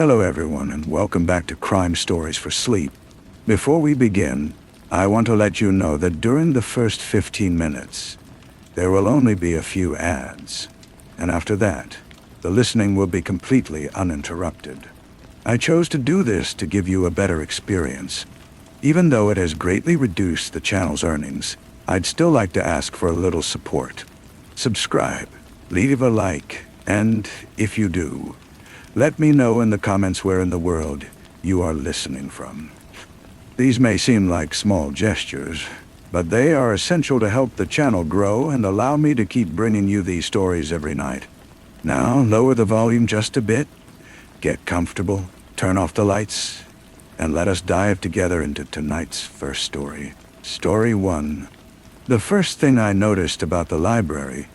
Hello everyone and welcome back to Crime Stories for Sleep. Before we begin, I want to let you know that during the first 15 minutes, there will only be a few ads. And after that, the listening will be completely uninterrupted. I chose to do this to give you a better experience. Even though it has greatly reduced the channel's earnings, I'd still like to ask for a little support. Subscribe, leave a like, and if you do, let me know in the comments where in the world you are listening from. These may seem like small gestures, but they are essential to help the channel grow and allow me to keep bringing you these stories every night. Now, lower the volume just a bit, get comfortable, turn off the lights, and let us dive together into tonight's first story. Story 1. The first thing I noticed about the library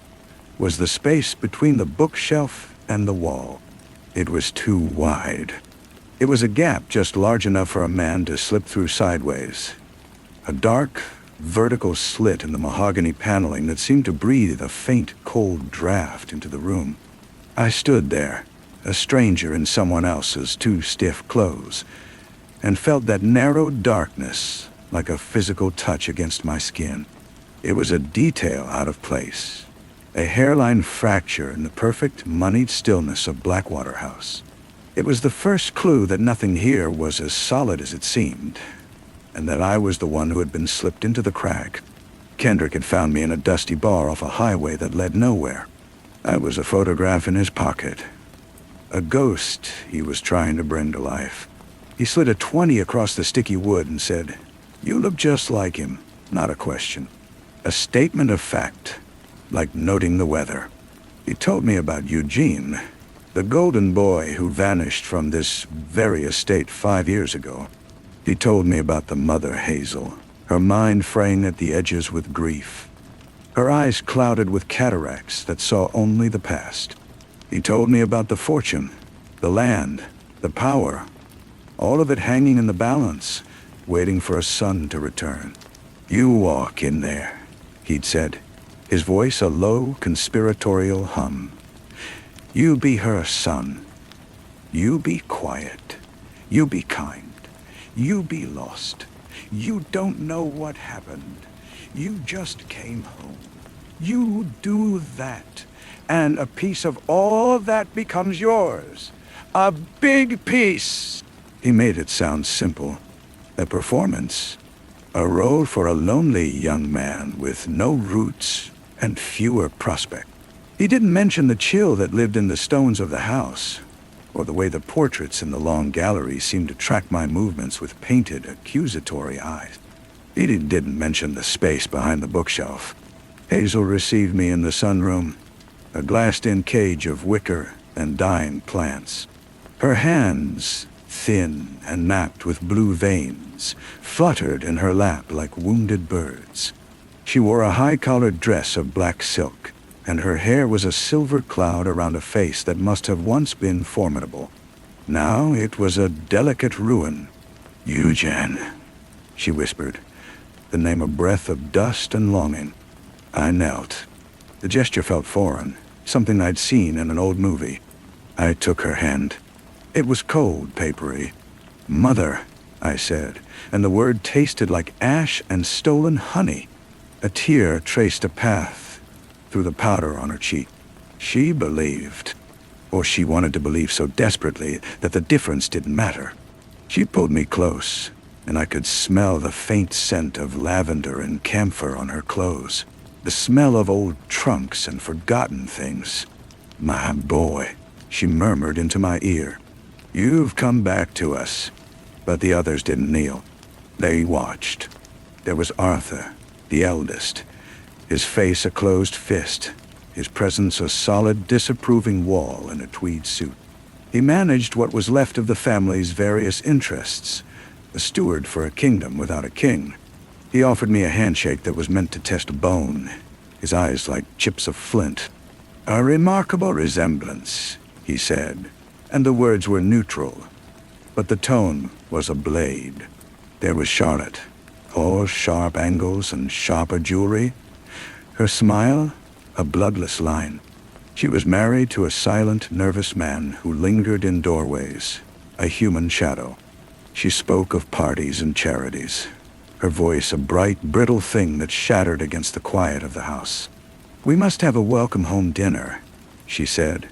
was the space between the bookshelf and the wall. It was too wide. It was a gap just large enough for a man to slip through sideways. A dark, vertical slit in the mahogany paneling that seemed to breathe a faint, cold draft into the room. I stood there, a stranger in someone else's too stiff clothes, and felt that narrow darkness like a physical touch against my skin. It was a detail out of place, a hairline fracture in the perfect, moneyed stillness of Blackwater House. It was the first clue that nothing here was as solid as it seemed, and that I was the one who had been slipped into the crack. Kendrick had found me in a dusty bar off a highway that led nowhere. I was a photograph in his pocket, a ghost he was trying to bring to life. He slid a 20 across the sticky wood and said, "You look just like him." Not a question. A statement of fact, like noting the weather. He told me about Eugene, the golden boy who vanished from this very estate 5 years ago. He told me about the mother, Hazel, her mind fraying at the edges with grief, her eyes clouded with cataracts that saw only the past. He told me about the fortune, the land, the power, all of it hanging in the balance, waiting for a son to return. "You walk in there," he'd said, his voice a low, conspiratorial hum. "You be her son. You be quiet. You be kind. You be lost. You don't know what happened. You just came home. You do that, and a piece of all that becomes yours. A big piece." He made it sound simple. A performance. A role for a lonely young man with no roots and fewer prospects. He didn't mention the chill that lived in the stones of the house, or the way the portraits in the long gallery seemed to track my movements with painted, accusatory eyes. He didn't mention the space behind the bookshelf. Hazel received me in the sunroom, a glassed-in cage of wicker and dying plants. Her hands, thin and napped with blue veins, fluttered in her lap like wounded birds. She wore a high-collared dress of black silk, and her hair was a silver cloud around a face that must have once been formidable. Now it was a delicate ruin. "Eugene," she whispered, the name a breath of dust and longing. I knelt. The gesture felt foreign, something I'd seen in an old movie. I took her hand. It was cold, papery. "Mother," I said, and the word tasted like ash and stolen honey. A tear traced a path through the powder on her cheek. She believed, or she wanted to believe so desperately that the difference didn't matter. She pulled me close, and I could smell the faint scent of lavender and camphor on her clothes, the smell of old trunks and forgotten things. "My boy," she murmured into my ear, "you've come back to us." But the others didn't kneel. They watched. There was Arthur, the eldest, his face a closed fist, his presence a solid, disapproving wall in a tweed suit. He managed what was left of the family's various interests, a steward for a kingdom without a king. He offered me a handshake that was meant to test bone, his eyes like chips of flint. "A remarkable resemblance," he said, and the words were neutral, but the tone was a blade. There was Charlotte, all sharp angles and sharper jewelry. Her smile, a bloodless line. She was married to a silent, nervous man who lingered in doorways, a human shadow. She spoke of parties and charities, her voice a bright, brittle thing that shattered against the quiet of the house. "We must have a welcome home dinner," she said,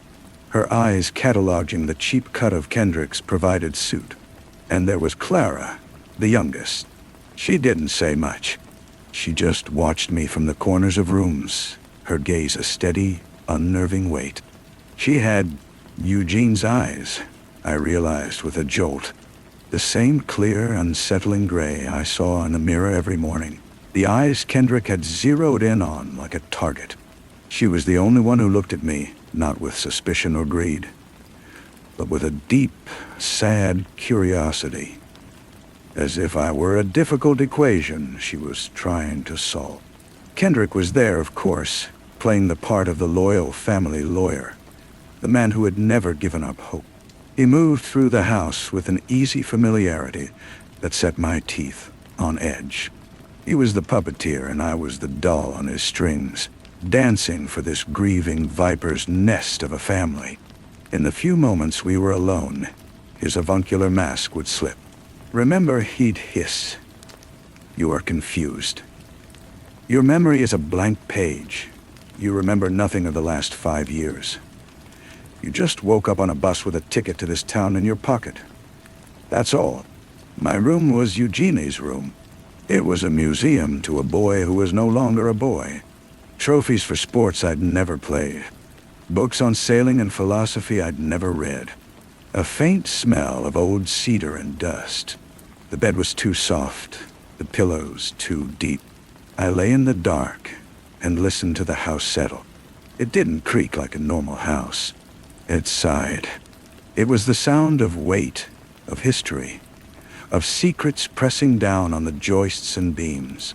her eyes cataloging the cheap cut of Kendrick's provided suit. And there was Clara, the youngest. She didn't say much. She just watched me from the corners of rooms, her gaze a steady, unnerving weight. She had Eugene's eyes, I realized with a jolt. The same clear, unsettling gray I saw in the mirror every morning. The eyes Kendrick had zeroed in on like a target. She was the only one who looked at me, not with suspicion or greed, but with a deep, sad curiosity, as if I were a difficult equation she was trying to solve. Kendrick was there, of course, playing the part of the loyal family lawyer, the man who had never given up hope. He moved through the house with an easy familiarity that set my teeth on edge. He was the puppeteer and I was the doll on his strings, dancing for this grieving viper's nest of a family. In the few moments we were alone, his avuncular mask would slip. "Remember," he'd hiss, "you are confused. Your memory is a blank page. You remember nothing of the last 5 years. You just woke up on a bus with a ticket to this town in your pocket. That's all. My room was Eugenie's room. It was a museum to a boy who was no longer a boy. Trophies for sports I'd never played. Books on sailing and philosophy I'd never read. A faint smell of old cedar and dust. The bed was too soft, the pillows too deep. I lay in the dark and listened to the house settle. It didn't creak like a normal house. It sighed. It was the sound of weight, of history, of secrets pressing down on the joists and beams.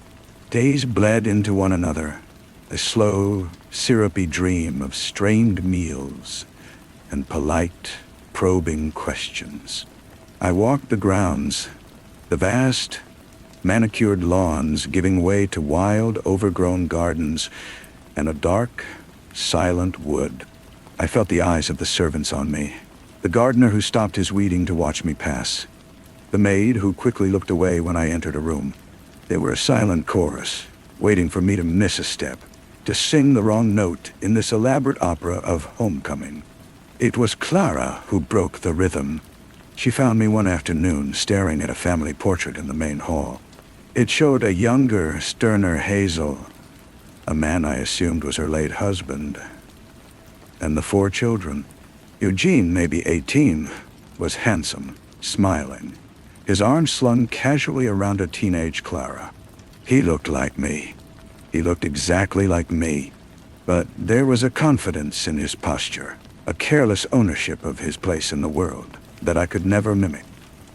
Days bled into one another, a slow, syrupy dream of strained meals and polite, probing questions. I walked the grounds, the vast, manicured lawns giving way to wild, overgrown gardens and a dark, silent wood. I felt the eyes of the servants on me, the gardener who stopped his weeding to watch me pass, the maid who quickly looked away when I entered a room. They were a silent chorus, waiting for me to miss a step, to sing the wrong note in this elaborate opera of homecoming. It was Clara who broke the rhythm. She found me one afternoon staring at a family portrait in the main hall. It showed a younger, sterner Hazel, a man I assumed was her late husband, and the 4 children. Eugene, maybe 18, was handsome, smiling, his arms slung casually around a teenage Clara. He looked like me. He looked exactly like me, but there was a confidence in his posture, a careless ownership of his place in the world that I could never mimic.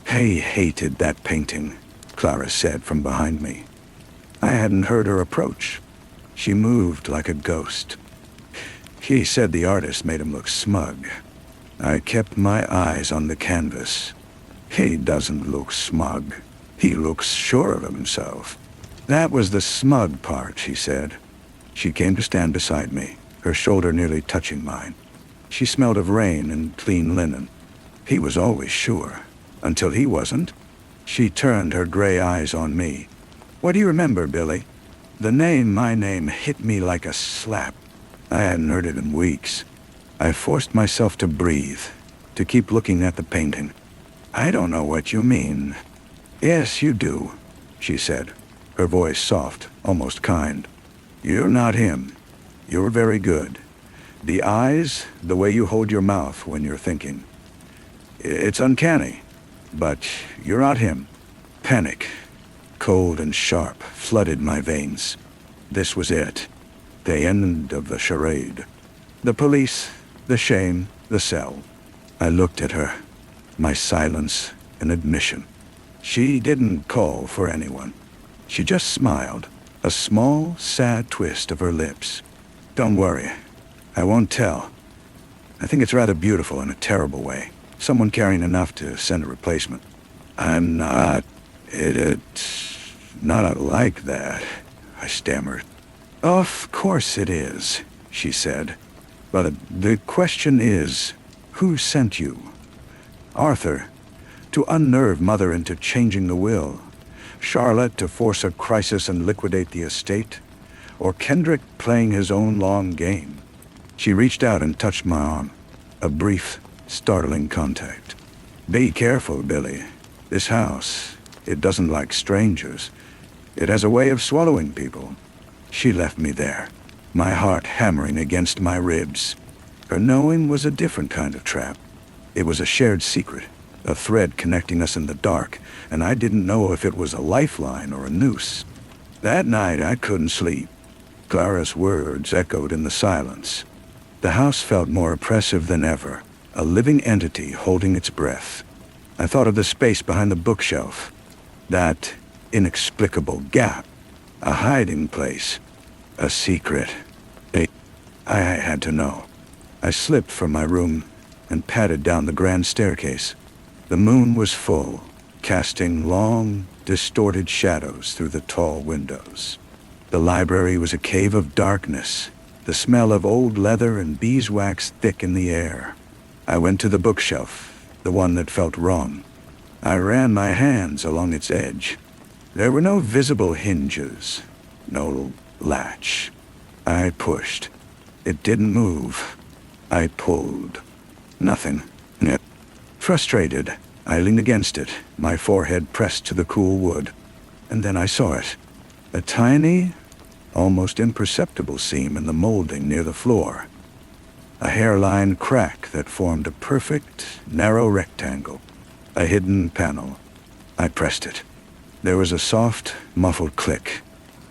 "He hated that painting," Clara said from behind me. I hadn't heard her approach. She moved like a ghost. He said the artist made him look smug. I kept my eyes on the canvas. "He doesn't look smug. He looks sure of himself." "That was the smug part," she said. She came to stand beside me, her shoulder nearly touching mine. She smelled of rain and clean linen. He was always sure, until he wasn't. She turned her gray eyes on me. "What do you remember, Billy?" My name hit me like a slap. I hadn't heard it in weeks. I forced myself to breathe, to keep looking at the painting. "I don't know what you mean." "Yes, you do," she said, her voice soft, almost kind. "You're not him. You're very good. The eyes, the way you hold your mouth when you're thinking. It's uncanny, but you're not him." Panic, cold and sharp, flooded my veins. This was it. The end of the charade. The police, the shame, the cell. I looked at her, my silence an admission. She didn't call for anyone. She just smiled, a small, sad twist of her lips. "Don't worry. I won't tell. I think it's rather beautiful in a terrible way. Someone caring enough to send a replacement." "I'm not... It's not like that," I stammered. "Of course it is," she said. "But the question is, who sent you?" "Arthur," to unnerve Mother into changing the will, Charlotte to force a crisis and liquidate the estate, or Kendrick playing his own long game. She reached out and touched my arm. A brief, startling contact. "Be careful, Billy. This house, it doesn't like strangers. It has a way of swallowing people." She left me there, my heart hammering against my ribs. Her knowing was a different kind of trap. It was a shared secret, a thread connecting us in the dark, and I didn't know if it was a lifeline or a noose. That night I couldn't sleep. Clara's words echoed in the silence. The house felt more oppressive than ever, a living entity holding its breath. I thought of the space behind the bookshelf, that inexplicable gap, a hiding place, a secret. I had to know. I slipped from my room and padded down the grand staircase. The moon was full, casting long, distorted shadows through the tall windows. The library was a cave of darkness, the smell of old leather and beeswax thick in the air. I went to the bookshelf, the one that felt wrong. I ran my hands along its edge. There were no visible hinges, no latch. I pushed. It didn't move. I pulled. Nothing. Frustrated, I leaned against it, my forehead pressed to the cool wood. And then I saw it. A tiny, almost imperceptible seam in the molding near the floor. A hairline crack that formed a perfect, narrow rectangle. A hidden panel. I pressed it. There was a soft, muffled click.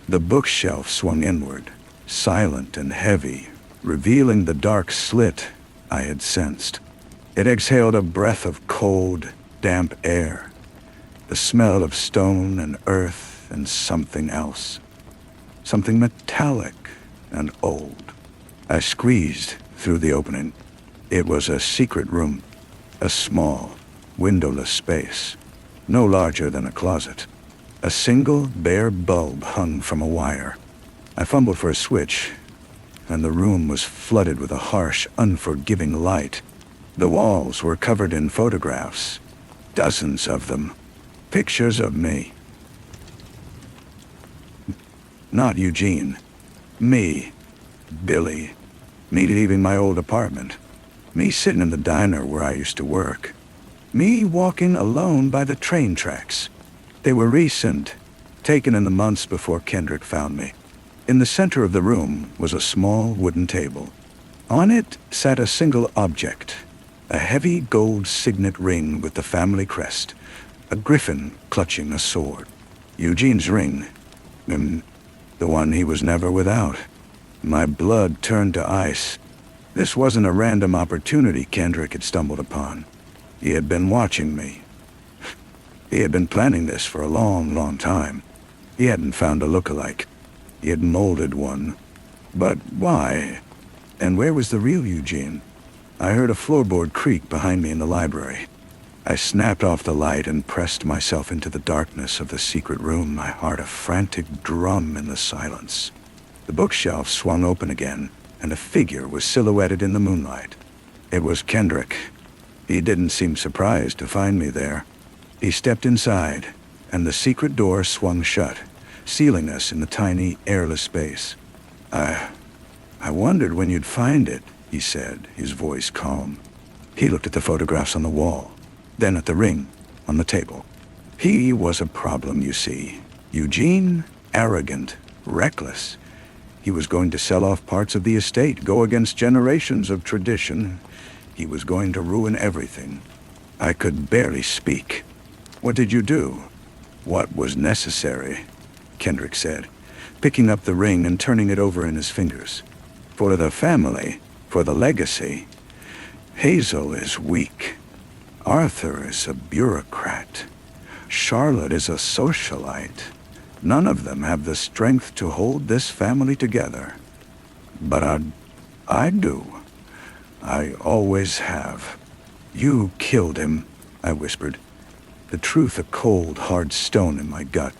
The bookshelf swung inward, silent and heavy, revealing the dark slit I had sensed. It exhaled a breath of cold, damp air, the smell of stone and earth and something else. Something metallic and old. I squeezed through the opening. It was a secret room, a small, windowless space, no larger than a closet. A single, bare bulb hung from a wire. I fumbled for a switch, and the room was flooded with a harsh, unforgiving light. The walls were covered in photographs, dozens of them, pictures of me. Not Eugene. Me. Billy. Me leaving my old apartment. Me sitting in the diner where I used to work. Me walking alone by the train tracks. They were recent, taken in the months before Kendrick found me. In the center of the room was a small wooden table. On it sat a single object, a heavy gold signet ring with the family crest, a griffin clutching a sword. Eugene's ring, the one he was never without. My blood turned to ice. This wasn't a random opportunity Kendrick had stumbled upon. He had been watching me. He had been planning this for a long, long time. He hadn't found a look-alike. He had molded one. But why? And where was the real Eugene? I heard a floorboard creak behind me in the library. I snapped off the light and pressed myself into the darkness of the secret room, my heart a frantic drum in the silence. The bookshelf swung open again, and a figure was silhouetted in the moonlight. It was Kendrick. He didn't seem surprised to find me there. He stepped inside, and the secret door swung shut, sealing us in the tiny, airless space. I wondered when you'd find it, he said, his voice calm. He looked at the photographs on the wall, then at the ring on the table. He was a problem, you see. Eugene, arrogant, reckless. He was going to sell off parts of the estate, go against generations of tradition. He was going to ruin everything. I could barely speak. What did you do? What was necessary? Kendrick said, picking up the ring and turning it over in his fingers. For the family, for the legacy. Hazel is weak. Arthur is a bureaucrat. Charlotte is a socialite. None of them have the strength to hold this family together. But I do. I always have. You killed him, I whispered, the truth a cold, hard stone in my gut.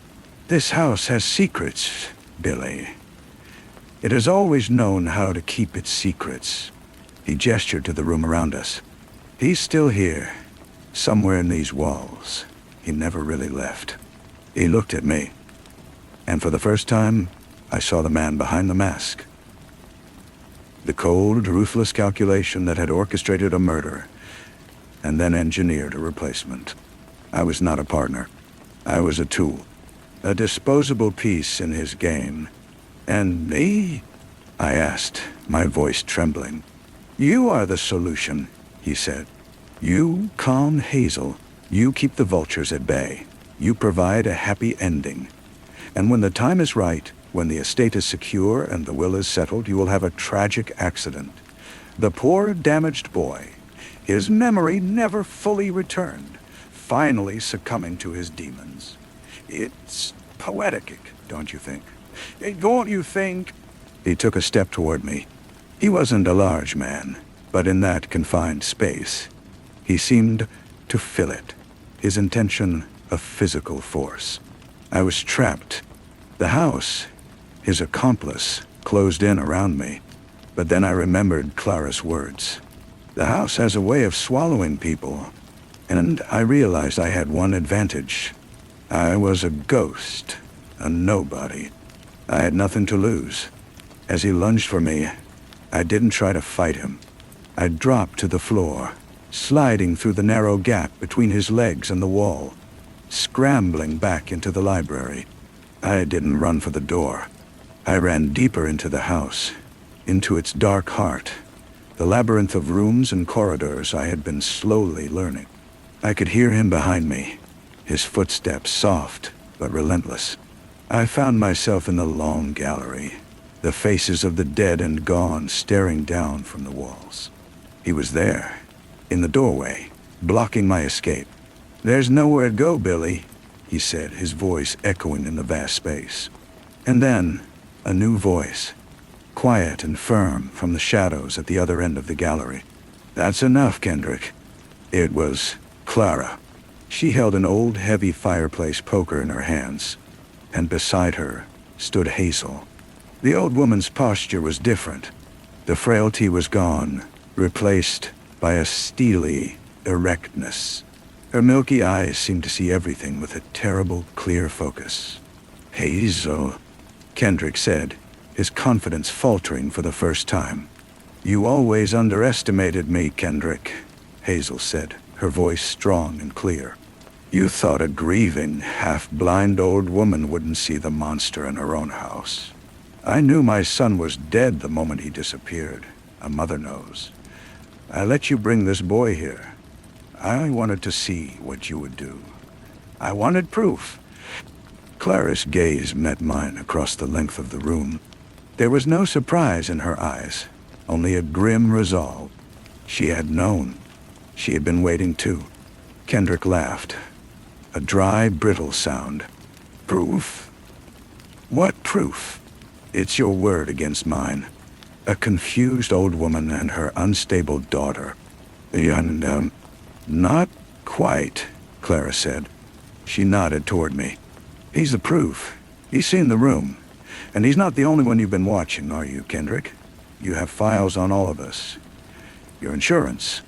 This house has secrets, Billy. It has always known how to keep its secrets. He gestured to the room around us. He's still here. Somewhere in these walls, he never really left. He looked at me, and for the first time, I saw the man behind the mask. The cold, ruthless calculation that had orchestrated a murder and then engineered a replacement. I was not a partner. I was a tool, a disposable piece in his game. And me? I asked, my voice trembling. You are the solution, he said. You calm Hazel. You keep the vultures at bay. You provide a happy ending. And when the time is right, when the estate is secure and the will is settled, you will have a tragic accident. The poor, damaged boy, his memory never fully returned, finally succumbing to his demons. It's poetic, don't you think? Don't you think? He took a step toward me. He wasn't a large man, but in that confined space, he seemed to fill it, his intention a physical force. I was trapped. The house, his accomplice, closed in around me. But then I remembered Clara's words. The house has a way of swallowing people, and I realized I had one advantage. I was a ghost, a nobody. I had nothing to lose. As he lunged for me, I didn't try to fight him. I dropped to the floor, sliding through the narrow gap between his legs and the wall, scrambling back into the library. I didn't run for the door. I ran deeper into the house, into its dark heart, the labyrinth of rooms and corridors I had been slowly learning. I could hear him behind me, his footsteps soft but relentless. I found myself in the long gallery, the faces of the dead and gone staring down from the walls. He was there, in the doorway, blocking my escape. There's nowhere to go, Billy, he said, his voice echoing in the vast space. And then, a new voice, quiet and firm from the shadows at the other end of the gallery. That's enough, Kendrick. It was Clara. She held an old, heavy fireplace poker in her hands, and beside her stood Hazel. The old woman's posture was different. The frailty was gone, replaced by a steely erectness. Her milky eyes seemed to see everything with a terrible, clear focus. Hazel, Kendrick said, his confidence faltering for the first time. You always underestimated me, Kendrick, Hazel said, her voice strong and clear. You thought a grieving, half-blind old woman wouldn't see the monster in her own house. I knew my son was dead the moment he disappeared. A mother knows. I let you bring this boy here. I wanted to see what you would do. I wanted proof. Clara's gaze met mine across the length of the room. There was no surprise in her eyes, only a grim resolve. She had known. She had been waiting too. Kendrick laughed. A dry, brittle sound. Proof? What proof? It's your word against mine. A confused old woman and her unstable daughter. Not quite, Clara said. She nodded toward me. He's the proof. He's seen the room. And he's not the only one you've been watching, are you, Kendrick? You have files on all of us. Your insurance.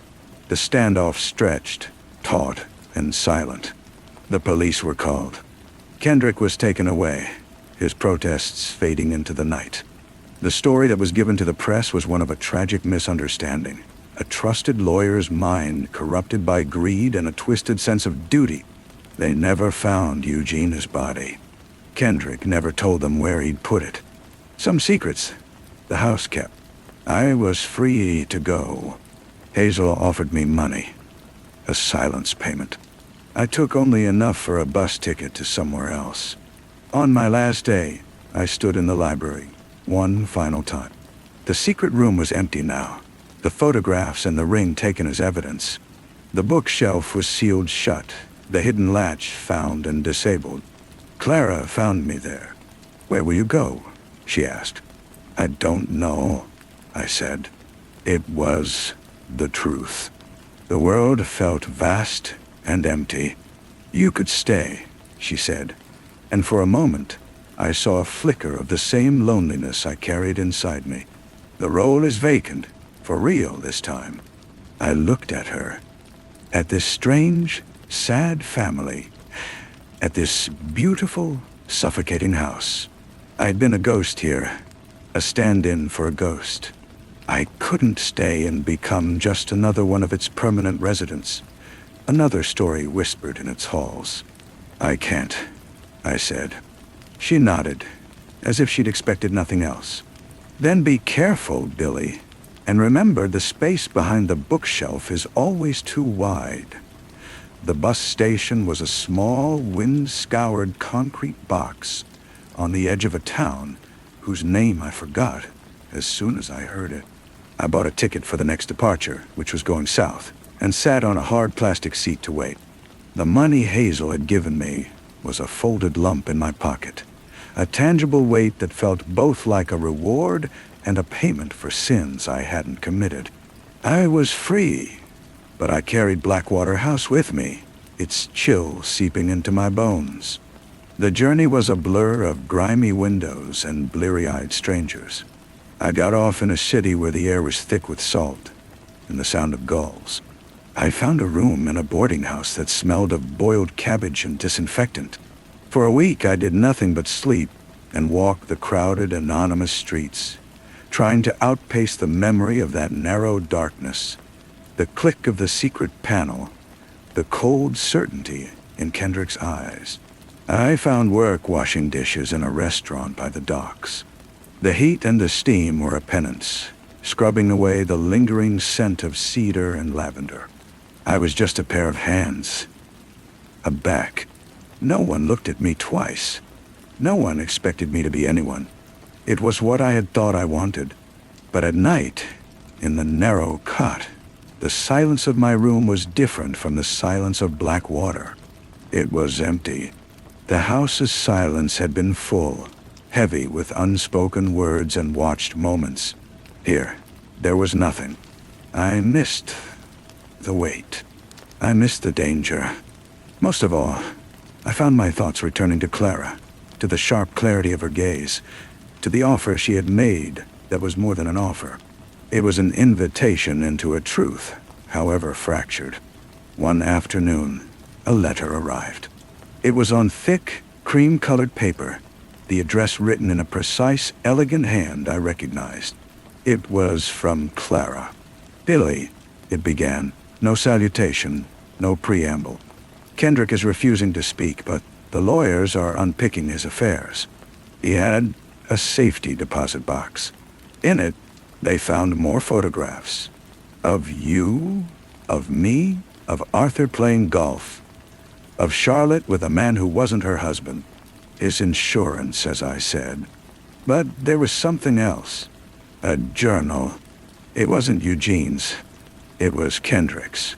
The standoff stretched, taut, and silent. The police were called. Kendrick was taken away, his protests fading into the night. The story that was given to the press was one of a tragic misunderstanding. A trusted lawyer's mind corrupted by greed and a twisted sense of duty. They never found Eugene's body. Kendrick never told them where he'd put it. Some secrets the house kept. I was free to go. Hazel offered me money. A silence payment. I took only enough for a bus ticket to somewhere else. On my last day, I stood in the library, one final time. The secret room was empty now, the photographs and the ring taken as evidence. The bookshelf was sealed shut, the hidden latch found and disabled. Clara found me there. Where will you go? She asked. I don't know, I said. It was the truth. The world felt vast and empty. You could stay, she said, and for a moment, I saw a flicker of the same loneliness I carried inside me. The role is vacant, for real this time. I looked at her, at this strange, sad family, at this beautiful, suffocating house. I'd been a ghost here, a stand-in for a ghost. I couldn't stay and become just another one of its permanent residents, another story whispered in its halls. "I can't," I said. She nodded, as if she'd expected nothing else. "Then be careful, Billy, and remember the space behind the bookshelf is always too wide." The bus station was a small, wind-scoured concrete box on the edge of a town whose name I forgot as soon as I heard it. I bought a ticket for the next departure, which was going south, and sat on a hard plastic seat to wait. The money Hazel had given me was a folded lump in my pocket, a tangible weight that felt both like a reward and a payment for sins I hadn't committed. I was free, but I carried Blackwater House with me, its chill seeping into my bones. The journey was a blur of grimy windows and bleary-eyed strangers. I got off in a city where the air was thick with salt and the sound of gulls. I found a room in a boarding house that smelled of boiled cabbage and disinfectant. For a week I did nothing but sleep and walk the crowded, anonymous streets, trying to outpace the memory of that narrow darkness, the click of the secret panel, the cold certainty in Kendrick's eyes. I found work washing dishes in a restaurant by the docks. The heat and the steam were a penance, scrubbing away the lingering scent of cedar and lavender. I was just a pair of hands, a back. No one looked at me twice. No one expected me to be anyone. It was what I had thought I wanted. But at night, in the narrow cot, the silence of my room was different from the silence of Blackwater. It was empty. The house's silence had been full, heavy with unspoken words and watched moments. Here, there was nothing. I missed the wait. I missed the danger. Most of all, I found my thoughts returning to Clara, to the sharp clarity of her gaze, to the offer she had made that was more than an offer. It was an invitation into a truth, however fractured. One afternoon, a letter arrived. It was on thick, cream-colored paper, the address written in a precise, elegant hand I recognized. It was from Clara. "Billy," it began. No salutation, no preamble. "Kendrick is refusing to speak, but the lawyers are unpicking his affairs." He had a safety deposit box. In it, they found more photographs. Of you, of me, of Arthur playing golf, of Charlotte with a man who wasn't her husband. His insurance, as I said. But there was something else. A journal. It wasn't Eugene's. It was Kendrick's.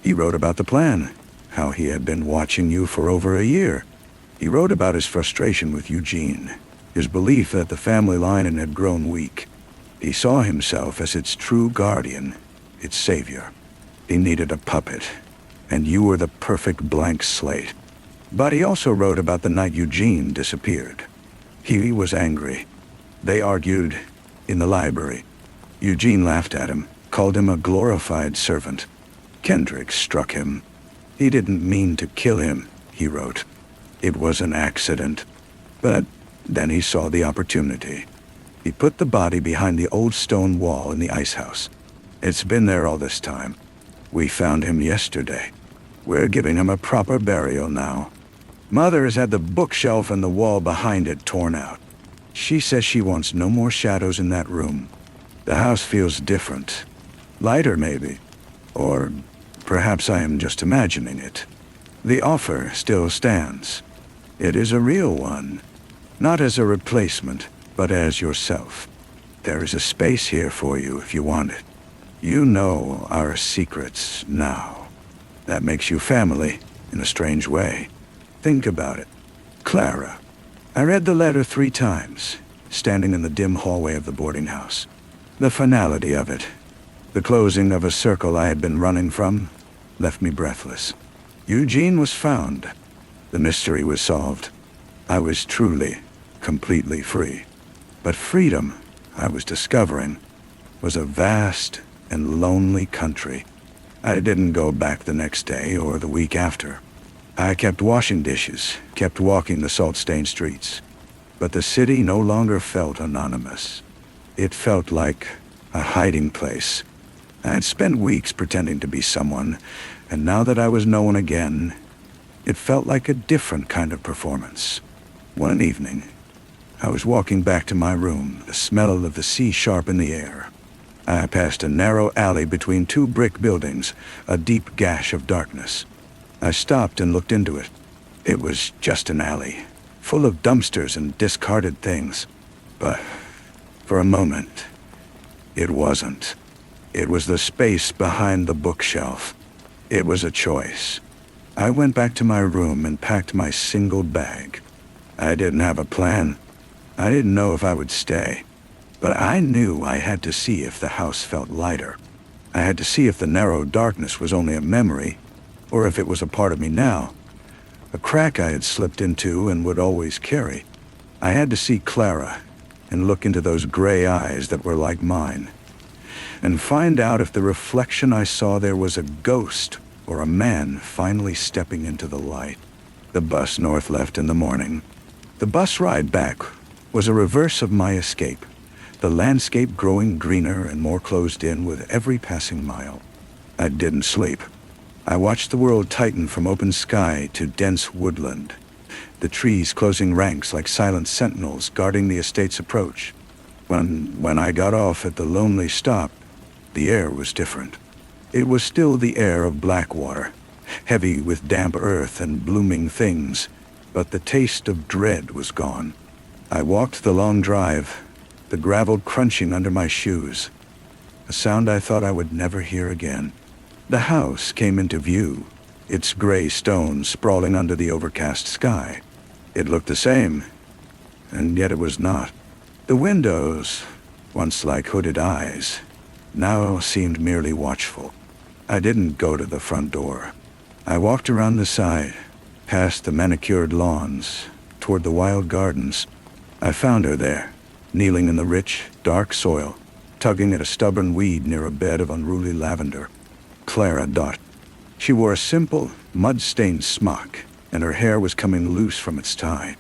He wrote about the plan, how he had been watching you for over a year. He wrote about his frustration with Eugene, his belief that the family line had grown weak. He saw himself as its true guardian, its savior. He needed a puppet, and you were the perfect blank slate. But he also wrote about the night Eugene disappeared. He was angry. They argued in the library. Eugene laughed at him, called him a glorified servant. Kendrick struck him. He didn't mean to kill him, he wrote. It was an accident. But then he saw the opportunity. He put the body behind the old stone wall in the ice house. It's been there all this time. We found him yesterday. We're giving him a proper burial now. Mother has had the bookshelf and the wall behind it torn out. She says she wants no more shadows in that room. The house feels different. Lighter, maybe. Or perhaps I am just imagining it. The offer still stands. It is a real one. Not as a replacement, but as yourself. There is a space here for you if you want it. You know our secrets now. That makes you family, in a strange way. Think about it. Clara. I read the letter 3 times, standing in the dim hallway of the boarding house. The finality of it, the closing of a circle I had been running from, left me breathless. Eugene was found. The mystery was solved. I was truly, completely free. But freedom, I was discovering, was a vast and lonely country. I didn't go back the next day or the week after. I kept washing dishes, kept walking the salt-stained streets. But the city no longer felt anonymous. It felt like a hiding place. I had spent weeks pretending to be someone, and now that I was no one again, it felt like a different kind of performance. One evening, I was walking back to my room, the smell of the sea sharp in the air. I passed a narrow alley between two brick buildings, a deep gash of darkness. I stopped and looked into it. It was just an alley, full of dumpsters and discarded things. But for a moment, it wasn't. It was the space behind the bookshelf. It was a choice. I went back to my room and packed my single bag. I didn't have a plan. I didn't know if I would stay. But I knew I had to see if the house felt lighter. I had to see if the narrow darkness was only a memory, or if it was a part of me now, a crack I had slipped into and would always carry. I had to see Clara and look into those gray eyes that were like mine, and find out if the reflection I saw there was a ghost or a man finally stepping into the light. The bus north left in the morning. The bus ride back was a reverse of my escape, the landscape growing greener and more closed in with every passing mile. I didn't sleep. I watched the world tighten from open sky to dense woodland, the trees closing ranks like silent sentinels guarding the estate's approach. When I got off at the lonely stop, the air was different. It was still the air of Blackwater, heavy with damp earth and blooming things, but the taste of dread was gone. I walked the long drive, the gravel crunching under my shoes, a sound I thought I would never hear again. The house came into view, its gray stone sprawling under the overcast sky. It looked the same, and yet it was not. The windows, once like hooded eyes, now seemed merely watchful. I didn't go to the front door. I walked around the side, past the manicured lawns, toward the wild gardens. I found her there, kneeling in the rich, dark soil, tugging at a stubborn weed near a bed of unruly lavender. Clara Dot. She wore a simple, mud-stained smock, and her hair was coming loose from its tie.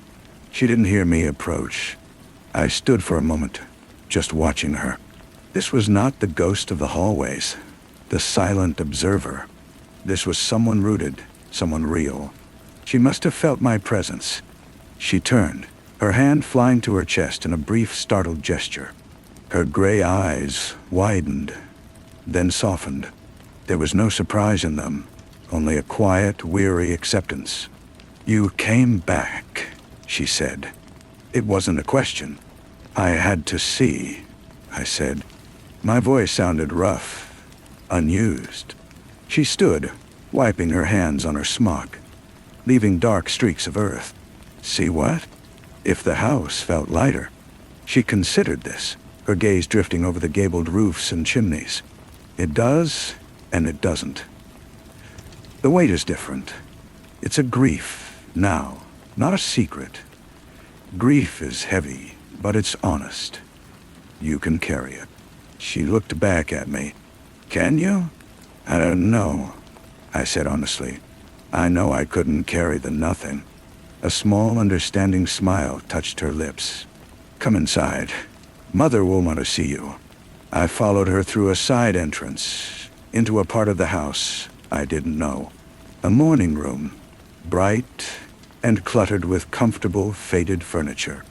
She didn't hear me approach. I stood for a moment, just watching her. This was not the ghost of the hallways, the silent observer. This was someone rooted, someone real. She must have felt my presence. She turned, her hand flying to her chest in a brief, startled gesture. Her gray eyes widened, then softened. There was no surprise in them, only a quiet, weary acceptance. "You came back," she said. It wasn't a question. "I had to see," I said. My voice sounded rough, unused. She stood, wiping her hands on her smock, leaving dark streaks of earth. "See what?" If the house felt lighter. She considered this, her gaze drifting over the gabled roofs and chimneys. It does, and it doesn't. The weight is different. It's a grief, now, not a secret. Grief is heavy, but it's honest. You can carry it. She looked back at me. "Can you?" "I don't know," I said honestly. "I know I couldn't carry the nothing." A small, understanding smile touched her lips. "Come inside. Mother will want to see you." I followed her through a side entrance, into a part of the house I didn't know. A morning room, bright and cluttered with comfortable, faded furniture.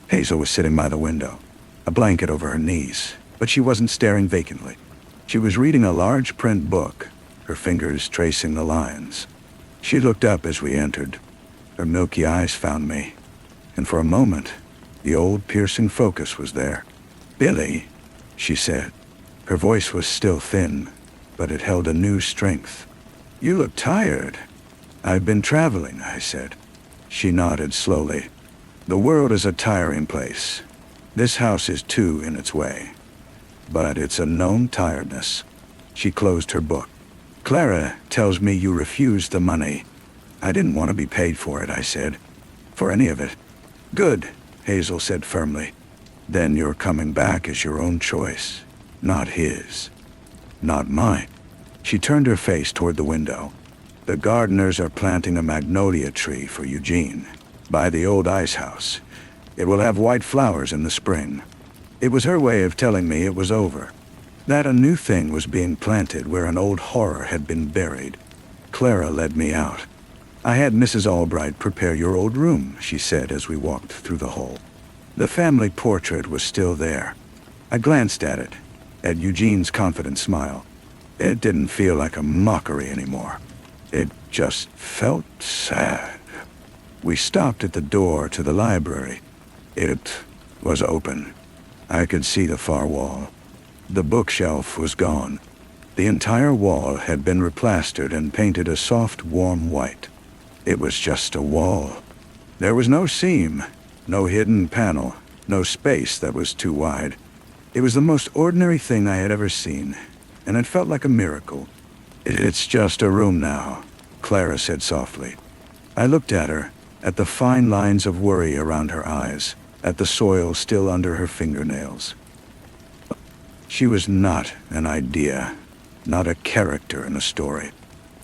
Hazel was sitting by the window, a blanket over her knees, but she wasn't staring vacantly. She was reading a large print book, her fingers tracing the lines. She looked up as we entered. Her milky eyes found me, and for a moment, the old piercing focus was there. "Billy," she said. Her voice was still thin, but it held a new strength. "You look tired." "I've been traveling," I said. She nodded slowly. "The world is a tiring place. This house is too in its way. But it's a known tiredness." She closed her book. "Clara tells me you refused the money." "I didn't want to be paid for it," I said. "For any of it." "Good," Hazel said firmly. "Then your coming back is your own choice, not his." "Not mine." She turned her face toward the window. "The gardeners are planting a magnolia tree for Eugene, by the old ice house. It will have white flowers in the spring." It was her way of telling me it was over, that a new thing was being planted where an old horror had been buried. Clara led me out. "I had Mrs. Albright prepare your old room," she said as we walked through the hall. The family portrait was still there. I glanced at it, at Eugene's confident smile. It didn't feel like a mockery anymore. It just felt sad. We stopped at the door to the library. It was open. I could see the far wall. The bookshelf was gone. The entire wall had been replastered and painted a soft, warm white. It was just a wall. There was no seam, no hidden panel, no space that was too wide. It was the most ordinary thing I had ever seen, and it felt like a miracle. "It's just a room now," Clara said softly. I looked at her, at the fine lines of worry around her eyes, at the soil still under her fingernails. She was not an idea, not a character in a story.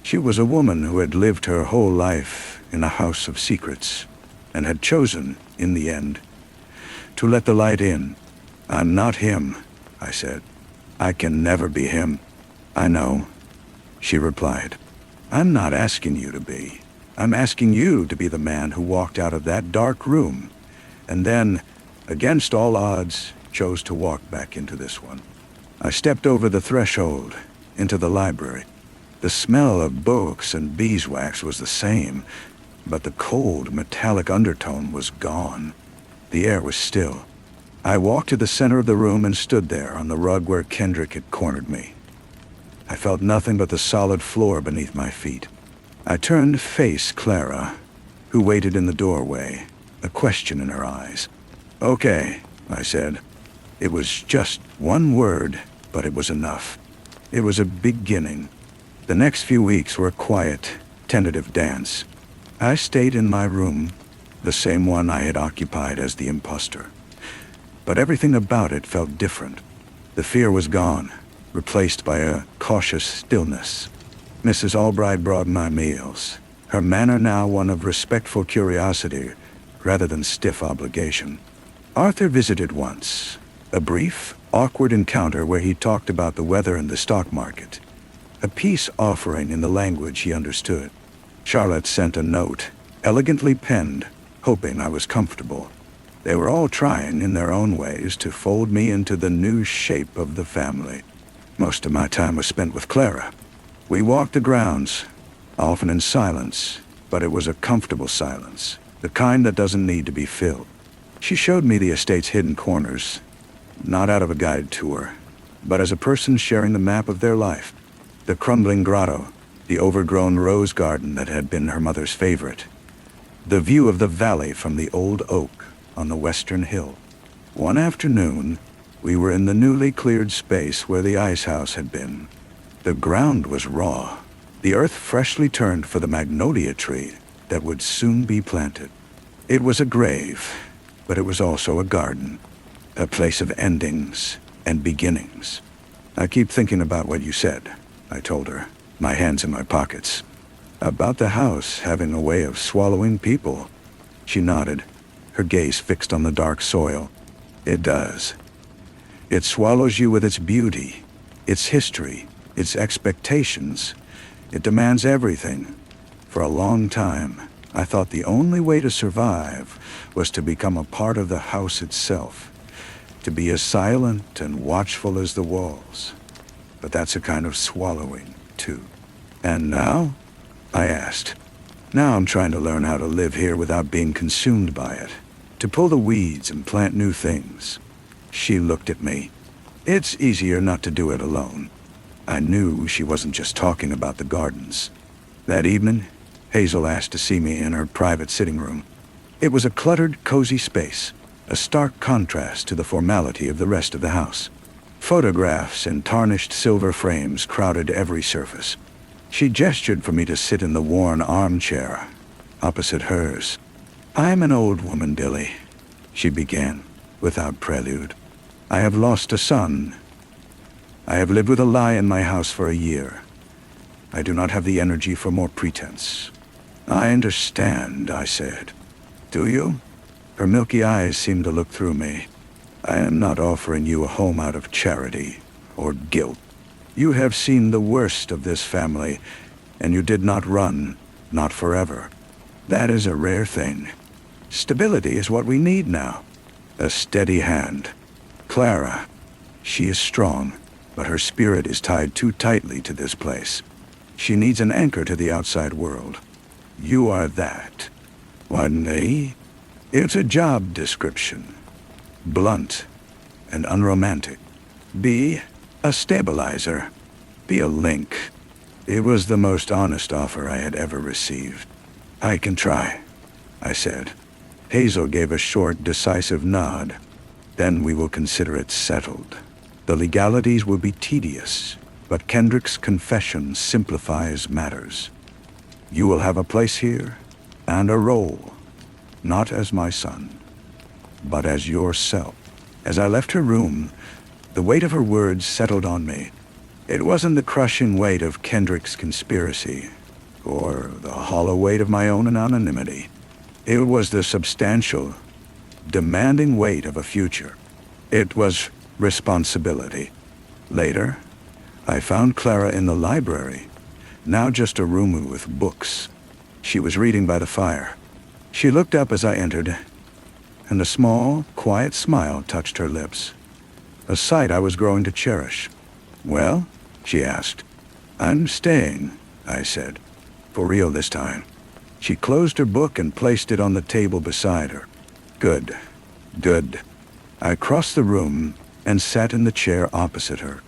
She was a woman who had lived her whole life in a house of secrets, and had chosen, in the end, to let the light in. "I'm not him," I said. "I can never be him." "I know," she replied. "I'm not asking you to be. I'm asking you to be the man who walked out of that dark room, and then, against all odds, chose to walk back into this one." I stepped over the threshold, into the library. The smell of books and beeswax was the same, but the cold, metallic undertone was gone. The air was still. I walked to the center of the room and stood there on the rug where Kendrick had cornered me. I felt nothing but the solid floor beneath my feet. I turned to face Clara, who waited in the doorway, a question in her eyes. "Okay," I said. It was just one word, but it was enough. It was a beginning. The next few weeks were a quiet, tentative dance. I stayed in my room, the same one I had occupied as the imposter. But everything about it felt different. The fear was gone, replaced by a cautious stillness. Mrs. Albright brought my meals, her manner now one of respectful curiosity rather than stiff obligation. Arthur visited once, a brief, awkward encounter where he talked about the weather and the stock market, a peace offering in the language he understood. Charlotte sent a note, elegantly penned, hoping I was comfortable. They were all trying, in their own ways, to fold me into the new shape of the family. Most of my time was spent with Clara. We walked the grounds, often in silence, but it was a comfortable silence, the kind that doesn't need to be filled. She showed me the estate's hidden corners, not out of a guided tour, but as a person sharing the map of their life. The crumbling grotto, the overgrown rose garden that had been her mother's favorite, the view of the valley from the old oak on the western hill. One afternoon, we were in the newly cleared space where the ice house had been. The ground was raw, the earth freshly turned for the magnolia tree that would soon be planted. It was a grave, but it was also a garden, a place of endings and beginnings. "I keep thinking about what you said," I told her, my hands in my pockets. "About the house having a way of swallowing people." She nodded, her gaze fixed on the dark soil. "It does. It swallows you with its beauty, its history, its expectations. It demands everything. For a long time, I thought the only way to survive was to become a part of the house itself, to be as silent and watchful as the walls. But that's a kind of swallowing, too." "And now?" I asked. "Now I'm trying to learn how to live here without being consumed by it, to pull the weeds and plant new things." She looked at me. "It's easier not to do it alone." I knew she wasn't just talking about the gardens. That evening, Hazel asked to see me in her private sitting room. It was a cluttered, cozy space, a stark contrast to the formality of the rest of the house. Photographs in tarnished silver frames crowded every surface. She gestured for me to sit in the worn armchair opposite hers. "I'm an old woman, Billy," she began, without prelude. "I have lost a son. I have lived with a lie in my house for a year. I do not have the energy for more pretense." "I understand," I said. "Do you?" Her milky eyes seemed to look through me. "I am not offering you a home out of charity or guilt. You have seen the worst of this family, and you did not run, not forever. That is a rare thing. Stability is what we need now. A steady hand. Clara, she is strong, but her spirit is tied too tightly to this place. She needs an anchor to the outside world. You are that." "What, me?" "It's a job description. Blunt and unromantic. Be a stabilizer. Be a link." It was the most honest offer I had ever received. "I can try," I said. Hazel gave a short, decisive nod. "Then we will consider it settled. The legalities will be tedious, but Kendrick's confession simplifies matters. You will have a place here and a role, not as my son, but as yourself." As I left her room, the weight of her words settled on me. It wasn't the crushing weight of Kendrick's conspiracy, or the hollow weight of my own anonymity. It was the substantial, demanding weight of a future. It was responsibility. Later, I found Clara in the library, now just a room with books. She was reading by the fire. She looked up as I entered, and a small, quiet smile touched her lips. A sight I was growing to cherish. "Well?" she asked. "I'm staying," I said. "For real this time." She closed her book and placed it on the table beside her. Good. I crossed the room and sat in the chair opposite her.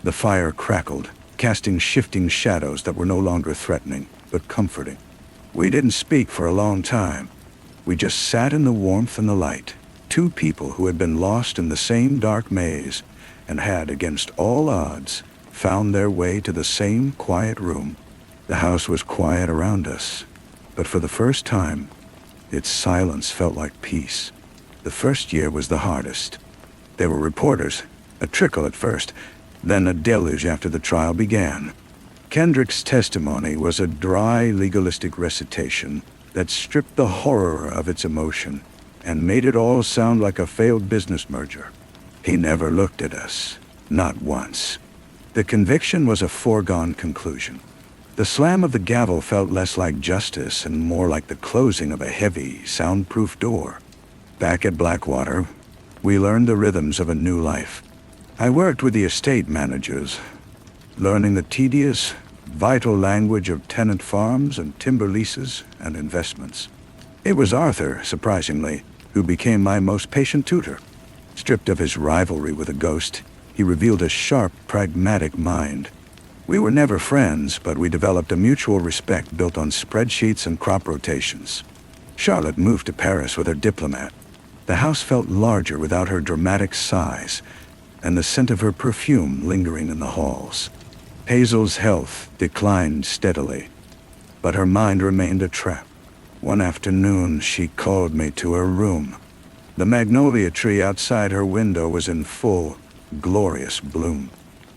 The fire crackled, casting shifting shadows that were no longer threatening, but comforting. We didn't speak for a long time. We just sat in the warmth and the light, two people who had been lost in the same dark maze and had, against all odds, found their way to the same quiet room. The house was quiet around us, but for the first time, its silence felt like peace. The first year was the hardest. There were reporters, a trickle at first, then a deluge after the trial began. Kendrick's testimony was a dry, legalistic recitation that stripped the horror of its emotion and made it all sound like a failed business merger. He never looked at us, not once. The conviction was a foregone conclusion. The slam of the gavel felt less like justice and more like the closing of a heavy, soundproof door. Back at Blackwater, we learned the rhythms of a new life. I worked with the estate managers, learning the tedious, vital language of tenant farms and timber leases and investments. It was Arthur, surprisingly, who became my most patient tutor. Stripped of his rivalry with a ghost, he revealed a sharp, pragmatic mind. We were never friends, but we developed a mutual respect built on spreadsheets and crop rotations. Charlotte moved to Paris with her diplomat. The house felt larger without her dramatic size, and the scent of her perfume lingering in the halls. Hazel's health declined steadily, but her mind remained a trap. One afternoon, she called me to her room. The magnolia tree outside her window was in full, glorious bloom.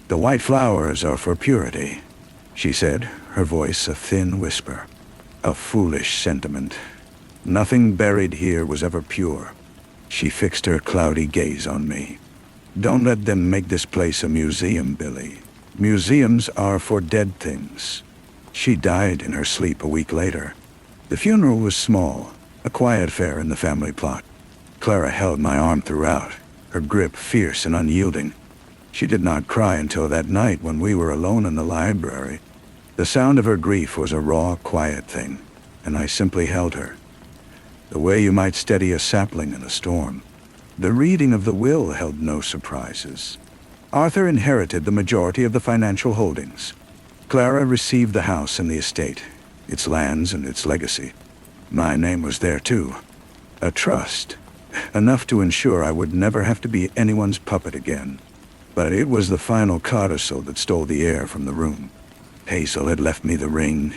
"The white flowers are for purity," she said, her voice a thin whisper. A foolish sentiment. Nothing buried here was ever pure. She fixed her cloudy gaze on me. "Don't let them make this place a museum, Billy. Museums are for dead things." She died in her sleep a week later. The funeral was small, a quiet affair in the family plot. Clara held my arm throughout, her grip fierce and unyielding. She did not cry until that night when we were alone in the library. The sound of her grief was a raw, quiet thing, and I simply held her. The way you might steady a sapling in a storm. The reading of the will held no surprises. Arthur inherited the majority of the financial holdings. Clara received the house and the estate, its lands and its legacy. My name was there too. A trust, enough to ensure I would never have to be anyone's puppet again. But it was the final codicil that stole the air from the room. Hazel had left me the ring,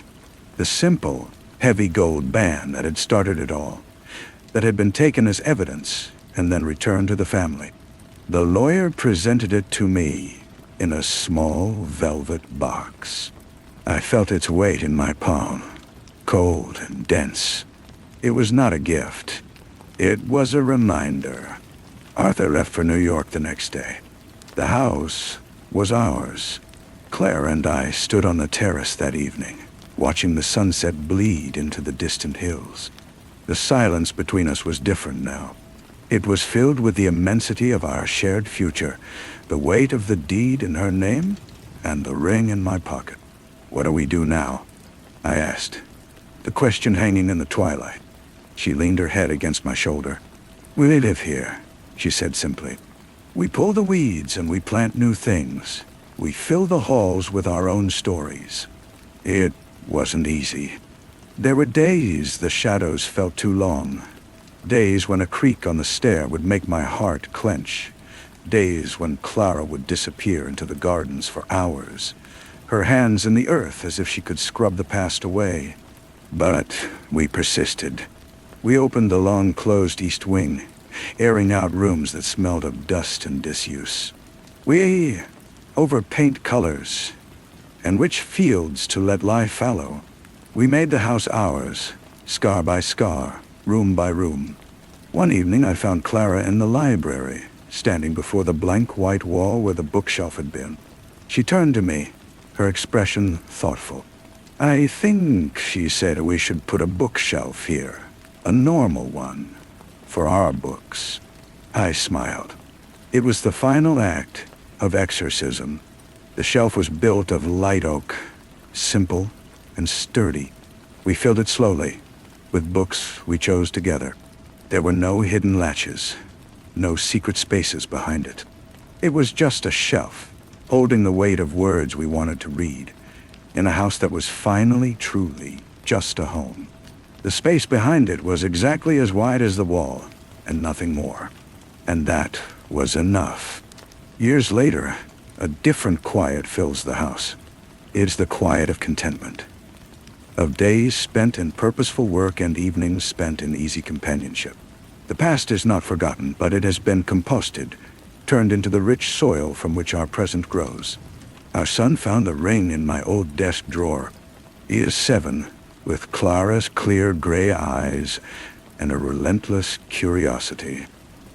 the simple, heavy gold band that had started it all, that had been taken as evidence and then returned to the family. The lawyer presented it to me in a small velvet box. I felt its weight in my palm, cold and dense. It was not a gift. It was a reminder. Arthur left for New York the next day. The house was ours. Claire and I stood on the terrace that evening, watching the sunset bleed into the distant hills. The silence between us was different now. It was filled with the immensity of our shared future, the weight of the deed in her name, and the ring in my pocket. "What do we do now?" I asked, the question hanging in the twilight. She leaned her head against my shoulder. "We live here," she said simply. "We pull the weeds and we plant new things. We fill the halls with our own stories." It wasn't easy. There were days the shadows felt too long. Days when a creak on the stair would make my heart clench. Days when Clara would disappear into the gardens for hours, her hands in the earth as if she could scrub the past away. But we persisted. We opened the long-closed east wing, airing out rooms that smelled of dust and disuse. We overpaint colors, and which fields to let lie fallow. We made the house ours, scar by scar, room by room. One evening I found Clara in the library, standing before the blank white wall where the bookshelf had been. She turned to me, her expression thoughtful. "I think," she said, "we should put a bookshelf here, a normal one, for our books." I smiled. It was the final act of exorcism. The shelf was built of light oak, simple and sturdy. We filled it slowly, with books we chose together. There were no hidden latches, no secret spaces behind it. It was just a shelf, holding the weight of words we wanted to read, in a house that was finally, truly, just a home. The space behind it was exactly as wide as the wall, and nothing more. And that was enough. Years later, a different quiet fills the house. It's the quiet of contentment, of days spent in purposeful work and evenings spent in easy companionship. The past is not forgotten, but it has been composted, turned into the rich soil from which our present grows. Our son found the ring in my old desk drawer. He is 7, with Clara's clear gray eyes and a relentless curiosity.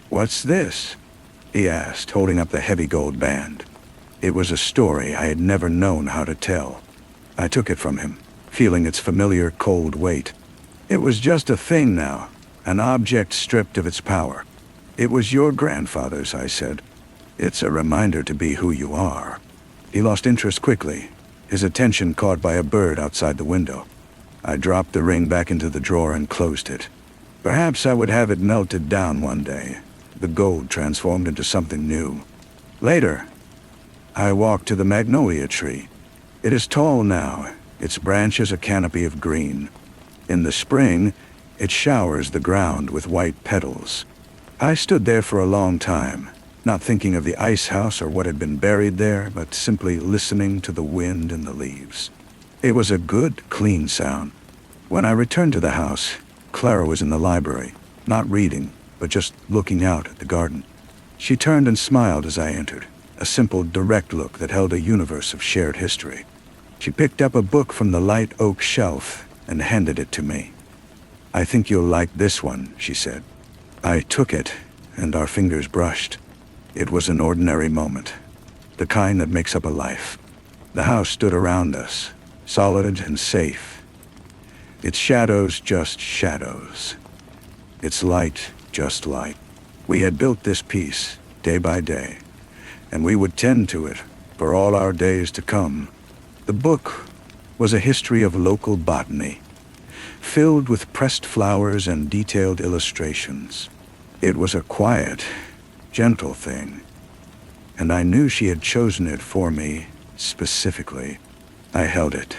"What's this?" he asked, holding up the heavy gold band. It was a story I had never known how to tell. I took it from him, feeling its familiar cold weight. It was just a thing now, an object stripped of its power. "It was your grandfather's," I said. "It's a reminder to be who you are." He lost interest quickly, his attention caught by a bird outside the window. I dropped the ring back into the drawer and closed it. Perhaps I would have it melted down one day, the gold transformed into something new. Later, I walked to the magnolia tree. It is tall now, its branches a canopy of green. In the spring, it showers the ground with white petals. I stood there for a long time, not thinking of the ice house or what had been buried there, but simply listening to the wind and the leaves. It was a good, clean sound. When I returned to the house, Clara was in the library, not reading, but just looking out at the garden. She turned and smiled as I entered, a simple, direct look that held a universe of shared history. She picked up a book from the light oak shelf and handed it to me. "I think you'll like this one," she said. I took it, and our fingers brushed. It was an ordinary moment, the kind that makes up a life. The house stood around us, solid and safe. Its shadows just shadows. Its light just light. We had built this piece, day by day, and we would tend to it for all our days to come. The book was a history of local botany, filled with pressed flowers and detailed illustrations. It was a quiet, gentle thing, and I knew she had chosen it for me specifically. I held it,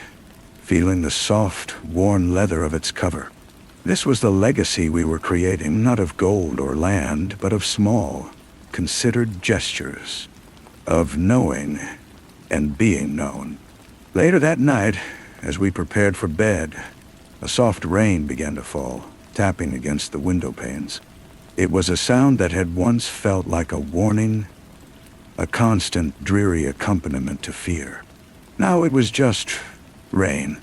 feeling the soft, worn leather of its cover. This was the legacy we were creating, not of gold or land, but of small, considered gestures, of knowing and being known. Later that night, as we prepared for bed, a soft rain began to fall, tapping against the window panes. It was a sound that had once felt like a warning, a constant, dreary accompaniment to fear. Now it was just Rain,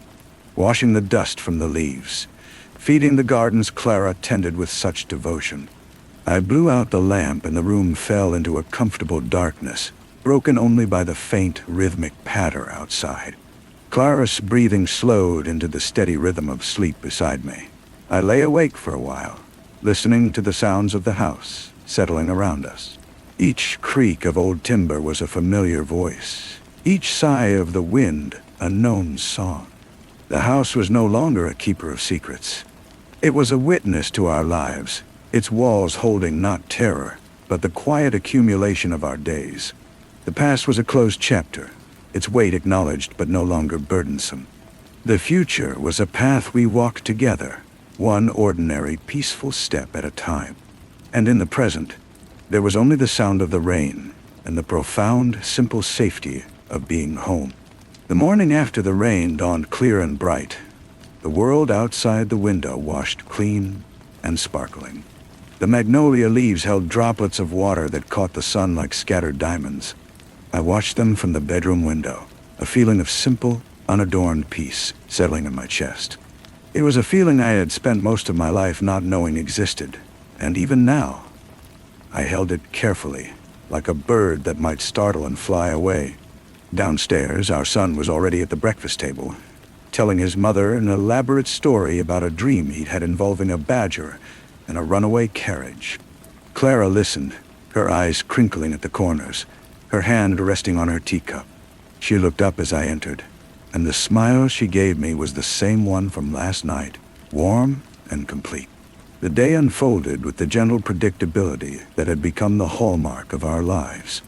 washing the dust from the leaves, feeding the gardens Clara tended with such devotion. I blew out the lamp and the room fell into a comfortable darkness, broken only by the faint, rhythmic patter outside. Clara's breathing slowed into the steady rhythm of sleep beside me. I lay awake for a while, listening to the sounds of the house settling around us. Each creak of old timber was a familiar voice, each sigh of the wind a known song. The house was no longer a keeper of secrets. It was a witness to our lives, its walls holding not terror, but the quiet accumulation of our days. The past was a closed chapter, its weight acknowledged but no longer burdensome. The future was a path we walked together, one ordinary, peaceful step at a time. And in the present, there was only the sound of the rain and the profound, simple safety of being home. The morning after the rain dawned clear and bright. The world outside the window washed clean and sparkling. The magnolia leaves held droplets of water that caught the sun like scattered diamonds. I watched them from the bedroom window, a feeling of simple, unadorned peace settling in my chest. It was a feeling I had spent most of my life not knowing existed, and even now, I held it carefully, like a bird that might startle and fly away. Downstairs, our son was already at the breakfast table, telling his mother an elaborate story about a dream he'd had involving a badger and a runaway carriage. Clara listened, her eyes crinkling at the corners, her hand resting on her teacup. She looked up as I entered, and the smile she gave me was the same one from last night, warm and complete. The day unfolded with the gentle predictability that had become the hallmark of our lives.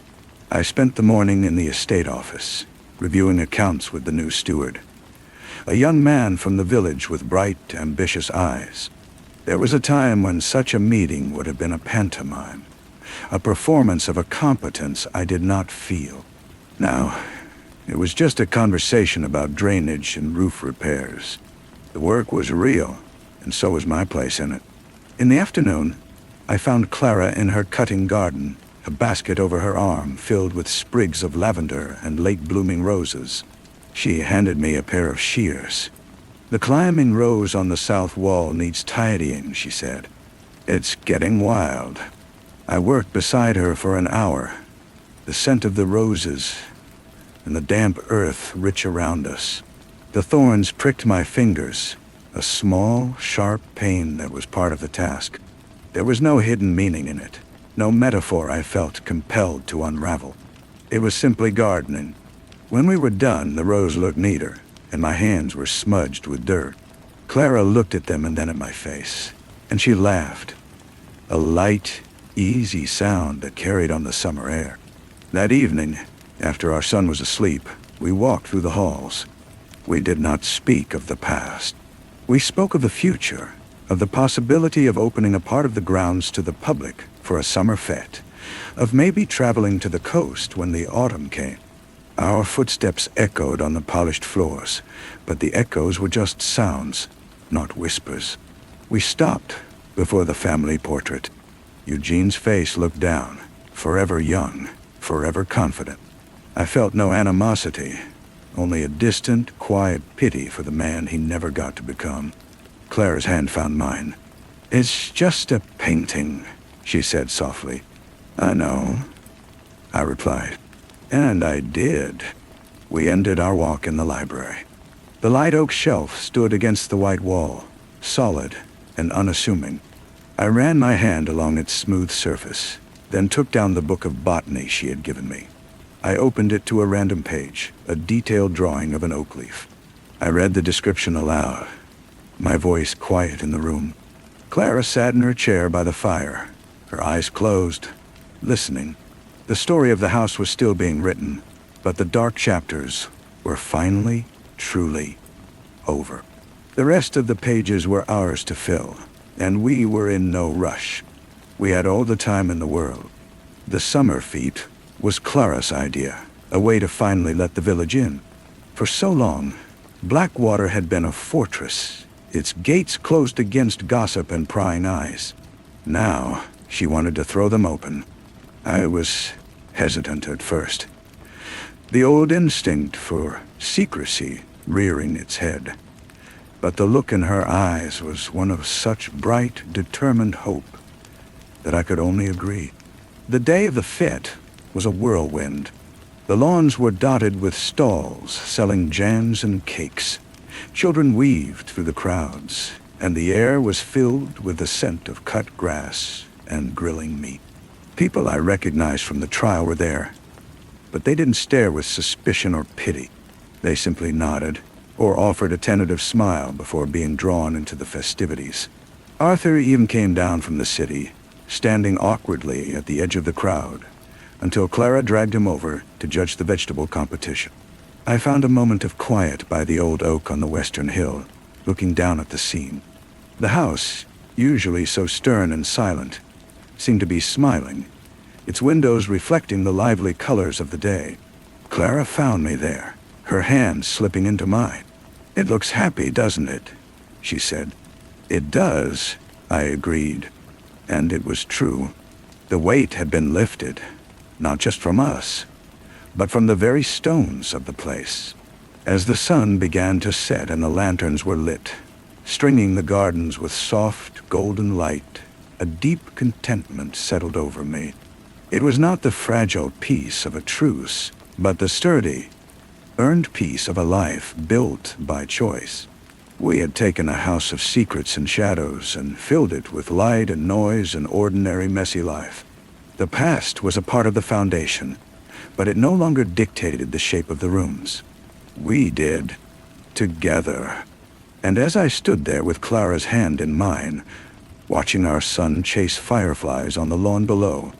I spent the morning in the estate office, reviewing accounts with the new steward, a young man from the village with bright, ambitious eyes. There was a time when such a meeting would have been a pantomime, a performance of a competence I did not feel. Now, it was just a conversation about drainage and roof repairs. The work was real, and so was my place in it. In the afternoon, I found Clara in her cutting garden, a basket over her arm filled with sprigs of lavender and late-blooming roses. She handed me a pair of shears. "The climbing rose on the south wall needs tidying," she said. "It's getting wild." I worked beside her for an hour, the scent of the roses and the damp earth rich around us. The thorns pricked my fingers, a small, sharp pain that was part of the task. There was no hidden meaning in it, no metaphor I felt compelled to unravel. It was simply gardening. When we were done, the rows looked neater, and my hands were smudged with dirt. Clara looked at them and then at my face, and she laughed, a light, easy sound that carried on the summer air. That evening, after our son was asleep, we walked through the halls. We did not speak of the past. We spoke of the future, of the possibility of opening a part of the grounds to the public for a summer fete, of maybe traveling to the coast when the autumn came. Our footsteps echoed on the polished floors, but the echoes were just sounds, not whispers. We stopped before the family portrait. Eugene's face looked down, forever young, forever confident. I felt no animosity, only a distant, quiet pity for the man he never got to become. Clara's hand found mine. "It's just a painting," she said softly. "I know," I replied. And I did. We ended our walk in the library. The light oak shelf stood against the white wall, solid and unassuming. I ran my hand along its smooth surface, then took down the book of botany she had given me. I opened it to a random page, a detailed drawing of an oak leaf. I read the description aloud, my voice quiet in the room. Clara sat in her chair by the fire, her eyes closed, listening. The story of the house was still being written, but the dark chapters were finally, truly over. The rest of the pages were ours to fill, and we were in no rush. We had all the time in the world. The summer fete was Clara's idea, a way to finally let the village in. For so long, Blackwater had been a fortress, its gates closed against gossip and prying eyes. Now, she wanted to throw them open. I was hesitant at first. The old instinct for secrecy rearing its head. But the look in her eyes was one of such bright, determined hope that I could only agree. The day of the fete was a whirlwind. The lawns were dotted with stalls selling jams and cakes. Children weaved through the crowds, and the air was filled with the scent of cut grass and grilling meat. People I recognized from the trial were there, but they didn't stare with suspicion or pity. They simply nodded or offered a tentative smile before being drawn into the festivities. Arthur even came down from the city, standing awkwardly at the edge of the crowd, until Clara dragged him over to judge the vegetable competition. I found a moment of quiet by the old oak on the western hill, looking down at the scene. The house, usually so stern and silent, seemed to be smiling, its windows reflecting the lively colors of the day. Clara found me there, her hand slipping into mine. "It looks happy, doesn't it?" she said. "It does," I agreed. And it was true. The weight had been lifted, not just from us, but from the very stones of the place. As the sun began to set and the lanterns were lit, stringing the gardens with soft, golden light, a deep contentment settled over me. It was not the fragile peace of a truce, but the sturdy, earned peace of a life built by choice. We had taken a house of secrets and shadows and filled it with light and noise and ordinary messy life. The past was a part of the foundation, but it no longer dictated the shape of the rooms. We did, together. And as I stood there with Clara's hand in mine, watching our son chase fireflies on the lawn below,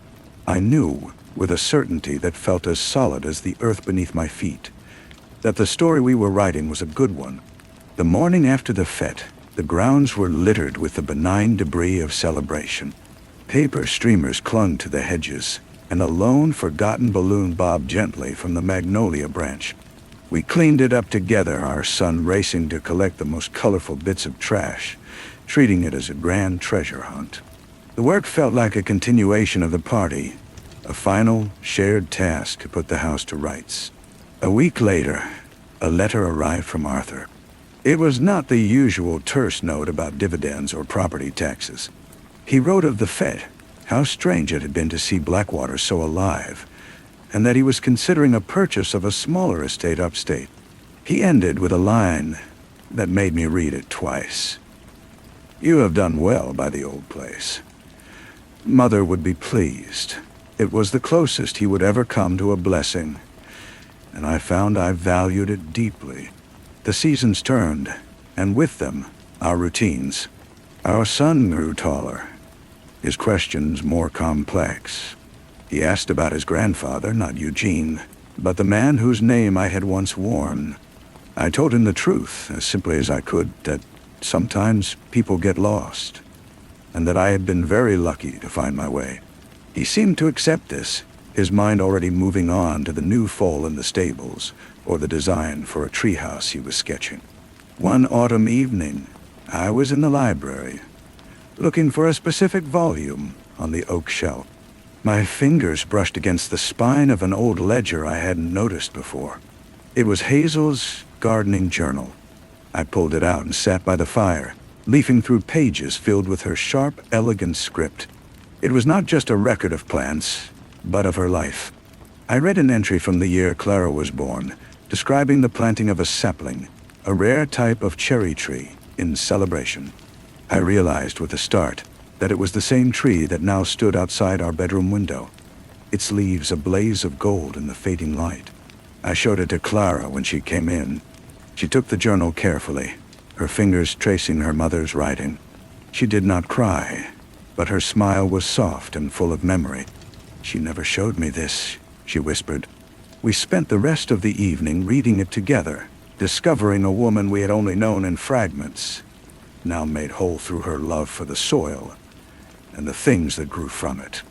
I knew, with a certainty that felt as solid as the earth beneath my feet, that the story we were writing was a good one. The morning after the fete, the grounds were littered with the benign debris of celebration. Paper streamers clung to the hedges, and a lone, forgotten balloon bobbed gently from the magnolia branch. We cleaned it up together, our son racing to collect the most colorful bits of trash, treating it as a grand treasure hunt. The work felt like a continuation of the party, a final, shared task to put the house to rights. A week later, a letter arrived from Arthur. It was not the usual terse note about dividends or property taxes. He wrote of the fete, how strange it had been to see Blackwater so alive, and that he was considering a purchase of a smaller estate upstate. He ended with a line that made me read it twice. "You have done well by the old place. Mother would be pleased. It was the closest he would ever come to a blessing, and I found I valued it deeply." The seasons turned, and with them, our routines. Our son grew taller, his questions more complex. He asked about his grandfather, not Eugene, but the man whose name I had once worn. I told him the truth, as simply as I could, that sometimes people get lost, and that I had been very lucky to find my way. He seemed to accept this, his mind already moving on to the new foal in the stables, or the design for a treehouse he was sketching. One autumn evening, I was in the library, looking for a specific volume on the oak shelf. My fingers brushed against the spine of an old ledger I hadn't noticed before. It was Hazel's gardening journal. I pulled it out and sat by the fire, leafing through pages filled with her sharp, elegant script. It was not just a record of plants, but of her life. I read an entry from the year Clara was born, describing the planting of a sapling, a rare type of cherry tree, in celebration. I realized with a start that it was the same tree that now stood outside our bedroom window, its leaves a blaze of gold in the fading light. I showed it to Clara when she came in. She took the journal carefully, her fingers tracing her mother's writing. She did not cry, but her smile was soft and full of memory. "She never showed me this," she whispered. We spent the rest of the evening reading it together, discovering a woman we had only known in fragments, now made whole through her love for the soil and the things that grew from it.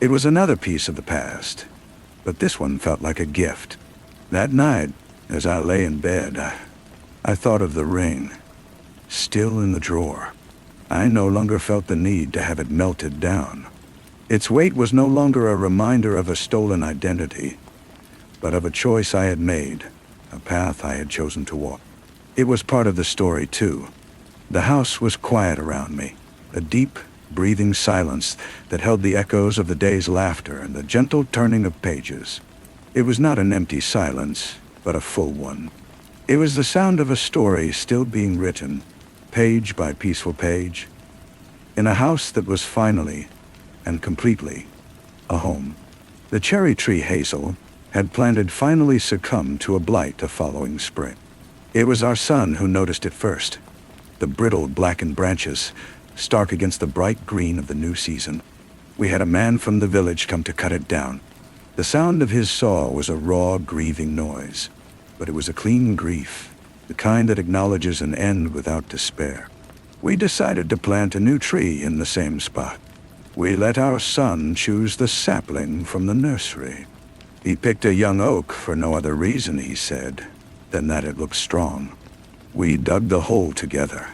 It was another piece of the past, but this one felt like a gift. That night, as I lay in bed, I thought of the ring, still in the drawer. I no longer felt the need to have it melted down. Its weight was no longer a reminder of a stolen identity, but of a choice I had made, a path I had chosen to walk. It was part of the story, too. The house was quiet around me, a deep, breathing silence that held the echoes of the day's laughter and the gentle turning of pages. It was not an empty silence, but a full one. It was the sound of a story still being written, page by peaceful page, in a house that was finally and completely a home. The cherry tree hazel had planted finally succumbed to a blight the following spring. It was our son who noticed it first, the brittle blackened branches stark against the bright green of the new season. We had a man from the village come to cut it down. The sound of his saw was a raw, grieving noise, but it was a clean grief, the kind that acknowledges an end without despair. We decided to plant a new tree in the same spot. We let our son choose the sapling from the nursery. He picked a young oak for no other reason, he said, than that it looked strong. We dug the hole together,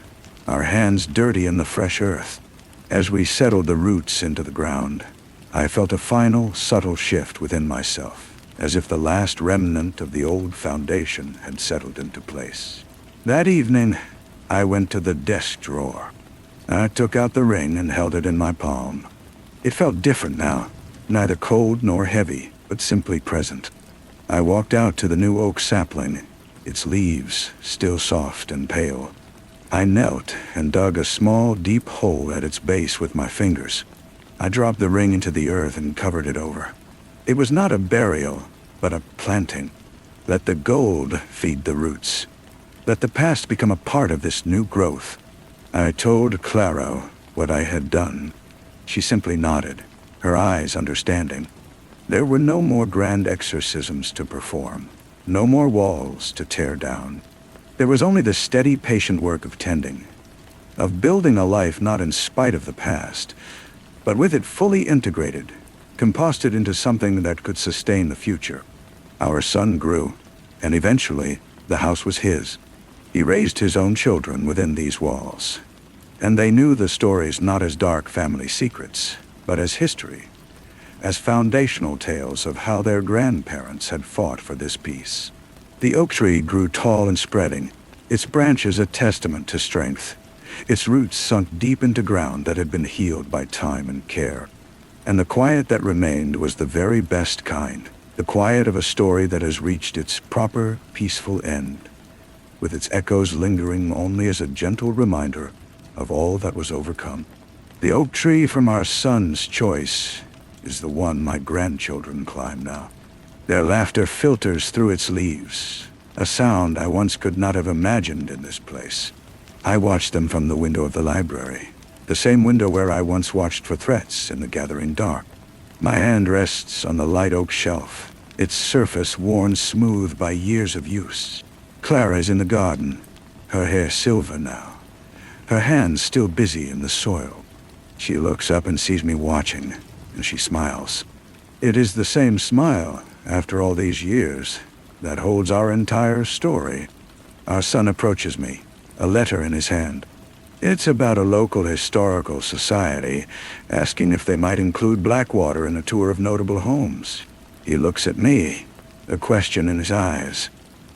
our hands dirty in the fresh earth. As we settled the roots into the ground, I felt a final, subtle shift within myself, as if the last remnant of the old foundation had settled into place. That evening, I went to the desk drawer. I took out the ring and held it in my palm. It felt different now, neither cold nor heavy, but simply present. I walked out to the new oak sapling, its leaves still soft and pale. I knelt and dug a small, deep hole at its base with my fingers. I dropped the ring into the earth and covered it over. It was not a burial, but a planting. Let the gold feed the roots. Let the past become a part of this new growth. I told Clara what I had done. She simply nodded, her eyes understanding. There were no more grand exorcisms to perform, no more walls to tear down. There was only the steady, patient work of tending, of building a life not in spite of the past, but with it fully integrated, composted into something that could sustain the future. Our son grew, and eventually the house was his. He raised his own children within these walls, and they knew the stories not as dark family secrets, but as history, as foundational tales of how their grandparents had fought for this peace. The oak tree grew tall and spreading, its branches a testament to strength, its roots sunk deep into ground that had been healed by time and care. And the quiet that remained was the very best kind, the quiet of a story that has reached its proper, peaceful end, with its echoes lingering only as a gentle reminder of all that was overcome. The oak tree from our son's choice is the one my grandchildren climb now. Their laughter filters through its leaves, a sound I once could not have imagined in this place. I watch them from the window of the library, the same window where I once watched for threats in the gathering dark. My hand rests on the light oak shelf, its surface worn smooth by years of use. Clara is in the garden, her hair silver now, her hands still busy in the soil. She looks up and sees me watching, and she smiles. It is the same smile, after all these years, that holds our entire story. Our son approaches me, a letter in his hand. It's about a local historical society, asking if they might include Blackwater in a tour of notable homes. He looks at me, a question in his eyes.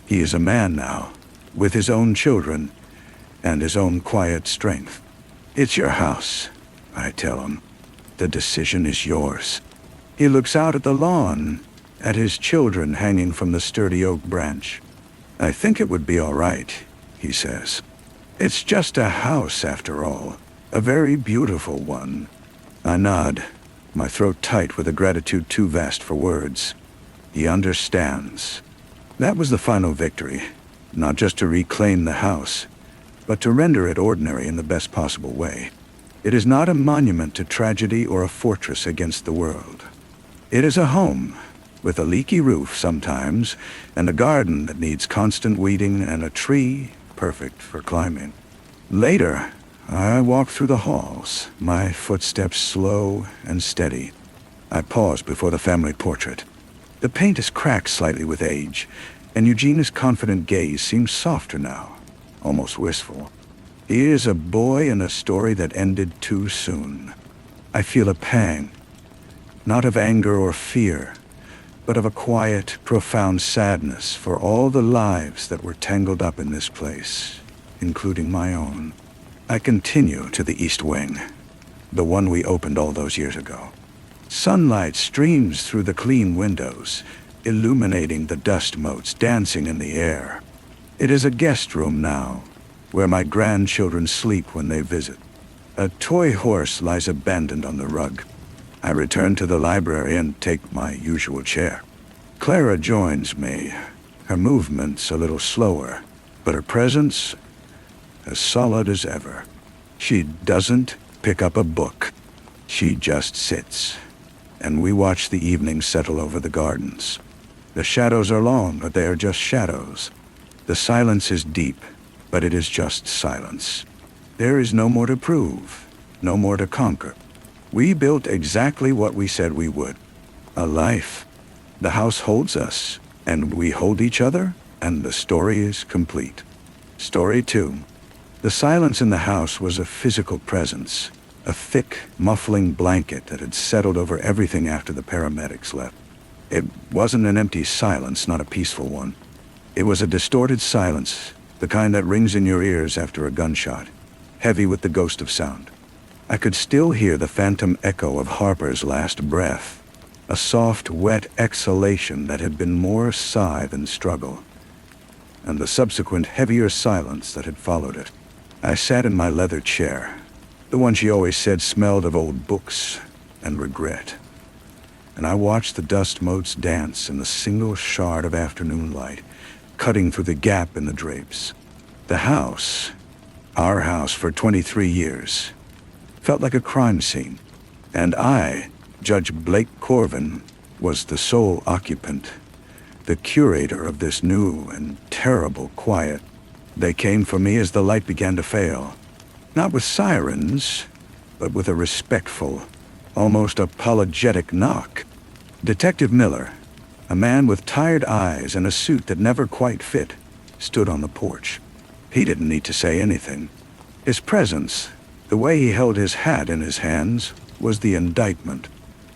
He is a man now, with his own children, and his own quiet strength. It's your house, I tell him. The decision is yours. He looks out at the lawn, at his children hanging from the sturdy oak branch. I think it would be all right, he says. It's just a house after all, a very beautiful one. I nod, my throat tight with a gratitude too vast for words. He understands. That was the final victory, not just to reclaim the house, but to render it ordinary in the best possible way. It is not a monument to tragedy or a fortress against the world. It is a home, with a leaky roof sometimes, and a garden that needs constant weeding, and a tree perfect for climbing. Later, I walk through the halls, my footsteps slow and steady. I pause before the family portrait. The paint is cracked slightly with age, and Eugene's confident gaze seems softer now, almost wistful. He is a boy in a story that ended too soon. I feel a pang, not of anger or fear, but of a quiet, profound sadness for all the lives that were tangled up in this place, including my own. I continue to the east wing, the one we opened all those years ago. Sunlight streams through the clean windows, illuminating the dust motes dancing in the air. It is a guest room now, where my grandchildren sleep when they visit. A toy horse lies abandoned on the rug. I return to the library and take my usual chair. Clara joins me, her movements a little slower, but her presence as solid as ever. She doesn't pick up a book. She just sits, and we watch the evening settle over the gardens. The shadows are long, but they are just shadows. The silence is deep, but it is just silence. There is no more to prove, no more to conquer. We built exactly what we said we would. A life. The house holds us, and we hold each other, and the story is complete. Story 2. The silence in the house was a physical presence, a thick, muffling blanket that had settled over everything after the paramedics left. It wasn't an empty silence, not a peaceful one. It was a distorted silence, the kind that rings in your ears after a gunshot, heavy with the ghost of sound. I could still hear the phantom echo of Harper's last breath, a soft, wet exhalation that had been more sigh than struggle, and the subsequent heavier silence that had followed it. I sat in my leather chair, the one she always said smelled of old books and regret, and I watched the dust motes dance in the single shard of afternoon light, cutting through the gap in the drapes. The house, our house for 23 years, felt like a crime scene, and I, Judge Blake Corvin, was the sole occupant, the curator of this new and terrible quiet. They came for me as the light began to fail, not with sirens, but with a respectful, almost apologetic knock. Detective Miller, a man with tired eyes and a suit that never quite fit, stood on the porch. He didn't need to say anything. His presence, the way he held his hat in his hands, was the indictment.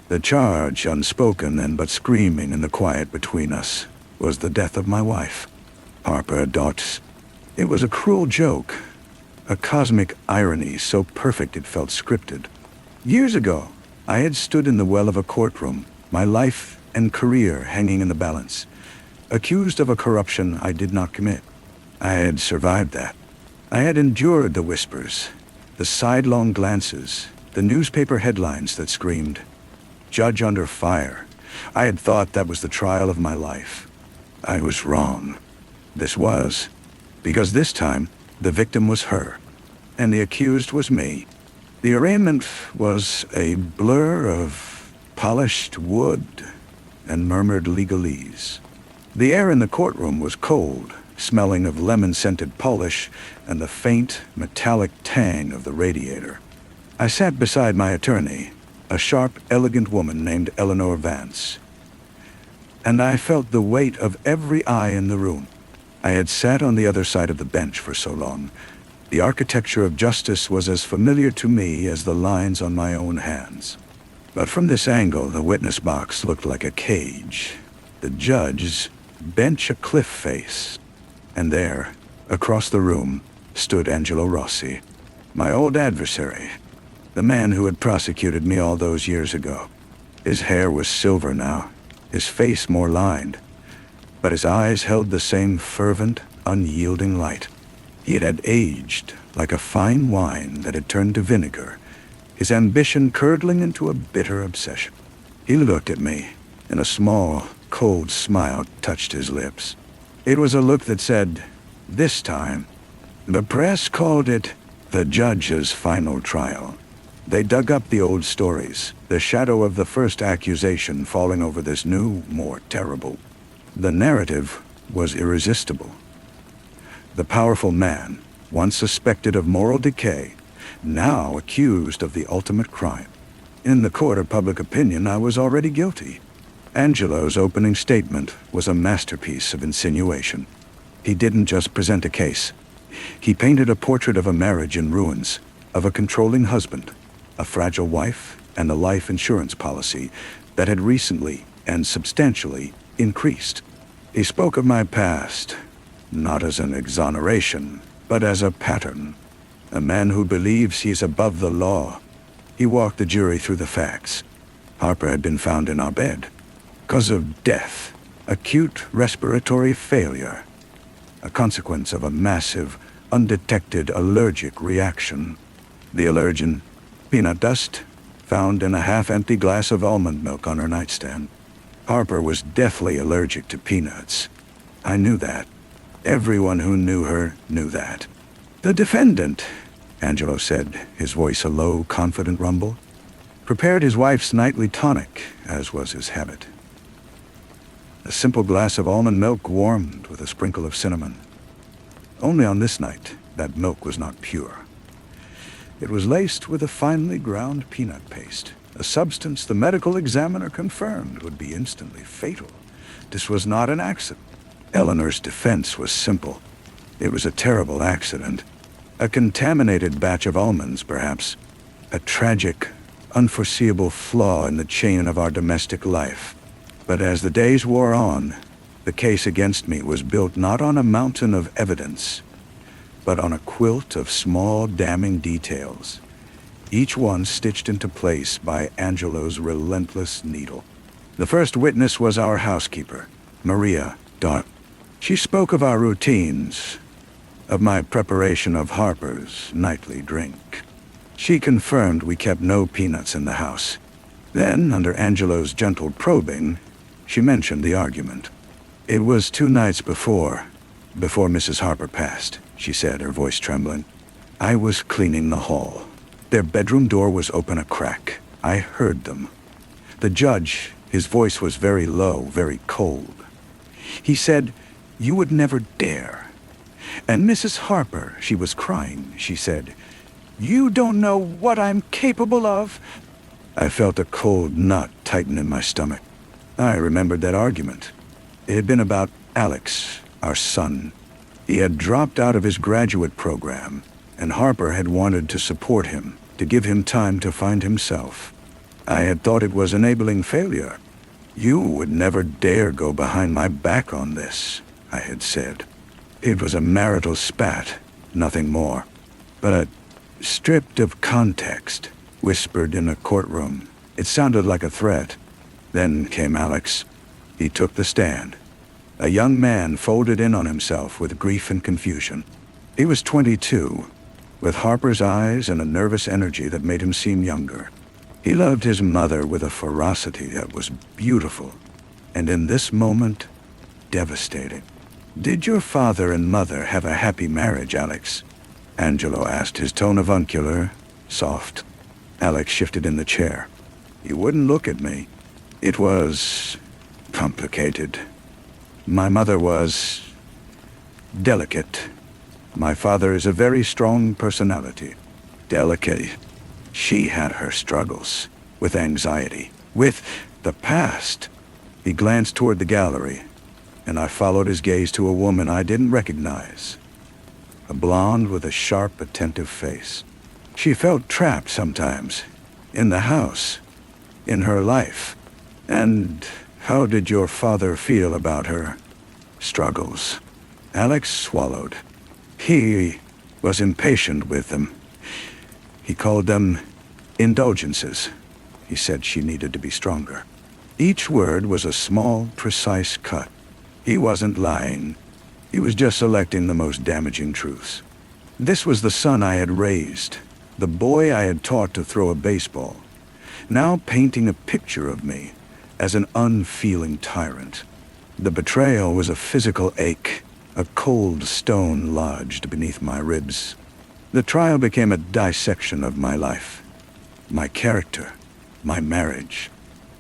The charge, unspoken and but screaming in the quiet between us, was the death of my wife, Harper Dotz. It was a cruel joke, a cosmic irony so perfect it felt scripted. Years ago, I had stood in the well of a courtroom, my life and career hanging in the balance, accused of a corruption I did not commit. I had survived that. I had endured the whispers, the sidelong glances, the newspaper headlines that screamed, "Judge under fire." I had thought that was the trial of my life. I was wrong. This was, because this time, the victim was her, and the accused was me. The arraignment was a blur of polished wood and murmured legalese. The air in the courtroom was cold, smelling of lemon-scented polish and the faint, metallic tang of the radiator. I sat beside my attorney, a sharp, elegant woman named Eleanor Vance, and I felt the weight of every eye in the room. I had sat on the other side of the bench for so long. The architecture of justice was as familiar to me as the lines on my own hands. But from this angle, the witness box looked like a cage, the judge's bench a cliff face. And there, across the room, stood Angelo Rossi, my old adversary, the man who had prosecuted me all those years ago. His hair was silver now, his face more lined, but his eyes held the same fervent, unyielding light. He had aged like a fine wine that had turned to vinegar, his ambition curdling into a bitter obsession. He looked at me, and a small, cold smile touched his lips. It was a look that said, "This time." The press called it the judge's final trial. They dug up the old stories, the shadow of the first accusation falling over this new, more terrible. The narrative was irresistible. The powerful man, once suspected of moral decay, now accused of the ultimate crime. In the court of public opinion, I was already guilty. Angelo's opening statement was a masterpiece of insinuation. He didn't just present a case. He painted a portrait of a marriage in ruins, of a controlling husband, a fragile wife, and a life insurance policy that had recently and substantially increased. He spoke of my past, not as an exoneration, but as a pattern. A man who believes he's above the law. He walked the jury through the facts. Harper had been found in our bed. Cause of death, acute respiratory failure. A consequence of a massive, undetected allergic reaction. The allergen, peanut dust, found in a half-empty glass of almond milk on her nightstand. Harper was deathly allergic to peanuts. I knew that. Everyone who knew her knew that. The defendant, Angelo said, his voice a low, confident rumble, prepared his wife's nightly tonic, as was his habit. A simple glass of almond milk warmed with a sprinkle of cinnamon. Only on this night, that milk was not pure. It was laced with a finely ground peanut paste, a substance the medical examiner confirmed would be instantly fatal. This was not an accident. Eleanor's defense was simple. It was a terrible accident. A contaminated batch of almonds, perhaps. A tragic, unforeseeable flaw in the chain of our domestic life. But as the days wore on, the case against me was built not on a mountain of evidence, but on a quilt of small, damning details, each one stitched into place by Angelo's relentless needle. The first witness was our housekeeper, Maria Dart. She spoke of our routines, of my preparation of Harper's nightly drink. She confirmed we kept no peanuts in the house. Then, under Angelo's gentle probing, she mentioned the argument. It was 2 nights before Mrs. Harper passed, she said, her voice trembling. I was cleaning the hall. Their bedroom door was open a crack. I heard them. The judge, his voice was very low, very cold. He said, "You would never dare." And Mrs. Harper, she was crying, she said, "You don't know what I'm capable of." I felt a cold knot tighten in my stomach. I remembered that argument. It had been about Alex, our son. He had dropped out of his graduate program, and Harper had wanted to support him, to give him time to find himself. I had thought it was enabling failure. "You would never dare go behind my back on this," I had said. It was a marital spat, nothing more. But stripped of context, whispered in a courtroom, it sounded like a threat. Then came Alex. He took the stand. A young man folded in on himself with grief and confusion. He was 22, with Harper's eyes and a nervous energy that made him seem younger. He loved his mother with a ferocity that was beautiful, and in this moment, devastating. "Did your father and mother have a happy marriage, Alex?" Angelo asked, his tone avuncular, soft. Alex shifted in the chair. He wouldn't look at me. "It was complicated. My mother was delicate. My father is a very strong personality. Delicate. She had her struggles, with anxiety, with the past." He glanced toward the gallery, and I followed his gaze to a woman I didn't recognize. A blonde with a sharp, attentive face. She felt trapped sometimes, in the house, in her life. "And how did your father feel about her struggles?" Alex swallowed. "He was impatient with them. He called them indulgences. He said she needed to be stronger." Each word was a small, precise cut. He wasn't lying. He was just selecting the most damaging truths. This was the son I had raised, the boy I had taught to throw a baseball, now painting a picture of me as an unfeeling tyrant. The betrayal was a physical ache, a cold stone lodged beneath my ribs. The trial became a dissection of my life, my character, my marriage.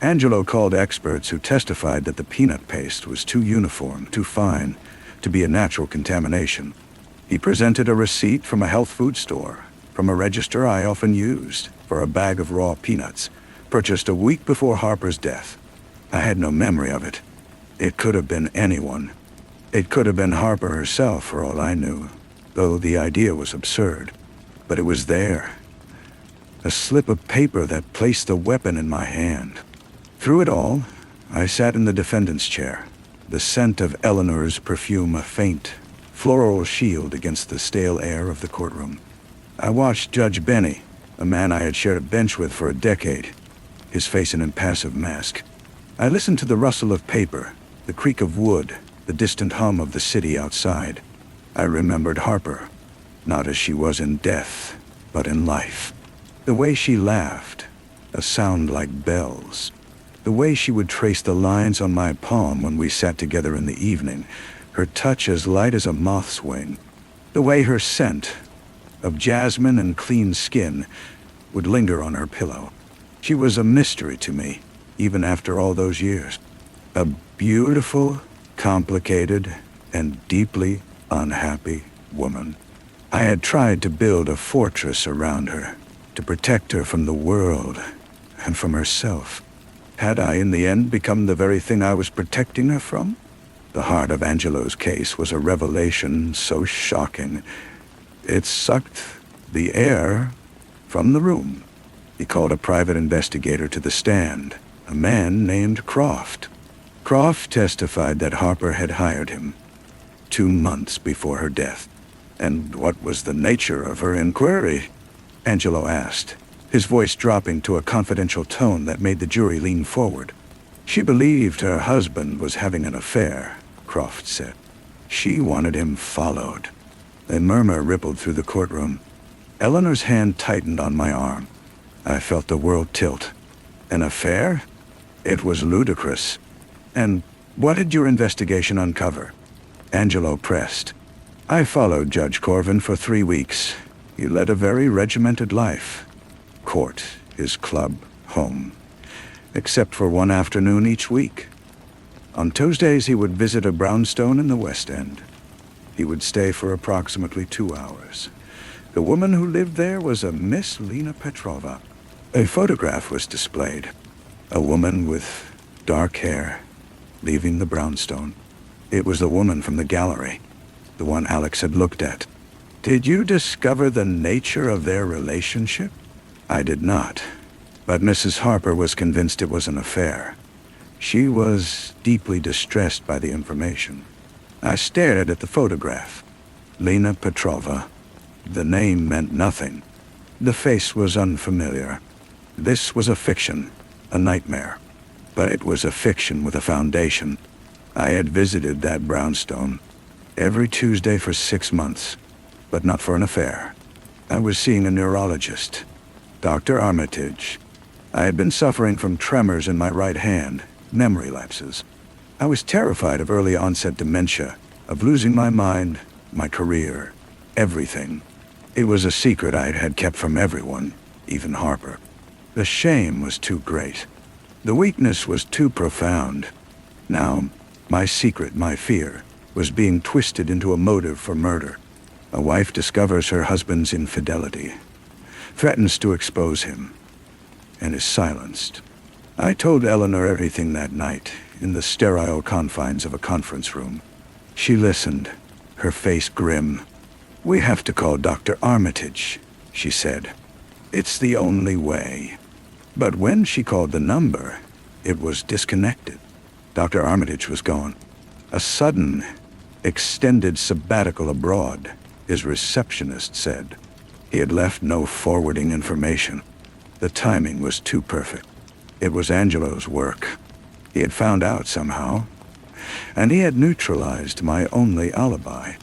Angelo called experts who testified that the peanut paste was too uniform, too fine, to be a natural contamination. He presented a receipt from a health food store, from a register I often used, for a bag of raw peanuts, purchased a week before Harper's death. I had no memory of it. It could have been anyone. It could have been Harper herself, for all I knew, though the idea was absurd. But it was there. A slip of paper that placed the weapon in my hand. Through it all, I sat in the defendant's chair, the scent of Eleanor's perfume a faint, floral shield against the stale air of the courtroom. I watched Judge Benny, a man I had shared a bench with for a decade, his face an impassive mask. I listened to the rustle of paper, the creak of wood, the distant hum of the city outside. I remembered Harper, not as she was in death, but in life. The way she laughed, a sound like bells. The way she would trace the lines on my palm when we sat together in the evening, her touch as light as a moth's wing. The way her scent, of jasmine and clean skin, would linger on her pillow. She was a mystery to me, even after all those years. A beautiful, complicated, and deeply unhappy woman. I had tried to build a fortress around her, to protect her from the world and from herself. Had I in the end become the very thing I was protecting her from? The heart of Angelo's case was a revelation so shocking. It sucked the air from the room. He called a private investigator to the stand, a man named Croft. Croft testified that Harper had hired him 2 months before her death. And what was the nature of her inquiry? Angelo asked, his voice dropping to a confidential tone that made the jury lean forward. She believed her husband was having an affair, Croft said. She wanted him followed. A murmur rippled through the courtroom. Eleanor's hand tightened on my arm. I felt the world tilt. An affair? It was ludicrous. And what did your investigation uncover? Angelo pressed. I followed Judge Corvin for 3 weeks. He led a very regimented life. Court, his club, home. Except for one afternoon each week. On Tuesdays he would visit a brownstone in the West End. He would stay for approximately 2 hours. The woman who lived there was a Miss Lena Petrova. A photograph was displayed. A woman with dark hair, leaving the brownstone. It was the woman from the gallery, the one Alex had looked at. Did you discover the nature of their relationship? I did not, but Mrs. Harper was convinced it was an affair. She was deeply distressed by the information. I stared at the photograph. Lena Petrova. The name meant nothing. The face was unfamiliar. This was a fiction, a nightmare. But it was a fiction with a foundation. I had visited that brownstone every Tuesday for 6 months, but not for an affair. I was seeing a neurologist, Dr. Armitage. I had been suffering from tremors in my right hand, memory lapses. I was terrified of early onset dementia, of losing my mind, my career, everything. It was a secret I had kept from everyone, even Harper. The shame was too great. The weakness was too profound. Now, my secret, my fear, was being twisted into a motive for murder. A wife discovers her husband's infidelity, threatens to expose him, and is silenced. I told Eleanor everything that night, in the sterile confines of a conference room. She listened, her face grim. "We have to call Dr. Armitage," she said. "It's the only way." But when she called the number, it was disconnected. Dr. Armitage was gone. A sudden, extended sabbatical abroad, his receptionist said. He had left no forwarding information. The timing was too perfect. It was Angelo's work. He had found out somehow, and he had neutralized my only alibi.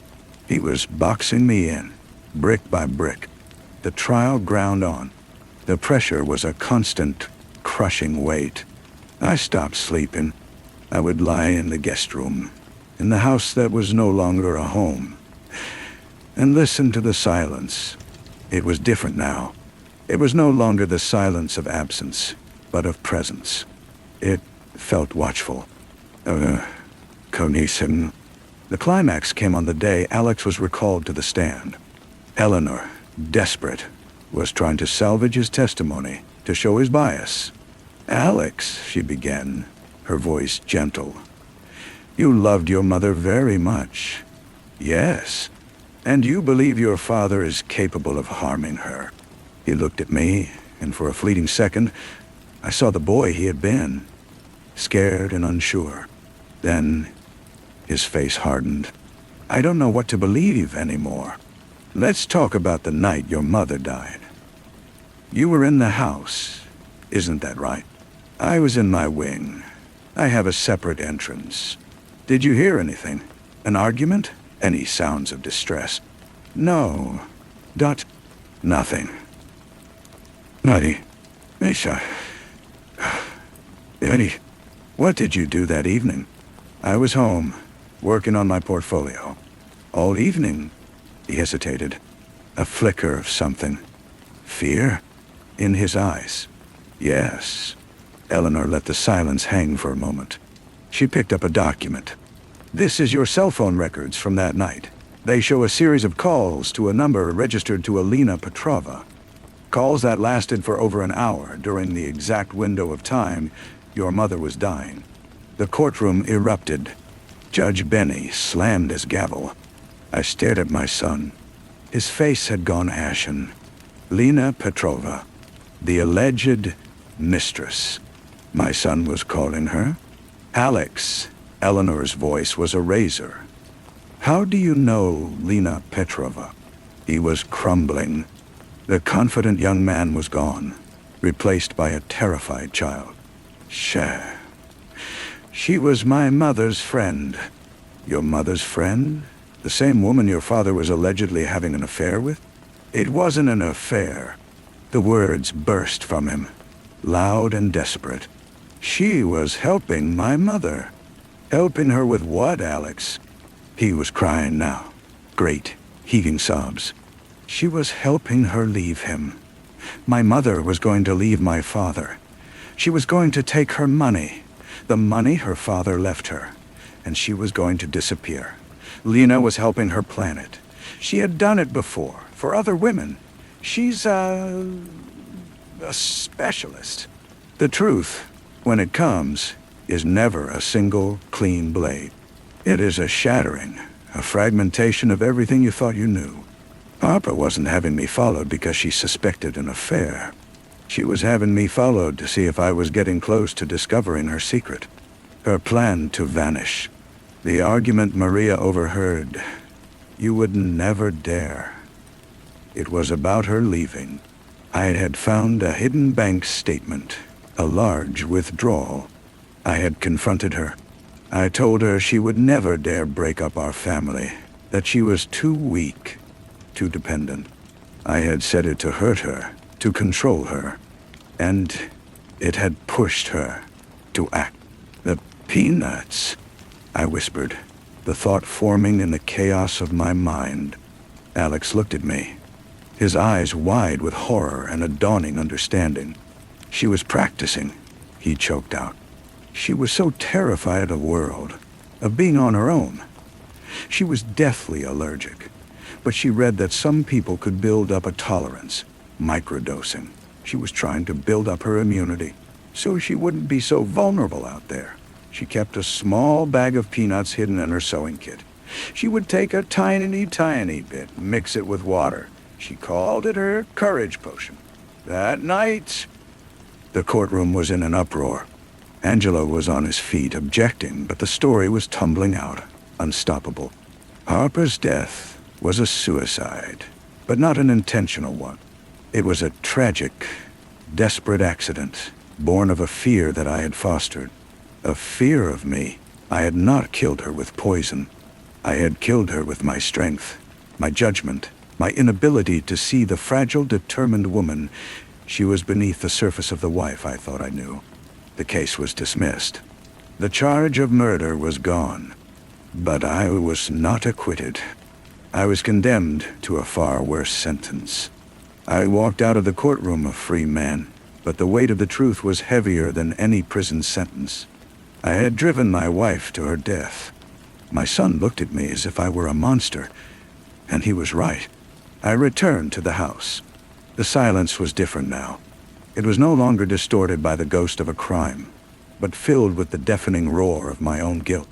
He was boxing me in, brick by brick. The trial ground on. The pressure was a constant, crushing weight. I stopped sleeping. I would lie in the guest room, in the house that was no longer a home, and listen to the silence. It was different now. It was no longer the silence of absence, but of presence. It felt watchful, cognizant. The climax came on the day Alex was recalled to the stand. Eleanor, desperate, was trying to salvage his testimony, to show his bias. "Alex," she began, her voice gentle. "You loved your mother very much." "Yes. And you believe your father is capable of harming her." He looked at me, and for a fleeting second, I saw the boy he had been. scared and unsure. Then his face hardened. "I don't know what to believe anymore. Let's talk about the night your mother died. You were in the house, isn't that right?" "I was in my wing. I have a separate entrance." "Did you hear anything? An argument? Any sounds of distress?" "No. Nothing." Misha. What did you do that evening?" "I was home, working on my portfolio." "All evening?" He hesitated. A flicker of something. Fear? In his eyes. "Yes." Eleanor let the silence hang for a moment. She picked up a document. "This is your cell phone records from that night. They show a series of calls to a number registered to Alina Petrova. Calls that lasted for over an hour during the exact window of time your mother was dying." The courtroom erupted. Judge Benny slammed his gavel. I stared at my son. His face had gone ashen. Lena Petrova, the alleged mistress. My son was calling her Alex. Eleanor's voice was a razor. "How do you know Lena Petrova?" He was crumbling. The confident young man was gone, replaced by a terrified child. She was my mother's friend." "Your mother's friend? The same woman your father was allegedly having an affair with?" "It wasn't an affair." The words burst from him, loud and desperate. "She was helping my mother." "Helping her with what, Alex?" He was crying now. Great, heaving sobs. "She was helping her leave him. My mother was going to leave my father. She was going to take her money, the money her father left her, and she was going to disappear. Lena was helping her plan it. She had done it before, for other women. She's a specialist. The truth, when it comes, is never a single, clean blade. It is a shattering, a fragmentation of everything you thought you knew. Papa wasn't having me followed because she suspected an affair. She was having me followed to see if I was getting close to discovering her secret. Her plan to vanish. The argument Maria overheard. You would never dare. It was about her leaving. I had found a hidden bank statement, a large withdrawal. I had confronted her. I told her she would never dare break up our family, that she was too weak, too dependent. I had said it to hurt her, to control her, and it had pushed her to act. "The peanuts," I whispered, the thought forming in the chaos of my mind. Alex looked at me, his eyes wide with horror and a dawning understanding. "She was practicing," he choked out. "She was so terrified of the world, of being on her own. She was deathly allergic, but she read that some people could build up a tolerance, microdosing. She was trying to build up her immunity, so she wouldn't be so vulnerable out there. She kept a small bag of peanuts hidden in her sewing kit. She would take a tiny, tiny bit, mix it with water. She called it her courage potion. That night..." The courtroom was in an uproar. Angelo was on his feet, objecting, but the story was tumbling out, unstoppable. Harper's death was a suicide, but not an intentional one. It was a tragic, desperate accident, born of a fear that I had fostered. A fear of me. I had not killed her with poison. I had killed her with my strength, my judgment, my inability to see the fragile, determined woman. She was beneath the surface of the wife I thought I knew. The case was dismissed. The charge of murder was gone. But I was not acquitted. I was condemned to a far worse sentence. I walked out of the courtroom a free man, but the weight of the truth was heavier than any prison sentence. I had driven my wife to her death. My son looked at me as if I were a monster, and he was right. I returned to the house. The silence was different now. It was no longer distorted by the ghost of a crime, but filled with the deafening roar of my own guilt.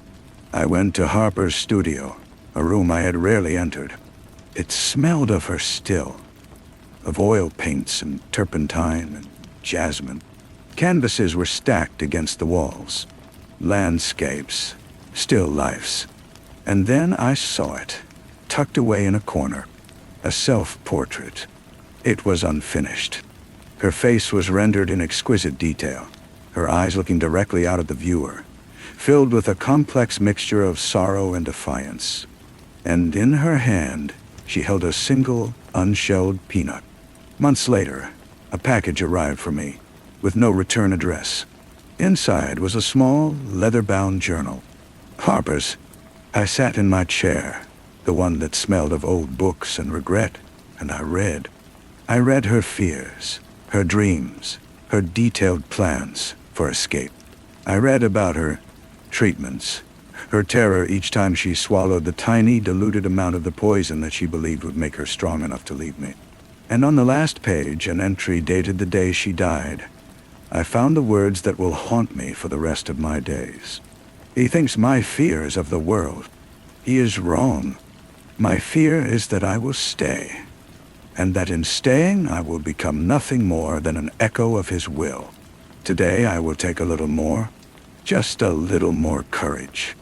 I went to Harper's studio, a room I had rarely entered. It smelled of her still, of oil paints and turpentine and jasmine. Canvases were stacked against the walls. landscapes, still lifes. And then I saw it, tucked away in a corner, a self-portrait. It was unfinished. Her face was rendered in exquisite detail, her eyes looking directly out at the viewer, filled with a complex mixture of sorrow and defiance. And in her hand, she held a single, unshelled peanut. Months later, a package arrived for me, with no return address. Inside was a small, leather-bound journal. Harper's. I sat in my chair, the one that smelled of old books and regret, and I read. I read her fears, her dreams, her detailed plans for escape. I read about her treatments, her terror each time she swallowed the tiny, diluted amount of the poison that she believed would make her strong enough to leave me. And on the last page, an entry dated the day she died. I found the words that will haunt me for the rest of my days. He thinks my fear is of the world. He is wrong. My fear is that I will stay, and that in staying I will become nothing more than an echo of his will. Today I will take a little more, just a little more courage.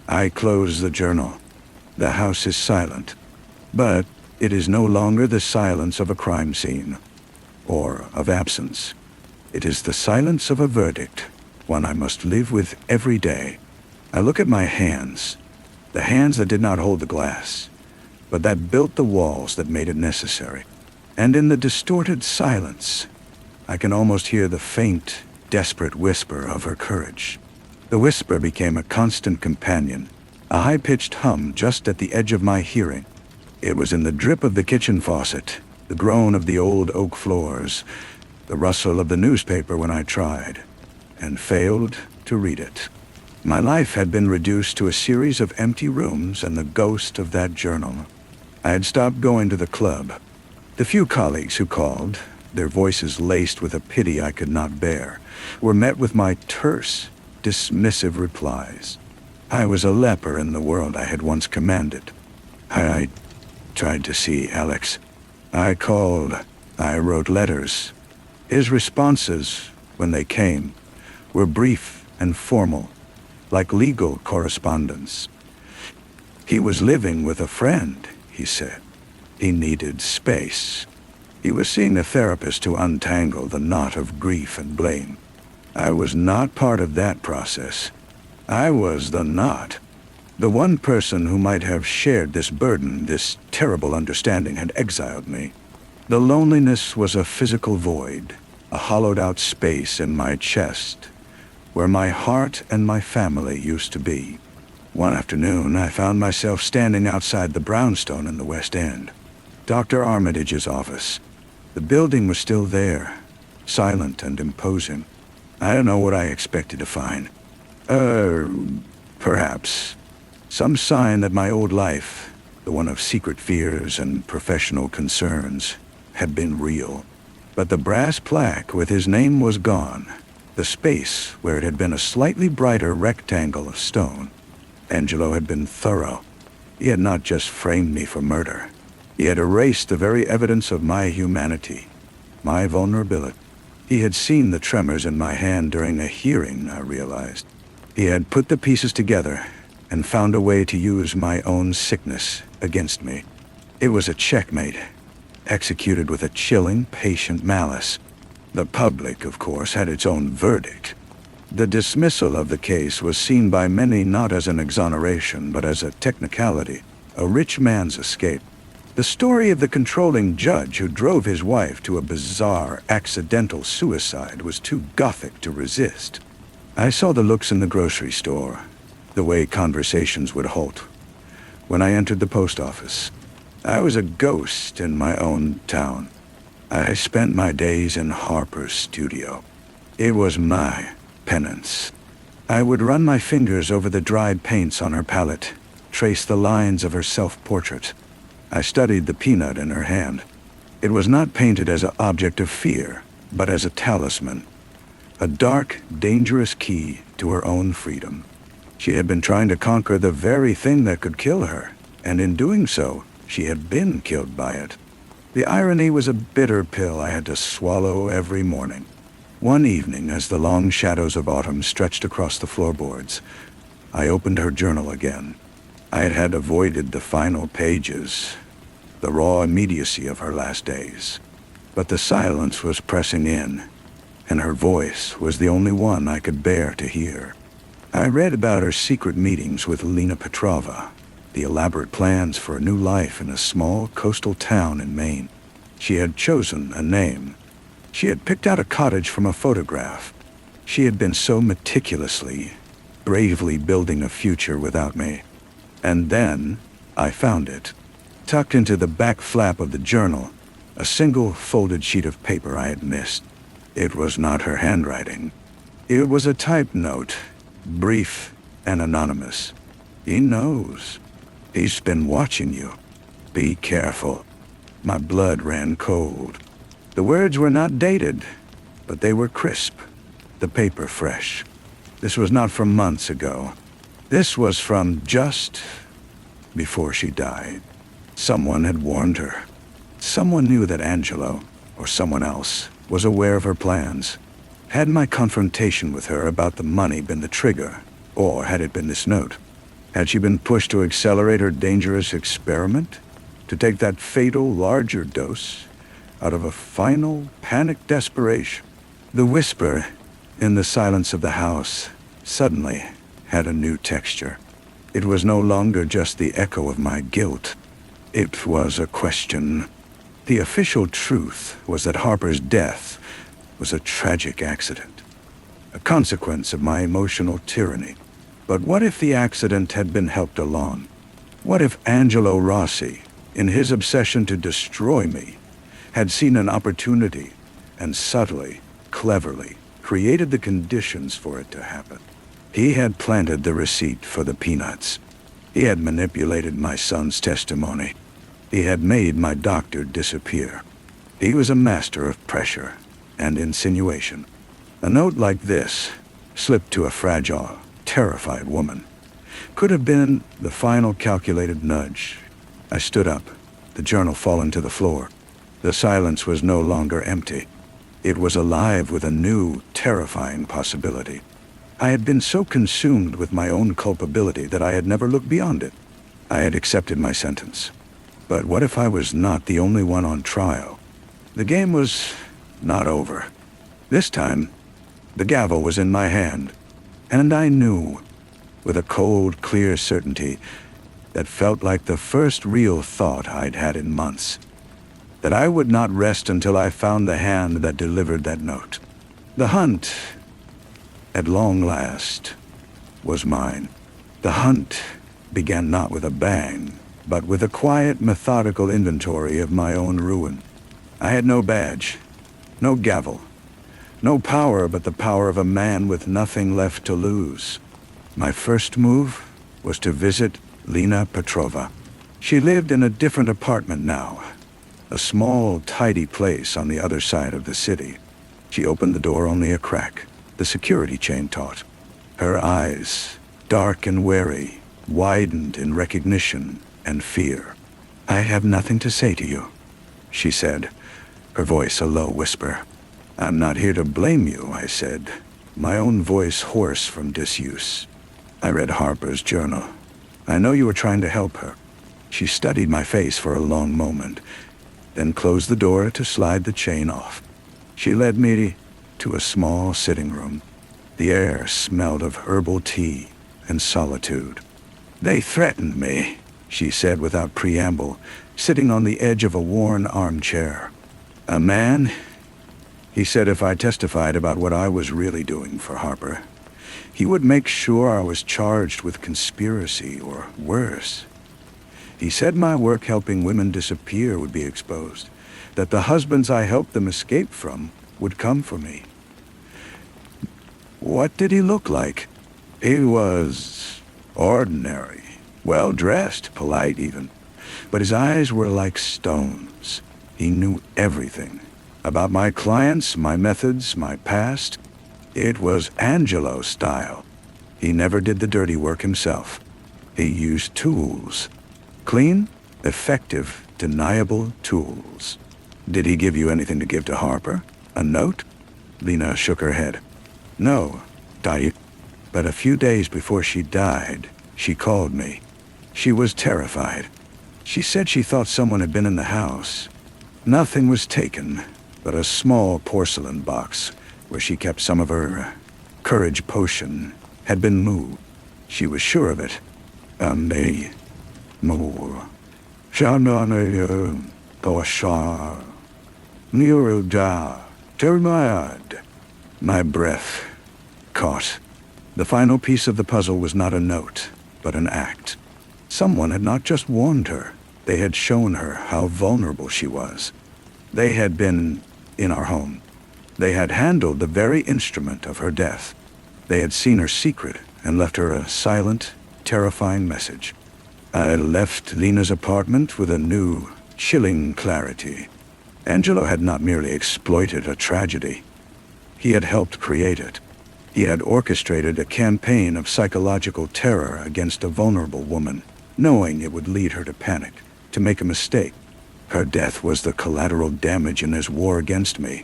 I close the journal. The house is silent, but it is no longer the silence of a crime scene, or of absence. It is the silence of a verdict, one I must live with every day. I look at my hands, the hands that did not hold the glass, but that built the walls that made it necessary. And in the distorted silence, I can almost hear the faint, desperate whisper of her courage. The whisper became a constant companion, a high-pitched hum just at the edge of my hearing. It was in the drip of the kitchen faucet, the groan of the old oak floors, the rustle of the newspaper when I tried, and failed to read it. My life had been reduced to a series of empty rooms and the ghost of that journal. I had stopped going to the club. The few colleagues who called, their voices laced with a pity I could not bear, were met with my terse, dismissive replies. I was a leper in the world I had once commanded. I tried to see Alex. I called. I wrote letters. His responses, when they came, were brief and formal, like legal correspondence. He was living with a friend, he said. He needed space. He was seeing a therapist to untangle the knot of grief and blame. I was not part of that process. I was the knot. The one person who might have shared this burden, this terrible understanding, had exiled me. The loneliness was a physical void, a hollowed-out space in my chest, where my heart and my family used to be. One afternoon, I found myself standing outside the brownstone in the West End, Dr. Armitage's office. The building was still there, silent and imposing. I don't know what I expected to find. Perhaps some sign that my old life, the one of secret fears and professional concerns, had been real. But the brass plaque with his name was gone, the space where it had been a slightly brighter rectangle of stone. Angelo had been thorough. He had not just framed me for murder. He had erased the very evidence of my humanity, my vulnerability. He had seen the tremors in my hand during a hearing, I realized. He had put the pieces together and found a way to use my own sickness against me. It was a checkmate, executed with a chilling, patient malice. The public, of course, had its own verdict. The dismissal of the case was seen by many not as an exoneration, but as a technicality, a rich man's escape. The story of the controlling judge who drove his wife to a bizarre, accidental suicide was too gothic to resist. I saw the looks in the grocery store, the way conversations would halt. When I entered the post office, I was a ghost in my own town. I spent my days in Harper's studio. It was my penance. I would run my fingers over the dried paints on her palette, trace the lines of her self-portrait. I studied the peanut in her hand. It was not painted as an object of fear, but as a talisman, a dark, dangerous key to her own freedom. She had been trying to conquer the very thing that could kill her, and in doing so, she had been killed by it. The irony was a bitter pill I had to swallow every morning. One evening, as the long shadows of autumn stretched across the floorboards, I opened her journal again. I had avoided the final pages, the raw immediacy of her last days. But the silence was pressing in, and her voice was the only one I could bear to hear. I read about her secret meetings with Lena Petrova, the elaborate plans for a new life in a small coastal town in Maine. She had chosen a name. She had picked out a cottage from a photograph. She had been so meticulously, bravely building a future without me. And then I found it, tucked into the back flap of the journal, a single folded sheet of paper I had missed. It was not her handwriting. It was a typed note, brief and anonymous. He knows. He's been watching you. Be careful. My blood ran cold. The words were not dated, but they were crisp, the paper fresh. This was not from months ago. This was from just before she died. Someone had warned her. Someone knew that Angelo, or someone else, was aware of her plans. Had my confrontation with her about the money been the trigger, or had it been this note? Had she been pushed to accelerate her dangerous experiment? To take that fatal larger dose out of a final panic desperation? The whisper in the silence of the house suddenly had a new texture. It was no longer just the echo of my guilt. It was a question. The official truth was that Harper's death was a tragic accident, a consequence of my emotional tyranny. But what if the accident had been helped along? What if Angelo Rossi, in his obsession to destroy me, had seen an opportunity and subtly, cleverly, created the conditions for it to happen? He had planted the receipt for the peanuts. He had manipulated my son's testimony. He had made my doctor disappear. He was a master of pressure and insinuation. A note like this, slipped to a fragile, terrified woman, could have been the final calculated nudge. I stood up, the journal fallen to the floor. The silence was no longer empty. It was alive with a new, terrifying possibility. I had been so consumed with my own culpability that I had never looked beyond it. I had accepted my sentence. But what if I was not the only one on trial? The game was not over. This time, the gavel was in my hand, and I knew, with a cold, clear certainty that felt like the first real thought I'd had in months, that I would not rest until I found the hand that delivered that note. The hunt, at long last, was mine. The hunt began not with a bang, but with a quiet, methodical inventory of my own ruin. I had no badge, no gavel, no power but the power of a man with nothing left to lose. My first move was to visit Lena Petrova. She lived in a different apartment now, a small, tidy place on the other side of the city. She opened the door only a crack, the security chain taut. Her eyes, dark and wary, widened in recognition and fear. "I have nothing to say to you," she said, her voice a low whisper. "I'm not here to blame you," I said, my own voice hoarse from disuse. "I read Harper's journal. I know you were trying to help her." She studied my face for a long moment, then closed the door to slide the chain off. She led me to a small sitting room. The air smelled of herbal tea and solitude. "They threatened me," she said without preamble, sitting on the edge of a worn armchair. "A man," he said, "if I testified about what I was really doing for Harper, he would make sure I was charged with conspiracy or worse. He said my work helping women disappear would be exposed, that the husbands I helped them escape from would come for me." What did he look like? He was ordinary, well-dressed, polite even, but his eyes were like stones. He knew everything about my clients, my methods, my past. It was Angelo style. He never did the dirty work himself. He used tools. Clean, effective, deniable tools. "Did he give you anything to give to Harper? A note?" Lena shook her head. No, died. But a few days before she died, she called me. She was terrified. She said she thought someone had been in the house. Nothing was taken, but a small porcelain box where she kept some of her courage potion had been moved. She was sure of it. They more. Shanana Toshar. Niruda. Termayad. My breath caught. The final piece of the puzzle was not a note, but an act. Someone had not just warned her. They had shown her how vulnerable she was. They had been in our home. They had handled the very instrument of her death. They had seen her secret and left her a silent, terrifying message. I left Lena's apartment with a new, chilling clarity. Angelo had not merely exploited a tragedy. He had helped create it. He had orchestrated a campaign of psychological terror against a vulnerable woman, knowing it would lead her to panic, to make a mistake. Her death was the collateral damage in his war against me.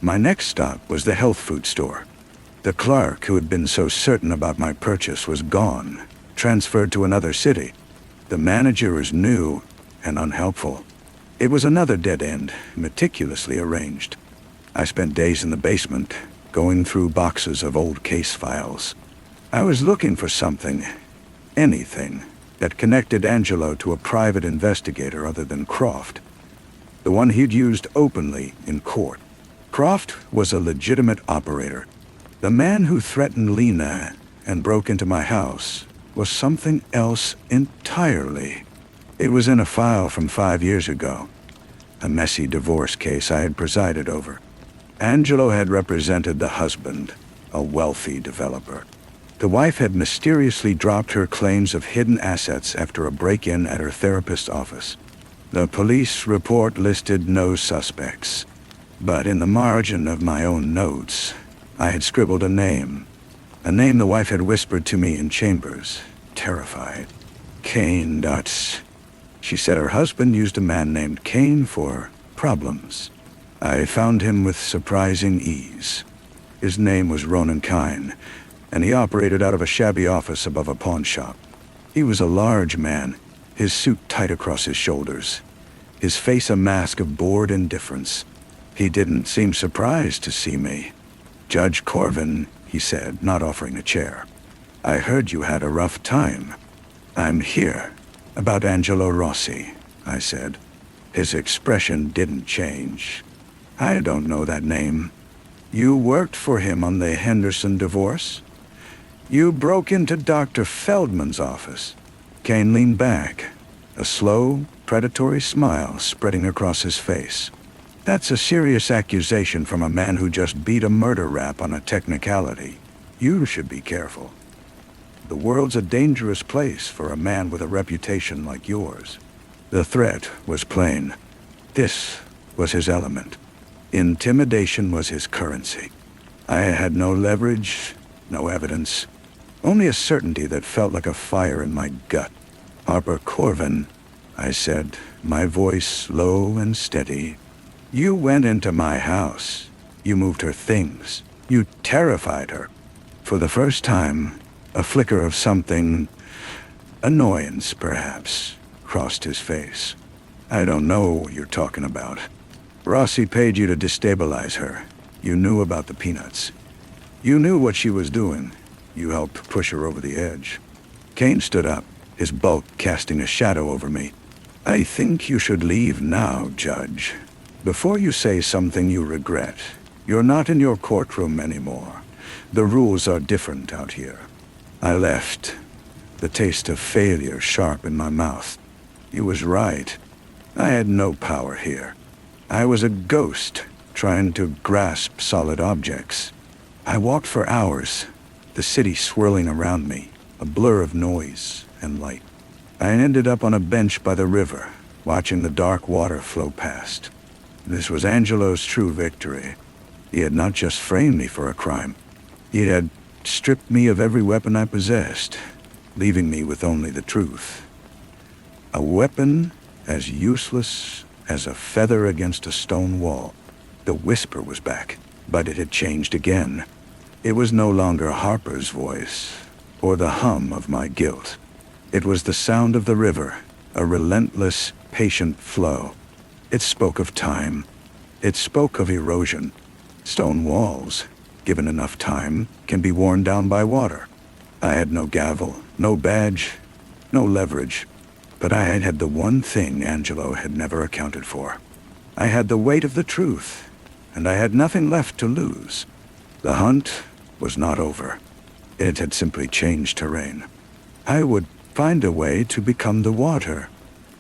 My next stop was the health food store. The clerk who had been so certain about my purchase was gone, transferred to another city. The manager was new and unhelpful. It was another dead end, meticulously arranged. I spent days in the basement, going through boxes of old case files. I was looking for something, anything, that connected Angelo to a private investigator other than Croft. The one he'd used openly in court. Croft was a legitimate operator. The man who threatened Lena and broke into my house was something else entirely. It was in a file from 5 years ago, a messy divorce case I had presided over. Angelo had represented the husband, a wealthy developer. The wife had mysteriously dropped her claims of hidden assets after a break-in at her therapist's office. The police report listed no suspects, but in the margin of my own notes, I had scribbled a name the wife had whispered to me in chambers, terrified. Kane Dutz. She said her husband used a man named Kane for problems. I found him with surprising ease. His name was Ronan Kine, and he operated out of a shabby office above a pawn shop. He was a large man, his suit tight across his shoulders, his face a mask of bored indifference. He didn't seem surprised to see me. "Judge Corvin," he said, not offering a chair. "I heard you had a rough time." "I'm here. About Angelo Rossi," I said. His expression didn't change. "I don't know that name." "You worked for him on the Henderson divorce?" "You broke into Dr. Feldman's office." Kane leaned back, a slow, predatory smile spreading across his face. "That's a serious accusation from a man who just beat a murder rap on a technicality. You should be careful. The world's a dangerous place for a man with a reputation like yours." The threat was plain. This was his element. Intimidation was his currency. I had no leverage, no evidence, only a certainty that felt like a fire in my gut. "Harper Corvin," I said, my voice low and steady. "You went into my house. You moved her things. You terrified her." For the first time, a flicker of something, annoyance perhaps, crossed his face. "I don't know what you're talking about. Rossi paid you to destabilize her. You knew about the peanuts. You knew what she was doing. You helped push her over the edge." Kane stood up, his bulk casting a shadow over me. "I think you should leave now, Judge. Before you say something you regret. You're not in your courtroom anymore. The rules are different out here." I left, the taste of failure sharp in my mouth. He was right. I had no power here. I was a ghost, trying to grasp solid objects. I walked for hours, the city swirling around me, a blur of noise and light. I ended up on a bench by the river, watching the dark water flow past. This was Angelo's true victory. He had not just framed me for a crime. He had stripped me of every weapon I possessed, leaving me with only the truth. A weapon as useless as a feather against a stone wall. The whisper was back. But it had changed again. It was no longer Harper's voice, or the hum of my guilt. It was the sound of the river, a relentless, patient flow. It spoke of time. It spoke of erosion. Stone walls, given enough time, can be worn down by water. I had no gavel, no badge, no leverage, but I had the one thing Angelo had never accounted for. I had the weight of the truth, and I had nothing left to lose. The hunt was not over. It had simply changed terrain. I would find a way to become the water.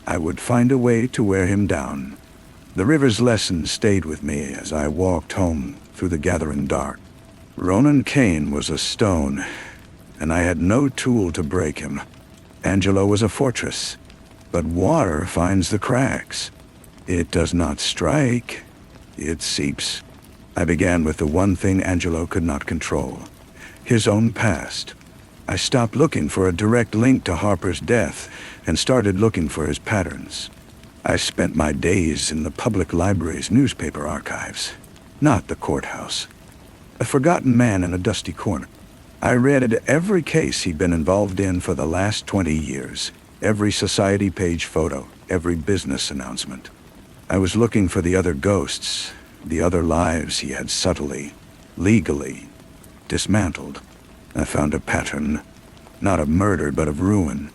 I would find a way to wear him down. The river's lesson stayed with me as I walked home through the gathering dark. Ronan Kane was a stone, and I had no tool to break him. Angelo was a fortress, but water finds the cracks. It does not strike, it seeps. I began with the one thing Angelo could not control, his own past. I stopped looking for a direct link to Harper's death and started looking for his patterns. I spent my days in the public library's newspaper archives, not the courthouse. A forgotten man in a dusty corner. I read every case he'd been involved in for the last 20 years, every society page photo, every business announcement. I was looking for the other ghosts, the other lives he had subtly, legally, dismantled. I found a pattern, not of murder but of ruin.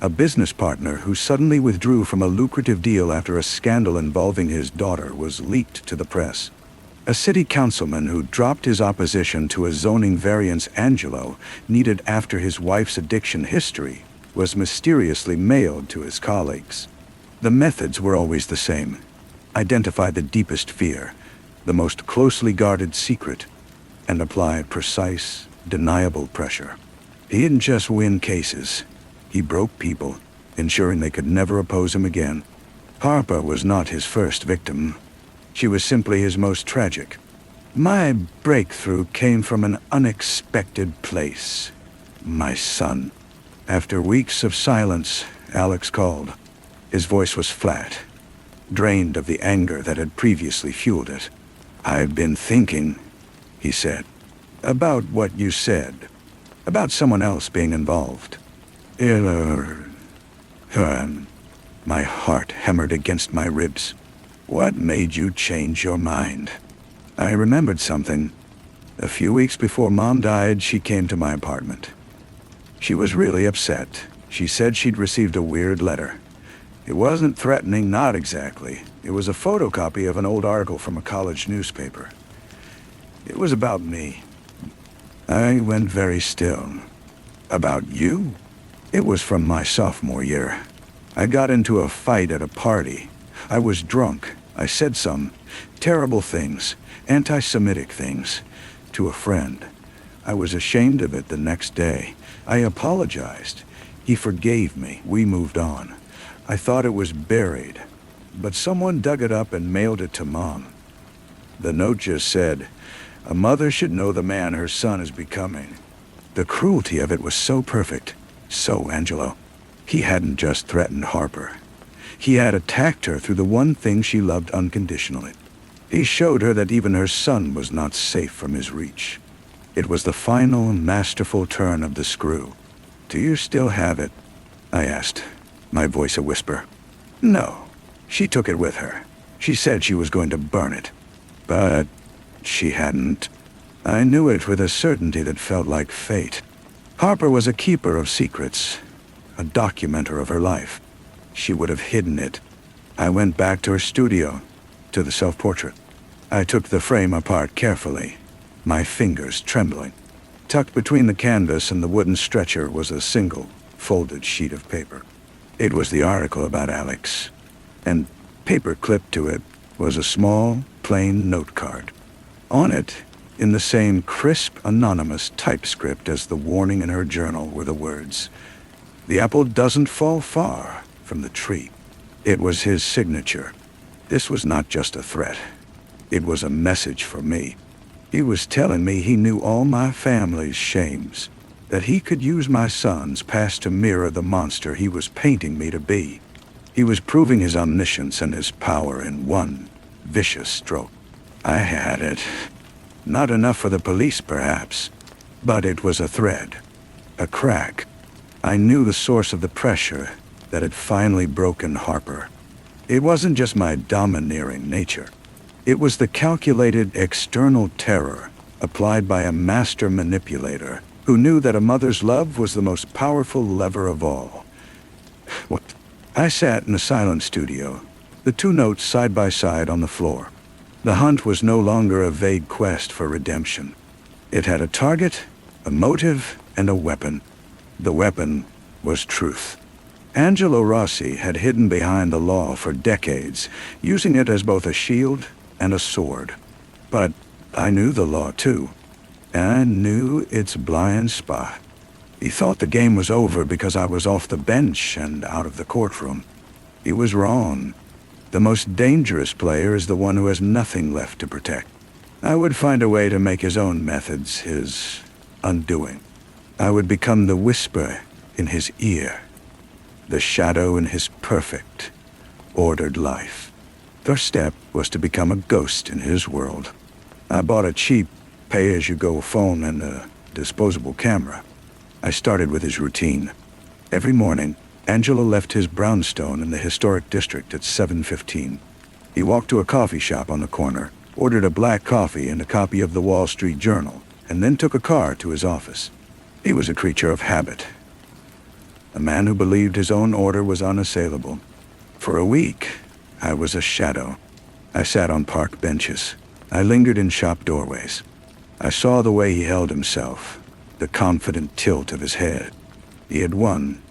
A business partner who suddenly withdrew from a lucrative deal after a scandal involving his daughter was leaked to the press. A city councilman who dropped his opposition to a zoning variance Angelo needed after his wife's addiction history was mysteriously mailed to his colleagues. The methods were always the same. Identify the deepest fear, the most closely guarded secret, and apply precise, deniable pressure. He didn't just win cases. He broke people, ensuring they could never oppose him again. Harper was not his first victim. She was simply his most tragic. My breakthrough came from an unexpected place. My son. After weeks of silence, Alex called. His voice was flat, drained of the anger that had previously fueled it. "I've been thinking," he said, "about what you said, about someone else being involved." My heart hammered against my ribs. "What made you change your mind?" I remembered something. A few weeks before Mom died, she came to my apartment. She was really upset. She said she'd received a weird letter. It wasn't threatening, not exactly. It was a photocopy of an old article from a college newspaper. It was about me. I went very still. "About you?" It was from my sophomore year. I got into a fight at a party. I was drunk. I said some terrible things, anti-Semitic things, to a friend. I was ashamed of it the next day. I apologized. He forgave me. We moved on. I thought it was buried, but someone dug it up and mailed it to Mom. The note just said, "A mother should know the man her son is becoming." The cruelty of it was so perfect. So Angelo. He hadn't just threatened Harper. He had attacked her through the one thing she loved unconditionally. He showed her that even her son was not safe from his reach. It was the final, masterful turn of the screw. "Do you still have it?" I asked, my voice a whisper. "No. She took it with her. She said she was going to burn it. But she hadn't." I knew it with a certainty that felt like fate. Harper was a keeper of secrets, a documenter of her life. She would have hidden it. I went back to her studio, to the self-portrait. I took the frame apart carefully, my fingers trembling. Tucked between the canvas and the wooden stretcher was a single, folded sheet of paper. It was the article about Alex, and paper clipped to it was a small, plain note card. On it, in the same crisp, anonymous typescript as the warning in her journal, were the words, "The apple doesn't fall far from the tree." It was his signature. This was not just a threat. It was a message for me. He was telling me he knew all my family's shames, that he could use my son's past to mirror the monster he was painting me to be. He was proving his omniscience and his power in one vicious stroke. I had it. Not enough for the police, perhaps, but it was a thread, a crack. I knew the source of the pressure that had finally broken Harper. It wasn't just my domineering nature. It was the calculated external terror applied by a master manipulator who knew that a mother's love was the most powerful lever of all. What? I sat in a silent studio, the two notes side by side on the floor. The hunt was no longer a vague quest for redemption. It had a target, a motive, and a weapon. The weapon was truth. Angelo Rossi had hidden behind the law for decades, using it as both a shield and a sword. But I knew the law too, and I knew its blind spot. He thought the game was over because I was off the bench and out of the courtroom. He was wrong. The most dangerous player is the one who has nothing left to protect. I would find a way to make his own methods his undoing. I would become the whisper in his ear, the shadow in his perfect, ordered life. First step was to become a ghost in his world. I bought a cheap pay-as-you-go phone and a disposable camera. I started with his routine. Every morning, Angelo left his brownstone in the historic district at 7:15. He walked to a coffee shop on the corner, ordered a black coffee and a copy of the Wall Street Journal, and then took a car to his office. He was a creature of habit, a man who believed his own order was unassailable. For a week, I was a shadow. I sat on park benches. I lingered in shop doorways. I saw the way he held himself, the confident tilt of his head. He had won.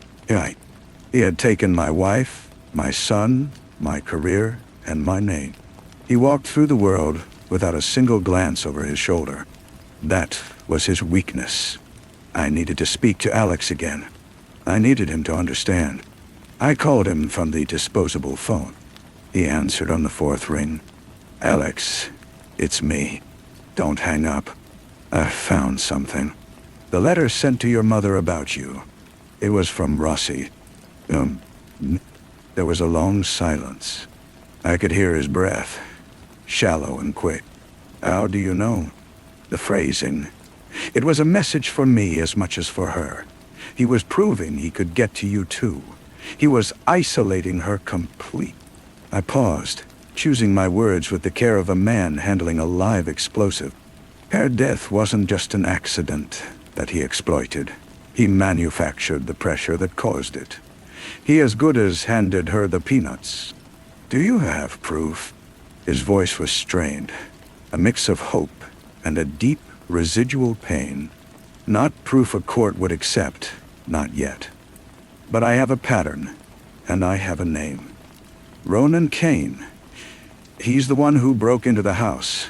He had taken my wife, my son, my career, and my name. He walked through the world without a single glance over his shoulder. That was his weakness. I needed to speak to Alex again. I needed him to understand. I called him from the disposable phone. He answered on the fourth ring. "Alex, it's me. Don't hang up. I've found something. The letter sent to your mother about you. It was from Rossi." There was a long silence. I could hear his breath, shallow and quick. "How do you know?" The phrasing. It was a message for me as much as for her. He was proving he could get to you too. He was isolating her complete. I paused, choosing my words with the care of a man handling a live explosive. Her death wasn't just an accident that he exploited. He manufactured the pressure that caused it. He as good as handed her the peanuts. "Do you have proof?" His voice was strained, a mix of hope and a deep residual pain. "Not proof a court would accept, not yet. But I have a pattern, and I have a name. Ronan Kane. He's the one who broke into the house.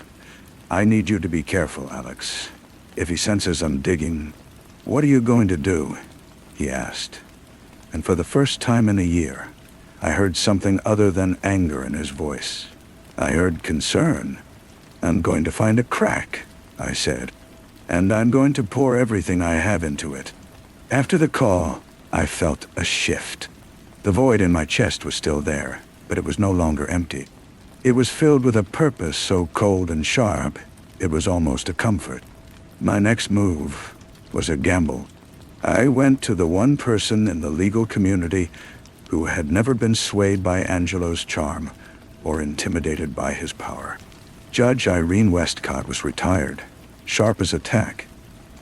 I need you to be careful, Alex. If he senses I'm digging, what are you going to do?" he asked. And for the first time in a year, I heard something other than anger in his voice. I heard concern. "I'm going to find a crack," I said, "and I'm going to pour everything I have into it." After the call, I felt a shift. The void in my chest was still there, but it was no longer empty. It was filled with a purpose so cold and sharp, it was almost a comfort. My next move was a gamble. I went to the one person in the legal community who had never been swayed by Angelo's charm or intimidated by his power. Judge Irene Westcott was retired, sharp as a tack,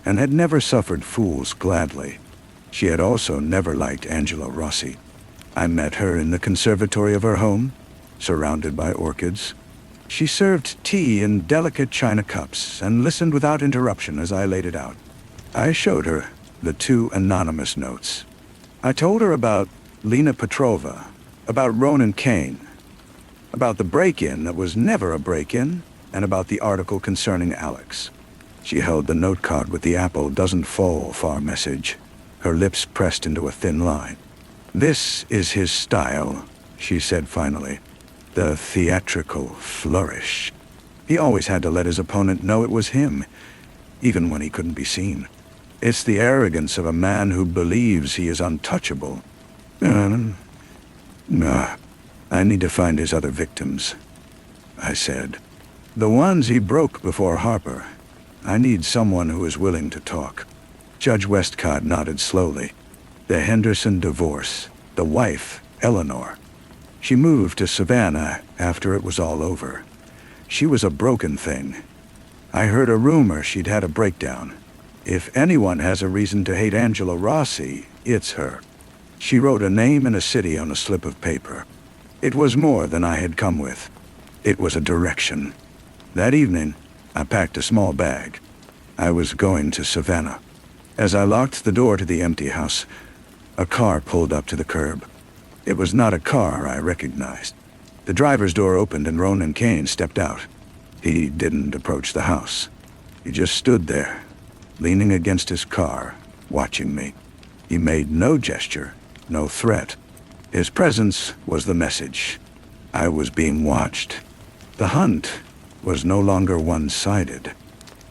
and had never suffered fools gladly. She had also never liked Angelo Rossi. I met her in the conservatory of her home, surrounded by orchids. She served tea in delicate china cups and listened without interruption as I laid it out. I showed her the 2 anonymous notes. I told her about Lena Petrova, about Ronan Kane, about the break-in that was never a break-in, and about the article concerning Alex. She held the note card with the apple doesn't fall far message, her lips pressed into a thin line. "This is his style," she said finally. The theatrical flourish. He always had to let his opponent know it was him, even when he couldn't be seen. It's the arrogance of a man who believes he is untouchable. I need to find his other victims, I said. The ones he broke before Harper. I need someone who is willing to talk. Judge Westcott nodded slowly. The Henderson divorce. The wife, Eleanor. She moved to Savannah after it was all over. She was a broken thing. I heard a rumor she'd had a breakdown. If anyone has a reason to hate Angela Rossi, it's her. She wrote a name and a city on a slip of paper. It was more than I had come with. It was a direction. That evening, I packed a small bag. I was going to Savannah. As I locked the door to the empty house, a car pulled up to the curb. It was not a car I recognized. The driver's door opened and Ronan Kane stepped out. He didn't approach the house. He just stood there, leaning against his car, watching me. He made no gesture, no threat. His presence was the message. I was being watched. The hunt was no longer one-sided.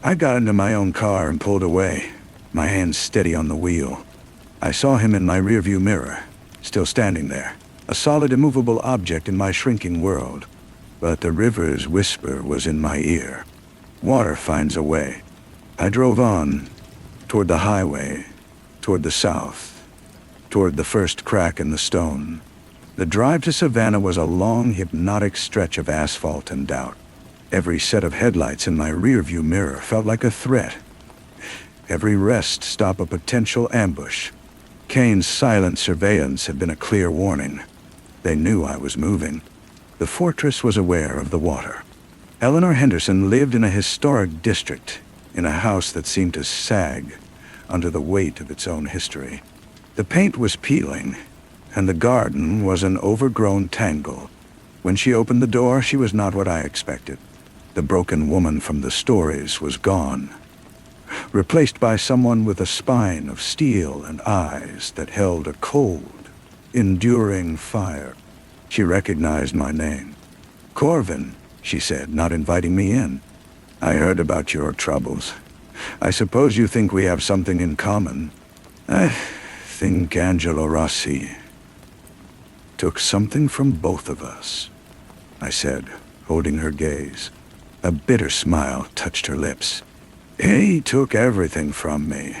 I got into my own car and pulled away, my hands steady on the wheel. I saw him in my rearview mirror, still standing there, a solid, immovable object in my shrinking world. But the river's whisper was in my ear. Water finds a way. I drove on, toward the highway, toward the south, toward the first crack in the stone. The drive to Savannah was a long, hypnotic stretch of asphalt and doubt. Every set of headlights in my rearview mirror felt like a threat. Every rest stop a potential ambush. Kane's silent surveillance had been a clear warning. They knew I was moving. The fortress was aware of the water. Eleanor Henderson lived in a historic district, in a house that seemed to sag under the weight of its own history. The paint was peeling, and the garden was an overgrown tangle. When she opened the door, she was not what I expected. The broken woman from the stories was gone, replaced by someone with a spine of steel and eyes that held a cold, enduring fire. She recognized my name. "Corvin," she said, not inviting me in. "I heard about your troubles. I suppose you think we have something in common." "I think Angela Rossi took something from both of us," I said, holding her gaze. A bitter smile touched her lips. "He took everything from me.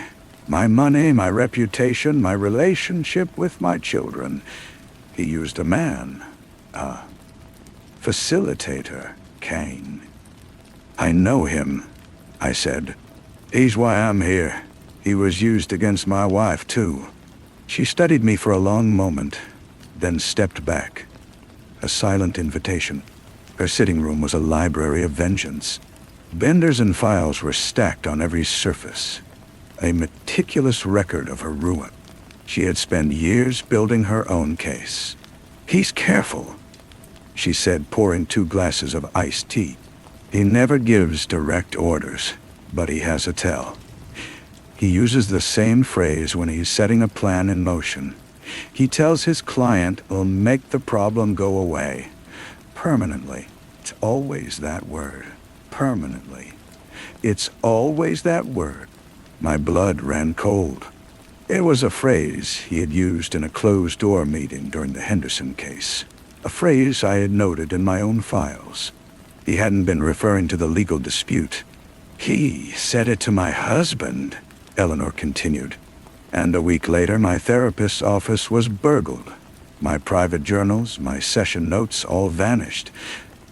My money, my reputation, my relationship with my children. He used a man, a facilitator, Kane." "I know him," I said. "He's why I'm here. He was used against my wife, too." She studied me for a long moment, then stepped back. A silent invitation. Her sitting room was a library of vengeance. Binders and files were stacked on every surface, a meticulous record of her ruin. She had spent years building her own case. "He's careful," she said, pouring 2 glasses of iced tea. "He never gives direct orders, but he has a tell. He uses the same phrase when he's setting a plan in motion. He tells his client will make the problem go away. Permanently. It's always that word. Permanently. It's always that word." My blood ran cold. It was a phrase he had used in a closed-door meeting during the Henderson case. A phrase I had noted in my own files. He hadn't been referring to the legal dispute. "He said it to my husband," Eleanor continued. "And a week later, my therapist's office was burgled. My private journals, my session notes, all vanished.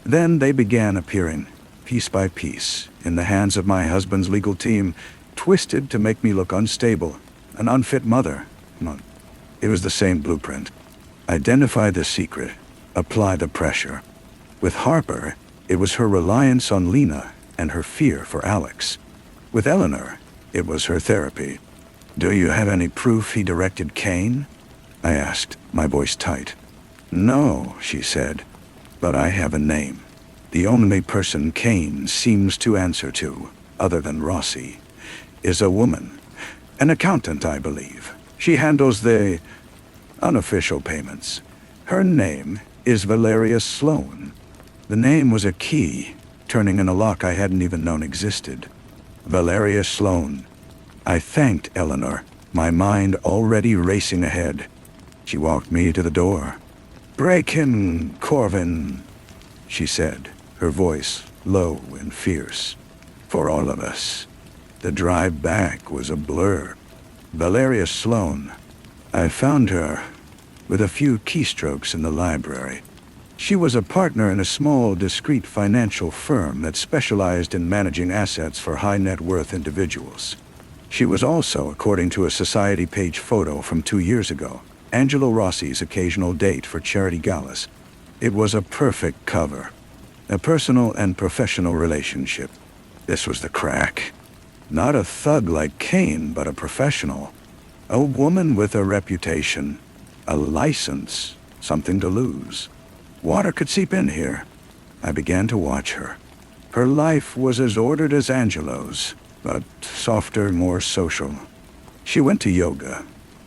Then they began appearing, piece by piece, in the hands of my husband's legal team, twisted to make me look unstable, an unfit mother. It was the same blueprint. Identify the secret, apply the pressure. With Harper, it was her reliance on Lena and her fear for Alex. With Eleanor, it was her therapy. "Do you have any proof he directed Kane?" I asked, my voice tight. "No," she said, "but I have a name. The only person Kane seems to answer to, other than Rossi, is a woman. An accountant, I believe. She handles the unofficial payments. Her name is Valeria Sloan." The name was a key, turning in a lock I hadn't even known existed. Valeria Sloan. I thanked Eleanor, my mind already racing ahead. She walked me to the door. "Break him, Corvin," she said, her voice low and fierce. For all of us, the drive back was a blur. Valeria Sloan. I found her with a few keystrokes in the library. She was a partner in a small, discreet financial firm that specialized in managing assets for high-net-worth individuals. She was also, according to a Society page photo from 2 years ago, Angelo Rossi's occasional date for charity galas. It was a perfect cover. A personal and professional relationship. This was the crack. Not a thug like Kane, but a professional. A woman with a reputation, a license, something to lose. Water could seep in here. I began to watch her. Her life was as ordered as Angelo's, but softer, more social. She went to yoga,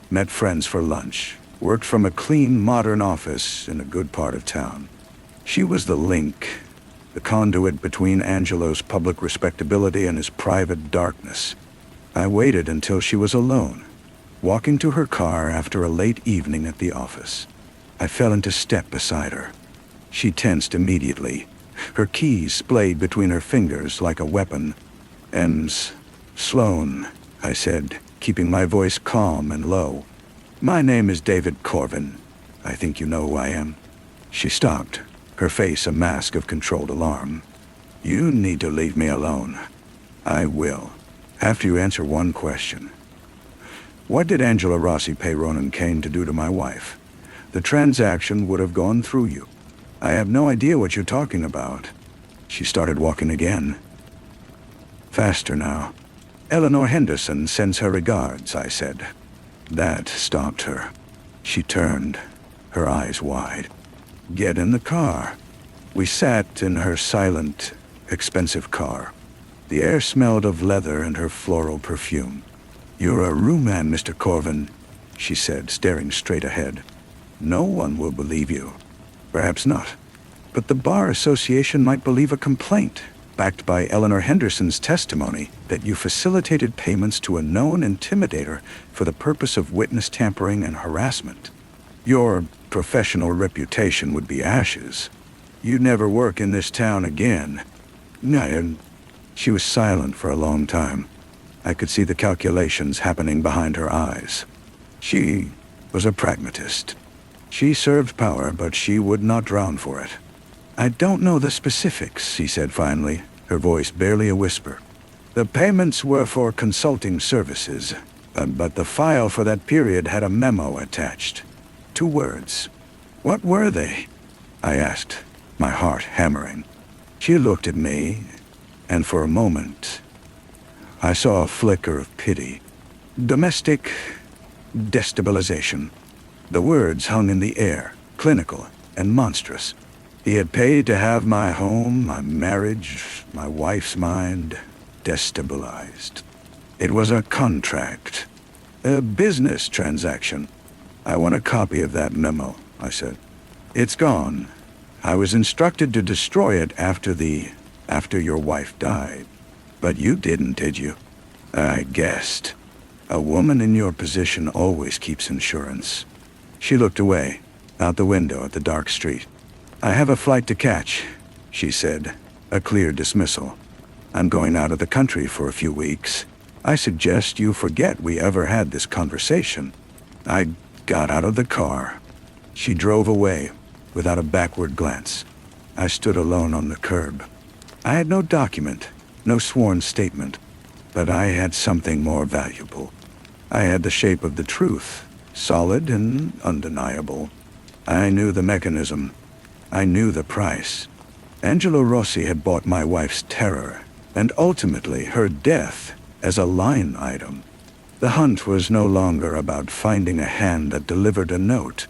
met friends for lunch, worked from a clean, modern office in a good part of town. She was the link, the conduit between Angelo's public respectability and his private darkness. I waited until she was alone, walking to her car after a late evening at the office. I fell into step beside her. She tensed immediately, her keys splayed between her fingers like a weapon. "Ems, Sloan," I said, keeping my voice calm and low. "My name is David Corvin. I think you know who I am." She stopped, her face a mask of controlled alarm. "You need to leave me alone." "I will, after you answer one question. What did Angelo Rossi pay Ronan Kane to do to my wife? The transaction would have gone through you." "I have no idea what you're talking about." She started walking again. "Faster now." "Eleanor Henderson sends her regards," I said. That stopped her. She turned, her eyes wide. "Get in the car." We sat in her silent, expensive car. The air smelled of leather and her floral perfume. "You're a rue man, Mr. Corvin," she said, staring straight ahead. "No one will believe you." "Perhaps not. But the Bar Association might believe a complaint, backed by Eleanor Henderson's testimony, that you facilitated payments to a known intimidator for the purpose of witness tampering and harassment. Your professional reputation would be ashes. You'd never work in this town again." She was silent for a long time. I could see the calculations happening behind her eyes. She was a pragmatist. She served power, but she would not drown for it. "I don't know the specifics," she said finally, her voice barely a whisper. "The payments were for consulting services, but the file for that period had a memo attached. 2 words. What were they?" I asked, my heart hammering. She looked at me, and for a moment, I saw a flicker of pity. "Domestic destabilization." The words hung in the air, clinical and monstrous. He had paid to have my home, my marriage, my wife's mind destabilized. It was a contract, a business transaction. "I want a copy of that memo," I said. "It's gone. I was instructed to destroy it after your wife died. But you didn't, did you?" "I guessed. A woman in your position always keeps insurance." She looked away, out the window at the dark street. "I have a flight to catch," she said, a clear dismissal. "I'm going out of the country for a few weeks. I suggest you forget we ever had this conversation." I got out of the car. She drove away, without a backward glance. I stood alone on the curb. I had no document, no sworn statement, but I had something more valuable. I had the shape of the truth, solid and undeniable. I knew the mechanism. I knew the price. Angelo Rossi had bought my wife's terror, and ultimately her death, as a line item. The hunt was no longer about finding a hand that delivered a note.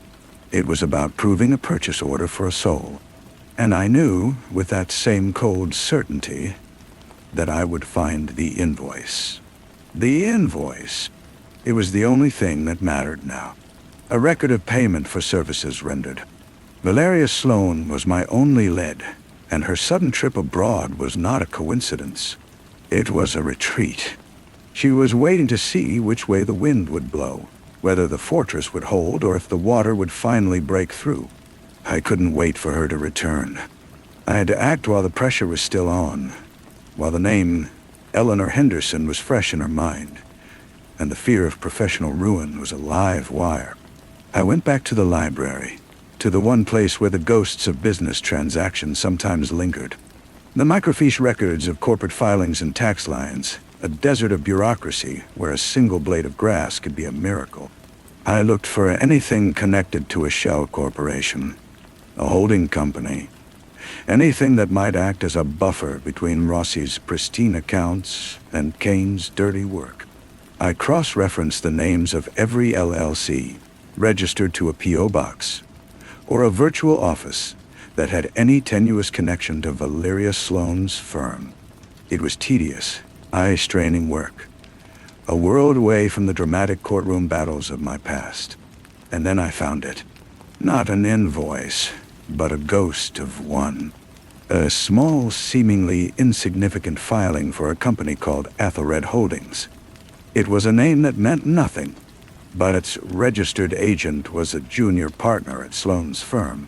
It was about proving a purchase order for a soul. And I knew, with that same cold certainty, that I would find the invoice. The invoice. It was the only thing that mattered now. A record of payment for services rendered. Valeria Sloan was my only lead, and her sudden trip abroad was not a coincidence. It was a retreat. She was waiting to see which way the wind would blow, whether the fortress would hold or if the water would finally break through. I couldn't wait for her to return. I had to act while the pressure was still on, while the name Eleanor Henderson was fresh in her mind, and the fear of professional ruin was a live wire. I went back to the library, to the one place where the ghosts of business transactions sometimes lingered. The microfiche records of corporate filings and tax lines, a desert of bureaucracy where a single blade of grass could be a miracle. I looked for anything connected to a shell corporation, a holding company, anything that might act as a buffer between Rossi's pristine accounts and Kane's dirty work. I cross-referenced the names of every LLC registered to a P.O. box, or a virtual office that had any tenuous connection to Valeria Sloane's firm. It was tedious, eye-straining work, a world away from the dramatic courtroom battles of my past. And then I found it. Not an invoice, but a ghost of one. A small, seemingly insignificant filing for a company called Athelred Holdings. It was a name that meant nothing, but its registered agent was a junior partner at Sloane's firm,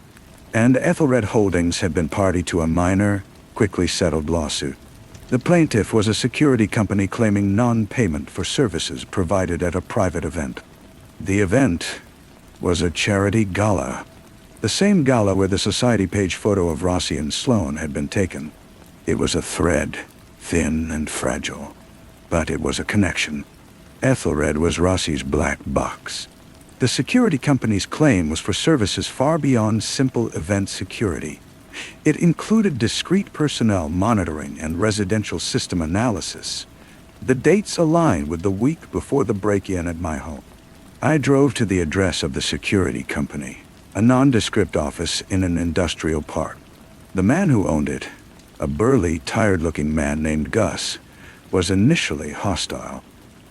and Athelred Holdings had been party to a minor, quickly settled lawsuit. The plaintiff was a security company claiming non-payment for services provided at a private event. The event was a charity gala, the same gala where the society page photo of Rossi and Sloane had been taken. It was a thread, thin and fragile, but it was a connection. Ethelred was Rossi's black box. The security company's claim was for services far beyond simple event security. It included discrete personnel monitoring and residential system analysis. The dates aligned with the week before the break-in at my home. I drove to the address of the security company, a nondescript office in an industrial park. The man who owned it, a burly, tired-looking man named Gus, was initially hostile.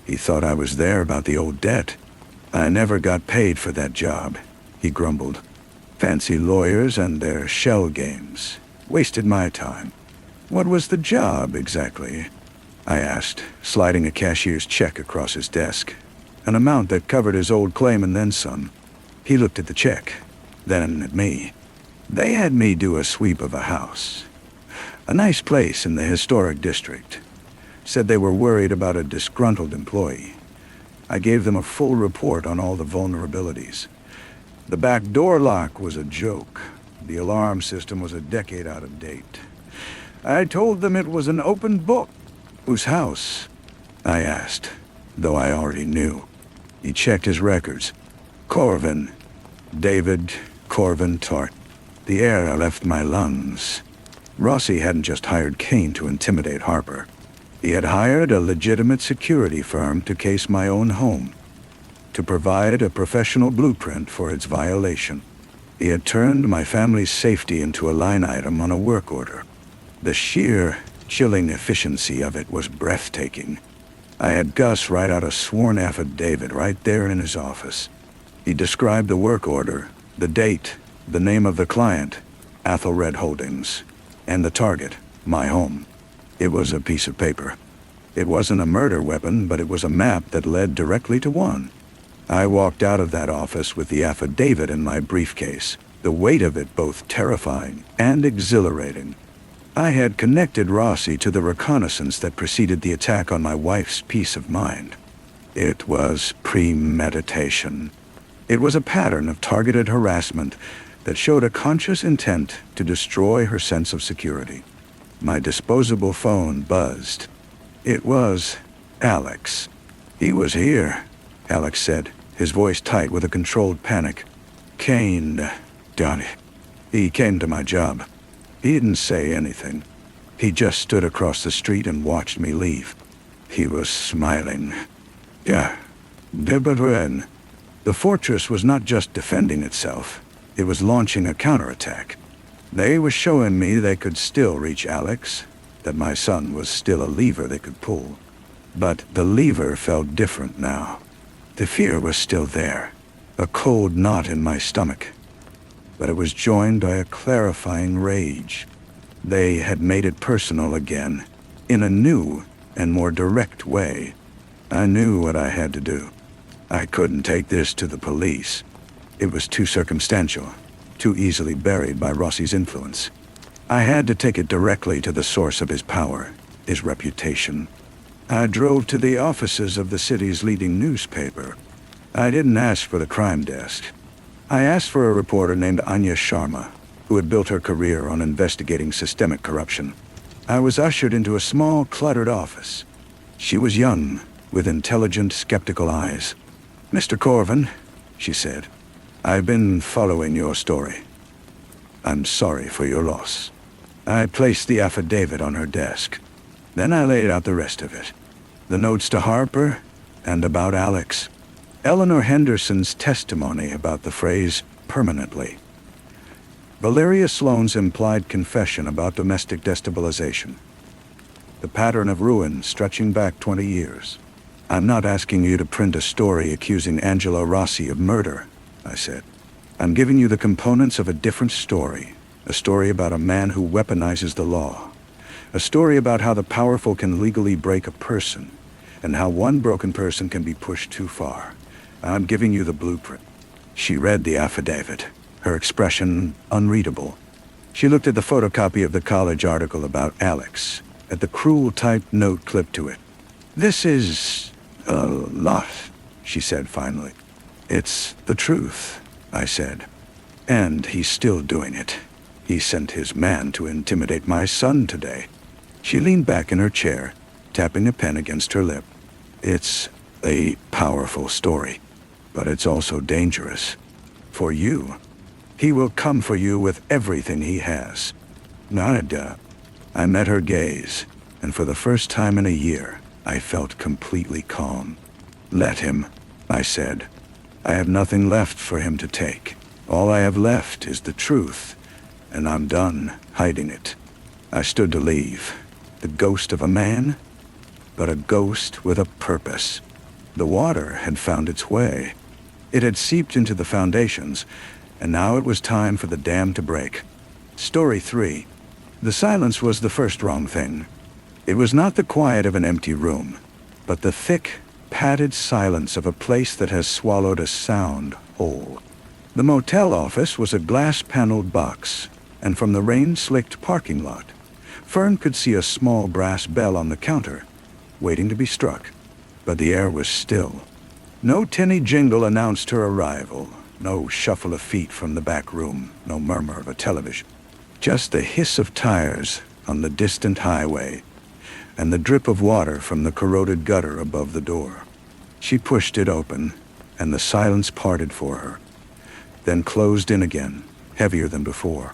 He thought I was there about the old debt. I never got paid for that job, he grumbled. Fancy lawyers and their shell games wasted my time. What was the job, exactly? I asked, sliding a cashier's check across his desk, an amount that covered his old claim and then some. He looked at the check, then at me. They had me do a sweep of a house, a nice place in the historic district. Said they were worried about a disgruntled employee. I gave them a full report on all the vulnerabilities. The back door lock was a joke. The alarm system was a decade out of date. I told them it was an open book. Whose house? I asked, though I already knew. He checked his records. Corvin. David Corvin Tart. The air left my lungs. Rossi hadn't just hired Kane to intimidate Harper. He had hired a legitimate security firm to case my own home, to provide a professional blueprint for its violation. He had turned my family's safety into a line item on a work order. The sheer, chilling efficiency of it was breathtaking. I had Gus write out a sworn affidavit right there in his office. He described the work order, the date, the name of the client, Athelred Holdings, and the target, my home. It was a piece of paper. It wasn't a murder weapon, but it was a map that led directly to one. I walked out of that office with the affidavit in my briefcase, the weight of it both terrifying and exhilarating. I had connected Rossi to the reconnaissance that preceded the attack on my wife's peace of mind. It was premeditation. It was a pattern of targeted harassment that showed a conscious intent to destroy her sense of security. My disposable phone buzzed. It was Alex. He was here, Alex said, his voice tight with a controlled panic. Kane, Donnie. He came to my job. He didn't say anything. He just stood across the street and watched me leave. He was smiling. Yeah, Deborah. The fortress was not just defending itself. It was launching a counterattack. They were showing me they could still reach Alex, that my son was still a lever they could pull. But the lever felt different now. The fear was still there, a cold knot in my stomach. But it was joined by a clarifying rage. They had made it personal again, in a new and more direct way. I knew what I had to do. I couldn't take this to the police. It was too circumstantial, too easily buried by Rossi's influence. I had to take it directly to the source of his power, his reputation. I drove to the offices of the city's leading newspaper. I didn't ask for the crime desk. I asked for a reporter named Anya Sharma, who had built her career on investigating systemic corruption. I was ushered into a small, cluttered office. She was young, with intelligent, skeptical eyes. "Mr. Corvin," she said, "I've been following your story. I'm sorry for your loss." I placed the affidavit on her desk. Then I laid out the rest of it. The notes to Harper, and about Alex. Eleanor Henderson's testimony about the phrase, "permanently." Valeria Sloane's implied confession about domestic destabilization. The pattern of ruin stretching back 20 years. "I'm not asking you to print a story accusing Angela Rossi of murder," I said. "I'm giving you the components of a different story. A story about a man who weaponizes the law. A story about how the powerful can legally break a person, and how one broken person can be pushed too far. I'm giving you the blueprint." She read the affidavit, her expression unreadable. She looked at the photocopy of the college article about Alex, at the cruel typed note clipped to it. "This is a lot," she said finally. "It's the truth," I said. "And he's still doing it. He sent his man to intimidate my son today." She leaned back in her chair, tapping a pen against her lip. "It's a powerful story, but it's also dangerous. For you. He will come for you with everything he has." Nada. I met her gaze, and for the first time in a year, I felt completely calm. "Let him," I said. "I have nothing left for him to take. All I have left is the truth, and I'm done hiding it." I stood to leave. The ghost of a man, but a ghost with a purpose. The water had found its way. It had seeped into the foundations, and now it was time for the dam to break. Story 3. The silence was the first wrong thing. It was not the quiet of an empty room, but the thick, padded silence of a place that has swallowed a sound whole. The motel office was a glass-paneled box, and from the rain-slicked parking lot, Fern could see a small brass bell on the counter, waiting to be struck. But the air was still. No tinny jingle announced her arrival, no shuffle of feet from the back room, no murmur of a television. Just the hiss of tires on the distant highway, and the drip of water from the corroded gutter above the door. She pushed it open, and the silence parted for her, then closed in again, heavier than before.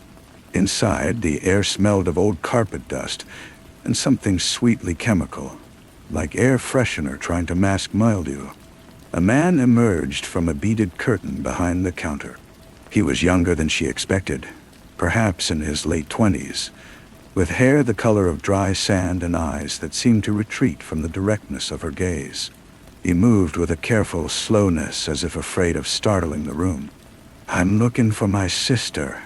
Inside, the air smelled of old carpet dust and something sweetly chemical, like air freshener trying to mask mildew. A man emerged from a beaded curtain behind the counter. He was younger than she expected, perhaps in his late 20s, with hair the color of dry sand and eyes that seemed to retreat from the directness of her gaze. He moved with a careful slowness, as if afraid of startling the room. "I'm looking for my sister,"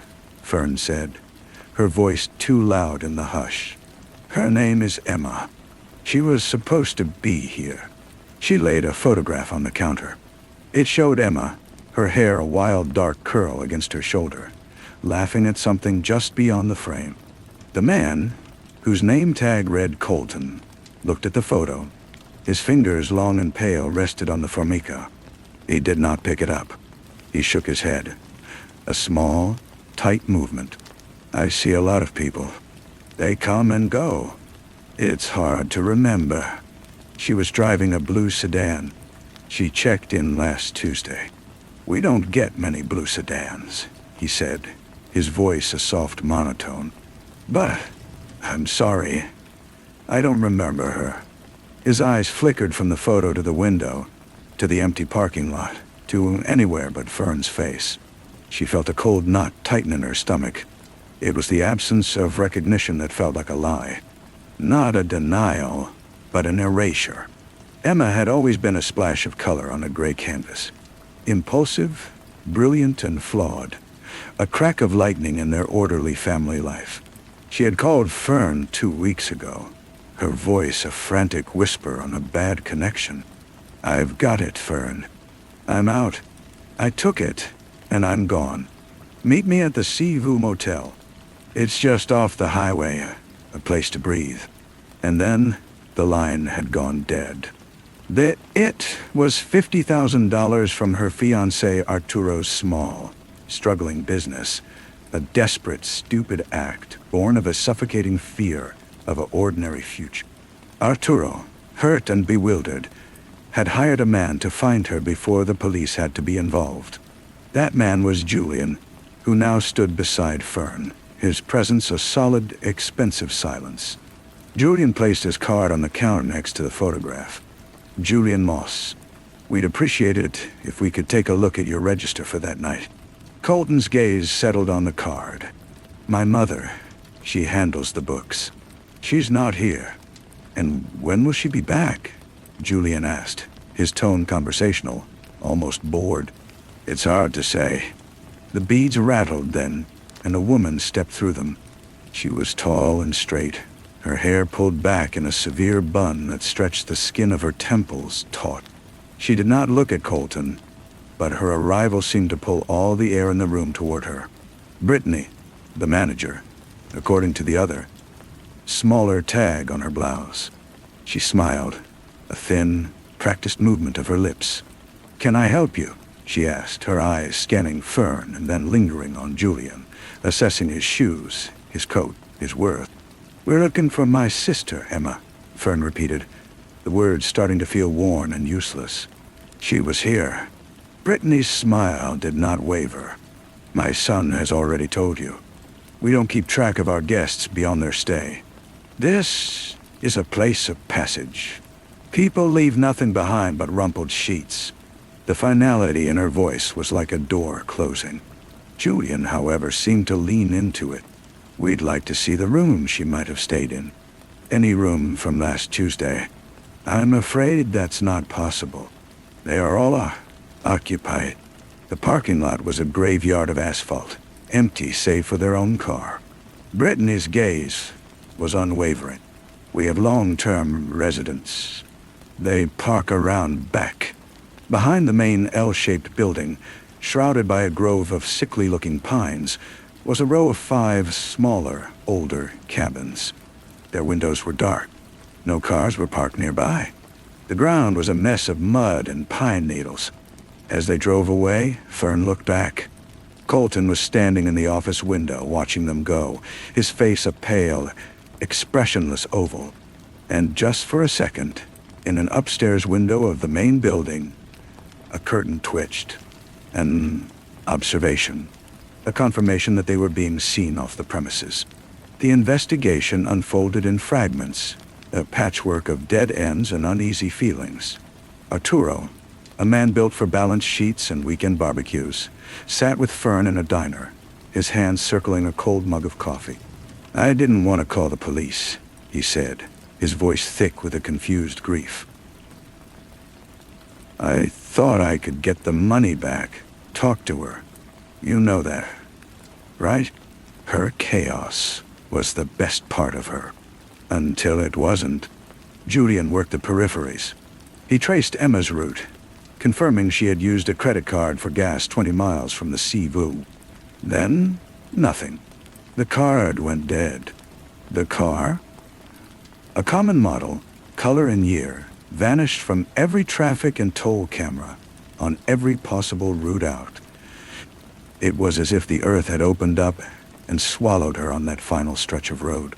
Fern said, her voice too loud in the hush. "Her name is Emma. She was supposed to be here." She laid a photograph on the counter. It showed Emma, her hair a wild dark curl against her shoulder, laughing at something just beyond the frame. The man, whose name tag read Colton, looked at the photo. His fingers, long and pale, rested on the formica. He did not pick it up. He shook his head. A small, tight movement. "I see a lot of people. They come and go. It's hard to remember." She was driving a blue sedan. She checked in last Tuesday. "We don't get many blue sedans," he said, his voice a soft monotone. "But I'm sorry. I don't remember her." His eyes flickered from the photo to the window, to the empty parking lot, to anywhere but Fern's face. She felt a cold knot tighten in her stomach. It was the absence of recognition that felt like a lie. Not a denial, but an erasure. Emma had always been a splash of color on a gray canvas. Impulsive, brilliant, and flawed. A crack of lightning in their orderly family life. She had called Fern 2 weeks ago, her voice a frantic whisper on a bad connection. "I've got it, Fern. I'm out. I took it, and I'm gone. Meet me at the Sea View Motel." It's just off the highway, a place to breathe. And then the line had gone dead. It was $50,000 from her fiancé Arturo's small, struggling business, a desperate, stupid act born of a suffocating fear of an ordinary future. Arturo, hurt and bewildered, had hired a man to find her before the police had to be involved. That man was Julian, who now stood beside Fern, his presence a solid, expensive silence. Julian placed his card on the counter next to the photograph. Julian Moss. We'd appreciate it if we could take a look at your register for that night. Colton's gaze settled on the card. My mother. She handles the books. She's not here. And when will she be back? Julian asked, his tone conversational, almost bored. It's hard to say. The beads rattled then, and a woman stepped through them. She was tall and straight, her hair pulled back in a severe bun that stretched the skin of her temples taut. She did not look at Colton, but her arrival seemed to pull all the air in the room toward her. Brittany, the manager, according to the other. Smaller tag on her blouse. She smiled, a thin, practiced movement of her lips. Can I help you? She asked, her eyes scanning Fern and then lingering on Julian, assessing his shoes, his coat, his worth. We're looking for my sister, Emma, Fern repeated, the words starting to feel worn and useless. She was here. Brittany's smile did not waver. My son has already told you. We don't keep track of our guests beyond their stay. This is a place of passage. People leave nothing behind but rumpled sheets. The finality in her voice was like a door closing. Julian, however, seemed to lean into it. We'd like to see the room she might have stayed in. Any room from last Tuesday. I'm afraid that's not possible. They are all occupied. The parking lot was a graveyard of asphalt, empty save for their own car. Brittany's gaze was unwavering. We have long-term residents. They park around back. Behind the main L-shaped building, shrouded by a grove of sickly-looking pines, was a row of 5 smaller, older cabins. Their windows were dark. No cars were parked nearby. The ground was a mess of mud and pine needles. As they drove away, Fern looked back. Colton was standing in the office window, watching them go, his face a pale, expressionless oval. And just for a second, in an upstairs window of the main building, a curtain twitched. An observation. A confirmation that they were being seen off the premises. The investigation unfolded in fragments, a patchwork of dead ends and uneasy feelings. Arturo, a man built for balance sheets and weekend barbecues, sat with Fern in a diner, his hands circling a cold mug of coffee. I didn't want to call the police, he said, his voice thick with a confused grief. I thought I could get the money back, talk to her. You know that, right? Her chaos was the best part of her. Until it wasn't. Julian worked the peripheries. He traced Emma's route, confirming she had used a credit card for gas 20 miles from the Cebu. Then, nothing. The card went dead. The car? A common model, color and year, vanished from every traffic and toll camera, on every possible route out. It was as if the earth had opened up and swallowed her on that final stretch of road.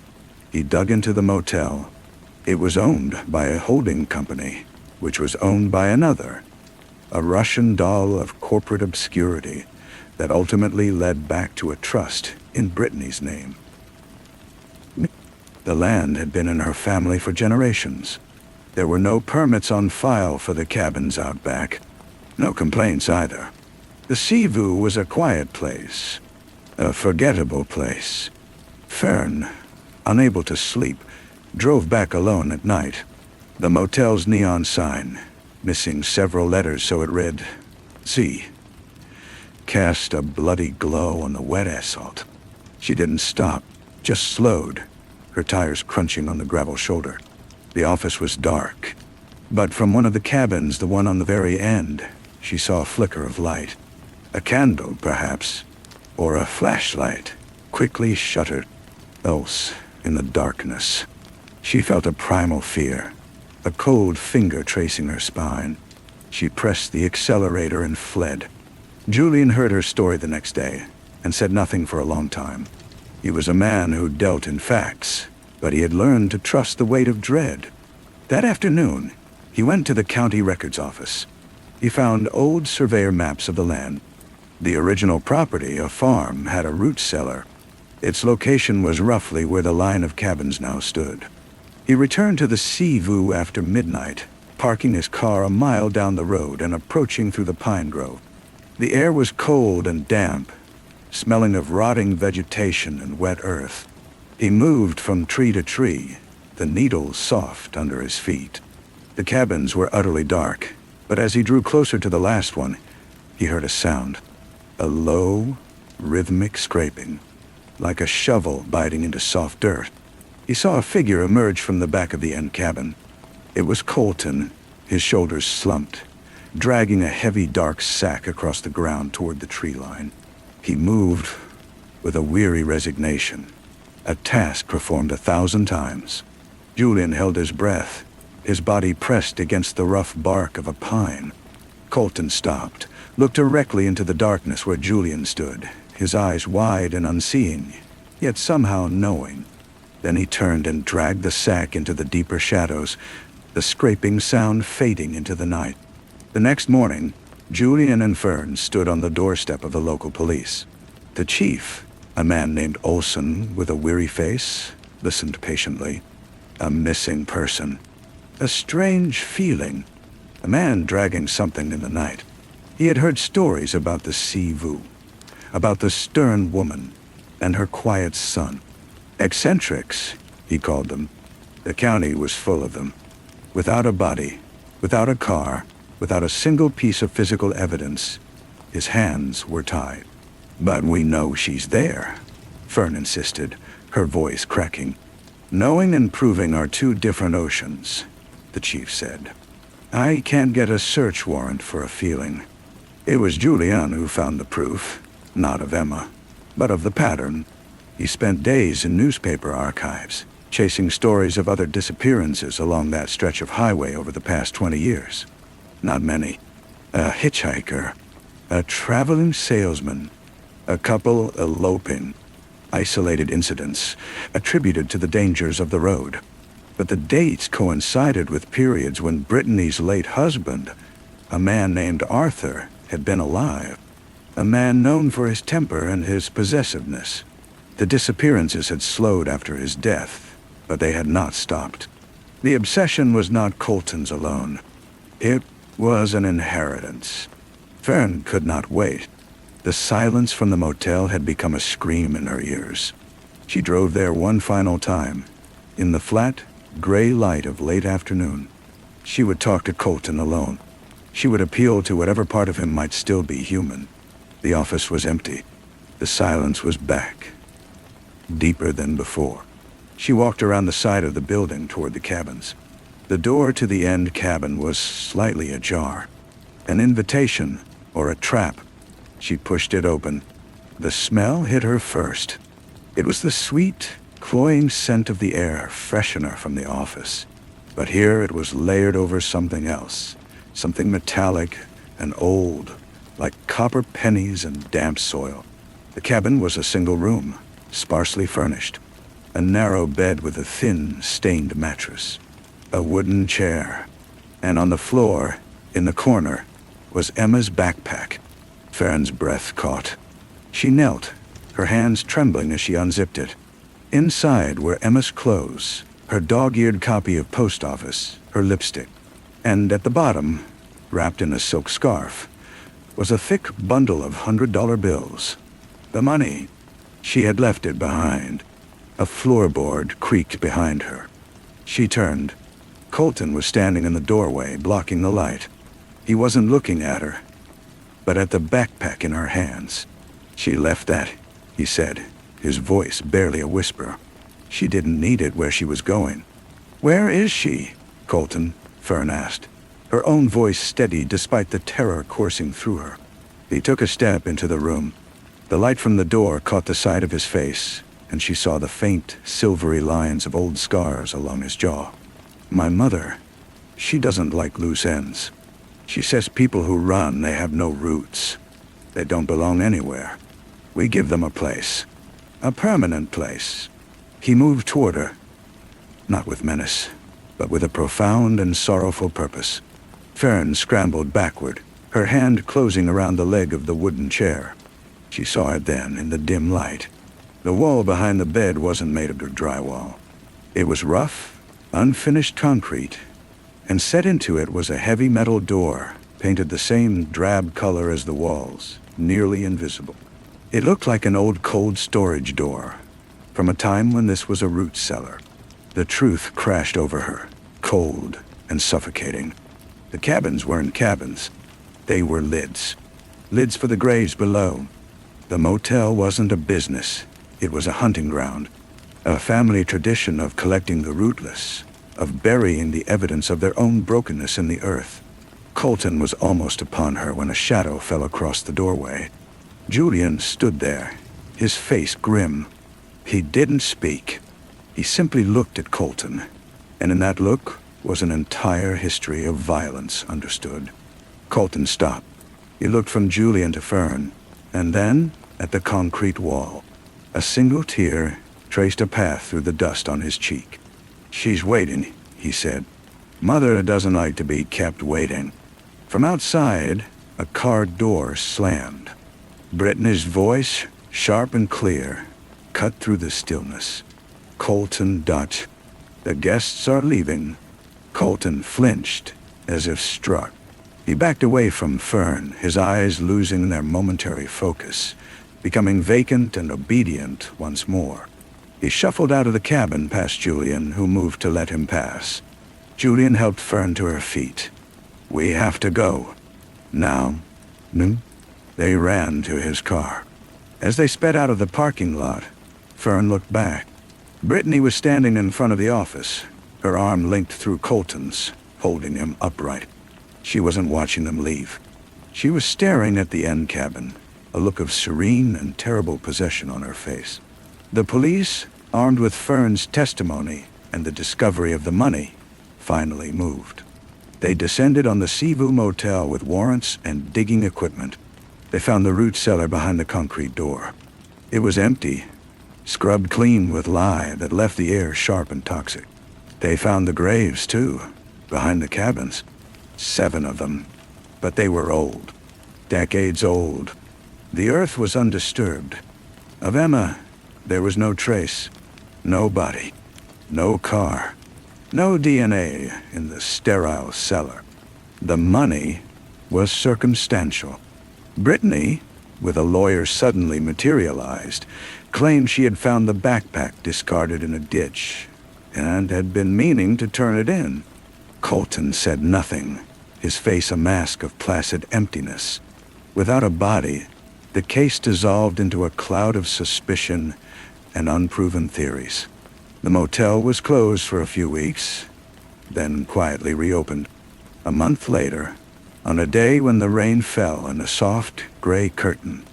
He dug into the motel. It was owned by a holding company, which was owned by another, a Russian doll of corporate obscurity that ultimately led back to a trust in Brittany's name. The land had been in her family for generations. There were no permits on file for the cabins out back. No complaints either. The Cebu was a quiet place, a forgettable place. Fern, unable to sleep, drove back alone at night. The motel's neon sign, missing several letters so it read, Z, cast a bloody glow on the wet asphalt. She didn't stop, just slowed, her tires crunching on the gravel shoulder. The office was dark, but from one of the cabins, the one on the very end, she saw a flicker of light. A candle, perhaps, or a flashlight, quickly shuttered. Else, in the darkness, she felt a primal fear, a cold finger tracing her spine. She pressed the accelerator and fled. Julian heard her story the next day and said nothing for a long time. He was a man who dealt in facts, but he had learned to trust the weight of dread. That afternoon, he went to the county records office. He found old surveyor maps of the land. The original property, a farm, had a root cellar. Its location was roughly where the line of cabins now stood. He returned to the Seaview after midnight, parking his car a mile down the road and approaching through the pine grove. The air was cold and damp, smelling of rotting vegetation and wet earth. He moved from tree to tree, the needles soft under his feet. The cabins were utterly dark, but as he drew closer to the last one, he heard a sound. A low, rhythmic scraping, like a shovel biting into soft dirt. He saw a figure emerge from the back of the end cabin. It was Colton, his shoulders slumped, dragging a heavy dark sack across the ground toward the tree line. He moved with a weary resignation, a task performed 1,000 times. Julian held his breath, his body pressed against the rough bark of a pine. Colton stopped, looked directly into the darkness where Julian stood, his eyes wide and unseeing, yet somehow knowing. Then he turned and dragged the sack into the deeper shadows, the scraping sound fading into the night. The next morning, Julian and Fern stood on the doorstep of the local police. The chief, a man named Olson with a weary face, listened patiently. A missing person. A strange feeling. A man dragging something in the night. He had heard stories about the Seaview, about the stern woman and her quiet son. Eccentrics, he called them. The county was full of them. Without a body, without a car, without a single piece of physical evidence, his hands were tied. "But we know she's there," Fern insisted, her voice cracking. "Knowing and proving are two different oceans," the chief said. "I can't get a search warrant for a feeling." It was Julian who found the proof, not of Emma, but of the pattern. He spent days in newspaper archives, chasing stories of other disappearances along that stretch of highway over the past 20 years. Not many. A hitchhiker, a traveling salesman, a couple eloping. Isolated incidents, attributed to the dangers of the road. But the dates coincided with periods when Brittany's late husband, a man named Arthur, had been alive. A man known for his temper and his possessiveness. The disappearances had slowed after his death, but they had not stopped. The obsession was not Colton's alone. It was an inheritance. Fern could not wait. The silence from the motel had become a scream in her ears. She drove there one final time, in the flat, gray light of late afternoon. She would talk to Colton alone. She would appeal to whatever part of him might still be human. The office was empty. The silence was back, deeper than before. She walked around the side of the building toward the cabins. The door to the end cabin was slightly ajar. An invitation, or a trap. She pushed it open. The smell hit her first. It was the sweet, cloying scent of the air freshener from the office. But here it was layered over something else, something metallic and old, like copper pennies and damp soil. The cabin was a single room, sparsely furnished. A narrow bed with a thin, stained mattress. A wooden chair. And on the floor, in the corner, was Emma's backpack. Fern's breath caught. She knelt, her hands trembling as she unzipped it. Inside were Emma's clothes, her dog-eared copy of Post Office, her lipstick. And at the bottom, wrapped in a silk scarf, was a thick bundle of $100 bills. The money. She had left it behind. A floorboard creaked behind her. She turned. Colton was standing in the doorway, blocking the light. He wasn't looking at her, but at the backpack in her hands. "She left that," he said, his voice barely a whisper. She didn't need it where she was going. "Where is she?" Colton, Fern asked, her own voice steady despite the terror coursing through her. He took a step into the room. The light from the door caught the side of his face, and she saw the faint, silvery lines of old scars along his jaw. My mother, she doesn't like loose ends. She says people who run, they have no roots. They don't belong anywhere. We give them a place. A permanent place. He moved toward her, not with menace, but with a profound and sorrowful purpose. Fern scrambled backward, her hand closing around the leg of the wooden chair. She saw it then in the dim light. The wall behind the bed wasn't made of drywall. It was rough, unfinished concrete, and set into it was a heavy metal door, painted the same drab color as the walls, nearly invisible. It looked like an old cold storage door, from a time when this was a root cellar. The truth crashed over her, cold and suffocating. The cabins weren't cabins. They were lids. Lids for the graves below. The motel wasn't a business. It was a hunting ground. A family tradition of collecting the rootless, of burying the evidence of their own brokenness in the earth. Colton was almost upon her when a shadow fell across the doorway. Julian stood there, his face grim. He didn't speak. He simply looked at Colton, and in that look was an entire history of violence understood. Colton stopped. He looked from Julian to Fern, and then at the concrete wall. A single tear traced a path through the dust on his cheek. "She's waiting," he said. "Mother doesn't like to be kept waiting." From outside, a car door slammed. Brittany's voice, sharp and clear, cut through the stillness. "Colton Dutch, the guests are leaving." Colton flinched, as if struck. He backed away from Fern, his eyes losing their momentary focus, becoming vacant and obedient once more. He shuffled out of the cabin past Julian, who moved to let him pass. Julian helped Fern to her feet. "We have to go. Now." They ran to his car. As they sped out of the parking lot, Fern looked back. Brittany was standing in front of the office, her arm linked through Colton's, holding him upright. She wasn't watching them leave. She was staring at the end cabin, a look of serene and terrible possession on her face. The police, armed with Fern's testimony and the discovery of the money, finally moved. They descended on the Sivu Motel with warrants and digging equipment. They found the root cellar behind the concrete door. It was empty, scrubbed clean with lye that left the air sharp and toxic. They found the graves, too, behind the cabins. 7 of them, but they were old, decades old. The earth was undisturbed. Of Emma, there was no trace, no body, no car, no DNA in the sterile cellar. The money was circumstantial. Brittany, with a lawyer suddenly materialized, claimed she had found the backpack discarded in a ditch and had been meaning to turn it in. Colton said nothing, his face a mask of placid emptiness. Without a body, the case dissolved into a cloud of suspicion and unproven theories. The motel was closed for a few weeks, then quietly reopened. A month later, on a day when the rain fell in a soft, gray curtain,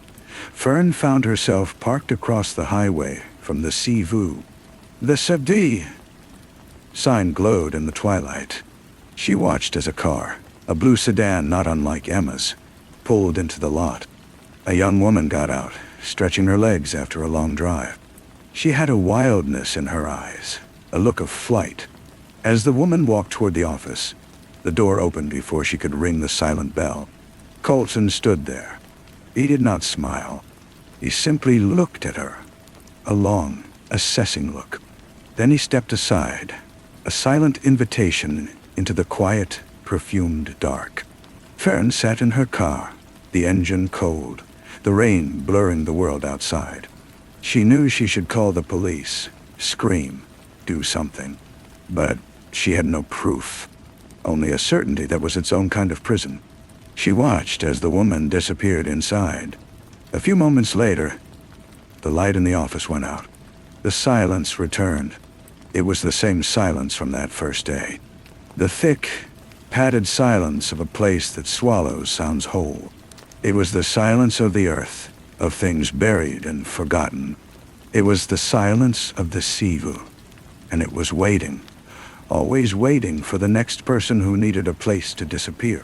Fern found herself parked across the highway from the Sivu. The Sabdi sign glowed in the twilight. She watched as a car, a blue sedan not unlike Emma's, pulled into the lot. A young woman got out, stretching her legs after a long drive. She had a wildness in her eyes, a look of flight. As the woman walked toward the office, the door opened before she could ring the silent bell. Colton stood there. He did not smile. He simply looked at her, a long, assessing look. Then he stepped aside, a silent invitation into the quiet, perfumed dark. Fern sat in her car, the engine cold, the rain blurring the world outside. She knew she should call the police, scream, do something. But she had no proof, only a certainty that was its own kind of prison. She watched as the woman disappeared inside. A few moments later, the light in the office went out. The silence returned. It was the same silence from that first day. The thick, padded silence of a place that swallows sounds whole. It was the silence of the earth, of things buried and forgotten. It was the silence of the Sivu, and it was waiting, always waiting for the next person who needed a place to disappear.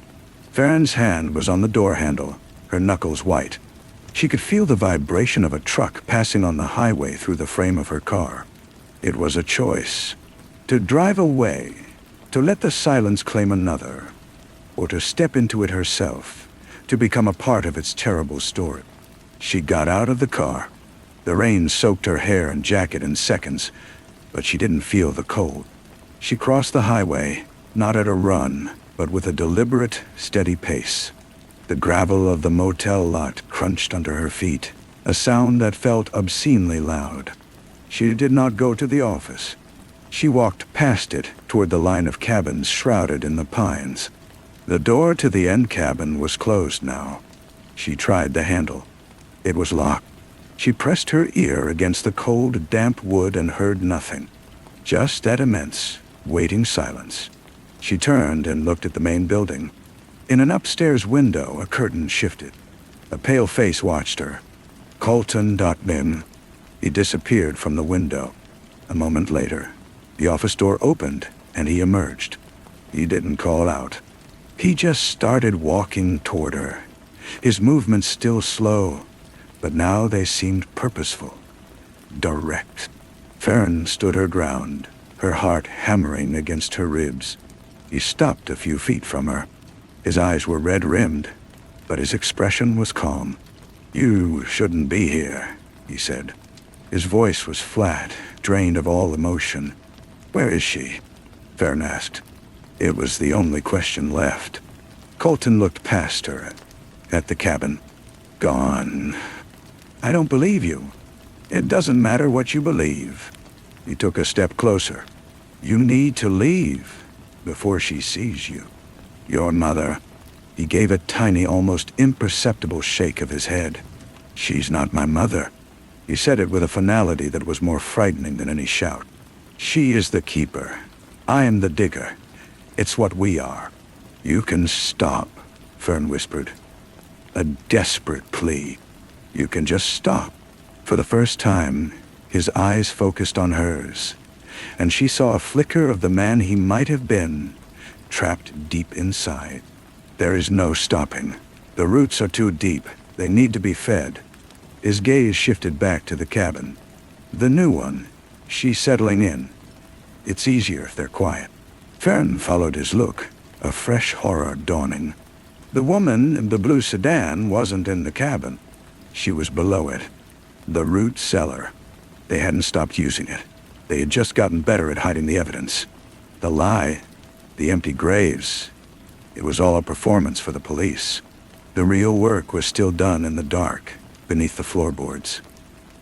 Farron's hand was on the door handle, her knuckles white. She could feel the vibration of a truck passing on the highway through the frame of her car. It was a choice: to drive away, to let the silence claim another, or to step into it herself, to become a part of its terrible story. She got out of the car. The rain soaked her hair and jacket in seconds, but she didn't feel the cold. She crossed the highway, not at a run, but with a deliberate, steady pace. The gravel of the motel lot crunched under her feet, a sound that felt obscenely loud. She did not go to the office. She walked past it toward the line of cabins shrouded in the pines. The door to the end cabin was closed now. She tried the handle. It was locked. She pressed her ear against the cold, damp wood and heard nothing. Just that immense, waiting silence. She turned and looked at the main building. In an upstairs window, a curtain shifted. A pale face watched her. Colton.Bim. He disappeared from the window. A moment later, the office door opened and he emerged. He didn't call out. He just started walking toward her. His movements still slow, but now they seemed purposeful, direct. Farron stood her ground, her heart hammering against her ribs. He stopped a few feet from her. His eyes were red-rimmed, but his expression was calm. "You shouldn't be here," he said. His voice was flat, drained of all emotion. "Where is she?" Farron asked. It was the only question left. Colton looked past her, at the cabin. "Gone." "I don't believe you." "It doesn't matter what you believe." He took a step closer. "You need to leave before she sees you. Your mother." He gave a tiny, almost imperceptible shake of his head. "She's not my mother." He said it with a finality that was more frightening than any shout. "She is the keeper. I am the digger. It's what we are." "You can stop," Fern whispered. A desperate plea. "You can just stop." For the first time, his eyes focused on hers, and she saw a flicker of the man he might have been, trapped deep inside. There is no stopping. The roots are too deep. They need to be fed. His gaze shifted back to the cabin. The new one. She's settling in. It's easier if they're quiet. Farron followed his look, a fresh horror dawning. The woman in the blue sedan wasn't in the cabin. She was below it. The root cellar. They hadn't stopped using it. They had just gotten better at hiding the evidence. The lie, the empty graves, it was all a performance for the police. The real work was still done in the dark, beneath the floorboards.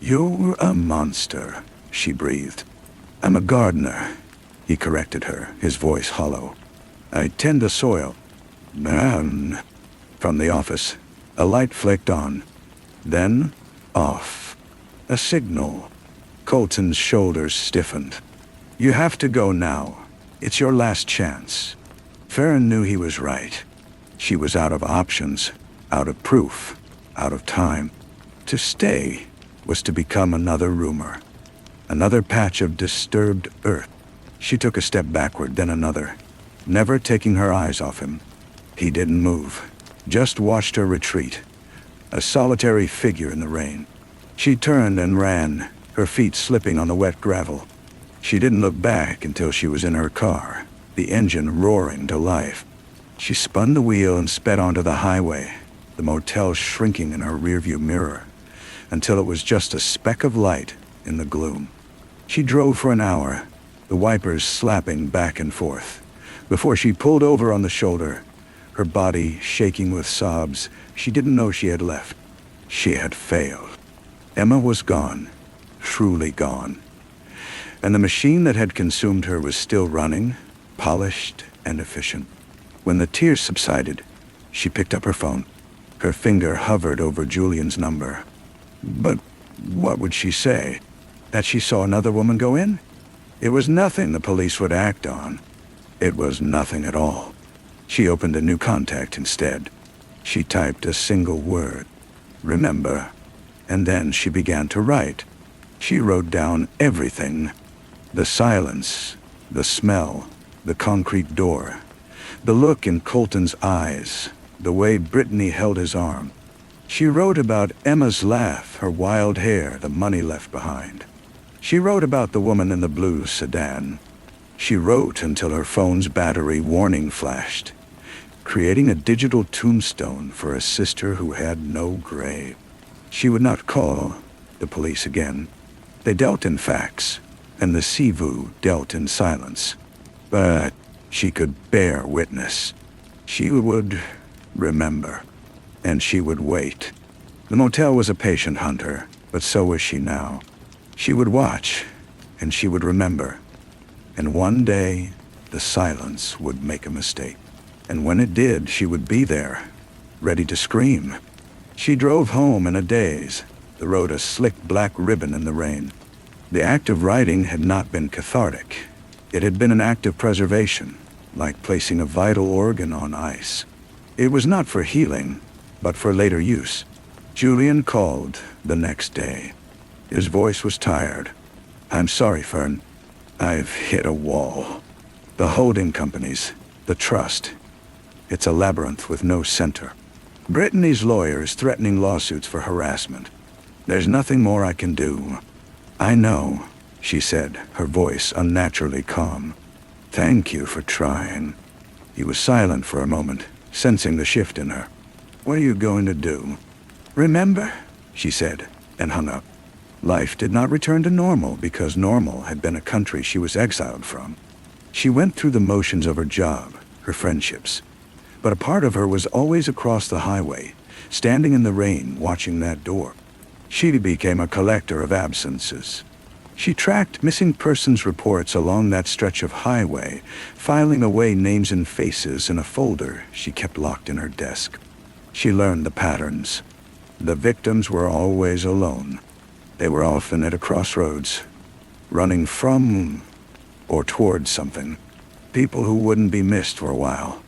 "You're a monster," she breathed. "I'm a gardener," he corrected her, his voice hollow. "I tend the soil." "Man." From the office, a light flicked on, then off. A signal. Colton's shoulders stiffened. "You have to go now. It's your last chance." Farron knew he was right. She was out of options, out of proof, out of time. To stay was to become another rumor, another patch of disturbed earth. She took a step backward, then another, never taking her eyes off him. He didn't move, just watched her retreat, a solitary figure in the rain. She turned and ran, her feet slipping on the wet gravel. She didn't look back until she was in her car, the engine roaring to life. She spun the wheel and sped onto the highway, the motel shrinking in her rearview mirror, until it was just a speck of light in the gloom. She drove for an hour, the wipers slapping back and forth, before she pulled over on the shoulder, her body shaking with sobs. She didn't know she had left. She had failed. Emma was gone, truly gone. And the machine that had consumed her was still running, polished and efficient. When the tears subsided, she picked up her phone. Her finger hovered over Julian's number. But what would she say? That she saw another woman go in? It was nothing the police would act on. It was nothing at all. She opened a new contact instead. She typed a single word. "Remember." And then she began to write. She wrote down everything. The silence, the smell, the concrete door, the look in Colton's eyes, the way Brittany held his arm. She wrote about Emma's laugh, her wild hair, the money left behind. She wrote about the woman in the blue sedan. She wrote until her phone's battery warning flashed, creating a digital tombstone for a sister who had no grave. She would not call the police again. They dealt in facts, and the Sivu dealt in silence. But she could bear witness. She would remember, and she would wait. The motel was a patient hunter, but so was she now. She would watch, and she would remember. And one day, the silence would make a mistake. And when it did, she would be there, ready to scream. She drove home in a daze, the road a slick black ribbon in the rain. The act of writing had not been cathartic. It had been an act of preservation, like placing a vital organ on ice. It was not for healing, but for later use. Julian called the next day. His voice was tired. "I'm sorry, Fern. I've hit a wall. The holding companies, the trust. It's a labyrinth with no center. Brittany's lawyer is threatening lawsuits for harassment. There's nothing more I can do." "I know," she said, her voice unnaturally calm. "Thank you for trying." He was silent for a moment, sensing the shift in her. "What are you going to do?" "Remember?" she said, and hung up. Life did not return to normal because normal had been a country she was exiled from. She went through the motions of her job, her friendships. But a part of her was always across the highway, standing in the rain, watching that door. She became a collector of absences. She tracked missing persons reports along that stretch of highway, filing away names and faces in a folder she kept locked in her desk. She learned the patterns. The victims were always alone. They were often at a crossroads, running from or toward something. People who wouldn't be missed for a while.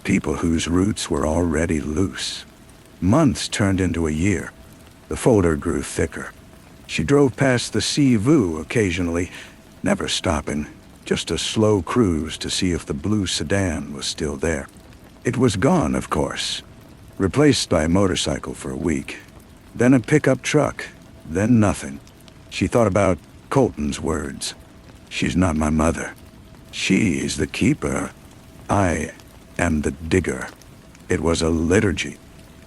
People whose roots were already loose. Months turned into a year. The folder grew thicker. She drove past the Sivu occasionally, never stopping, just a slow cruise to see if the blue sedan was still there. It was gone, of course, replaced by a motorcycle for a week, then a pickup truck, then nothing. She thought about Colton's words. "She's not my mother. She's the keeper. I am the digger." It was a liturgy,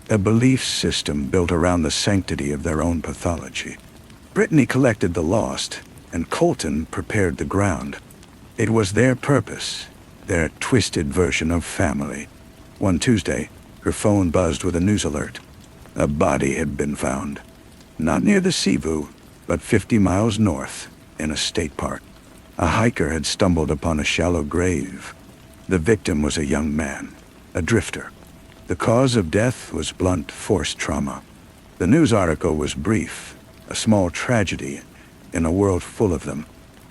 a belief system built around the sanctity of their own pathology. Brittany collected the lost, and Colton prepared the ground. It was their purpose, their twisted version of family. One Tuesday, her phone buzzed with a news alert. A body had been found. Not near the Sivu, but 50 miles north, in a state park. A hiker had stumbled upon a shallow grave. The victim was a young man, a drifter. The cause of death was blunt force trauma. The news article was brief, a small tragedy in a world full of them.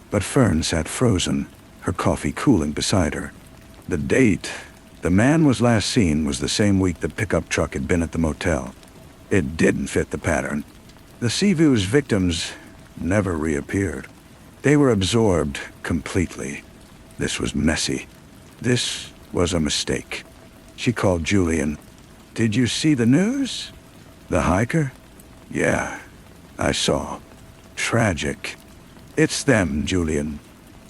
But Fern sat frozen, her coffee cooling beside her. The date the man was last seen was the same week the pickup truck had been at the motel. It didn't fit the pattern. The Sivu's victims never reappeared. They were absorbed completely. This was messy. This was a mistake. She called Julian. "Did you see the news? The hiker?" "Yeah, I saw. Tragic." "It's them, Julian.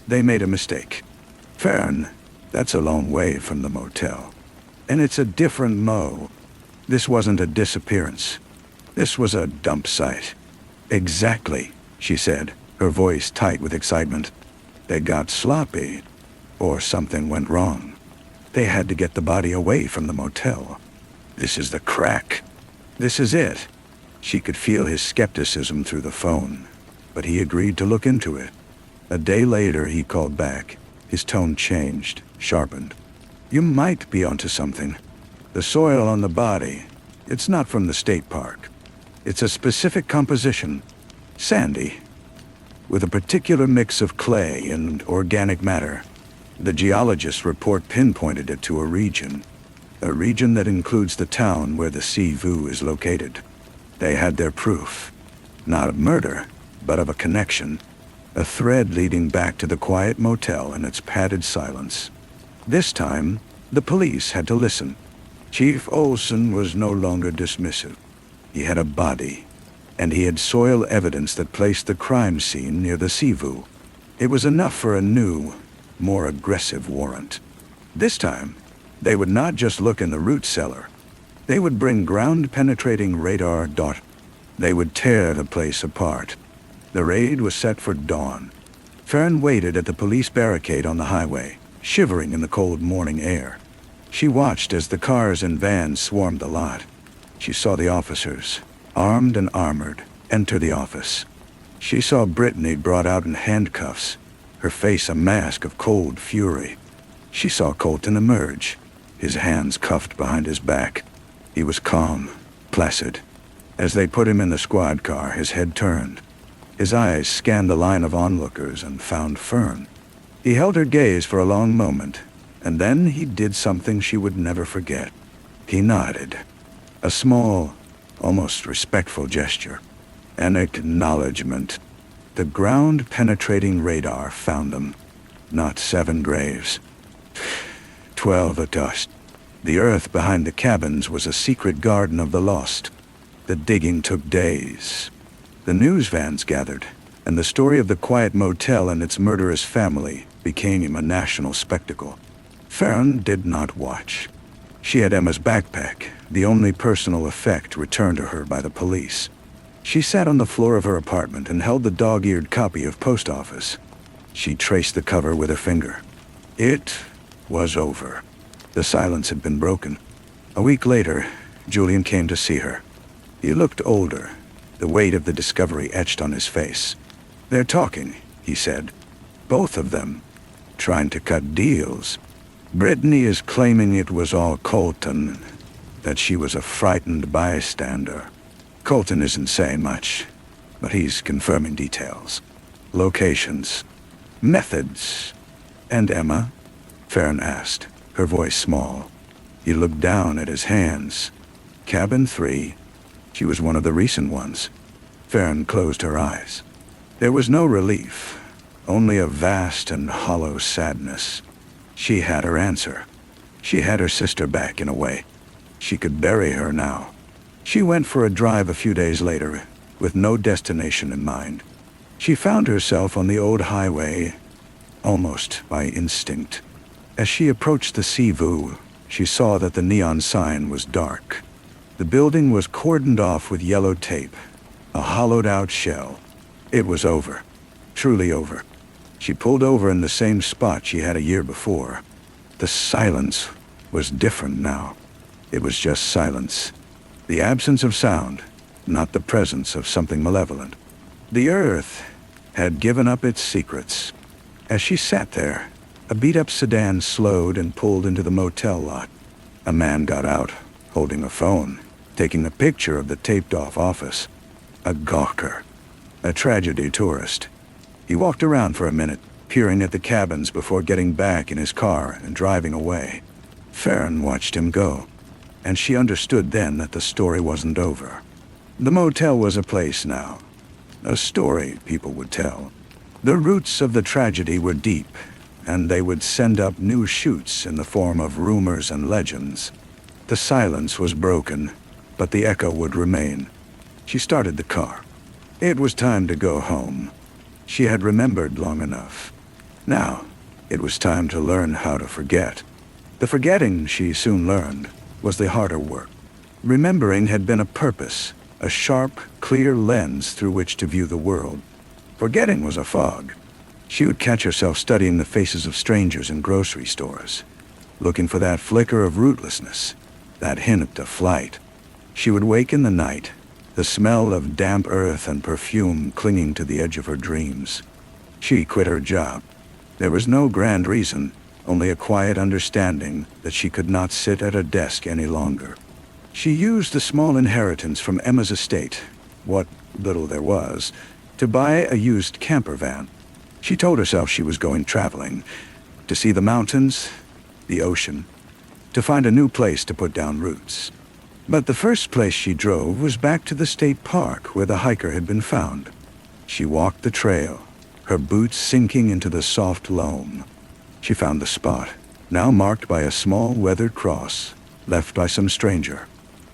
They made a mistake." "Fern, that's a long way from the motel. And it's a different Mo. This wasn't a disappearance. This was a dump site." "Exactly," she said, her voice tight with excitement. "They got sloppy, or something went wrong. They had to get the body away from the motel. This is the crack. This is it." She could feel his skepticism through the phone, but he agreed to look into it. A day later, he called back. His tone changed, sharpened. "You might be onto something. The soil on the body, it's not from the state park. It's a specific composition, sandy, with a particular mix of clay and organic matter. The geologist's report pinpointed it to a region that includes the town where the Sivu is located. They had their proof. Not of murder, but of a connection. A thread leading back to the quiet motel and its padded silence. This time, the police had to listen. Chief Olson was no longer dismissive. He had a body, and he had soil evidence that placed the crime scene near the Sivu. It was enough for a new, more aggressive warrant. This time, they would not just look in the root cellar. They would bring ground-penetrating radar. They would tear the place apart. The raid was set for dawn. Fern waited at the police barricade on the highway, shivering in the cold morning air. She watched as the cars and vans swarmed the lot. She saw the officers, armed and armored, enter the office. She saw Brittany brought out in handcuffs, her face a mask of cold fury. She saw Colton emerge, his hands cuffed behind his back. He was calm, placid. As they put him in the squad car, his head turned. His eyes scanned the line of onlookers and found Fern. He held her gaze for a long moment, and then he did something she would never forget. He nodded. A small, almost respectful gesture. An acknowledgement. The ground-penetrating radar found them. Not 7 graves. 12 at dust. The earth behind the cabins was a secret garden of the lost. The digging took days. The news vans gathered, and the story of the quiet motel and its murderous family became a national spectacle. Fern did not watch. She had Emma's backpack, the only personal effect returned to her by the police. She sat on the floor of her apartment and held the dog-eared copy of Post Office. She traced the cover with her finger. It was over. The silence had been broken. A week later, Julian came to see her. He looked older, the weight of the discovery etched on his face. "They're talking," he said. "Both of them. Trying to cut deals. Brittany is claiming it was all Colton, that she was a frightened bystander. Colton isn't saying much, but he's confirming details. Locations. Methods." "And Emma?" Fern asked, her voice small. He looked down at his hands. "Cabin 3. She was one of the recent ones." Fern closed her eyes. There was no relief, only a vast and hollow sadness. She had her answer. She had her sister back in a way. She could bury her now. She went for a drive a few days later, with no destination in mind. She found herself on the old highway, almost by instinct. As she approached the Sivu, she saw that the neon sign was dark. The building was cordoned off with yellow tape, a hollowed-out shell. It was over. Truly over. She pulled over in the same spot she had a year before. The silence was different now. It was just silence. The absence of sound, not the presence of something malevolent. The earth had given up its secrets. As she sat there, a beat-up sedan slowed and pulled into the motel lot. A man got out, holding a phone, taking a picture of the taped-off office. A gawker. A tragedy tourist. He walked around for a minute, peering at the cabins before getting back in his car and driving away. Fern watched him go, and she understood then that the story wasn't over. The motel was a place now. A story people would tell. The roots of the tragedy were deep, and they would send up new shoots in the form of rumors and legends. The silence was broken, but the echo would remain. She started the car. It was time to go home. She had remembered long enough. Now, it was time to learn how to forget. The forgetting, she soon learned, was the harder work. Remembering had been a purpose, a sharp, clear lens through which to view the world. Forgetting was a fog. She would catch herself studying the faces of strangers in grocery stores, looking for that flicker of rootlessness, that hint of flight. She would wake in the night, the smell of damp earth and perfume clinging to the edge of her dreams. She quit her job. There was no grand reason, only a quiet understanding that she could not sit at a desk any longer. She used the small inheritance from Emma's estate, what little there was, to buy a used camper van. She told herself she was going traveling, to see the mountains, the ocean, to find a new place to put down roots. But the first place she drove was back to the state park where the hiker had been found. She walked the trail, her boots sinking into the soft loam. She found the spot, now marked by a small weathered cross, left by some stranger.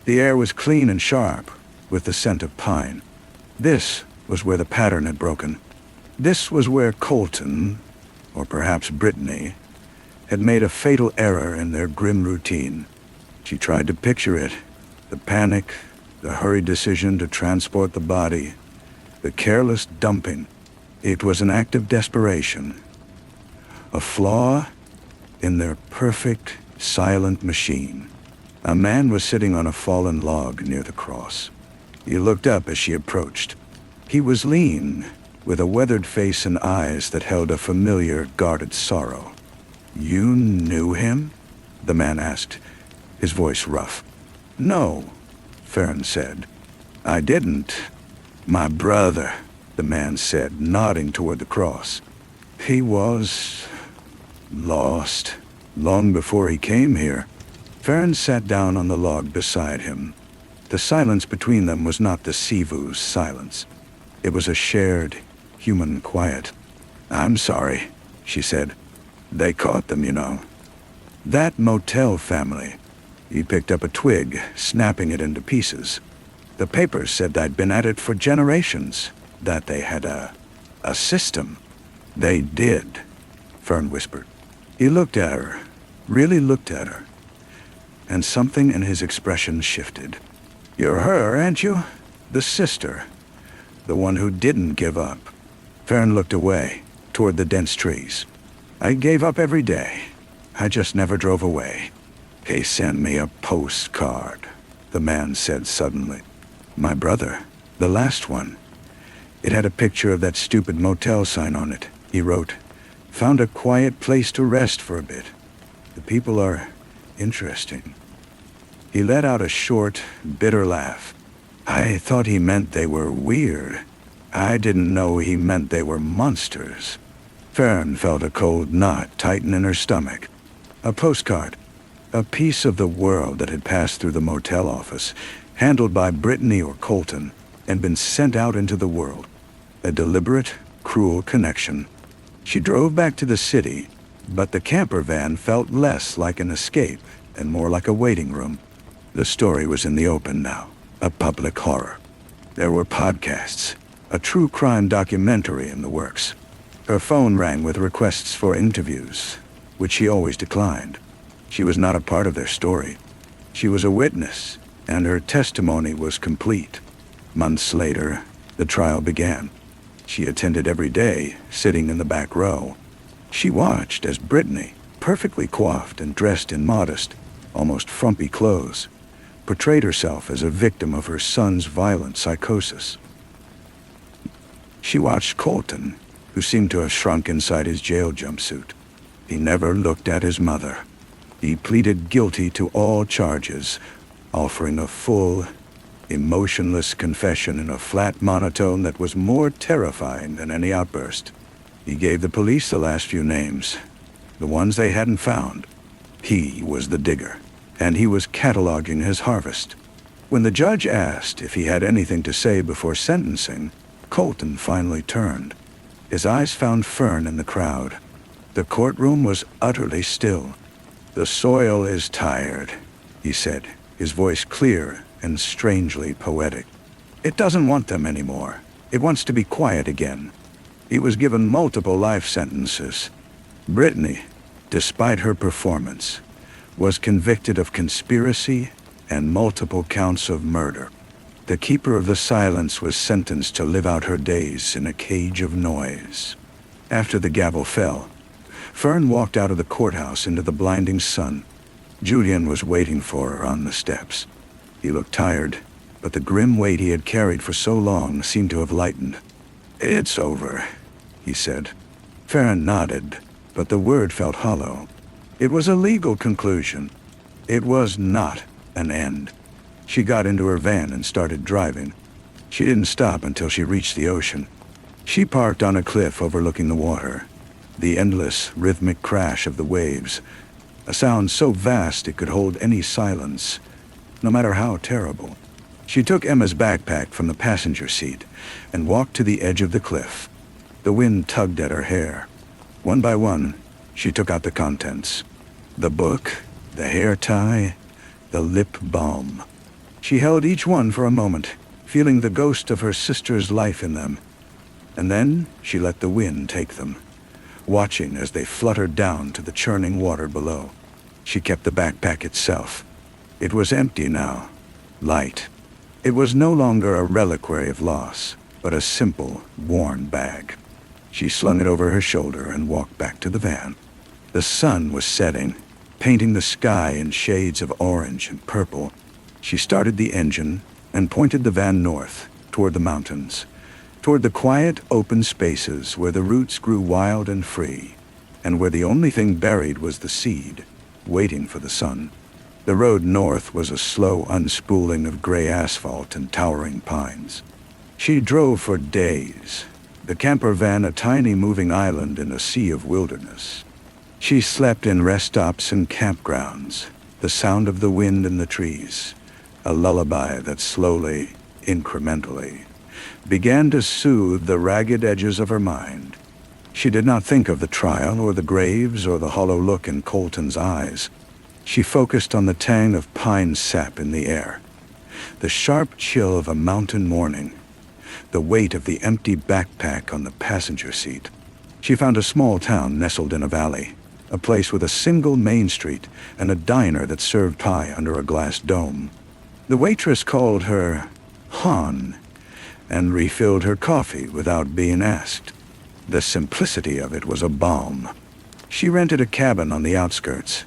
The air was clean and sharp, with the scent of pine. This was where the pattern had broken. This was where Colton, or perhaps Brittany, had made a fatal error in their grim routine. She tried to picture it, the panic, the hurried decision to transport the body, the careless dumping. It was an act of desperation, a flaw in their perfect, silent machine. A man was sitting on a fallen log near the cross. He looked up as she approached. He was lean, with a weathered face and eyes that held a familiar, guarded sorrow. "You knew him?" the man asked, his voice rough. "No," Fern said. "I didn't. My brother," the man said, nodding toward the cross. "He was lost long before he came here." Fern sat down on the log beside him. The silence between them was not the Sivu's silence. It was a shared, human quiet. "I'm sorry," she said. "They caught them, you know. That motel family." He picked up a twig, snapping it into pieces. "The papers said I'd been at it for generations, that they had a system." "They did," Fern whispered. He looked at her, really looked at her, and something in his expression shifted. "You're her, aren't you? The sister. The one who didn't give up." Fern looked away, toward the dense trees. "I gave up every day. I just never drove away." "He sent me a postcard," the man said suddenly. "My brother, the last one. It had a picture of that stupid motel sign on it. He wrote, 'Found a quiet place to rest for a bit. The people are interesting.'" He let out a short, bitter laugh. "I thought he meant they were weird. I didn't know he meant they were monsters." Fern felt a cold knot tighten in her stomach. A postcard, a piece of the world that had passed through the motel office, handled by Brittany or Colton, and been sent out into the world. A deliberate, cruel connection. She drove back to the city, but the camper van felt less like an escape and more like a waiting room. The story was in the open now, a public horror. There were podcasts, a true crime documentary in the works. Her phone rang with requests for interviews, which she always declined. She was not a part of their story. She was a witness, and her testimony was complete. Months later, the trial began. She attended every day, sitting in the back row. She watched as Brittany, perfectly coiffed and dressed in modest, almost frumpy clothes, portrayed herself as a victim of her son's violent psychosis. She watched Colton, who seemed to have shrunk inside his jail jumpsuit. He never looked at his mother. He pleaded guilty to all charges, offering a full, emotionless confession in a flat monotone that was more terrifying than any outburst. He gave the police the last few names, the ones they hadn't found. He was the digger, and he was cataloging his harvest. When the judge asked if he had anything to say before sentencing, Colton finally turned. His eyes found Fern in the crowd. The courtroom was utterly still. "The soil is tired," he said, his voice clear and strangely poetic. "It doesn't want them anymore. It wants to be quiet again." He was given multiple life sentences. Brittany, despite her performance, was convicted of conspiracy and multiple counts of murder. The keeper of the silence was sentenced to live out her days in a cage of noise. After the gavel fell, Fern walked out of the courthouse into the blinding sun. Julian was waiting for her on the steps. He looked tired, but the grim weight he had carried for so long seemed to have lightened. "It's over," he said. Fern nodded, but the word felt hollow. It was a legal conclusion. It was not an end. She got into her van and started driving. She didn't stop until she reached the ocean. She parked on a cliff overlooking the water. The endless, rhythmic crash of the waves, a sound so vast it could hold any silence, no matter how terrible. She took Emma's backpack from the passenger seat and walked to the edge of the cliff. The wind tugged at her hair. One by one, she took out the contents. The book, the hair tie, the lip balm. She held each one for a moment, feeling the ghost of her sister's life in them. And then she let the wind take them, watching as they fluttered down to the churning water below. She kept the backpack itself. It was empty now, light. It was no longer a reliquary of loss, but a simple, worn bag. She slung it over her shoulder and walked back to the van. The sun was setting, painting the sky in shades of orange and purple. She started the engine and pointed the van north, toward the mountains, toward the quiet, open spaces where the roots grew wild and free, and where the only thing buried was the seed, waiting for the sun. The road north was a slow unspooling of gray asphalt and towering pines. She drove for days, the camper van a tiny moving island in a sea of wilderness. She slept in rest stops and campgrounds, the sound of the wind in the trees, a lullaby that slowly, incrementally, began to soothe the ragged edges of her mind. She did not think of the trial or the graves or the hollow look in Colton's eyes. She focused on the tang of pine sap in the air, the sharp chill of a mountain morning, the weight of the empty backpack on the passenger seat. She found a small town nestled in a valley, a place with a single main street and a diner that served pie under a glass dome. The waitress called her Han and refilled her coffee without being asked. The simplicity of it was a balm. She rented a cabin on the outskirts,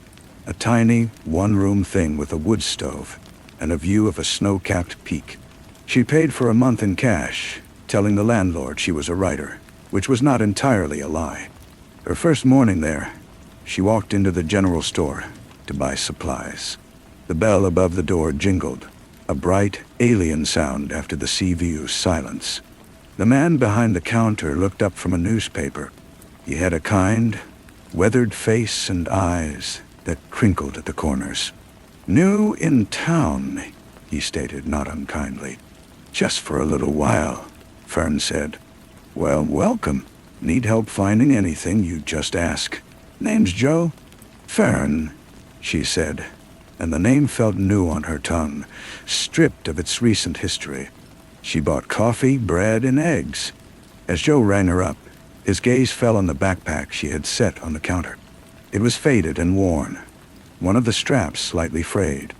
a tiny, one-room thing with a wood stove and a view of a snow-capped peak. She paid for a month in cash, telling the landlord she was a writer, which was not entirely a lie. Her first morning there, she walked into the general store to buy supplies. The bell above the door jingled, a bright, alien sound after the sea view's silence. The man behind the counter looked up from a newspaper. He had a kind, weathered face and eyes that crinkled at the corners. "New in town," he stated, not unkindly. "Just for a little while," Fern said. "Well, welcome. Need help finding anything, you just ask. Name's Joe." "Fern," she said, and the name felt new on her tongue, stripped of its recent history. She bought coffee, bread, and eggs. As Joe rang her up, his gaze fell on the backpack she had set on the counter. It was faded and worn, one of the straps slightly frayed.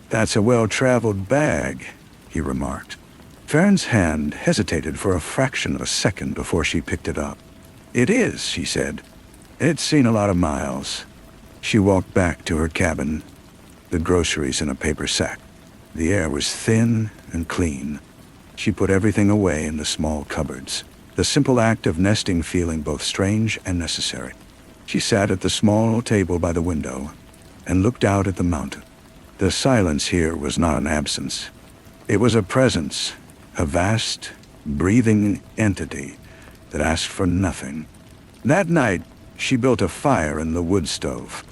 "That's a well-traveled bag," he remarked. Fern's hand hesitated for a fraction of a second before she picked it up. "It is," she said. "It's seen a lot of miles." She walked back to her cabin, the groceries in a paper sack. The air was thin and clean. She put everything away in the small cupboards, the simple act of nesting feeling both strange and necessary. She sat at the small table by the window and looked out at the mountain. The silence here was not an absence. It was a presence, a vast, breathing entity that asked for nothing. That night, she built a fire in the wood stove.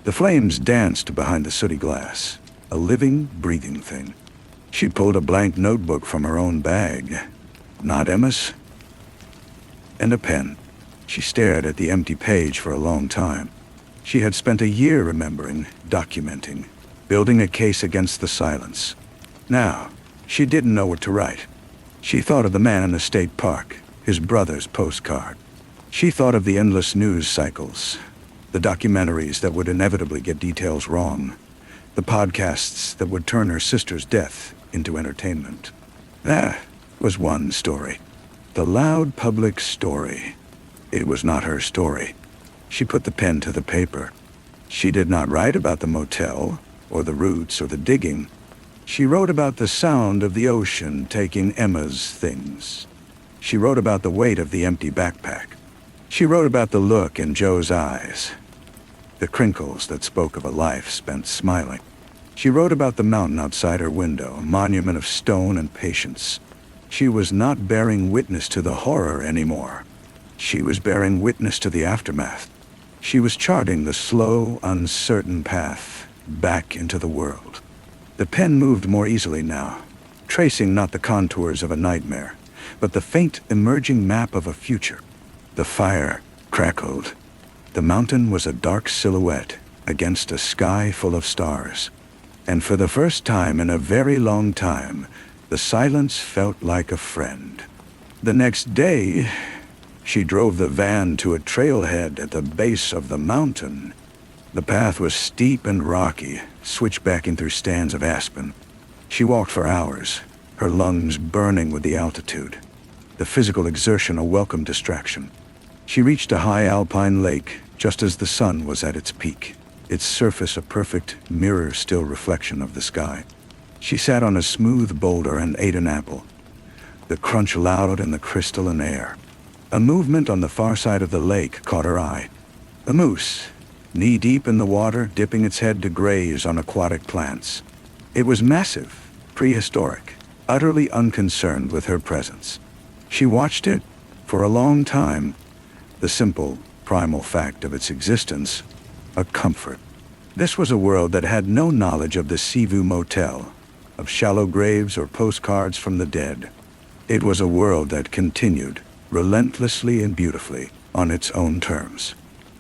The flames danced behind the sooty glass, a living, breathing thing. She pulled a blank notebook from her own bag, not Emma's, and a pen. She stared at the empty page for a long time. She had spent a year remembering, documenting, building a case against the silence. Now, she didn't know what to write. She thought of the man in the state park, his brother's postcard. She thought of the endless news cycles, the documentaries that would inevitably get details wrong, the podcasts that would turn her sister's death into entertainment. That was one story. The loud public story. It was not her story. She put the pen to the paper. She did not write about the motel, or the roots, or the digging. She wrote about the sound of the ocean taking Emma's things. She wrote about the weight of the empty backpack. She wrote about the look in Joe's eyes, the crinkles that spoke of a life spent smiling. She wrote about the mountain outside her window, a monument of stone and patience. She was not bearing witness to the horror anymore. She was bearing witness to the aftermath. She was charting the slow, uncertain path back into the world. The pen moved more easily now, tracing not the contours of a nightmare, but the faint emerging map of a future. The fire crackled. The mountain was a dark silhouette against a sky full of stars. And for the first time in a very long time, the silence felt like a friend. The next day, she drove the van to a trailhead at the base of the mountain. The path was steep and rocky, switchbacking through stands of aspen. She walked for hours, her lungs burning with the altitude, the physical exertion a welcome distraction. She reached a high alpine lake just as the sun was at its peak, its surface a perfect, mirror-still reflection of the sky. She sat on a smooth boulder and ate an apple, the crunch loud in the crystalline air. A movement on the far side of the lake caught her eye. A moose, knee-deep in the water, dipping its head to graze on aquatic plants. It was massive, prehistoric, utterly unconcerned with her presence. She watched it for a long time, the simple, primal fact of its existence, a comfort. This was a world that had no knowledge of the Sivu Motel, of shallow graves or postcards from the dead. It was a world that continued, relentlessly and beautifully, on its own terms.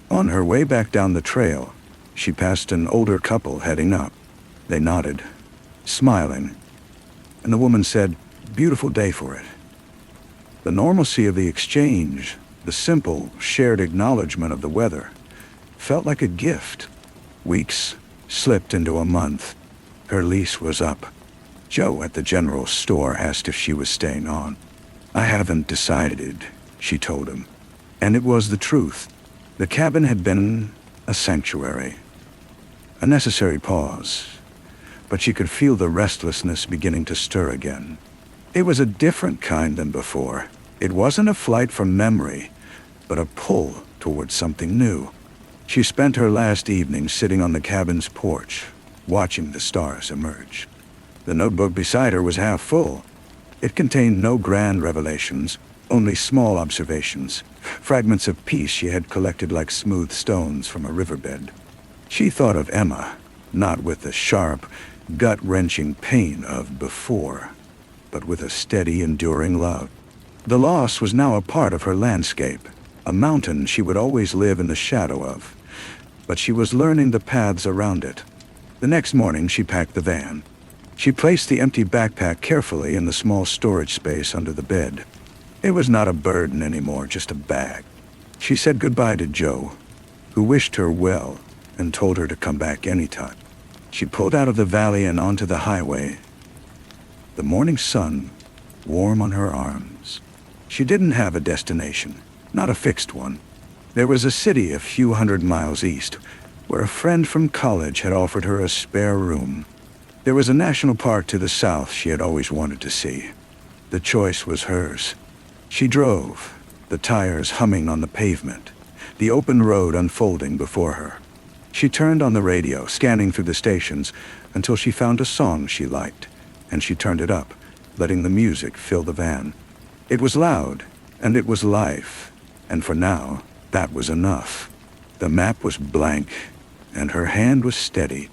On her way back down the trail, she passed an older couple heading up. They nodded, smiling, and the woman said, "Beautiful day for it." The normalcy of the exchange, the simple, shared acknowledgement of the weather, felt like a gift. Weeks slipped into a month. Her lease was up. Joe at the general store asked if she was staying on. "I haven't decided," she told him. And it was the truth. The cabin had been a sanctuary, a necessary pause, but she could feel the restlessness beginning to stir again. It was a different kind than before. It wasn't a flight from memory, but a pull towards something new. She spent her last evening sitting on the cabin's porch, watching the stars emerge. The notebook beside her was half full. It contained no grand revelations, only small observations, fragments of peace she had collected like smooth stones from a riverbed. She thought of Emma, not with the sharp, gut-wrenching pain of before, but with a steady, enduring love. The loss was now a part of her landscape, a mountain she would always live in the shadow of, but she was learning the paths around it. The next morning she packed the van. She placed the empty backpack carefully in the small storage space under the bed. It was not a burden anymore, just a bag. She said goodbye to Joe, who wished her well and told her to come back anytime. She pulled out of the valley and onto the highway, the morning sun warm on her arms. She didn't have a destination, not a fixed one. There was a city a few hundred miles east, where a friend from college had offered her a spare room. There was a national park to the south she had always wanted to see. The choice was hers. She drove, the tires humming on the pavement, the open road unfolding before her. She turned on the radio, scanning through the stations, until she found a song she liked, and she turned it up, letting the music fill the van. It was loud, and it was life, and for now, that was enough. The map was blank, and her hand was steady.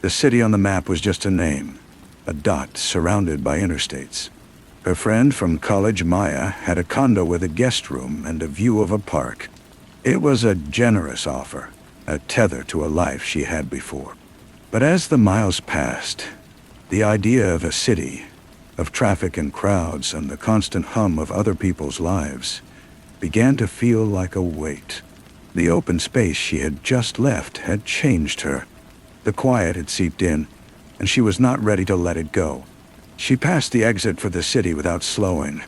The city on the map was just a name, a dot surrounded by interstates. Her friend from college, Maya, had a condo with a guest room and a view of a park. It was a generous offer, a tether to a life she had before. But as the miles passed, the idea of a city, of traffic and crowds and the constant hum of other people's lives, began to feel like a weight. The open space she had just left had changed her. The quiet had seeped in, and she was not ready to let it go. She passed the exit for the city without slowing.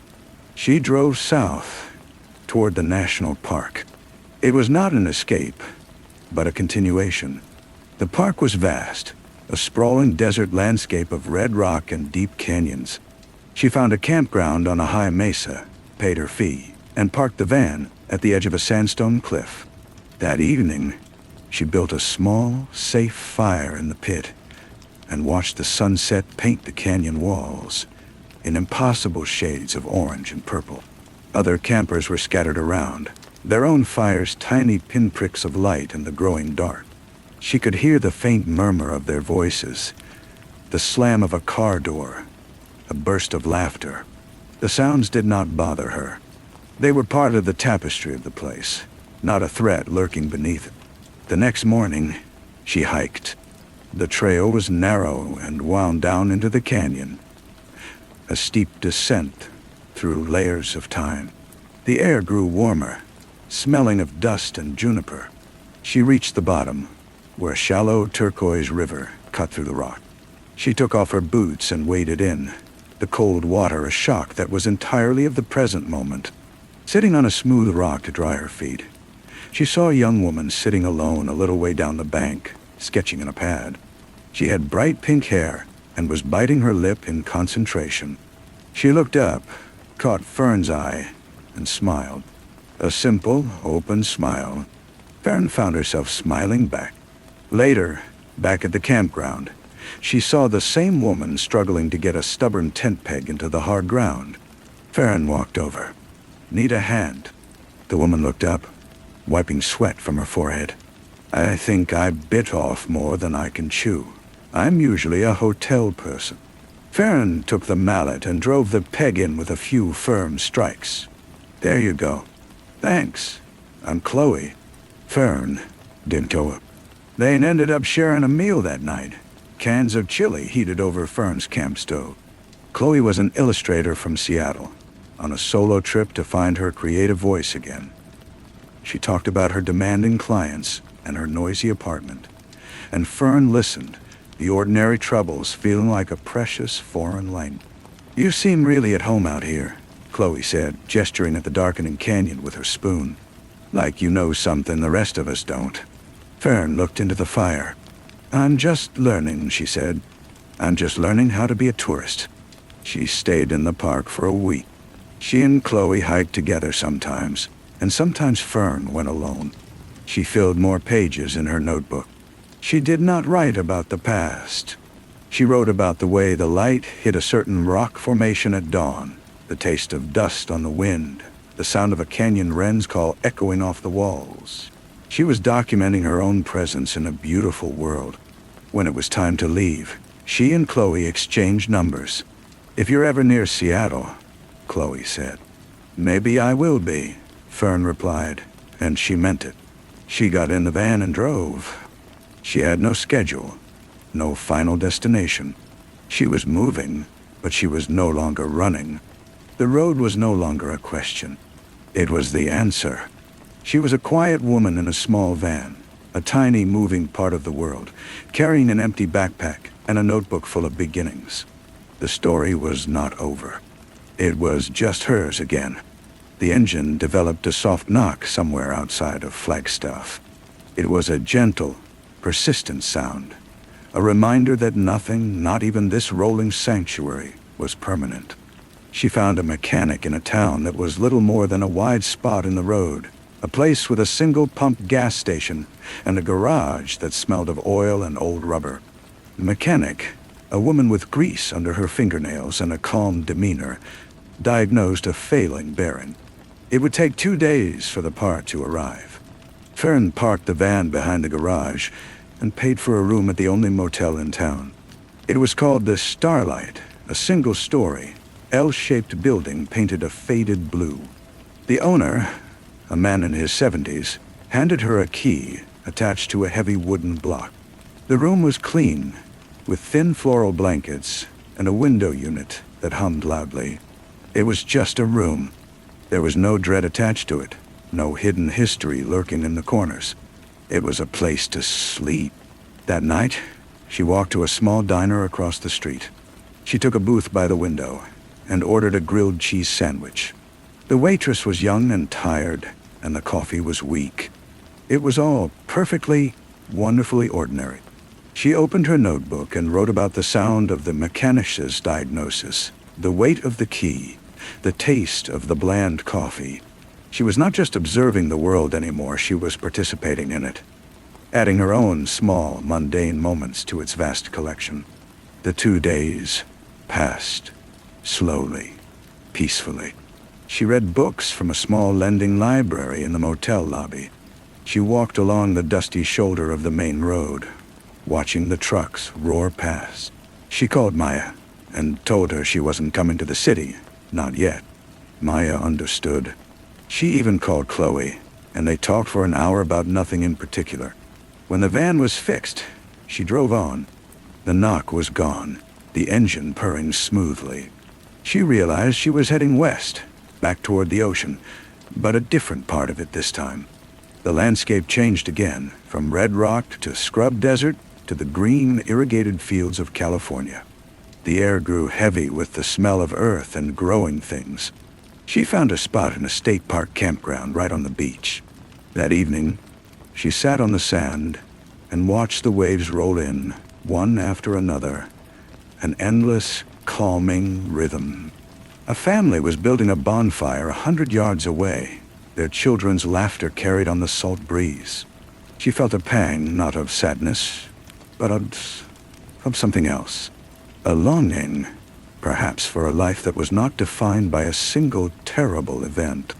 She drove south, toward the national park. It was not an escape, but a continuation. The park was vast, a sprawling desert landscape of red rock and deep canyons. She found a campground on a high mesa, paid her fee, and parked the van at the edge of a sandstone cliff. That evening, she built a small, safe fire in the pit and watched the sunset paint the canyon walls in impossible shades of orange and purple. Other campers were scattered around, their own fires tiny pinpricks of light in the growing dark. She could hear the faint murmur of their voices, the slam of a car door, a burst of laughter. The sounds did not bother her. They were part of the tapestry of the place, not a threat lurking beneath it. The next morning, she hiked. The trail was narrow and wound down into the canyon, a steep descent through layers of time. The air grew warmer, smelling of dust and juniper. She reached the bottom, where a shallow turquoise river cut through the rock. She took off her boots and waded in, the cold water a shock that was entirely of the present moment. Sitting on a smooth rock to dry her feet, she saw a young woman sitting alone a little way down the bank, sketching in a pad. She had bright pink hair and was biting her lip in concentration. She looked up, caught Fern's eye, and smiled. A simple, open smile. Fern found herself smiling back. Later, back at the campground, she saw the same woman struggling to get a stubborn tent peg into the hard ground. Fern walked over. "Need a hand?" The woman looked up, wiping sweat from her forehead. "I think I bit off more than I can chew. I'm usually a hotel person." Fern took the mallet and drove the peg in with a few firm strikes. "There you go." "Thanks. I'm Chloe." Fern didn't go up. They ended up sharing a meal that night. Cans of chili heated over Fern's camp stove. Chloe was an illustrator from Seattle, on a solo trip to find her creative voice again. She talked about her demanding clients and her noisy apartment, and Fern listened, the ordinary troubles feeling like a precious foreign language. "You seem really at home out here," Chloe said, gesturing at the darkening canyon with her spoon. "Like you know something the rest of us don't." Fern looked into the fire. "I'm just learning," she said. "I'm just learning how to be a tourist." She stayed in the park for a week. She and Chloe hiked together sometimes, and sometimes Fern went alone. She filled more pages in her notebook. She did not write about the past. She wrote about the way the light hit a certain rock formation at dawn, the taste of dust on the wind, the sound of a canyon wren's call echoing off the walls. She was documenting her own presence in a beautiful world. When it was time to leave, she and Chloe exchanged numbers. "If you're ever near Seattle," Chloe said. "Maybe I will be," Fern replied, and she meant it. She got in the van and drove. She had no schedule, no final destination. She was moving, but she was no longer running. The road was no longer a question. It was the answer. She was a quiet woman in a small van, a tiny moving part of the world, carrying an empty backpack and a notebook full of beginnings. The story was not over. It was just hers again. The engine developed a soft knock somewhere outside of Flagstaff. It was a gentle, persistent sound, a reminder that nothing, not even this rolling sanctuary, was permanent. She found a mechanic in a town that was little more than a wide spot in the road, a place with a single pump gas station and a garage that smelled of oil and old rubber. The mechanic, a woman with grease under her fingernails and a calm demeanor, diagnosed a failing bearing. It would take 2 days for the part to arrive. Fern parked the van behind the garage and paid for a room at the only motel in town. It was called the Starlight, a single-story, L-shaped building painted a faded blue. The owner, a man in his 70s, handed her a key attached to a heavy wooden block. The room was clean, with thin floral blankets and a window unit that hummed loudly. It was just a room. There was no dread attached to it, no hidden history lurking in the corners. It was a place to sleep. That night, she walked to a small diner across the street. She took a booth by the window and ordered a grilled cheese sandwich. The waitress was young and tired, and the coffee was weak. It was all perfectly, wonderfully ordinary. She opened her notebook and wrote about the sound of the mechanic's diagnosis, the weight of the key, the taste of the bland coffee. She was not just observing the world anymore, she was participating in it, adding her own small, mundane moments to its vast collection. The 2 days passed, slowly, peacefully. She read books from a small lending library in the motel lobby. She walked along the dusty shoulder of the main road, watching the trucks roar past. She called Maya and told her she wasn't coming to the city, not yet. Maya understood. She even called Chloe, and they talked for an hour about nothing in particular. When the van was fixed, she drove on. The knock was gone, the engine purring smoothly. She realized she was heading west, back toward the ocean, but a different part of it this time. The landscape changed again, from red rock to scrub desert to the green, irrigated fields of California. The air grew heavy with the smell of earth and growing things. She found a spot in a state park campground right on the beach. That evening, she sat on the sand and watched the waves roll in, one after another, an endless, calming rhythm. A family was building a bonfire 100 yards away, their children's laughter carried on the salt breeze. She felt a pang, not of sadness, but of something else. A longing, perhaps for a life that was not defined by a single terrible event.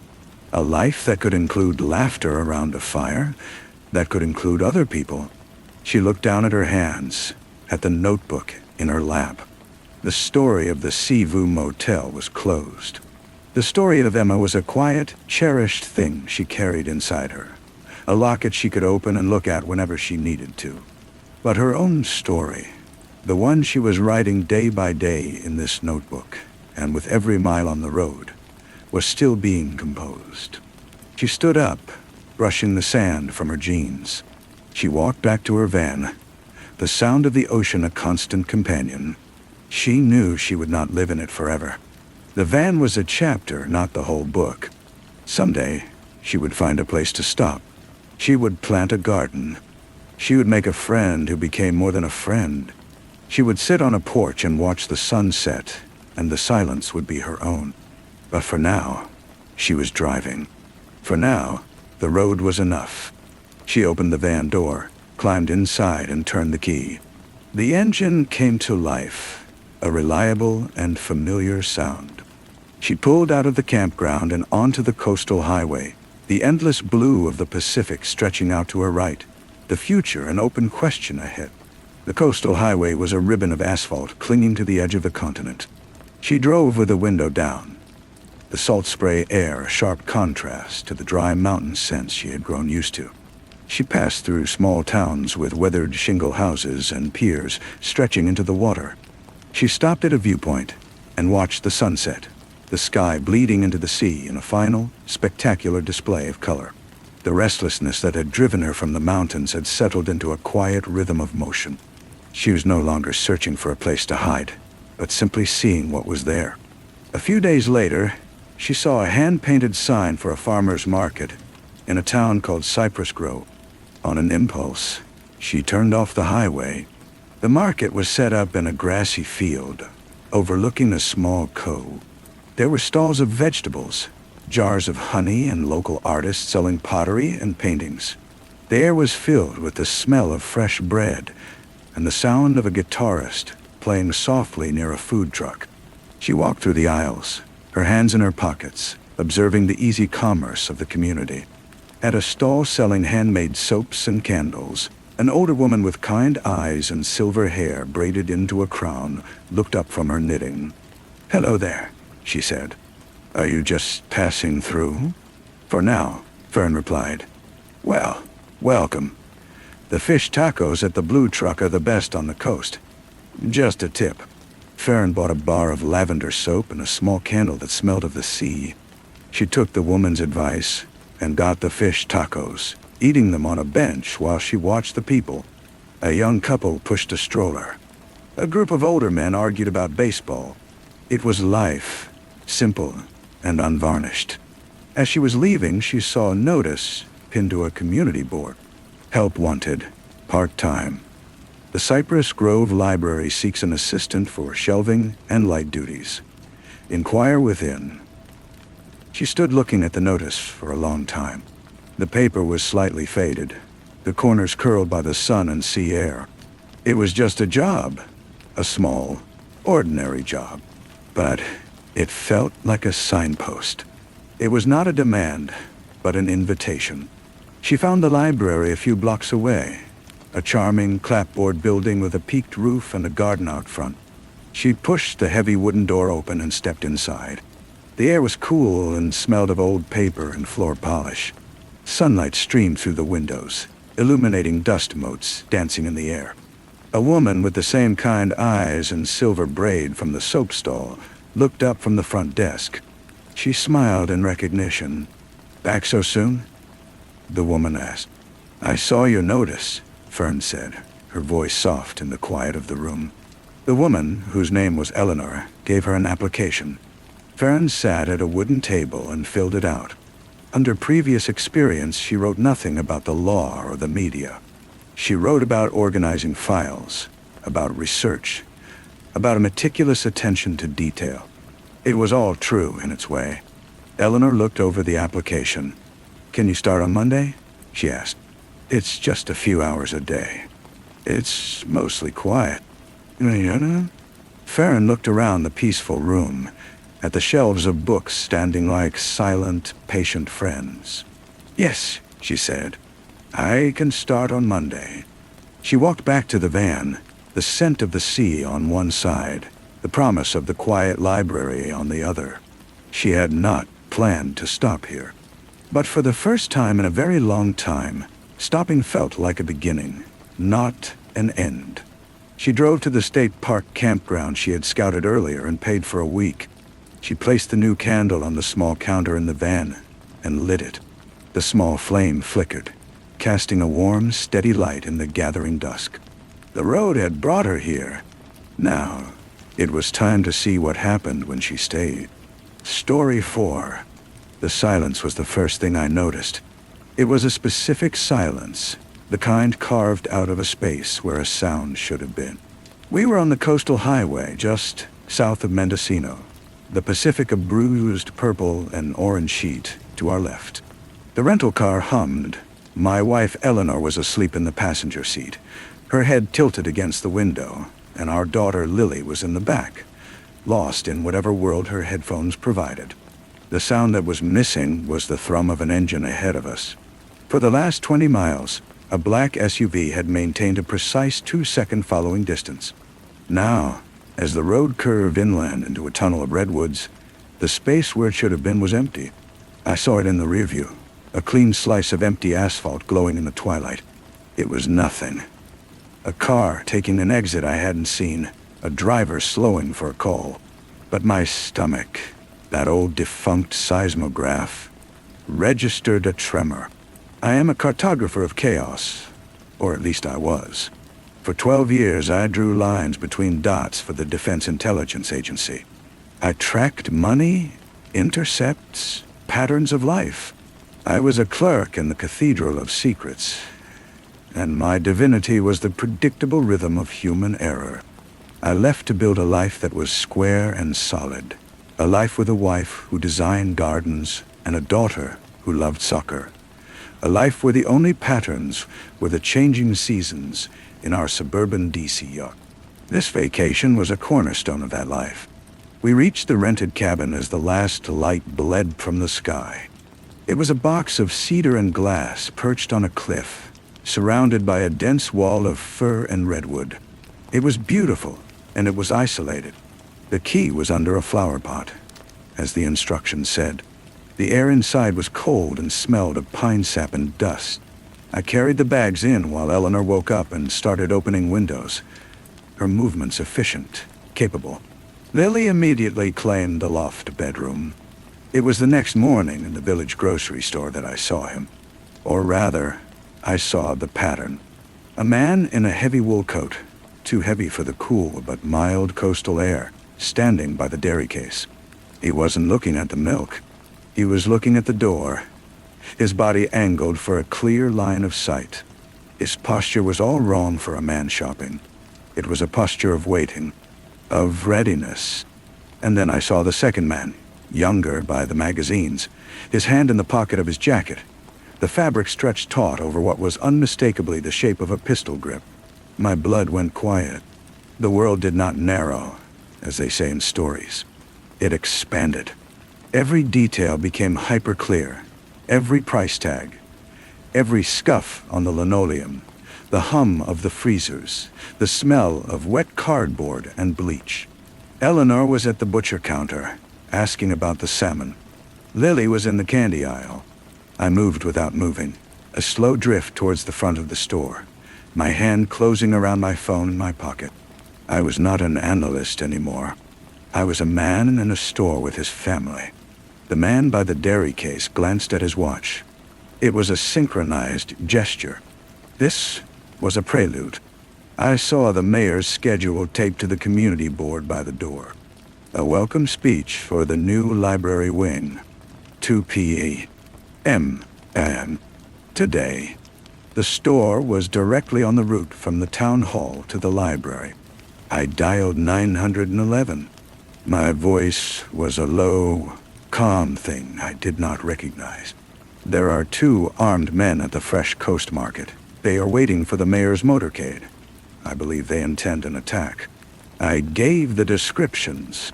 A life that could include laughter around a fire, that could include other people. She looked down at her hands, at the notebook in her lap. The story of the Sivu Motel was closed. The story of Emma was a quiet, cherished thing she carried inside her. A locket she could open and look at whenever she needed to. But her own story, the one she was writing day by day in this notebook, and with every mile on the road, was still being composed. She stood up, brushing the sand from her jeans. She walked back to her van, the sound of the ocean a constant companion. She knew she would not live in it forever. The van was a chapter, not the whole book. Someday, she would find a place to stop. She would plant a garden. She would make a friend who became more than a friend. She would sit on a porch and watch the sun set, and the silence would be her own. But for now, she was driving. For now, the road was enough. She opened the van door, climbed inside, and turned the key. The engine came to life, a reliable and familiar sound. She pulled out of the campground and onto the coastal highway, the endless blue of the Pacific stretching out to her right, the future an open question ahead. The coastal highway was a ribbon of asphalt clinging to the edge of the continent. She drove with the window down, the salt spray air a sharp contrast to the dry mountain scents she had grown used to. She passed through small towns with weathered shingle houses and piers stretching into the water. She stopped at a viewpoint and watched the sunset, the sky bleeding into the sea in a final, spectacular display of color. The restlessness that had driven her from the mountains had settled into a quiet rhythm of motion. She was no longer searching for a place to hide, but simply seeing what was there. A few days later, she saw a hand-painted sign for a farmer's market in a town called Cypress Grove. On an impulse, she turned off the highway. The market was set up in a grassy field, overlooking a small cove. There were stalls of vegetables, jars of honey, and local artists selling pottery and paintings. The air was filled with the smell of fresh bread and the sound of a guitarist playing softly near a food truck. She walked through the aisles, her hands in her pockets, observing the easy commerce of the community. At a stall selling handmade soaps and candles, an older woman with kind eyes and silver hair braided into a crown looked up from her knitting. "Hello there," she said. "Are you just passing through?" "For now," Fern replied. "Well, welcome. The fish tacos at the Blue Truck are the best on the coast. Just a tip." Fern bought a bar of lavender soap and a small candle that smelled of the sea. She took the woman's advice and got the fish tacos, eating them on a bench while she watched the people. A young couple pushed a stroller. A group of older men argued about baseball. It was life, simple and unvarnished. As she was leaving, she saw a notice pinned to a community board. "Help wanted, part-time. The Cypress Grove Library seeks an assistant for shelving and light duties. Inquire within." She stood looking at the notice for a long time. The paper was slightly faded, the corners curled by the sun and sea air. It was just a job, a small, ordinary job. But it felt like a signpost. It was not a demand, but an invitation. She found the library a few blocks away, a charming clapboard building with a peaked roof and a garden out front. She pushed the heavy wooden door open and stepped inside. The air was cool and smelled of old paper and floor polish. Sunlight streamed through the windows, illuminating dust motes dancing in the air. A woman with the same kind eyes and silver braid from the soap stall looked up from the front desk. She smiled in recognition. "Back so soon?" the woman asked. "I saw your notice," Fern said, her voice soft in the quiet of the room. The woman, whose name was Eleanor, gave her an application. Fern sat at a wooden table and filled it out. Under previous experience, she wrote nothing about the law or the media. She wrote about organizing files, about research, about a meticulous attention to detail. It was all true in its way. Eleanor looked over the application. "Can you start on Monday?" she asked. "It's just a few hours a day. It's mostly quiet." Farron looked around the peaceful room, at the shelves of books standing like silent, patient friends. "Yes," she said. "I can start on Monday." She walked back to the van, the scent of the sea on one side, the promise of the quiet library on the other. She had not planned to stop here. But for the first time in a very long time, stopping felt like a beginning, not an end. She drove to the state park campground she had scouted earlier and paid for a week. She placed the new candle on the small counter in the van and lit it. The small flame flickered, casting a warm, steady light in the gathering dusk. The road had brought her here. Now, it was time to see what happened when she stayed. Story 4. The silence was the first thing I noticed. It was a specific silence, the kind carved out of a space where a sound should have been. We were on the coastal highway just south of Mendocino, the Pacific a bruised purple and orange sheet to our left. The rental car hummed. My wife Eleanor was asleep in the passenger seat, her head tilted against the window, and our daughter Lily was in the back, lost in whatever world her headphones provided. The sound that was missing was the thrum of an engine ahead of us. For the last 20 miles, a black SUV had maintained a precise 2-second following distance. Now, as the road curved inland into a tunnel of redwoods, the space where it should have been was empty. I saw it in the rear view, a clean slice of empty asphalt glowing in the twilight. It was nothing. A car taking an exit I hadn't seen, a driver slowing for a call. But my stomach, that old defunct seismograph, registered a tremor. I am a cartographer of chaos, or at least I was. For 12 years, I drew lines between dots for the Defense Intelligence Agency. I tracked money, intercepts, patterns of life. I was a clerk in the Cathedral of Secrets, and my divinity was the predictable rhythm of human error. I left to build a life that was square and solid, a life with a wife who designed gardens and a daughter who loved soccer, a life where the only patterns were the changing seasons in our suburban DC yacht. This vacation was a cornerstone of that life. We reached the rented cabin as the last light bled from the sky. It was a box of cedar and glass perched on a cliff, surrounded by a dense wall of fir and redwood. It was beautiful, and it was isolated. The key was under a flower pot, as the instructions said. The air inside was cold and smelled of pine sap and dust. I carried the bags in while Eleanor woke up and started opening windows, her movements efficient, capable. Lily immediately claimed the loft bedroom. It was the next morning in the village grocery store that I saw him. Or rather, I saw the pattern. A man in a heavy wool coat, too heavy for the cool but mild coastal air, standing by the dairy case. He wasn't looking at the milk. He was looking at the door, his body angled for a clear line of sight. His posture was all wrong for a man shopping. It was a posture of waiting, of readiness. And then I saw the second man, younger by the magazines, his hand in the pocket of his jacket, the fabric stretched taut over what was unmistakably the shape of a pistol grip. My blood went quiet. The world did not narrow, as they say in stories. It expanded. Every detail became hyper-clear. Every price tag, every scuff on the linoleum, the hum of the freezers, the smell of wet cardboard and bleach. Eleanor was at the butcher counter, asking about the salmon. Lily was in the candy aisle. I moved without moving, a slow drift towards the front of the store, my hand closing around my phone in my pocket. I was not an analyst anymore. I was a man in a store with his family. The man by the dairy case glanced at his watch. It was a synchronized gesture. This was a prelude. I saw the mayor's schedule taped to the community board by the door. A welcome speech for the new library wing. 2 p.m. Today. The store was directly on the route from the town hall to the library. I dialed 911. My voice was a low, calm thing I did not recognize. There are 2 armed men at the Fresh Coast Market. They are waiting for the mayor's motorcade. I believe they intend an attack. I gave the descriptions.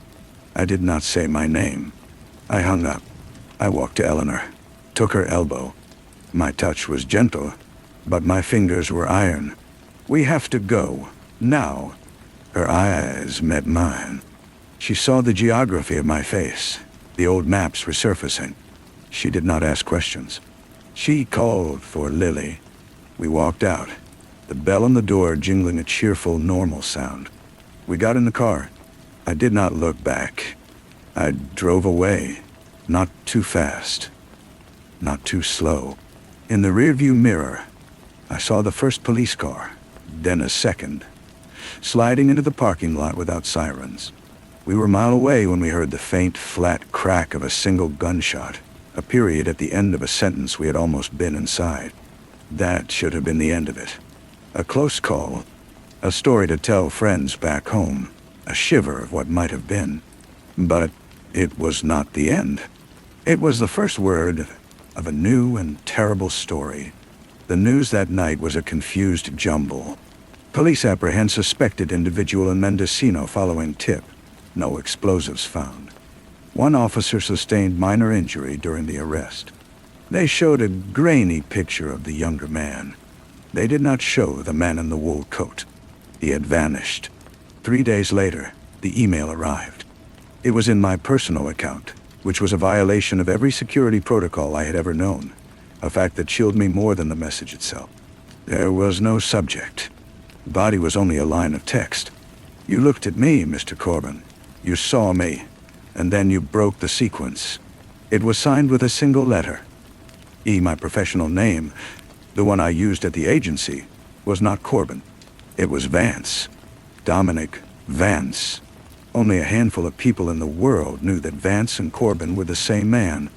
I did not say my name. I hung up. I walked to Eleanor, took her elbow. My touch was gentle, but my fingers were iron. We have to go, now. Her eyes met mine. She saw the geography of my face, the old maps resurfacing. She did not ask questions. She called for Lily. We walked out, the bell on the door jingling a cheerful, normal sound. We got in the car. I did not look back. I drove away, not too fast, not too slow. In the rearview mirror, I saw the first police car, then a second, sliding into the parking lot without sirens. We were a mile away when we heard the faint, flat crack of a single gunshot, a period at the end of a sentence we had almost been inside. That should have been the end of it. A close call, a story to tell friends back home, a shiver of what might have been. But it was not the end. It was the first word of a new and terrible story. The news that night was a confused jumble. Police apprehend suspected individual in Mendocino following tip. No explosives found. One officer sustained minor injury during the arrest. They showed a grainy picture of the younger man. They did not show the man in the wool coat. He had vanished. 3 days later, the email arrived. It was in my personal account, which was a violation of every security protocol I had ever known, a fact that chilled me more than the message itself. There was no subject. The body was only a line of text. You looked at me, Mr. Corbin. You saw me, and then you broke the sequence. It was signed with a single letter. My professional name, the one I used at the agency, was not Corbin. It was Vance. Dominic Vance. Only a handful of people in the world knew that Vance and Corbin were the same man.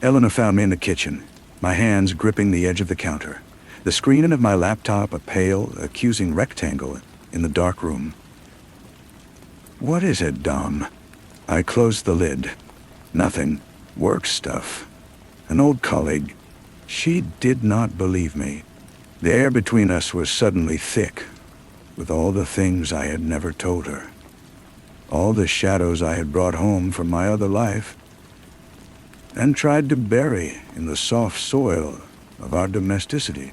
Eleanor found me in the kitchen, my hands gripping the edge of the counter. The screen of my laptop a pale, accusing rectangle in the dark room. What is it, Dom? I closed the lid. Nothing. Work stuff. An old colleague. She did not believe me. The air between us was suddenly thick, with all the things I had never told her. All the shadows I had brought home from my other life, and tried to bury in the soft soil of our domesticity.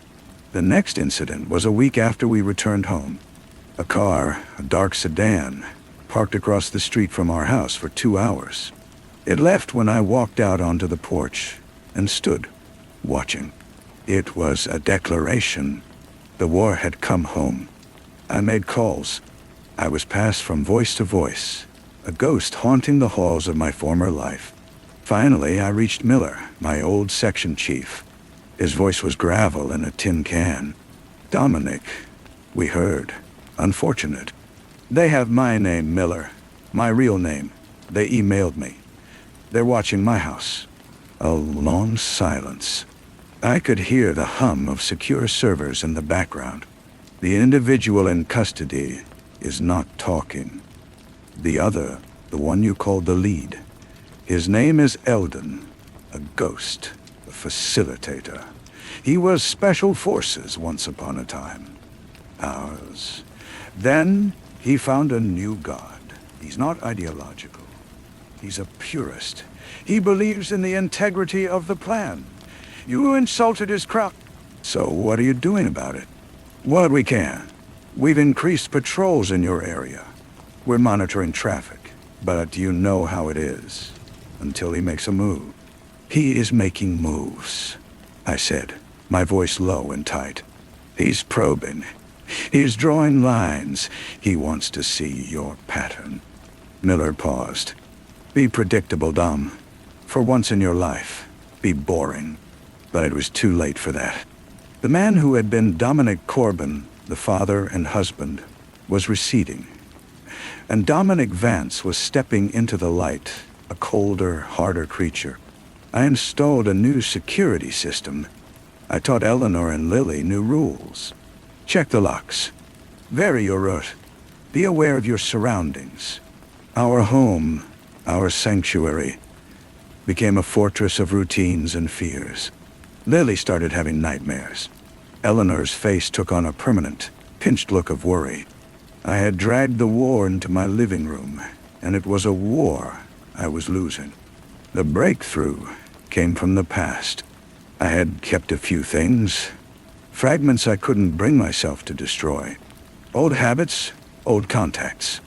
The next incident was a week after we returned home. A car, a dark sedan, parked across the street from our house for 2 hours. It left when I walked out onto the porch and stood, watching. It was a declaration. The war had come home. I made calls. I was passed from voice to voice, a ghost haunting the halls of my former life. Finally, I reached Miller, my old section chief. His voice was gravel in a tin can. Dominic, we heard. Unfortunate. They have my name, Miller. My real name. They emailed me. They're watching my house. A long silence. I could hear the hum of secure servers in the background. The individual in custody is not talking. The other, the one you called the lead, his name is Eldon, a ghost, a facilitator. He was special forces once upon a time. Ours. Then he found a new god. He's not ideological. He's a purist. He believes in the integrity of the plan. You insulted his crowd. So what are you doing about it? What we can. We've increased patrols in your area. We're monitoring traffic. But you know how it is, until he makes a move. He is making moves, I said, my voice low and tight. He's probing. He's drawing lines. He wants to see your pattern. Miller paused. Be predictable, Dom. For once in your life, be boring. But it was too late for that. The man who had been Dominic Corbin, the father and husband, was receding. And Dominic Vance was stepping into the light, a colder, harder creature. I installed a new security system. I taught Eleanor and Lily new rules. Check the locks. Vary your route. Be aware of your surroundings. Our home, our sanctuary, became a fortress of routines and fears. Lily started having nightmares. Eleanor's face took on a permanent, pinched look of worry. I had dragged the war into my living room, and it was a war I was losing. The breakthrough came from the past. I had kept a few things, fragments I couldn't bring myself to destroy. Old habits, old contacts.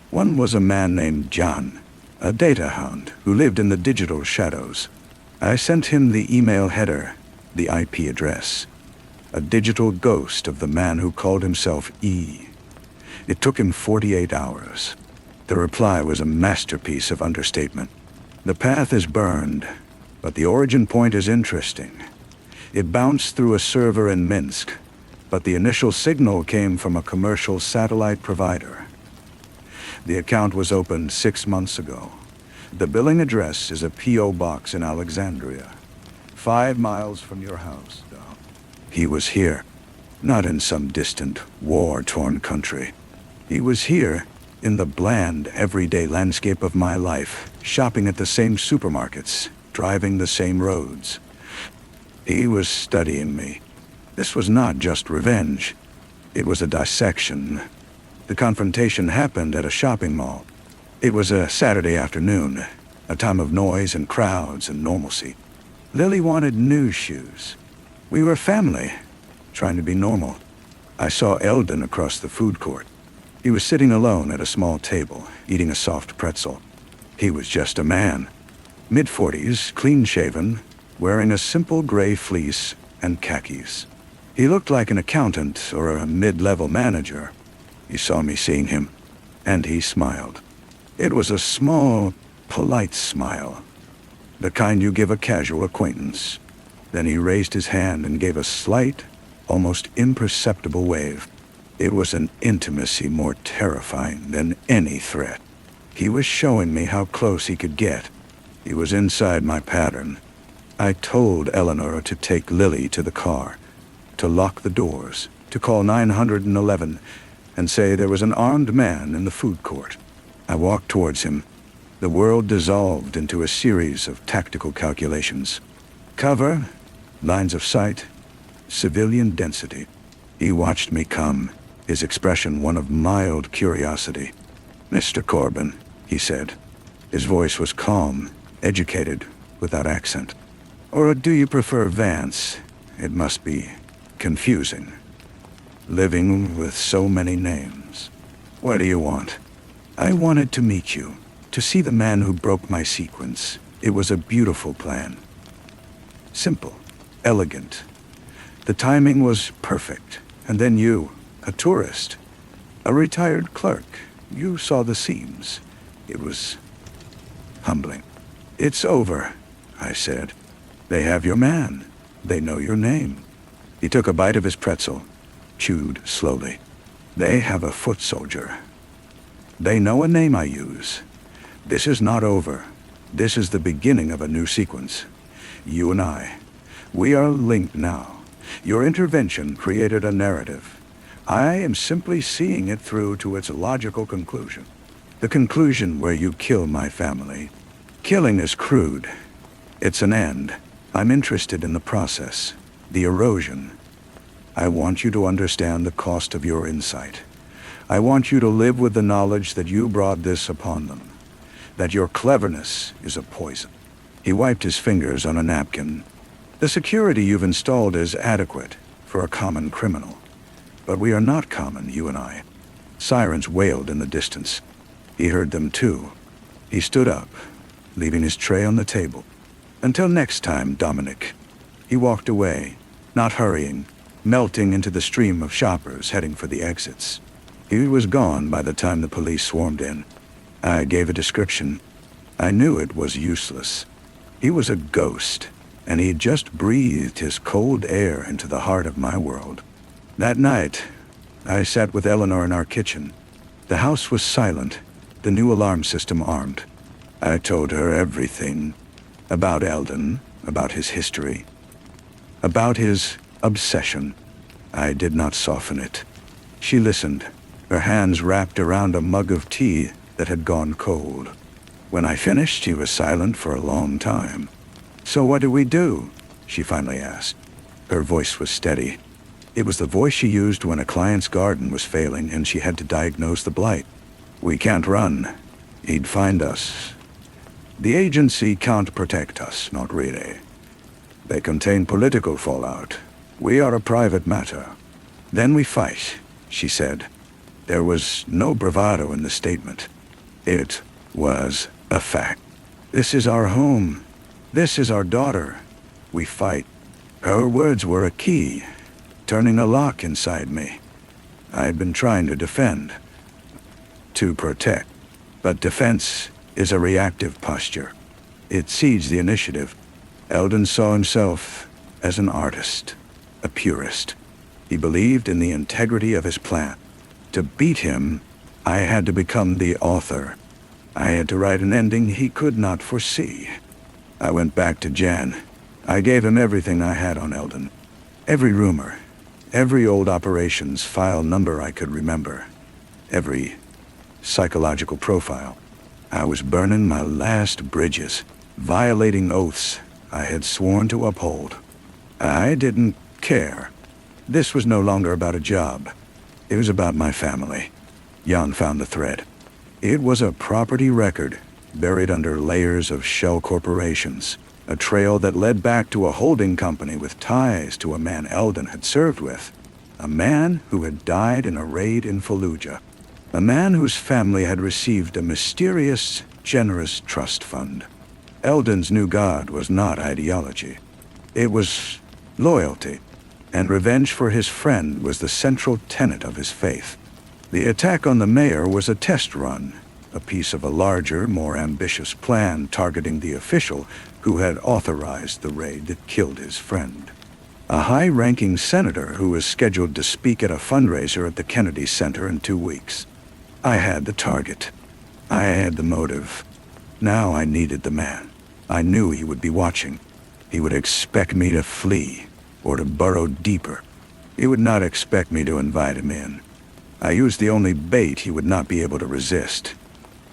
One was a man named John, a data hound who lived in the digital shadows. I sent him the email header, the IP address, a digital ghost of the man who called himself E. It took him 48 hours. The reply was a masterpiece of understatement. The path is burned, but the origin point is interesting. It bounced through a server in Minsk, but the initial signal came from a commercial satellite provider. The account was opened 6 months ago. The billing address is a P.O. box in Alexandria, 5 miles from your house, though. He was here, not in some distant, war-torn country. He was here, in the bland, everyday landscape of my life, shopping at the same supermarkets, driving the same roads. He was studying me. This was not just revenge. It was a dissection. The confrontation happened at a shopping mall. It was a Saturday afternoon, a time of noise and crowds and normalcy. Lily wanted new shoes. We were family, trying to be normal. I saw Eldon across the food court. He was sitting alone at a small table, eating a soft pretzel. He was just a man, mid-40s, clean-shaven, wearing a simple gray fleece and khakis. He looked like an accountant or a mid-level manager. He saw me seeing him, and he smiled. It was a small, polite smile, the kind you give a casual acquaintance. Then he raised his hand and gave a slight, almost imperceptible wave. It was an intimacy more terrifying than any threat. He was showing me how close he could get. He was inside my pattern. I told Eleanor to take Lily to the car, to lock the doors, to call 911, and say there was an armed man in the food court. I walked towards him. The world dissolved into a series of tactical calculations. Cover, lines of sight, civilian density. He watched me come, his expression one of mild curiosity. "Mr. Corbin," he said. His voice was calm, educated, without accent. "Or do you prefer Vance? It must be confusing. Living with so many names. What do you want?" "I wanted to meet you, to see the man who broke my sequence. It was a beautiful plan. Simple, elegant. The timing was perfect. And then you, a tourist, a retired clerk, you saw the seams. It was humbling." "It's over," I said. "They have your man. They know your name." He took a bite of his pretzel, chewed slowly. "They have a foot soldier. They know a name I use. This is not over. This is the beginning of a new sequence. You and I, we are linked now. Your intervention created a narrative. I am simply seeing it through to its logical conclusion. The conclusion where you kill my family. Killing is crude. It's an end. I'm interested in the process, the erosion. I want you to understand the cost of your insight. I want you to live with the knowledge that you brought this upon them, that your cleverness is a poison." He wiped his fingers on a napkin. "The security you've installed is adequate for a common criminal. But we are not common, you and I." Sirens wailed in the distance. He heard them too. He stood up, leaving his tray on the table. "Until next time, Dominic." He walked away, not hurrying, melting into the stream of shoppers heading for the exits. He was gone by the time the police swarmed in. I gave a description. I knew it was useless. He was a ghost, and he just breathed his cold air into the heart of my world. That night, I sat with Eleanor in our kitchen. The house was silent, the new alarm system armed. I told her everything. About Eldon, about his history, about his obsession. I did not soften it. She listened, her hands wrapped around a mug of tea that had gone cold. When I finished, she was silent for a long time. "So what do we do?" she finally asked. Her voice was steady. It was the voice she used when a client's garden was failing and she had to diagnose the blight. "We can't run. He'd find us. The agency can't protect us, not really. They contain political fallout. We are a private matter. Then we fight," she said. There was no bravado in the statement. It was a fact. "This is our home. This is our daughter. We fight." Her words were a key, turning a lock inside me. I had been trying to defend, to protect. But defense is a reactive posture. It cedes the initiative. Eldon saw himself as an artist, a purist. He believed in the integrity of his plan. To beat him, I had to become the author. I had to write an ending he could not foresee. I went back to Jan. I gave him everything I had on Eldon. Every rumor, every old operations file number I could remember, every psychological profile. I was burning my last bridges, violating oaths I had sworn to uphold. I didn't care. This was no longer about a job. It was about my family. Jan found the thread. It was a property record, buried under layers of shell corporations, a trail that led back to a holding company with ties to a man Eldon had served with, a man who had died in a raid in Fallujah, a man whose family had received a mysterious, generous trust fund. Eldon's new god was not ideology. It was loyalty, and revenge for his friend was the central tenet of his faith. The attack on the mayor was a test run, a piece of a larger, more ambitious plan targeting the official who had authorized the raid that killed his friend. A high-ranking senator who was scheduled to speak at a fundraiser at the Kennedy Center in 2 weeks. I had the target. I had the motive. Now I needed the man. I knew he would be watching. He would expect me to flee, or to burrow deeper. He would not expect me to invite him in. I used the only bait he would not be able to resist.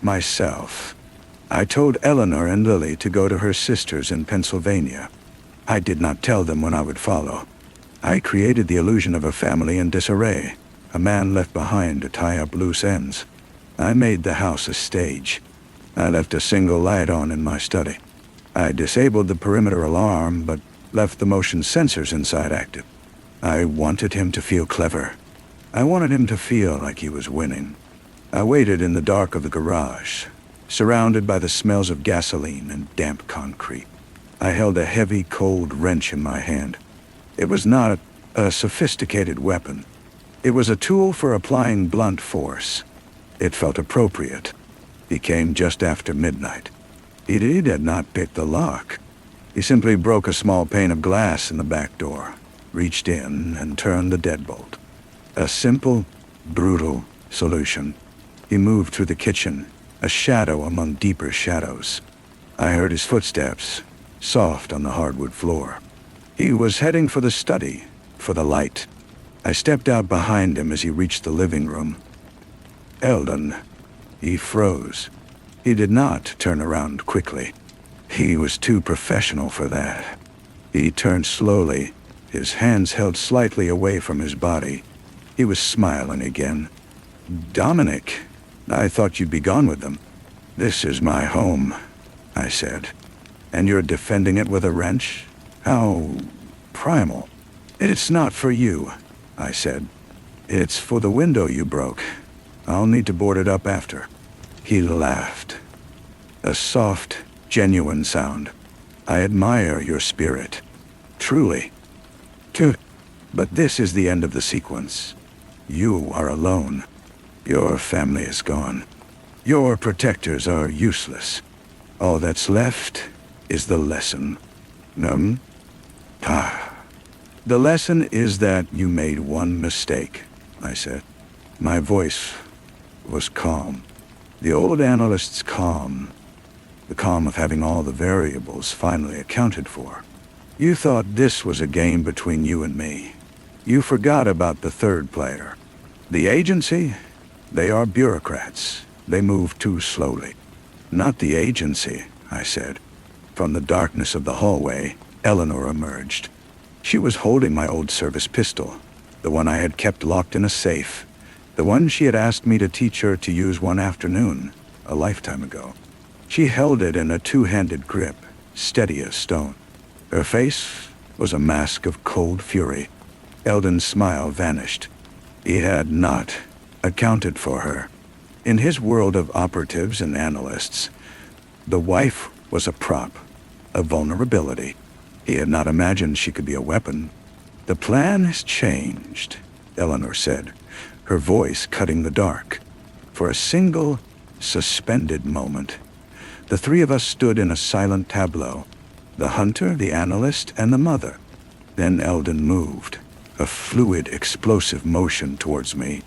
Myself. I told Eleanor and Lily to go to her sisters in Pennsylvania. I did not tell them when I would follow. I created the illusion of a family in disarray, a man left behind to tie up loose ends. I made the house a stage. I left a single light on in my study. I disabled the perimeter alarm, but left the motion sensors inside active. I wanted him to feel clever. I wanted him to feel like he was winning. I waited in the dark of the garage, surrounded by the smells of gasoline and damp concrete. I held a heavy, cold wrench in my hand. It was not a sophisticated weapon. It was a tool for applying blunt force. It felt appropriate. He came just after midnight. He had not picked the lock. He simply broke a small pane of glass in the back door, reached in, and turned the deadbolt. A simple, brutal solution. He moved through the kitchen, a shadow among deeper shadows. I heard his footsteps, soft on the hardwood floor. He was heading for the study, for the light. I stepped out behind him as he reached the living room. Eldon. He froze. He did not turn around quickly. He was too professional for that. He turned slowly, his hands held slightly away from his body. He was smiling again. "Dominic, I thought you'd be gone with them." "This is my home," I said. "And you're defending it with a wrench? How primal." "It's not for you," I said. "It's for the window you broke. I'll need to board it up after." He laughed. A soft, genuine sound. I admire your spirit. Truly. But this is the end of the sequence. You are alone. Your family is gone. Your protectors are useless. All that's left is the lesson. The lesson is that you made one mistake, I said. My voice was calm. The old analyst's calm. The calm of having all the variables finally accounted for. You thought this was a game between you and me. You forgot about the third player. The agency? They are bureaucrats. They move too slowly. Not the agency, I said. From the darkness of the hallway, Eleanor emerged. She was holding my old service pistol, the one I had kept locked in a safe, the one she had asked me to teach her to use one afternoon, a lifetime ago. She held it in a two-handed grip, steady as stone. Her face was a mask of cold fury. Eldon's smile vanished. He had not accounted for her. In his world of operatives and analysts, the wife was a prop, a vulnerability. He had not imagined she could be a weapon. The plan has changed, Eleanor said, her voice cutting the dark. For a single, suspended moment, the three of us stood in a silent tableau, the hunter, the analyst, and the mother. Then Eldon moved, a fluid, explosive motion towards me.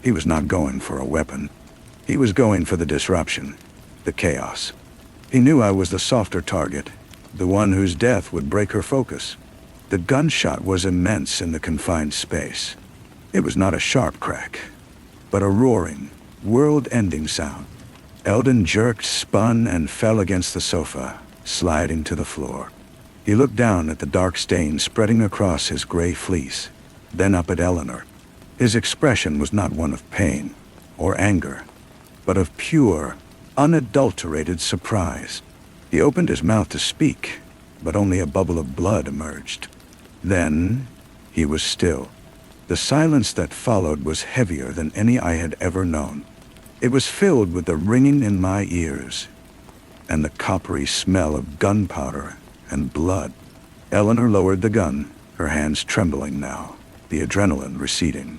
He was not going for a weapon. He was going for the disruption, the chaos. He knew I was the softer target, the one whose death would break her focus. The gunshot was immense in the confined space. It was not a sharp crack, but a roaring, world-ending sound. Eldon jerked, spun, and fell against the sofa, sliding to the floor. He looked down at the dark stain spreading across his gray fleece, then up at Eleanor. His expression was not one of pain or anger, but of pure, unadulterated surprise. He opened his mouth to speak, but only a bubble of blood emerged. Then he was still. The silence that followed was heavier than any I had ever known. It was filled with the ringing in my ears and the coppery smell of gunpowder and blood. Eleanor lowered the gun, her hands trembling now, the adrenaline receding.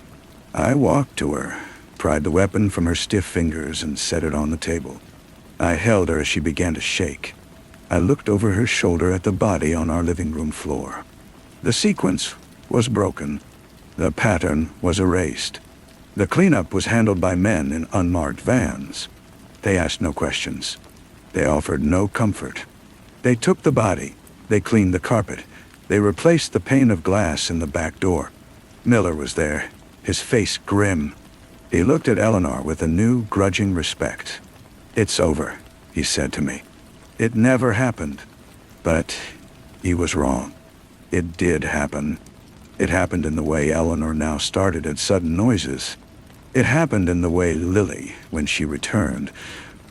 I walked to her, pried the weapon from her stiff fingers, and set it on the table. I held her as she began to shake. I looked over her shoulder at the body on our living room floor. The sequence was broken. The pattern was erased. The cleanup was handled by men in unmarked vans. They asked no questions. They offered no comfort. They took the body. They cleaned the carpet. They replaced the pane of glass in the back door. Miller was there, his face grim. He looked at Eleanor with a new, grudging respect. "It's over," he said to me. It never happened. But he was wrong. It did happen. It happened in the way Eleanor now started at sudden noises. It happened in the way Lily, when she returned,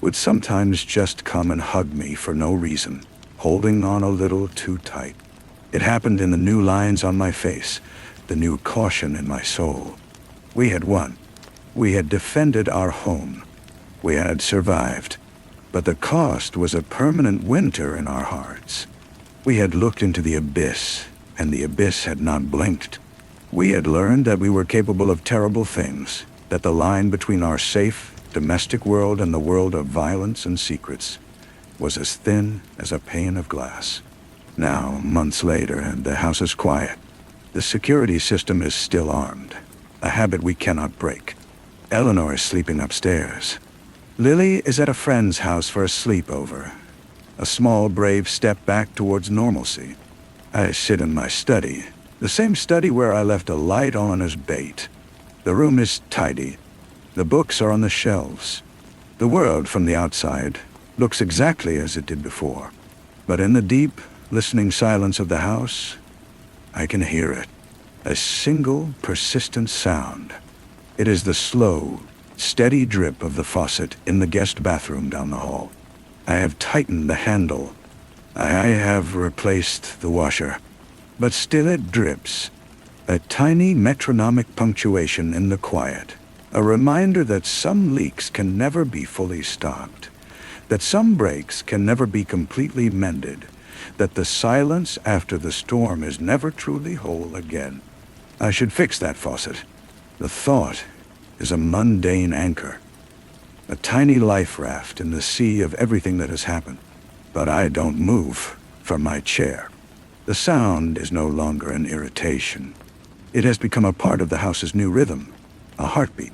would sometimes just come and hug me for no reason, holding on a little too tight. It happened in the new lines on my face, the new caution in my soul. We had won. We had defended our home. We had survived. But the cost was a permanent winter in our hearts. We had looked into the abyss, and the abyss had not blinked. We had learned that we were capable of terrible things, that the line between our safe, domestic world and the world of violence and secrets was as thin as a pane of glass. Now, months later, and the house is quiet. The security system is still armed, a habit we cannot break. Eleanor is sleeping upstairs. Lily is at a friend's house for a sleepover, a small, brave step back towards normalcy. I sit in my study, the same study where I left a light on as bait. The room is tidy. The books are on the shelves. The world from the outside looks exactly as it did before. But in the deep, listening silence of the house, I can hear it. A single, persistent sound. It is the slow, steady drip of the faucet in the guest bathroom down the hall. I have tightened the handle. I have replaced the washer. But still it drips. A tiny metronomic punctuation in the quiet. A reminder that some leaks can never be fully stopped. that some breaks can never be completely mended, that the silence after the storm is never truly whole again. I should fix that faucet. The thought is a mundane anchor, a tiny life raft in the sea of everything that has happened. But I don't move from my chair. The sound is no longer an irritation. It has become a part of the house's new rhythm, a heartbeat.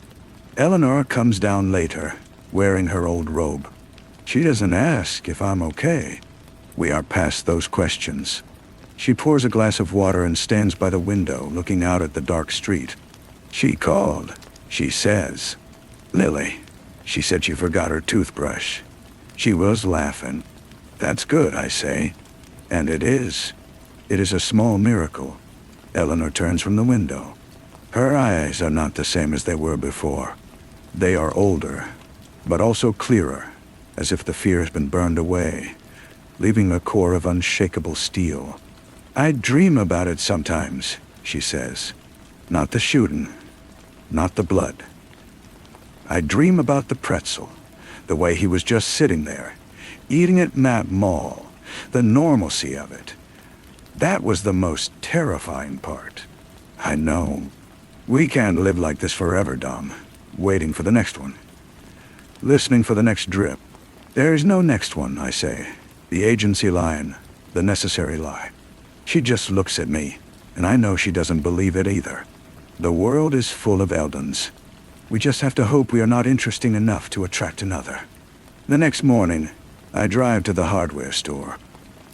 Eleanor comes down later, wearing her old robe. She doesn't ask if I'm okay. We are past those questions. She pours a glass of water and stands by the window, looking out at the dark street. She called, she says. Lily, she said she forgot her toothbrush. She was laughing. That's good, I say. And it is. It is a small miracle. Eleanor turns from the window. Her eyes are not the same as they were before. They are older, but also clearer, as if the fear has been burned away, leaving a core of unshakable steel. I dream about it sometimes, she says. Not the shooting, not the blood. I dream about the pretzel, the way he was just sitting there, eating at Map Mall, the normalcy of it. That was the most terrifying part. I know. We can't live like this forever, Dom, waiting for the next one. Listening for the next drip. There is no next one, I say. The agency line, the necessary lie. She just looks at me, and I know she doesn't believe it either. The world is full of Eldons. We just have to hope we are not interesting enough to attract another. The next morning, I drive to the hardware store.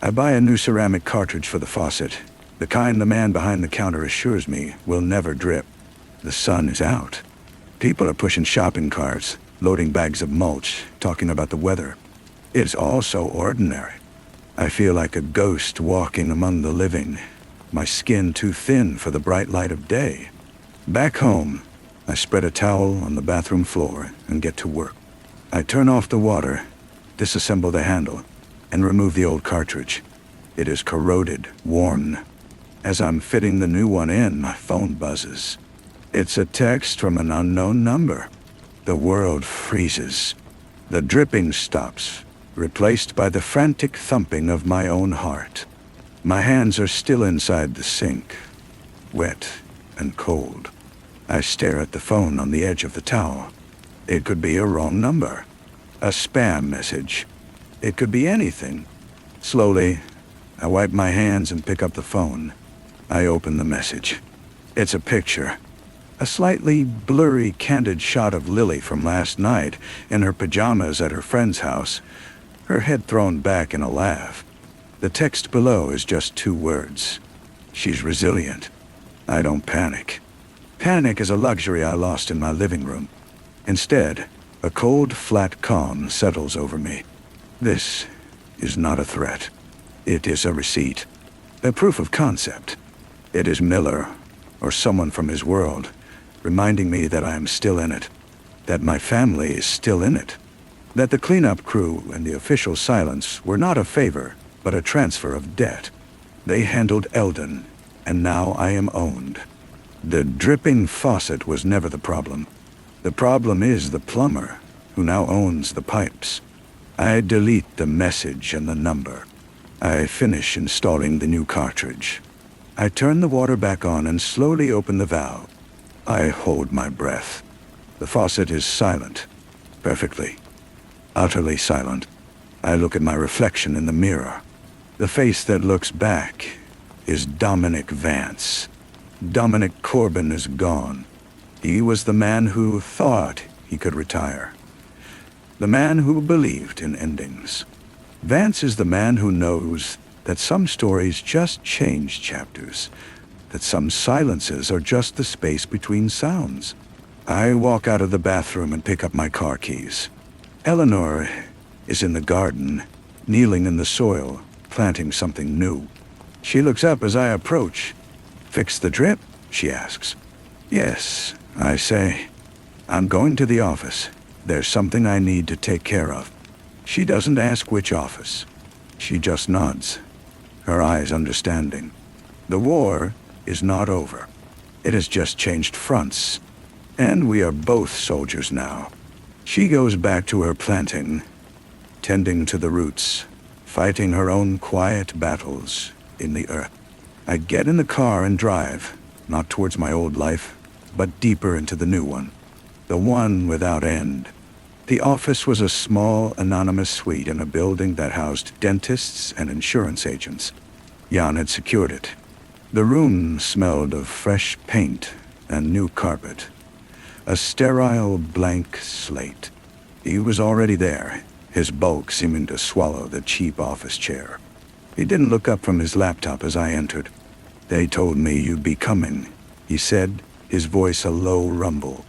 I buy a new ceramic cartridge for the faucet, the kind the man behind the counter assures me will never drip. The sun is out. People are pushing shopping carts, loading bags of mulch, talking about the weather. It's all so ordinary. I feel like a ghost walking among the living, my skin too thin for the bright light of day. Back home, I spread a towel on the bathroom floor and get to work. I turn off the water, disassemble the handle, and remove the old cartridge. It is corroded, worn. As I'm fitting the new one in, my phone buzzes. It's a text from an unknown number. The world freezes. The dripping stops, replaced by the frantic thumping of my own heart. My hands are still inside the sink, wet and cold. I stare at the phone on the edge of the towel. It could be a wrong number, a spam message. It could be anything. Slowly, I wipe my hands and pick up the phone. I open the message. It's a picture. A slightly blurry, candid shot of Lily from last night in her pajamas at her friend's house, her head thrown back in a laugh. The text below is just 2 words. She's resilient. I don't panic. Panic is a luxury I lost in my living room. Instead, a cold, flat calm settles over me. This is not a threat. It is a receipt. A proof of concept. It is Miller, or someone from his world, reminding me that I am still in it. That my family is still in it. That the cleanup crew and the official silence were not a favor, but a transfer of debt. They handled Eldon, and now I am owned. The dripping faucet was never the problem. The problem is the plumber, who now owns the pipes. I delete the message and the number. I finish installing the new cartridge. I turn the water back on and slowly open the valve. I hold my breath. The faucet is silent. Perfectly. Utterly silent. I look at my reflection in the mirror. The face that looks back is Dominic Vance. Dominic Corbin is gone. He was the man who thought he could retire. The man who believed in endings. Vance is the man who knows that some stories just change chapters, that some silences are just the space between sounds. I walk out of the bathroom and pick up my car keys. Eleanor is in the garden, kneeling in the soil, planting something new. She looks up as I approach. "Fix the drip?" she asks. "Yes," I say. "I'm going to the office. There's something I need to take care of." She doesn't ask which office. She just nods, her eyes understanding. The war is not over. It has just changed fronts, and we are both soldiers now. She goes back to her planting, tending to the roots, fighting her own quiet battles in the earth. I'd get in the car and drive, not towards my old life, but deeper into the new one, the one without end. The office was a small, anonymous suite in a building that housed dentists and insurance agents. Jan had secured it. The room smelled of fresh paint and new carpet. A sterile, blank slate. He was already there, his bulk seeming to swallow the cheap office chair. He didn't look up from his laptop as I entered. "They told me you'd be coming," he said, his voice a low rumble.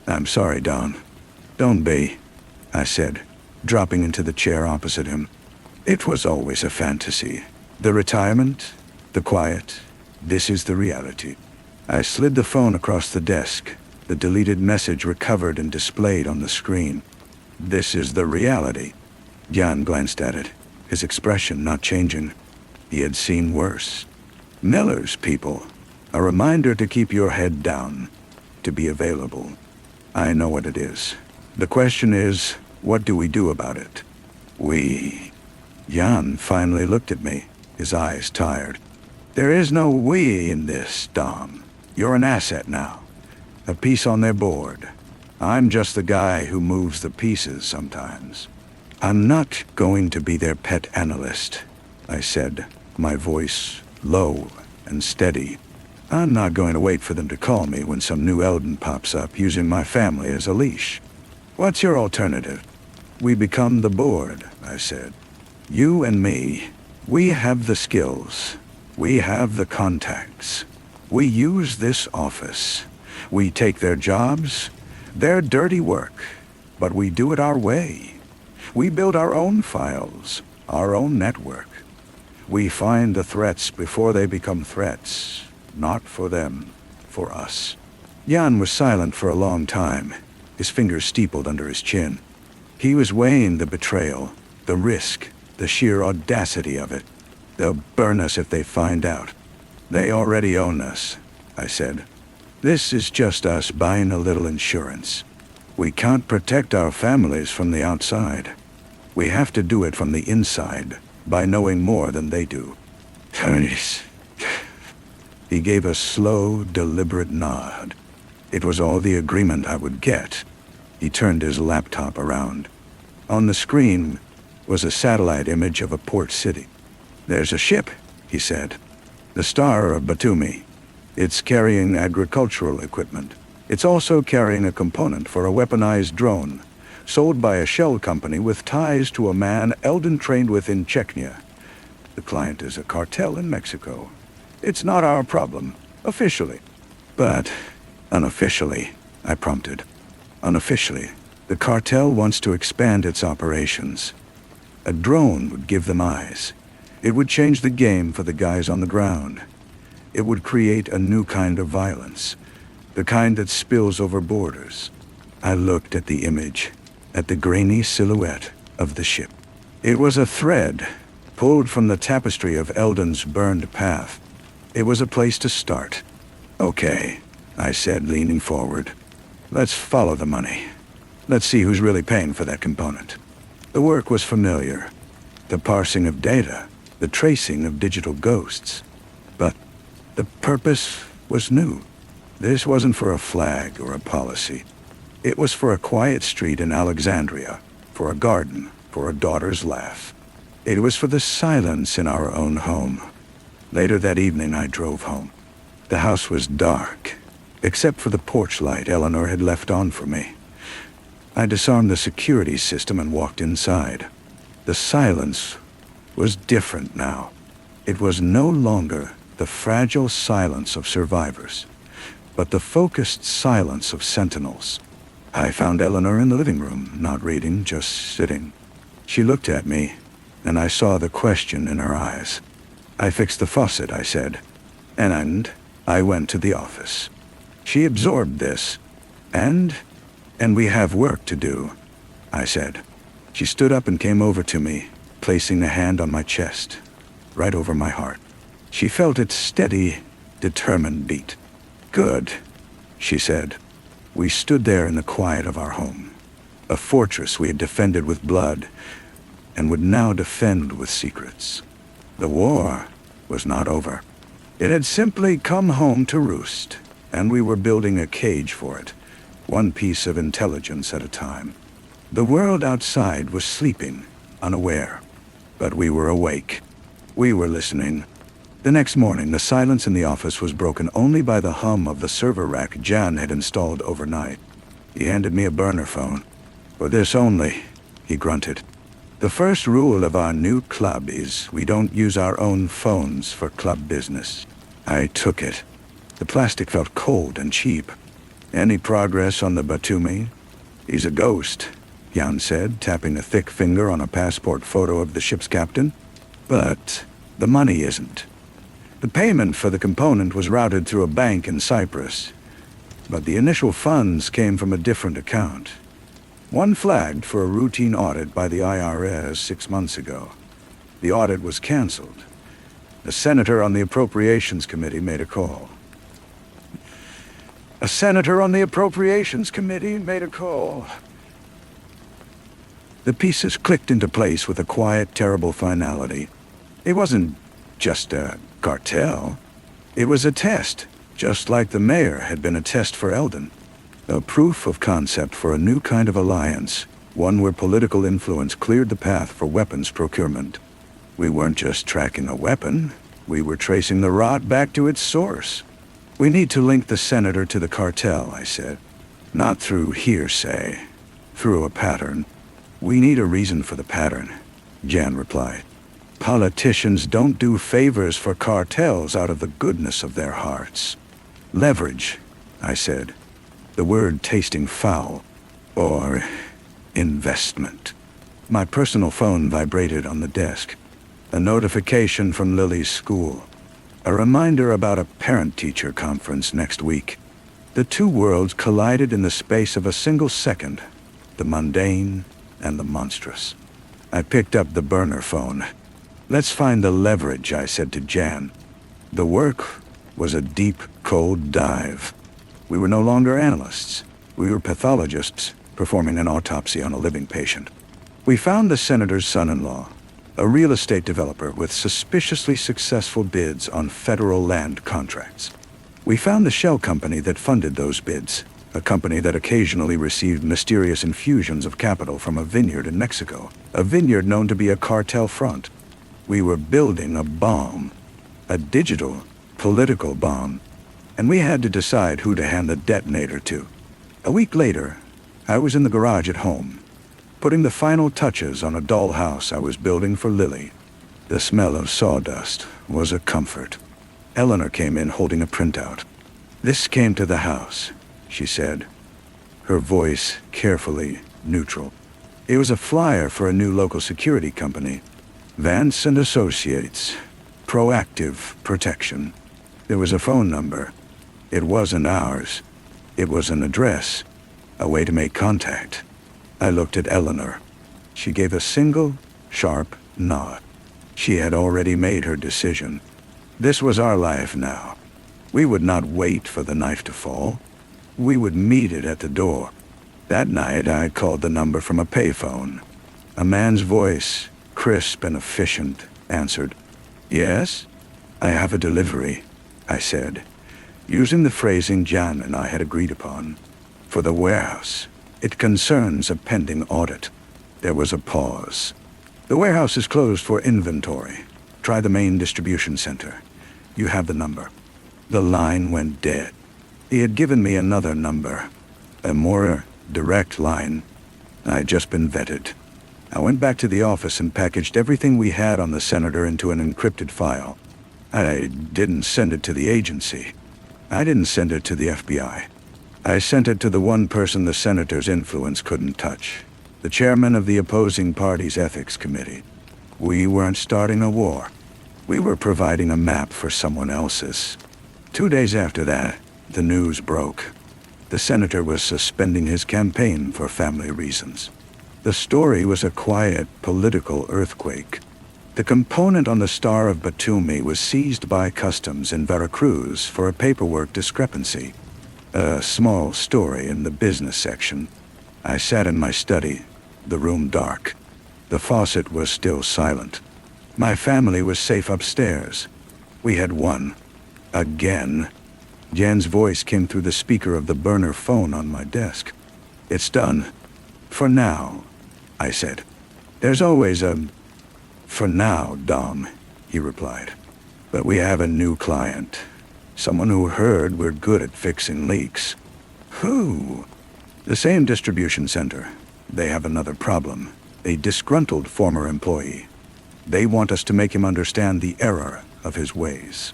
"I'm sorry, Don." "Don't be," I said, dropping into the chair opposite him. It was always a fantasy. The retirement, the quiet, this is the reality. I slid the phone across the desk, the deleted message recovered and displayed on the screen. This is the reality. Jan glanced at it, his expression not changing. He had seen worse. Miller's people. A reminder to keep your head down, to be available. I know what it is. The question is, what do we do about it? Jan finally looked at me, his eyes tired. There is no we in this, Dom. You're an asset now. A piece on their board. I'm just the guy who moves the pieces sometimes. I'm not going to be their pet analyst, I said, my voice low and steady. I'm not going to wait for them to call me when some new Eldon pops up using my family as a leash. What's your alternative? We become the board, I said. You and me, we have the skills. We have the contacts. We use this office. We take their jobs, their dirty work, but we do it our way. We build our own files, our own network. We find the threats before they become threats. Not for them, for us. Jan was silent for a long time, his fingers steepled under his chin. He was weighing the betrayal, the risk, the sheer audacity of it. They'll burn us if they find out. They already own us, I said. This is just us buying a little insurance. We can't protect our families from the outside. We have to do it from the inside, by knowing more than they do. He gave a slow, deliberate nod. It was all the agreement I would get. He turned his laptop around. On the screen was a satellite image of a port city. There's a ship, he said. The Star of Batumi. It's carrying agricultural equipment. It's also carrying a component for a weaponized drone, sold by a shell company with ties to a man Eldon trained with in Chechnya. The client is a cartel in Mexico. It's not our problem, officially. But unofficially, I prompted. Unofficially, the cartel wants to expand its operations. A drone would give them eyes. It would change the game for the guys on the ground. It would create a new kind of violence, the kind that spills over borders. I looked at the image, at the grainy silhouette of the ship. It was a thread, pulled from the tapestry of Eldon's burned path. It was a place to start. Okay, I said, leaning forward. Let's follow the money. Let's see who's really paying for that component. The work was familiar. The parsing of data, the tracing of digital ghosts. But the purpose was new. This wasn't for a flag or a policy. It was for a quiet street in Alexandria, for a garden, for a daughter's laugh. It was for the silence in our own home. Later that evening, I drove home. The house was dark, except for the porch light Eleanor had left on for me. I disarmed the security system and walked inside. The silence was different now. It was no longer the fragile silence of survivors, but the focused silence of sentinels. I found Eleanor in the living room, not reading, just sitting. She looked at me, and I saw the question in her eyes. I fixed the faucet, I said, and I went to the office. She absorbed this, and we have work to do, I said. She stood up and came over to me, placing a hand on my chest, right over my heart. She felt its steady, determined beat. Good, she said. We stood there in the quiet of our home, a fortress we had defended with blood, and would now defend with secrets. The war was not over. It had simply come home to roost, and we were building a cage for it, one piece of intelligence at a time. The world outside was sleeping, unaware, but we were awake. We were listening. The next morning, the silence in the office was broken only by the hum of the server rack Jan had installed overnight. He handed me a burner phone. "For this only," he grunted. "The first rule of our new club is we don't use our own phones for club business." I took it. The plastic felt cold and cheap. "Any progress on the Batumi?" "He's a ghost," Jan said, tapping a thick finger on a passport photo of the ship's captain. "But the money isn't. The payment for the component was routed through a bank in Cyprus, but the initial funds came from a different account. One flagged for a routine audit by the IRS 6 months ago. The audit was canceled. A senator on the Appropriations Committee made a call. The pieces clicked into place with a quiet, terrible finality. It wasn't just a cartel. It was a test, just like the mayor had been a test for Eldon. A proof of concept for a new kind of alliance, one where political influence cleared the path for weapons procurement. We weren't just tracking a weapon, we were tracing the rot back to its source. "We need to link the senator to the cartel," I said. "Not through hearsay, through a pattern." "We need a reason for the pattern," Jan replied. "Politicians don't do favors for cartels out of the goodness of their hearts." "Leverage," I said, the word tasting foul. "Or investment." My personal phone vibrated on the desk. A notification from Lily's school. A reminder about a parent-teacher conference next week. The two worlds collided in the space of a single second, the mundane and the monstrous. I picked up the burner phone. "Let's find the leverage," I said to Jan. The work was a deep, cold dive. We were no longer analysts. We were pathologists performing an autopsy on a living patient. We found the senator's son-in-law, a real estate developer with suspiciously successful bids on federal land contracts. We found the shell company that funded those bids, a company that occasionally received mysterious infusions of capital from a vineyard in Mexico, a vineyard known to be a cartel front. We were building a bomb, a digital, political bomb, and we had to decide who to hand the detonator to. A week later, I was in the garage at home, putting the final touches on a dollhouse I was building for Lily. The smell of sawdust was a comfort. Eleanor came in holding a printout. "This came to the house," she said, her voice carefully neutral. It was a flyer for a new local security company, Vance and Associates, Proactive Protection. There was a phone number. It wasn't ours. It was an address, a way to make contact. I looked at Eleanor. She gave a single, sharp nod. She had already made her decision. This was our life now. We would not wait for the knife to fall. We would meet it at the door. That night I called the number from a payphone. A man's voice, crisp and efficient, answered. "Yes? I have a delivery," I said, using the phrasing Jan and I had agreed upon. "For the warehouse. It concerns a pending audit." There was a pause. "The warehouse is closed for inventory. Try the main distribution center. You have the number." The line went dead. He had given me another number, a more direct line. I'd just been vetted. I went back to the office and packaged everything we had on the senator into an encrypted file. I didn't send it to the agency. I didn't send it to the FBI. I sent it to the one person the senator's influence couldn't touch, the chairman of the opposing party's ethics committee. We weren't starting a war. We were providing a map for someone else's. 2 days after that, the news broke. The senator was suspending his campaign for family reasons. The story was a quiet political earthquake. The component on the Star of Batumi was seized by customs in Veracruz for a paperwork discrepancy. A small story in the business section. I sat in my study, the room dark. The faucet was still silent. My family was safe upstairs. We had won. Again. Jan's voice came through the speaker of the burner phone on my desk. "It's done. For now," I said. "There's always a for now, Dom," he replied. "But we have a new client. Someone who heard we're good at fixing leaks." "Who?" "The same distribution center. They have another problem. A disgruntled former employee. They want us to make him understand the error of his ways."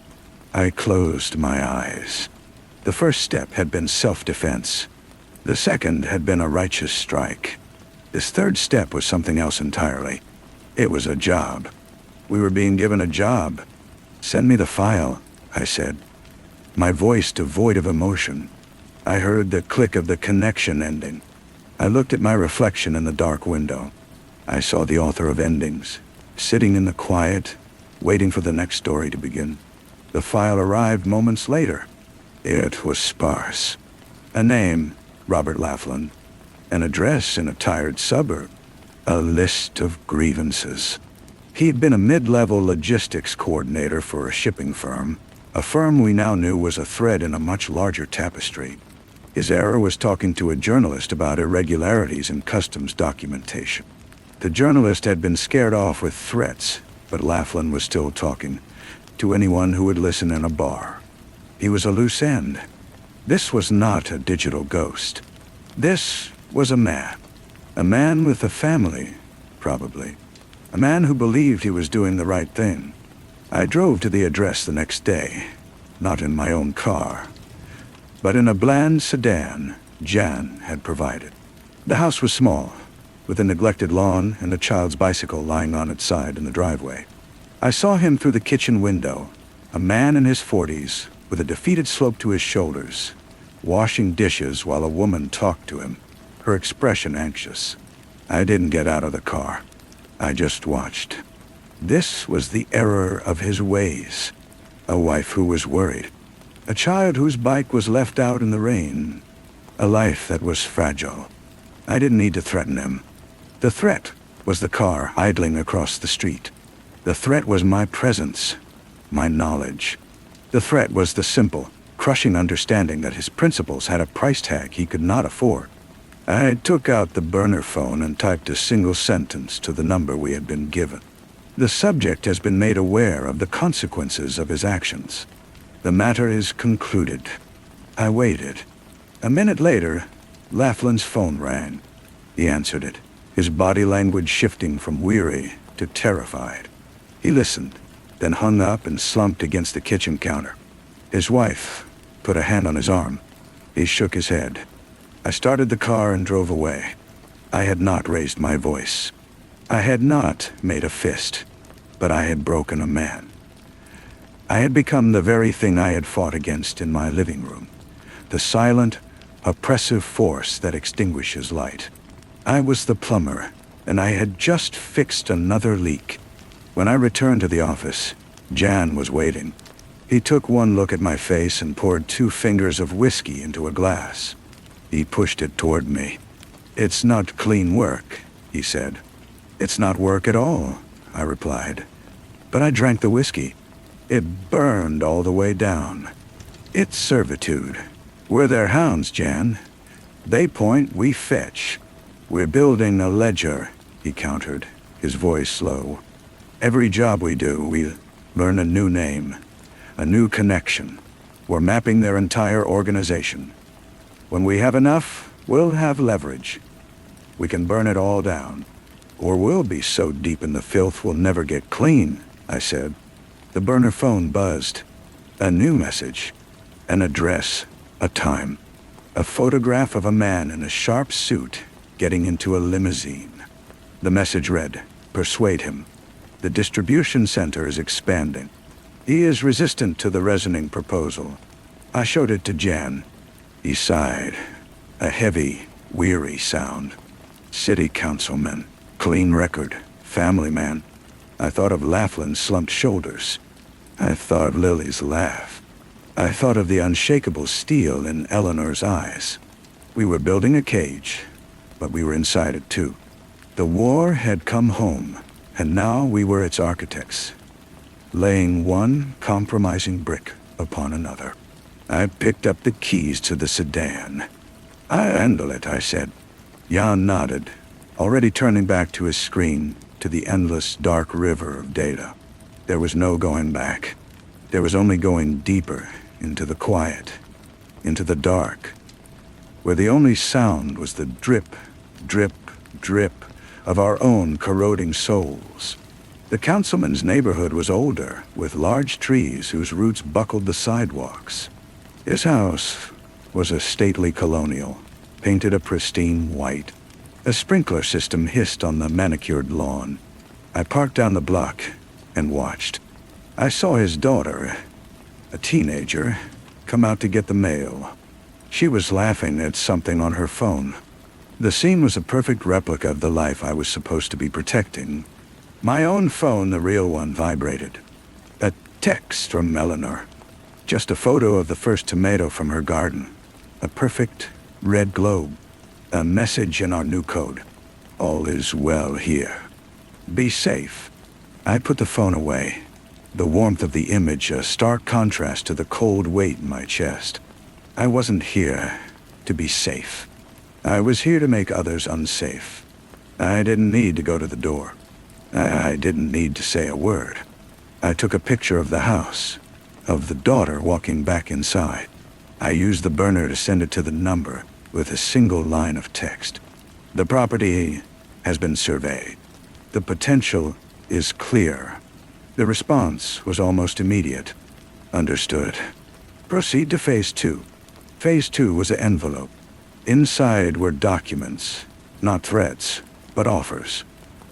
I closed my eyes. The first step had been self-defense. The second had been a righteous strike. This third step was something else entirely. It was a job. We were being given a job. "Send me the file," I said, my voice devoid of emotion. I heard the click of the connection ending. I looked at my reflection in the dark window. I saw the author of Endings, sitting in the quiet, waiting for the next story to begin. The file arrived moments later. It was sparse. A name, Robert Laughlin. An address in a tired suburb. A list of grievances. He had been a mid-level logistics coordinator for a shipping firm, a firm we now knew was a thread in a much larger tapestry. His error was talking to a journalist about irregularities in customs documentation. The journalist had been scared off with threats, but Laughlin was still talking to anyone who would listen in a bar. He was a loose end. This was not a digital ghost. This was a man with a family, probably. A man who believed he was doing the right thing. I drove to the address the next day, not in my own car, but in a bland sedan Jan had provided. The house was small, with a neglected lawn and a child's bicycle lying on its side in the driveway. I saw him through the kitchen window, a man in his 40s, with a defeated slope to his shoulders, washing dishes while a woman talked to him, her expression anxious. I didn't get out of the car. I just watched. This was the error of his ways. A wife who was worried. A child whose bike was left out in the rain. A life that was fragile. I didn't need to threaten him. The threat was the car idling across the street. The threat was my presence, my knowledge. The threat was the simple, crushing understanding that his principles had a price tag he could not afford. I took out the burner phone and typed a single sentence to the number we had been given. The subject has been made aware of the consequences of his actions. The matter is concluded. I waited. A minute later, Laughlin's phone rang. He answered it, his body language shifting from weary to terrified. He listened, then hung up and slumped against the kitchen counter. His wife put a hand on his arm. He shook his head. I started the car and drove away. I had not raised my voice. I had not made a fist, but I had broken a man. I had become the very thing I had fought against in my living room, the silent, oppressive force that extinguishes light. I was the plumber, and I had just fixed another leak. When I returned to the office, Jan was waiting. He took one look at my face and poured 2 fingers of whiskey into a glass. He pushed it toward me. "It's not clean work," he said. "It's not work at all," I replied. But I drank the whiskey. It burned all the way down. It's servitude. We're their hounds, Jan. They point, we fetch. We're building a ledger, he countered, his voice low. Every job we do, we learn a new name, a new connection. We're mapping their entire organization. When we have enough, we'll have leverage. We can burn it all down. Or we'll be so deep in the filth we'll never get clean, I said. The burner phone buzzed. A new message. An address. A time. A photograph of a man in a sharp suit getting into a limousine. The message read, "Persuade him. The distribution center is expanding. He is resistant to the resonating proposal." I showed it to Jan. He sighed. A heavy, weary sound. City councilman. Clean record. Family man. I thought of Laughlin's slumped shoulders. I thought of Lily's laugh. I thought of the unshakable steel in Eleanor's eyes. We were building a cage, but we were inside it too. The war had come home, and now we were its architects, laying one compromising brick upon another. I picked up the keys to the sedan. "I handle it," I said. Jan nodded, already turning back to his screen, to the endless dark river of data. There was no going back. There was only going deeper into the quiet, into the dark, where the only sound was the drip, drip, drip of our own corroding souls. The councilman's neighborhood was older, with large trees whose roots buckled the sidewalks. His house was a stately colonial, painted a pristine white. A sprinkler system hissed on the manicured lawn. I parked down the block and watched. I saw his daughter, a teenager, come out to get the mail. She was laughing at something on her phone. The scene was a perfect replica of the life I was supposed to be protecting. My own phone, the real one, vibrated. A text from Eleanor. Just a photo of the first tomato from her garden. A perfect red globe. A message in our new code. "All is well here. Be safe." I put the phone away. The warmth of the image a stark contrast to the cold weight in my chest. I wasn't here to be safe. I was here to make others unsafe. I didn't need to go to the door. I didn't need to say a word. I took a picture of the house, of the daughter walking back inside. I used the burner to send it to the number with a single line of text. "The property has been surveyed. The potential is clear." The response was almost immediate. "Understood. Proceed to Phase 2. Phase 2 was an envelope. Inside were documents, not threats, but offers.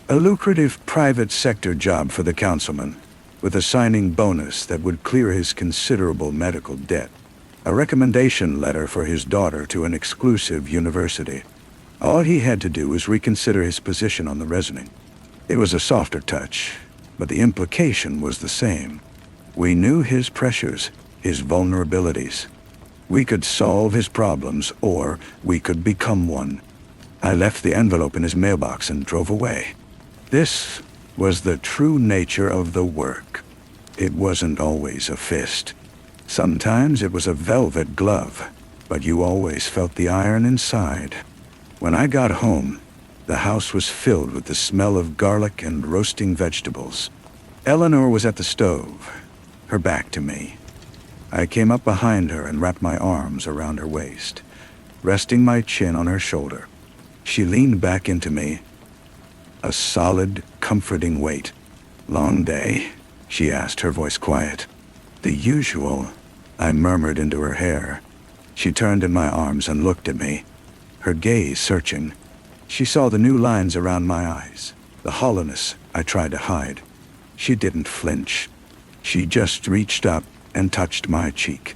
A lucrative private sector job for the councilman, with a signing bonus that would clear his considerable medical debt. A recommendation letter for his daughter to an exclusive university. All he had to do was reconsider his position on the reasoning. It was a softer touch, but the implication was the same. We knew his pressures, his vulnerabilities. We could solve his problems, or we could become one. I left the envelope in his mailbox and drove away. This was the true nature of the work. It wasn't always a fist. Sometimes it was a velvet glove, but you always felt the iron inside. When I got home, the house was filled with the smell of garlic and roasting vegetables. Eleanor was at the stove, her back to me. I came up behind her and wrapped my arms around her waist, resting my chin on her shoulder. She leaned back into me, a solid, comforting weight. "Long day?" she asked, her voice quiet. "The usual," I murmured into her hair. She turned in my arms and looked at me, her gaze searching. She saw the new lines around my eyes, the hollowness I tried to hide. She didn't flinch. She just reached up and touched my cheek.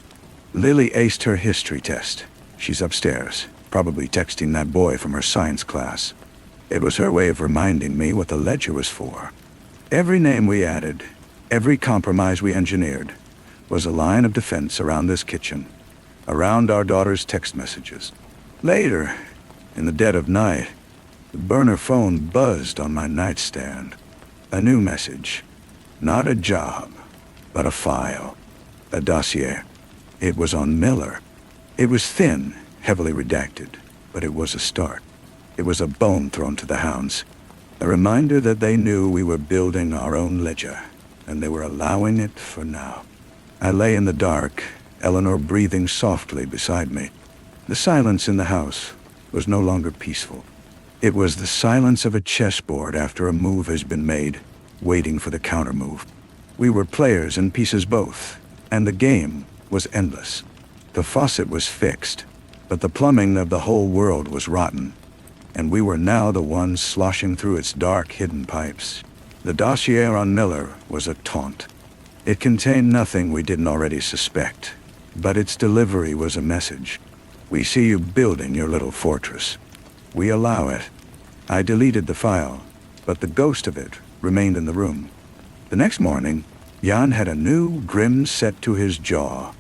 "Lily aced her history test. She's upstairs, probably texting that boy from her science class." It was her way of reminding me what the ledger was for. Every name we added, every compromise we engineered, was a line of defense around this kitchen, around our daughter's text messages. Later, in the dead of night, the burner phone buzzed on my nightstand. A new message. Not a job, but a file. A dossier. It was on Miller. It was thin, heavily redacted, but it was a start. It was a bone thrown to the hounds. A reminder that they knew we were building our own ledger, and they were allowing it for now. I lay in the dark, Eleanor breathing softly beside me. The silence in the house was no longer peaceful. It was the silence of a chessboard after a move has been made, waiting for the countermove. We were players and pieces both, and the game was endless. The faucet was fixed, but the plumbing of the whole world was rotten, and we were now the ones sloshing through its dark, hidden pipes. The dossier on Miller was a taunt. It contained nothing we didn't already suspect, but its delivery was a message. "We see you building your little fortress. We allow it." I deleted the file, but the ghost of it remained in the room. The next morning, Jan had a new grin set to his jaw.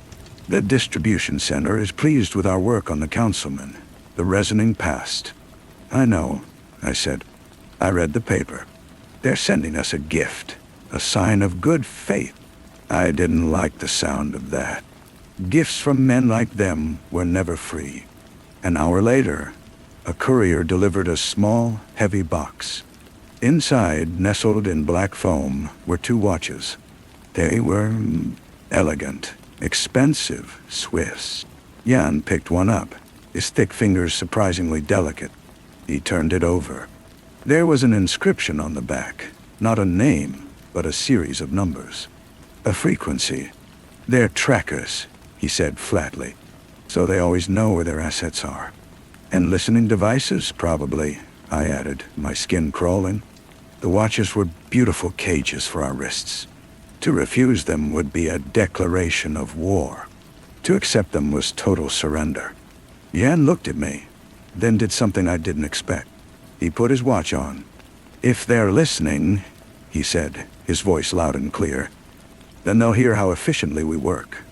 "The distribution center is pleased with our work on the councilman. The reasoning passed." "I know," I said. I read the paper. They're sending us a gift, a sign of good faith. I didn't like the sound of that. Gifts from men like them were never free. An hour later, a courier delivered a small, heavy box. Inside, nestled in black foam, were 2 watches. They were elegant, expensive, Swiss. Jan picked one up, his thick fingers surprisingly delicate. He turned it over. There was an inscription on the back, not a name, but a series of numbers. A frequency. They're trackers, he said flatly, so they always know where their assets are. And listening devices, probably, I added, my skin crawling. The watches were beautiful cages for our wrists. To refuse them would be a declaration of war. To accept them was total surrender. Jan looked at me, then did something I didn't expect. He put his watch on. If they're listening, he said, his voice loud and clear, then they'll hear how efficiently we work.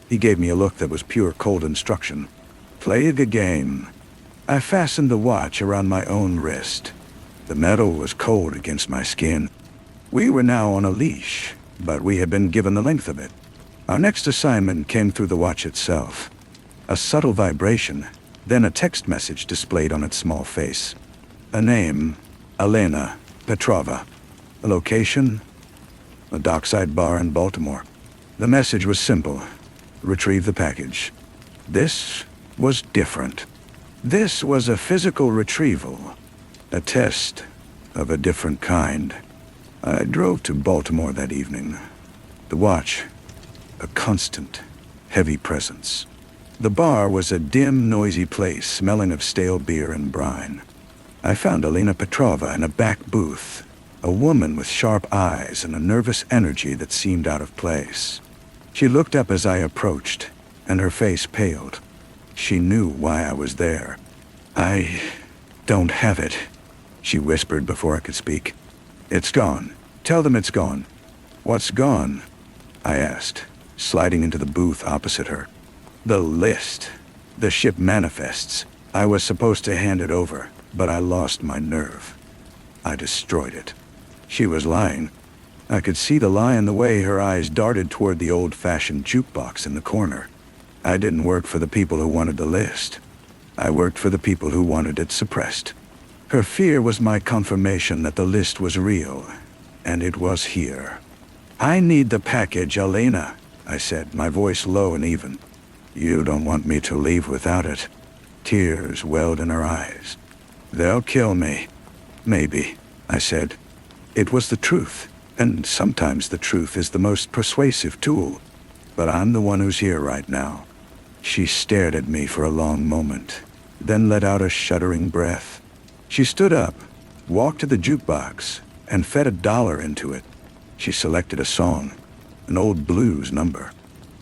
He gave me a look that was pure cold instruction. Play the game. I fastened the watch around my own wrist. The metal was cold against my skin. We were now on a leash, but we had been given the length of it. Our next assignment came through the watch itself. A subtle vibration, then a text message displayed on its small face. A name, Elena Petrova. A location, a dockside bar in Baltimore. The message was simple. Retrieve the package. This was different. This was a physical retrieval, a test of a different kind. I drove to Baltimore that evening. The watch, a constant, heavy presence. The bar was a dim, noisy place smelling of stale beer and brine. I found Elena Petrova in a back booth, a woman with sharp eyes and a nervous energy that seemed out of place. She looked up as I approached, and her face paled. She knew why I was there. "I don't have it," she whispered before I could speak. "It's gone. Tell them it's gone." "What's gone?" I asked, sliding into the booth opposite her. "The list. The ship manifests. I was supposed to hand it over, but I lost my nerve. I destroyed it." She was lying. I could see the lie in the way her eyes darted toward the old-fashioned jukebox in the corner. I didn't work for the people who wanted the list. I worked for the people who wanted it suppressed. Her fear was my confirmation that the list was real, and it was here. "I need the package, Elena," I said, my voice low and even. "You don't want me to leave without it." Tears welled in her eyes. "They'll kill me." "Maybe," I said. It was the truth, and sometimes the truth is the most persuasive tool. But I'm the one who's here right now. She stared at me for a long moment, then let out a shuddering breath. She stood up, walked to the jukebox, and fed $1 into it. She selected a song, an old blues number.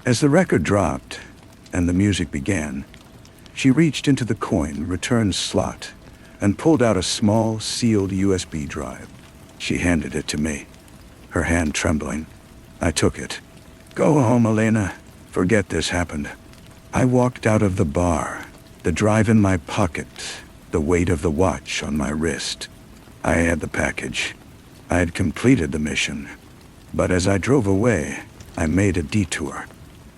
As the record dropped, and the music began, she reached into the coin return slot and pulled out a small, sealed USB drive. She handed it to me, her hand trembling. I took it. "Go home, Elena. Forget this happened." I walked out of the bar, the drive in my pocket, the weight of the watch on my wrist. I had the package. I had completed the mission. But as I drove away, I made a detour.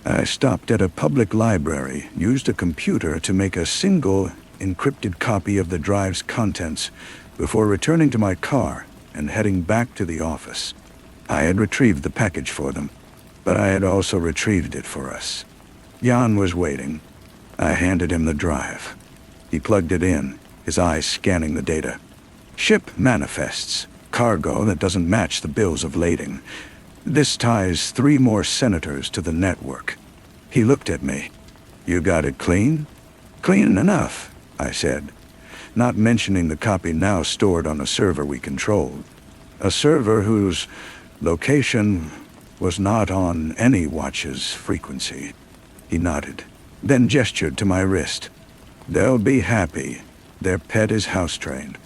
I stopped at a public library, used a computer to make a single, encrypted copy of the drive's contents before returning to my car and heading back to the office. I had retrieved the package for them, but I had also retrieved it for us. Jan was waiting. I handed him the drive. He plugged it in, his eyes scanning the data. "Ship manifests. Cargo that doesn't match the bills of lading. This ties 3 more senators to the network." He looked at me. "You got it clean?" "Clean enough," I said, not mentioning the copy now stored on a server we controlled. A server whose location was not on any watch's frequency. He nodded, then gestured to my wrist. "They'll be happy. Their pet is house-trained."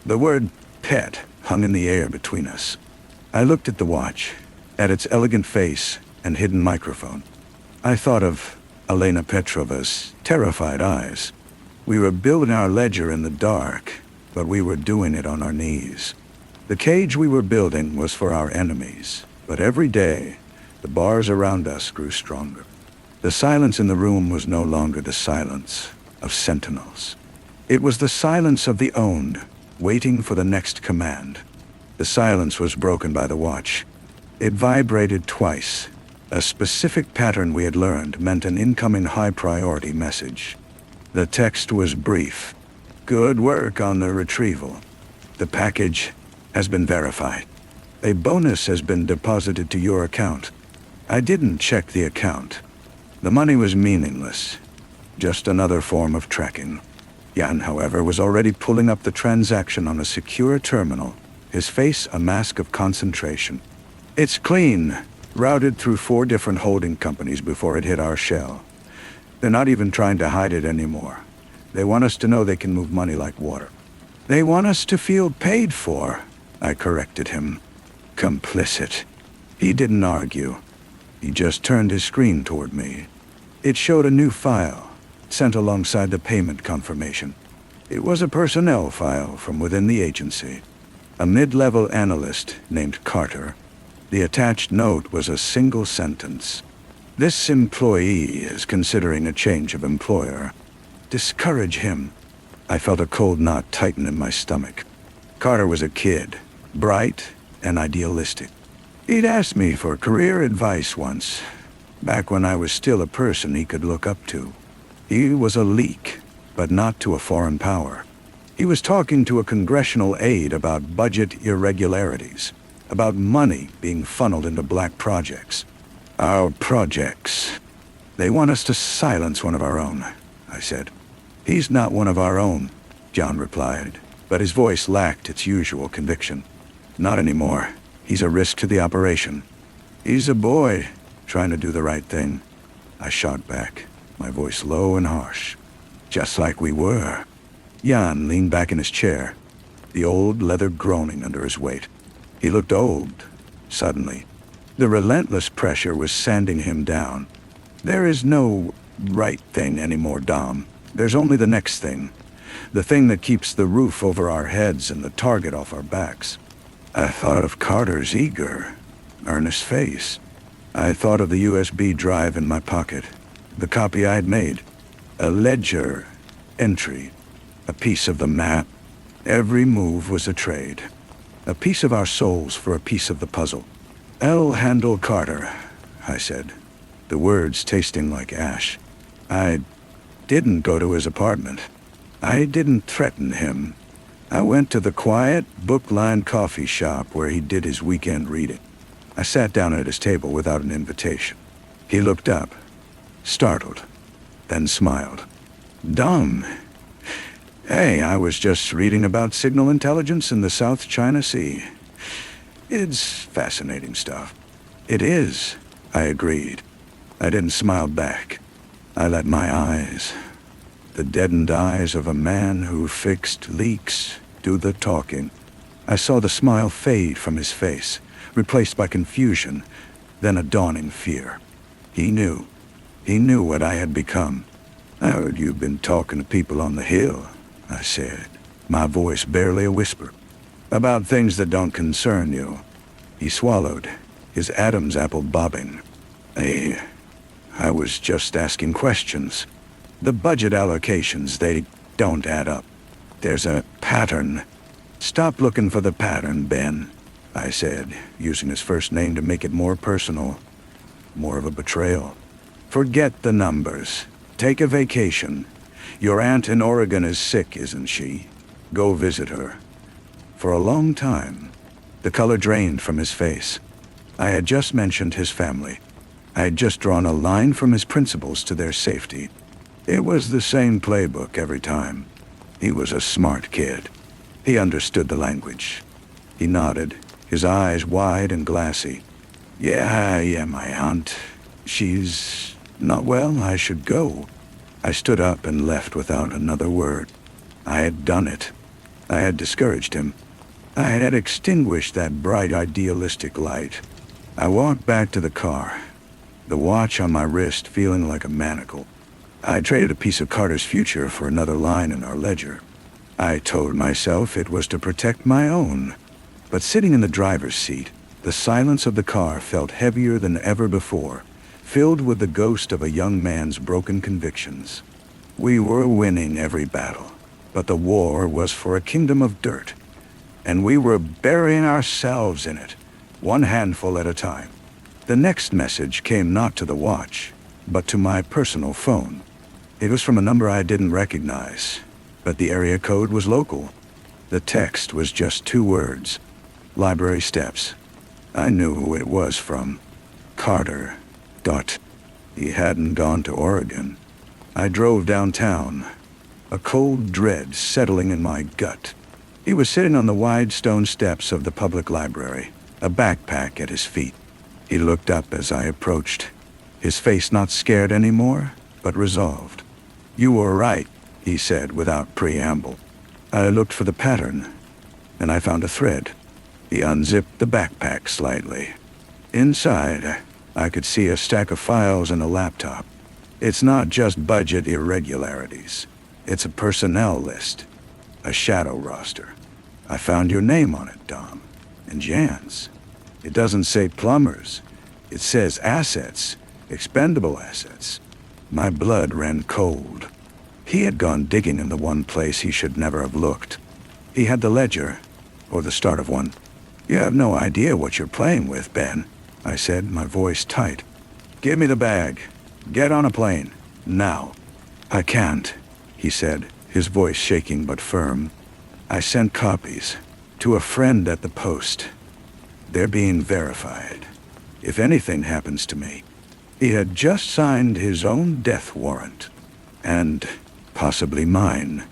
The word pet hung in the air between us. I looked at the watch, at its elegant face and hidden microphone. I thought of Elena Petrova's terrified eyes. We were building our ledger in the dark, but we were doing it on our knees. The cage we were building was for our enemies, but every day, the bars around us grew stronger. The silence in the room was no longer the silence of sentinels. It was the silence of the owned, waiting for the next command. The silence was broken by the watch. It vibrated twice. A specific pattern we had learned meant an incoming high-priority message. The text was brief. Good work on the retrieval. The package has been verified. A bonus has been deposited to your account. I didn't check the account. The money was meaningless. Just another form of tracking. Jan, however, was already pulling up the transaction on a secure terminal, his face a mask of concentration. It's clean, routed through 4 different holding companies before it hit our shell. They're not even trying to hide it anymore. They want us to know they can move money like water. They want us to feel paid for, I corrected him. Complicit. He didn't argue. He just turned his screen toward me. It showed a new file, sent alongside the payment confirmation. It was a personnel file from within the agency. A mid-level analyst named Carter. The attached note was a single sentence. This employee is considering a change of employer. Discourage him. I felt a cold knot tighten in my stomach. Carter was a kid, bright and idealistic. He'd asked me for career advice once, back when I was still a person he could look up to. He was a leak, but not to a foreign power. He was talking to a congressional aide about budget irregularities, about money being funneled into black projects. Our projects. They want us to silence one of our own, I said. He's not one of our own, John replied, but his voice lacked its usual conviction. Not anymore. He's a risk to the operation. He's a boy, trying to do the right thing. I shot back, my voice low and harsh. Just like we were. Jan leaned back in his chair, the old leather groaning under his weight. He looked old, suddenly. The relentless pressure was sanding him down. There is no right thing anymore, Dom. There's only the next thing. The thing that keeps the roof over our heads and the target off our backs. I thought of Carter's eager, earnest face. I thought of the USB drive in my pocket, the copy I had made. A ledger entry, a piece of the map. Every move was a trade. A piece of our souls for a piece of the puzzle. I'll handle Carter, I said, the words tasting like ash. I didn't go to his apartment. I didn't threaten him. I went to the quiet, book-lined coffee shop where he did his weekend reading. I sat down at his table without an invitation. He looked up, startled, then smiled. Dumb. Hey, I was just reading about signal intelligence in the South China Sea. It's fascinating stuff. It is, I agreed. I didn't smile back. I let my eyes, the deadened eyes of a man who fixed leaks, do the talking. I saw the smile fade from his face, replaced by confusion, then a dawning fear. He knew what I had become. I heard you've been talking to people on the hill, I said, my voice barely a whisper. About things that don't concern you. He swallowed, his Adam's apple bobbing. I was just asking questions. The budget allocations, they don't add up. There's a pattern. Stop looking for the pattern, Ben, I said, using his first name to make it more personal, more of a betrayal. Forget the numbers. Take a vacation. Your aunt in Oregon is sick, isn't she? Go visit her. For a long time, the color drained from his face. I had just mentioned his family. I had just drawn a line from his principles to their safety. It was the same playbook every time. He was a smart kid. He understood the language. He nodded, his eyes wide and glassy. Yeah, my aunt. She's not well. I should go. I stood up and left without another word. I had done it. I had discouraged him. I had extinguished that bright, idealistic light. I walked back to the car, the watch on my wrist feeling like a manacle. I traded a piece of Carter's future for another line in our ledger. I told myself it was to protect my own. But sitting in the driver's seat, the silence of the car felt heavier than ever before, filled with the ghost of a young man's broken convictions. We were winning every battle, but the war was for a kingdom of dirt, and we were burying ourselves in it, one handful at a time. The next message came not to the watch, but to my personal phone. It was from a number I didn't recognize, but the area code was local. The text was just 2 words: library steps. I knew who it was from. Carter. He hadn't gone to Oregon. I drove downtown, a cold dread settling in my gut. He was sitting on the wide stone steps of the public library, a backpack at his feet. He looked up as I approached, his face not scared anymore, but resolved. "You were right," he said without preamble. I looked for the pattern, and I found a thread. He unzipped the backpack slightly. Inside, I could see a stack of files and a laptop. It's not just budget irregularities. It's a personnel list, a shadow roster. I found your name on it, Dom, and Jan's. It doesn't say plumbers. It says assets, expendable assets. My blood ran cold. He had gone digging in the one place he should never have looked. He had the ledger, or the start of one. "You have no idea what you're playing with, Ben," I said, my voice tight. "Give me the bag. Get on a plane. Now." "I can't," he said, his voice shaking but firm. "I sent copies to a friend at the post. They're being verified. If anything happens to me." He had just signed his own death warrant. And possibly mine.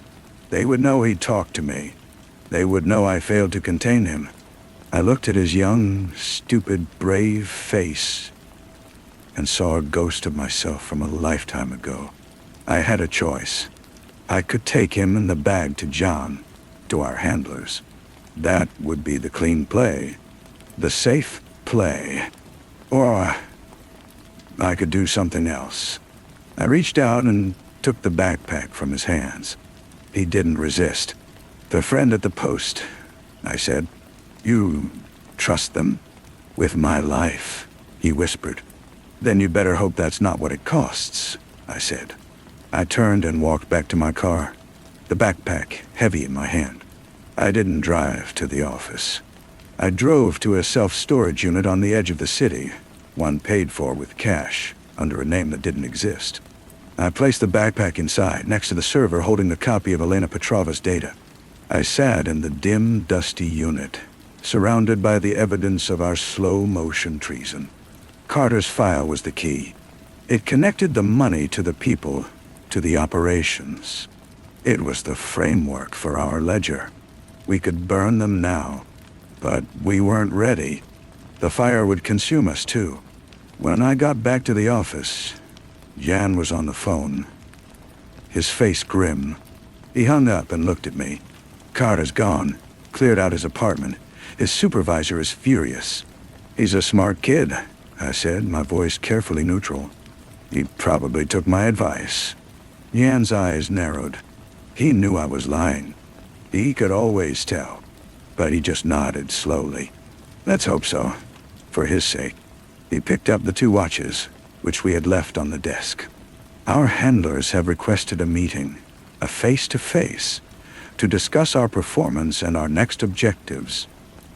They would know he talked to me. They would know I failed to contain him. I looked at his young, stupid, brave face and saw a ghost of myself from a lifetime ago. I had a choice. I could take him and the bag to John, to our handlers. That would be the clean play, the safe play. Or I could do something else. I reached out and took the backpack from his hands. He didn't resist. "The friend at the post," I said. "You trust them?" "With my life," he whispered. "Then you better hope that's not what it costs," I said. I turned and walked back to my car, the backpack heavy in my hand. I didn't drive to the office. I drove to a self-storage unit on the edge of the city, one paid for with cash, under a name that didn't exist. I placed the backpack inside, next to the server holding the copy of Elena Petrova's data. I sat in the dim, dusty unit, surrounded by the evidence of our slow-motion treason. Carter's file was the key. It connected the money to the people, to the operations. It was the framework for our ledger. We could burn them now, but we weren't ready. The fire would consume us too. When I got back to the office, Jan was on the phone, his face grim. He hung up and looked at me. "Carter's gone, cleared out his apartment. His supervisor is furious." "He's a smart kid," I said, my voice carefully neutral. "He probably took my advice." Jan's eyes narrowed. He knew I was lying. He could always tell, but he just nodded slowly. "Let's hope so, for his sake." He picked up the 2 watches, which we had left on the desk. "Our handlers have requested a meeting, a face-to-face, to discuss our performance and our next objectives."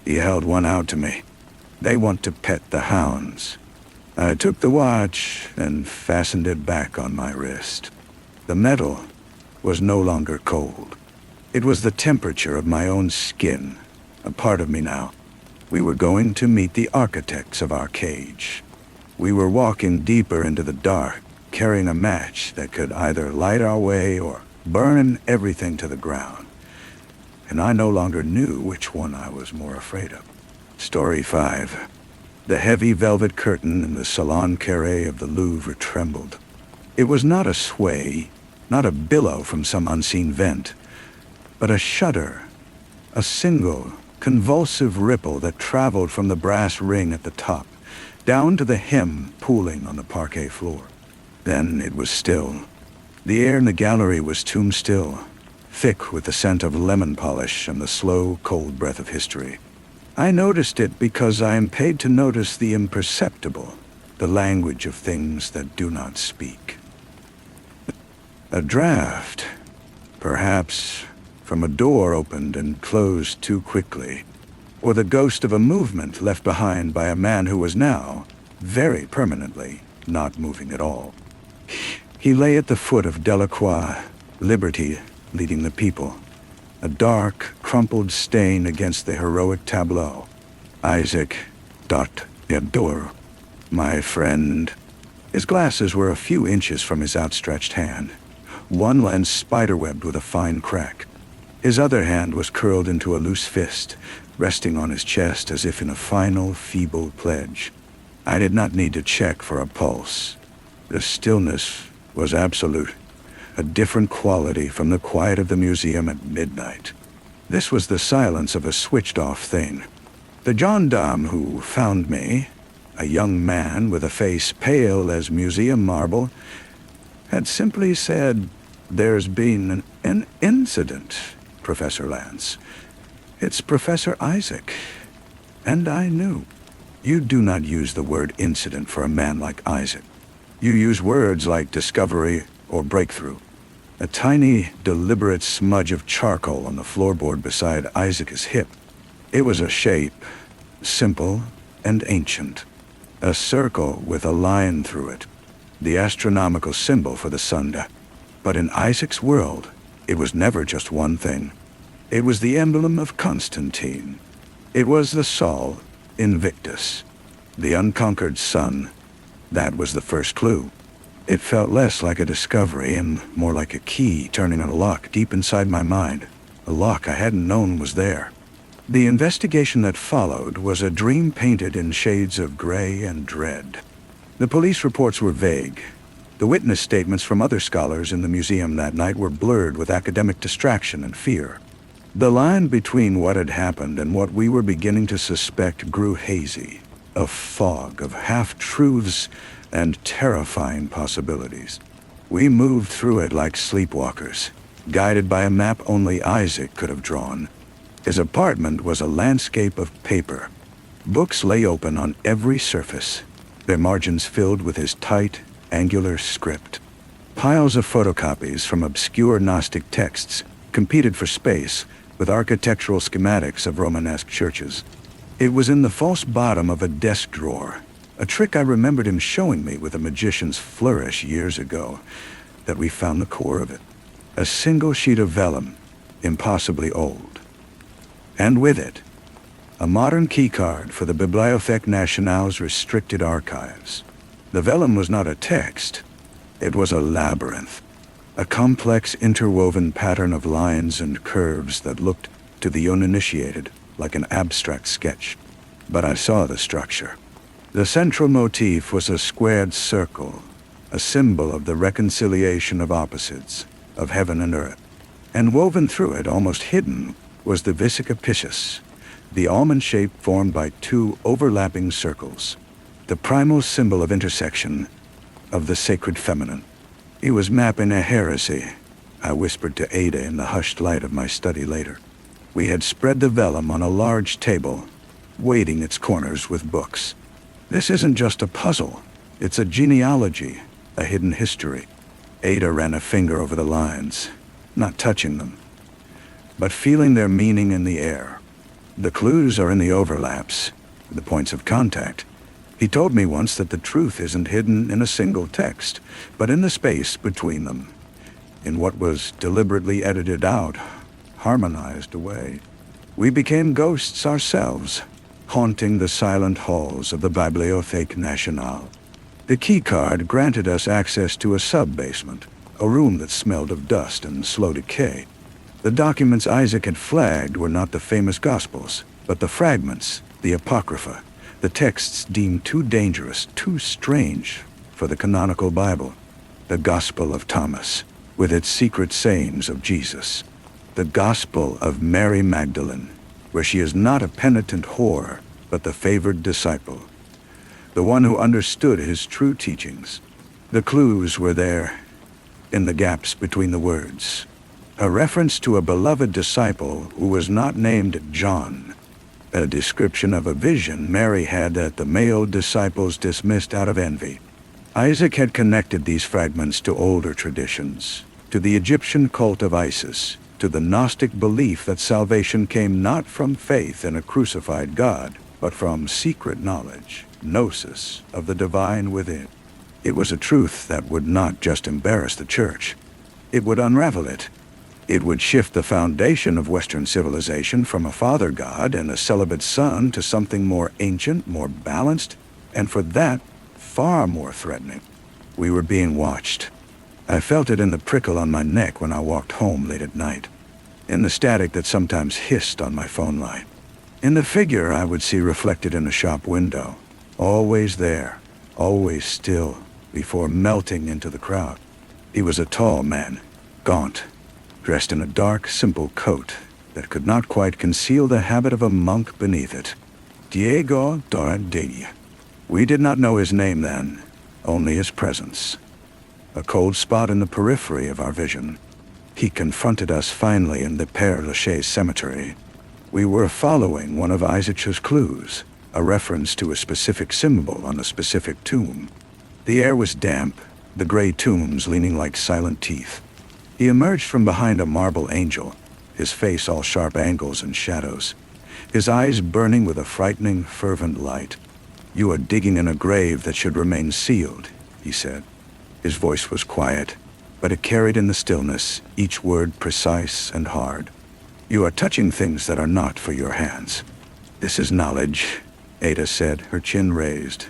He held one out to me. "They want to pet the hounds." I took the watch and fastened it back on my wrist. The metal was no longer cold. It was the temperature of my own skin, a part of me now. We were going to meet the architects of our cage. We were walking deeper into the dark, carrying a match that could either light our way or burn everything to the ground. And I no longer knew which one I was more afraid of. Story 5. The heavy velvet curtain in the salon carré of the Louvre trembled. It was not a sway, not a billow from some unseen vent, but a shudder, a single, convulsive ripple that traveled from the brass ring at the top, down to the hem pooling on the parquet floor. Then it was still. The air in the gallery was tomb still, thick with the scent of lemon polish and the slow, cold breath of history. I noticed it because I am paid to notice the imperceptible, the language of things that do not speak. A draft, perhaps from a door opened and closed too quickly, or the ghost of a movement left behind by a man who was now, very permanently, not moving at all. He lay at the foot of Delacroix, Liberty leading the people, a dark, crumpled stain against the heroic tableau. Isaac Dor, my friend. His glasses were a few inches from his outstretched hand, one lens spiderwebbed with a fine crack. His other hand was curled into a loose fist, resting on his chest as if in a final, feeble pledge. I did not need to check for a pulse. The stillness was absolute, a different quality from the quiet of the museum at midnight. This was the silence of a switched-off thing. The gendarme who found me, a young man with a face pale as museum marble, had simply said, "There's been an incident, Professor Lance. It's Professor Isaac." And I knew. You do not use the word incident for a man like Isaac. You use words like discovery or breakthrough. A tiny, deliberate smudge of charcoal on the floorboard beside Isaac's hip. It was a shape, simple and ancient. A circle with a line through it, the astronomical symbol for the sun. But in Isaac's world, it was never just one thing. It was the emblem of Constantine. It was the Sol Invictus, the unconquered sun. That was the first clue. It felt less like a discovery and more like a key turning on a lock deep inside my mind, a lock I hadn't known was there. The investigation that followed was a dream painted in shades of gray and dread. The police reports were vague. The witness statements from other scholars in the museum that night were blurred with academic distraction and fear. The line between what had happened and what we were beginning to suspect grew hazy, a fog of half-truths and terrifying possibilities. We moved through it like sleepwalkers, guided by a map only Isaac could have drawn. His apartment was a landscape of paper. Books lay open on every surface, their margins filled with his tight, angular script. Piles of photocopies from obscure Gnostic texts competed for space with architectural schematics of Romanesque churches. It was in the false bottom of a desk drawer, a trick I remembered him showing me with a magician's flourish years ago, that we found the core of it. A single sheet of vellum, impossibly old. And with it, a modern keycard for the Bibliothèque Nationale's restricted archives. The vellum was not a text, it was a labyrinth, a complex interwoven pattern of lines and curves that looked, to the uninitiated, like an abstract sketch. But I saw the structure. The central motif was a squared circle, a symbol of the reconciliation of opposites, of heaven and earth. And woven through it, almost hidden, was the Vesica Piscis, the almond shape formed by two overlapping circles, the primal symbol of intersection, of the sacred feminine. He was mapping a heresy, I whispered to Ada in the hushed light of my study later. We had spread the vellum on a large table, weighting its corners with books. This isn't just a puzzle, it's a genealogy, a hidden history. Ada ran a finger over the lines, not touching them, but feeling their meaning in the air. The clues are in the overlaps, the points of contact. He told me once that the truth isn't hidden in a single text, but in the space between them, in what was deliberately edited out, harmonized away. We became ghosts ourselves, haunting the silent halls of the Bibliothèque Nationale. The keycard granted us access to a sub-basement, a room that smelled of dust and slow decay. The documents Isaac had flagged were not the famous Gospels, but the fragments, the Apocrypha, the texts deemed too dangerous, too strange for the canonical Bible. The Gospel of Thomas, with its secret sayings of Jesus. The Gospel of Mary Magdalene, where she is not a penitent whore, but the favored disciple, the one who understood his true teachings. The clues were there, in the gaps between the words. a reference to a beloved disciple who was not named John, a description of a vision Mary had that the male disciples dismissed out of envy. Isaac had connected these fragments to older traditions, to the Egyptian cult of Isis, to the Gnostic belief that salvation came not from faith in a crucified God, but from secret knowledge, gnosis, of the divine within. It was a truth that would not just embarrass the church. It would unravel it. It would shift the foundation of Western civilization from a father god and a celibate son to something more ancient, more balanced, and for that, far more threatening. We were being watched. I felt it in the prickle on my neck when I walked home late at night, in the static that sometimes hissed on my phone line, in the figure I would see reflected in a shop window, always there, always still, before melting into the crowd. He was a tall man, gaunt, dressed in a dark, simple coat that could not quite conceal the habit of a monk beneath it. Diego Doradilla. We did not know his name then, only his presence. A cold spot in the periphery of our vision. He confronted us finally in the Père Lachaise cemetery. We were following one of Isaac's clues, a reference to a specific symbol on a specific tomb. The air was damp, the gray tombs leaning like silent teeth. He emerged from behind a marble angel, his face all sharp angles and shadows, his eyes burning with a frightening, fervent light. "You are digging in a grave that should remain sealed," he said. His voice was quiet, but it carried in the stillness, each word precise and hard. "You are touching things that are not for your hands." "This is knowledge," Ada said, her chin raised,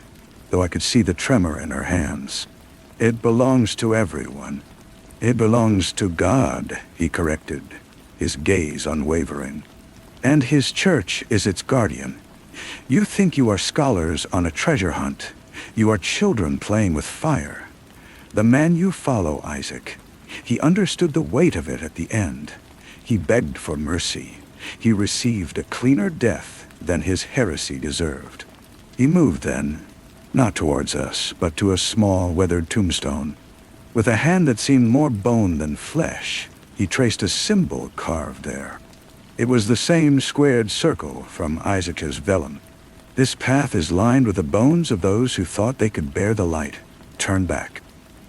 though I could see the tremor in her hands. "It belongs to everyone. It belongs to God," he corrected, his gaze unwavering. "And his church is its guardian. You think you are scholars on a treasure hunt. You are children playing with fire. The man you follow, Isaac, he understood the weight of it at the end. He begged for mercy. He received a cleaner death than his heresy deserved. He moved then, not towards us, but to a small, weathered tombstone. With a hand that seemed more bone than flesh, he traced a symbol carved there. It was the same squared circle from Isaac's vellum. This path is lined with the bones of those who thought they could bear the light. Turn back.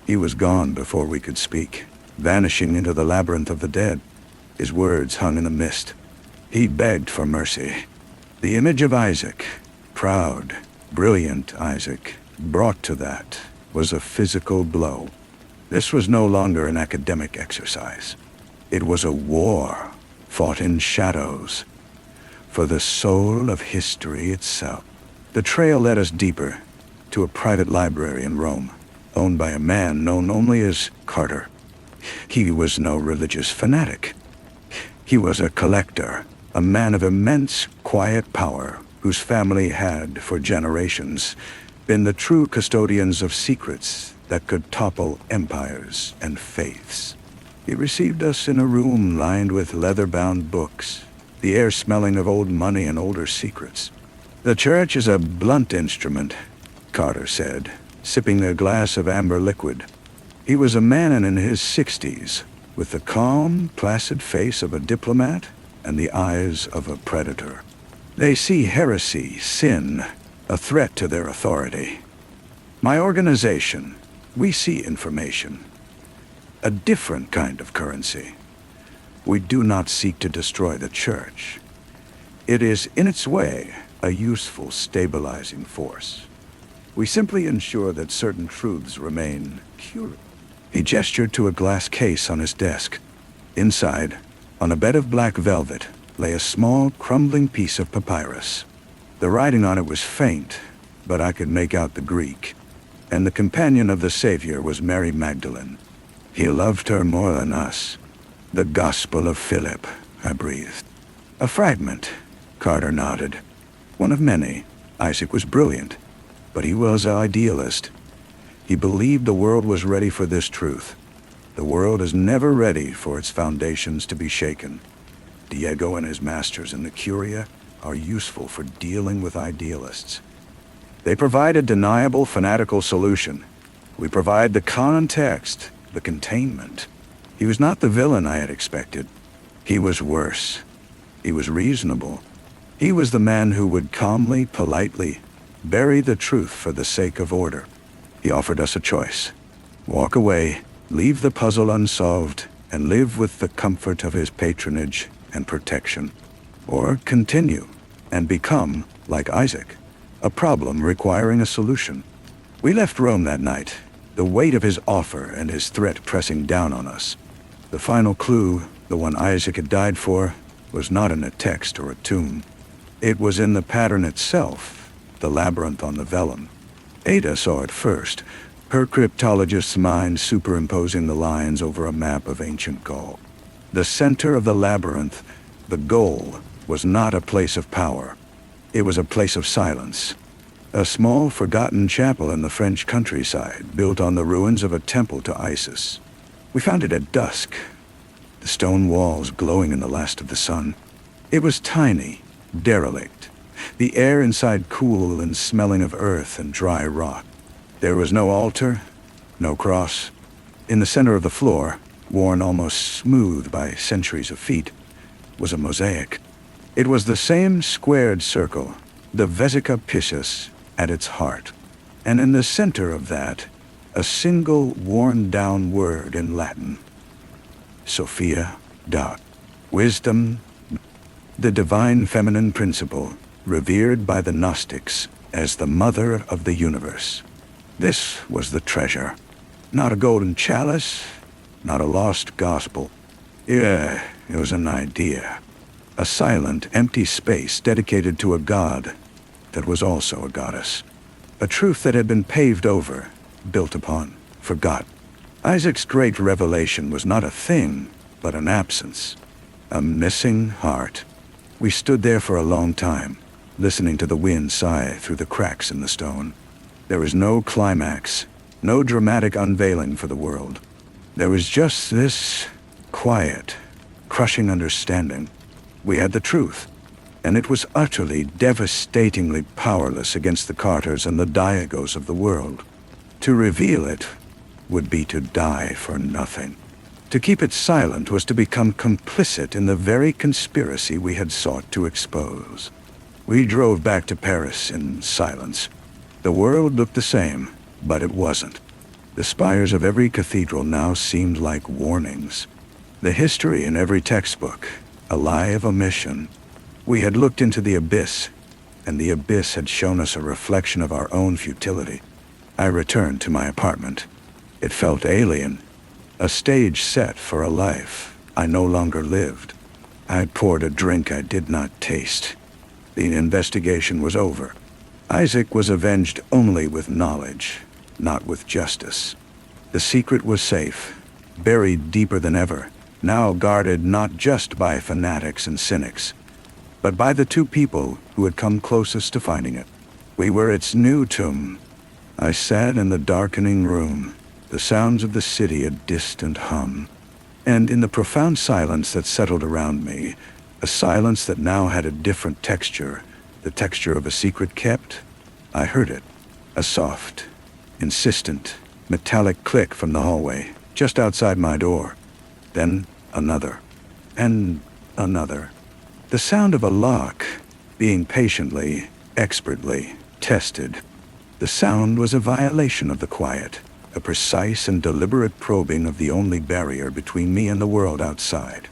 He was gone before we could speak, vanishing into the labyrinth of the dead. His words hung in the mist. He begged for mercy. The image of Isaac, proud, brilliant Isaac, brought to that, was a physical blow. This was no longer an academic exercise. It was a war, fought in shadows, for the soul of history itself. The trail led us deeper, to a private library in Rome, owned by a man known only as Carter. He was no religious fanatic. He was a collector, a man of immense, quiet power, whose family had, for generations, been the true custodians of secrets that could topple empires and faiths. He received us in a room lined with leather-bound books, the air smelling of old money and older secrets. "The church is a blunt instrument," Carter said, sipping a glass of amber liquid. He was a man in his 60s, with the calm, placid face of a diplomat and the eyes of a predator. "They see heresy, sin, a threat to their authority. My organization, we see information. A different kind of currency. We do not seek to destroy the church. It is, in its way, a useful stabilizing force. We simply ensure that certain truths remain pure." He gestured to a glass case on his desk. Inside, on a bed of black velvet, lay a small, crumbling piece of papyrus. The writing on it was faint, but I could make out the Greek. And the companion of the Savior was Mary Magdalene. He loved her more than us. "The Gospel of Philip," I breathed. "A fragment," Carter nodded. "One of many. Isaac was brilliant, but he was an idealist. He believed the world was ready for this truth. The world is never ready for its foundations to be shaken. Diego and his masters in the Curia are useful for dealing with idealists. They provide a deniable, fanatical solution. We provide the context, the containment. He was not the villain I had expected. He was worse. He was reasonable. He was the man who would calmly, politely bury the truth for the sake of order. He offered us a choice. Walk away, leave the puzzle unsolved, and live with the comfort of his patronage and protection. Or continue and become, like Isaac, a problem requiring a solution. We left Rome that night, the weight of his offer and his threat pressing down on us. The final clue, the one Isaac had died for, was not in a text or a tomb. It was in the pattern itself, the labyrinth on the vellum. Ada saw it first, her cryptologist's mind superimposing the lines over a map of ancient Gaul. The center of the labyrinth, the goal, was not a place of power. It was a place of silence. A small, forgotten chapel in the French countryside, built on the ruins of a temple to Isis. We found it at dusk, the stone walls glowing in the last of the sun. It was tiny, derelict, the air inside cool and smelling of earth and dry rock. There was no altar, no cross. In the center of the floor, worn almost smooth by centuries of feet, was a mosaic. It was the same squared circle, the Vesica Piscis, at its heart. And in the center of that, a single worn-down word in Latin. Sophia, Dot. Wisdom, the divine feminine principle, revered by the Gnostics as the mother of the universe. This was the treasure. Not a golden chalice, not a lost gospel. Yeah, it was an idea. A silent, empty space dedicated to a god that was also a goddess. A truth that had been paved over, built upon, forgot. Isaac's great revelation was not a thing, but an absence. A missing heart. We stood there for a long time, listening to the wind sigh through the cracks in the stone. There was no climax, no dramatic unveiling for the world. There was just this quiet, crushing understanding. We had the truth, and it was utterly, devastatingly powerless against the Carters and the Diegos of the world. To reveal it would be to die for nothing. To keep it silent was to become complicit in the very conspiracy we had sought to expose. We drove back to Paris in silence. The world looked the same, but it wasn't. The spires of every cathedral now seemed like warnings. The history in every textbook, a lie of omission. We had looked into the abyss, and the abyss had shown us a reflection of our own futility. I returned to my apartment. It felt alien, a stage set for a life I no longer lived. I poured a drink I did not taste. The investigation was over. Isaac was avenged only with knowledge, not with justice. The secret was safe, buried deeper than ever, now guarded not just by fanatics and cynics, but by the two people who had come closest to finding it. We were its new tomb. I sat in the darkening room, the sounds of the city a distant hum, and in the profound silence that settled around me, a silence that now had a different texture, the texture of a secret kept, I heard it, a soft, insistent, metallic click from the hallway, just outside my door. Then another, and another. The sound of a lock being patiently, expertly tested. The sound was a violation of the quiet, a precise and deliberate probing of the only barrier between me and the world outside.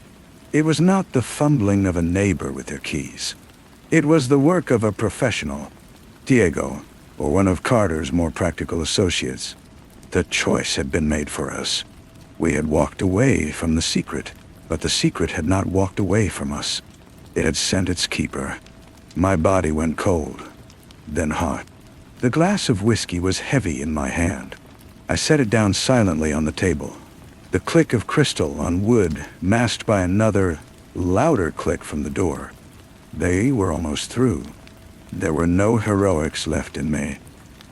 It was not the fumbling of a neighbor with their keys. It was the work of a professional, Diego, or one of Carter's more practical associates. The choice had been made for us. We had walked away from the secret, but the secret had not walked away from us. It had sent its keeper. My body went cold, then hot. The glass of whiskey was heavy in my hand. I set it down silently on the table. The click of crystal on wood masked by another, louder click from the door. They were almost through. There were no heroics left in me.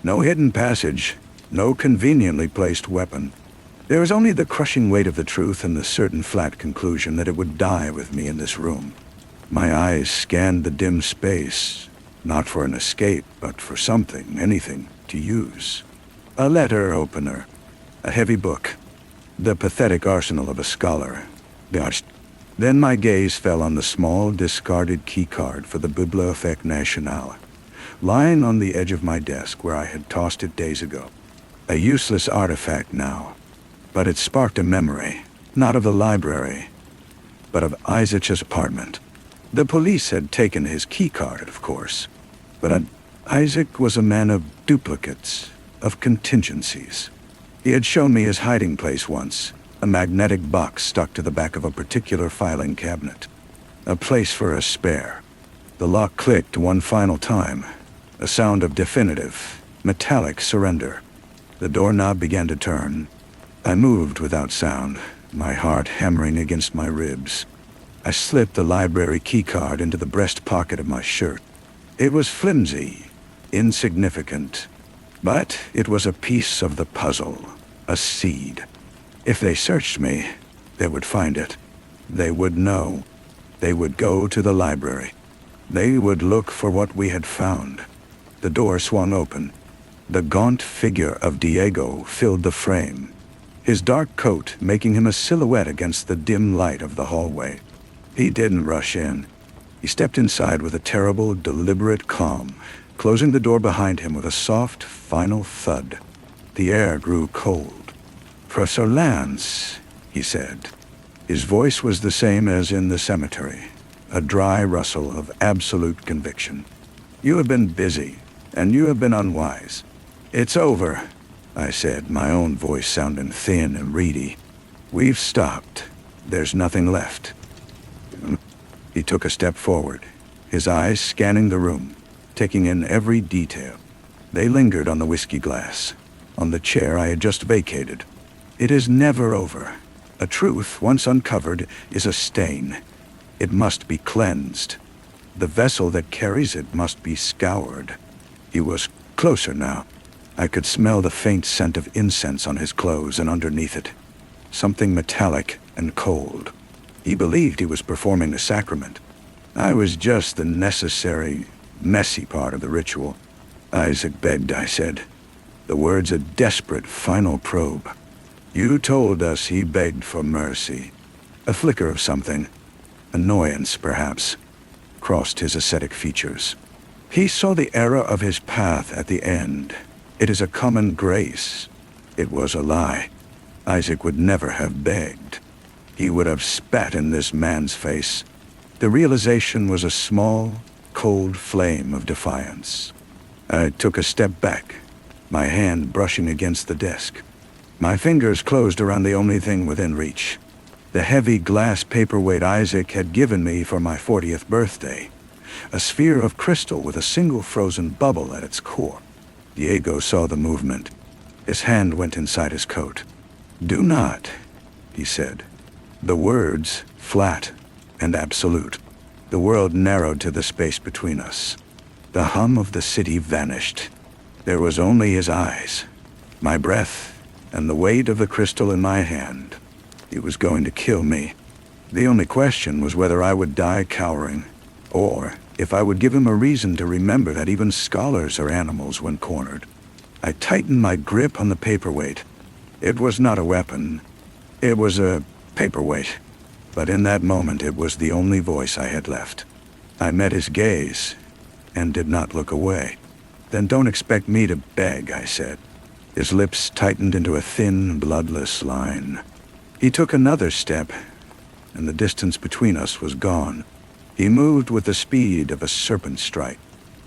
No hidden passage, no conveniently placed weapon. There was only the crushing weight of the truth and the certain flat conclusion that it would die with me in this room. My eyes scanned the dim space, not for an escape, but for something, anything, to use. A letter opener, a heavy book. The pathetic arsenal of a scholar. Gosh. Then my gaze fell on the small, discarded keycard for the Bibliothèque Nationale, lying on the edge of my desk where I had tossed it days ago. A useless artifact now, but it sparked a memory, not of the library, but of Isaac's apartment. The police had taken his keycard, of course, but Isaac was a man of duplicates, of contingencies. He had shown me his hiding place once, a magnetic box stuck to the back of a particular filing cabinet. A place for a spare. The lock clicked one final time, a sound of definitive, metallic surrender. The doorknob began to turn. I moved without sound, my heart hammering against my ribs. I slipped the library keycard into the breast pocket of my shirt. It was flimsy, insignificant, but it was a piece of the puzzle, a seed. If they searched me, they would find it. They would know. They would go to the library. They would look for what we had found. The door swung open. The gaunt figure of Diego filled the frame, his dark coat making him a silhouette against the dim light of the hallway. He didn't rush in. He stepped inside with a terrible, deliberate calm, closing the door behind him with a soft, final thud. The air grew cold. "Professor Lance," he said. His voice was the same as in the cemetery, a dry rustle of absolute conviction. "You have been busy, and you have been unwise. It's over," I said, my own voice sounding thin and reedy. "We've stopped. There's nothing left." He took a step forward, his eyes scanning the room, taking in every detail. They lingered on the whiskey glass, on the chair I had just vacated. "It is never over. A truth, once uncovered, is a stain. It must be cleansed. The vessel that carries it must be scoured." He was closer now. I could smell the faint scent of incense on his clothes and underneath it. Something metallic and cold. He believed he was performing a sacrament. I was just the necessary, messy part of the ritual. "Isaac begged," I said, the words a desperate final probe. "You told us he begged for mercy." A flicker of something, annoyance perhaps, crossed his ascetic features. He saw the error of his path at the end. "It is a common grace." It was a lie. Isaac would never have begged. He would have spat in this man's face. The realization was a small, cold flame of defiance. I took a step back, my hand brushing against the desk. My fingers closed around the only thing within reach, the heavy glass paperweight Isaac had given me for my 40th birthday, a sphere of crystal with a single frozen bubble at its core. Diego saw the movement. His hand went inside his coat. "Do not," he said. The words, flat and absolute. The world narrowed to the space between us. The hum of the city vanished. There was only his eyes, my breath, and the weight of the crystal in my hand. He was going to kill me. The only question was whether I would die cowering, or if I would give him a reason to remember that even scholars are animals when cornered. I tightened my grip on the paperweight. It was not a weapon. It was a paperweight. But in that moment, it was the only voice I had left. I met his gaze and did not look away. "Then don't expect me to beg," I said. His lips tightened into a thin, bloodless line. He took another step, and the distance between us was gone. He moved with the speed of a serpent strike.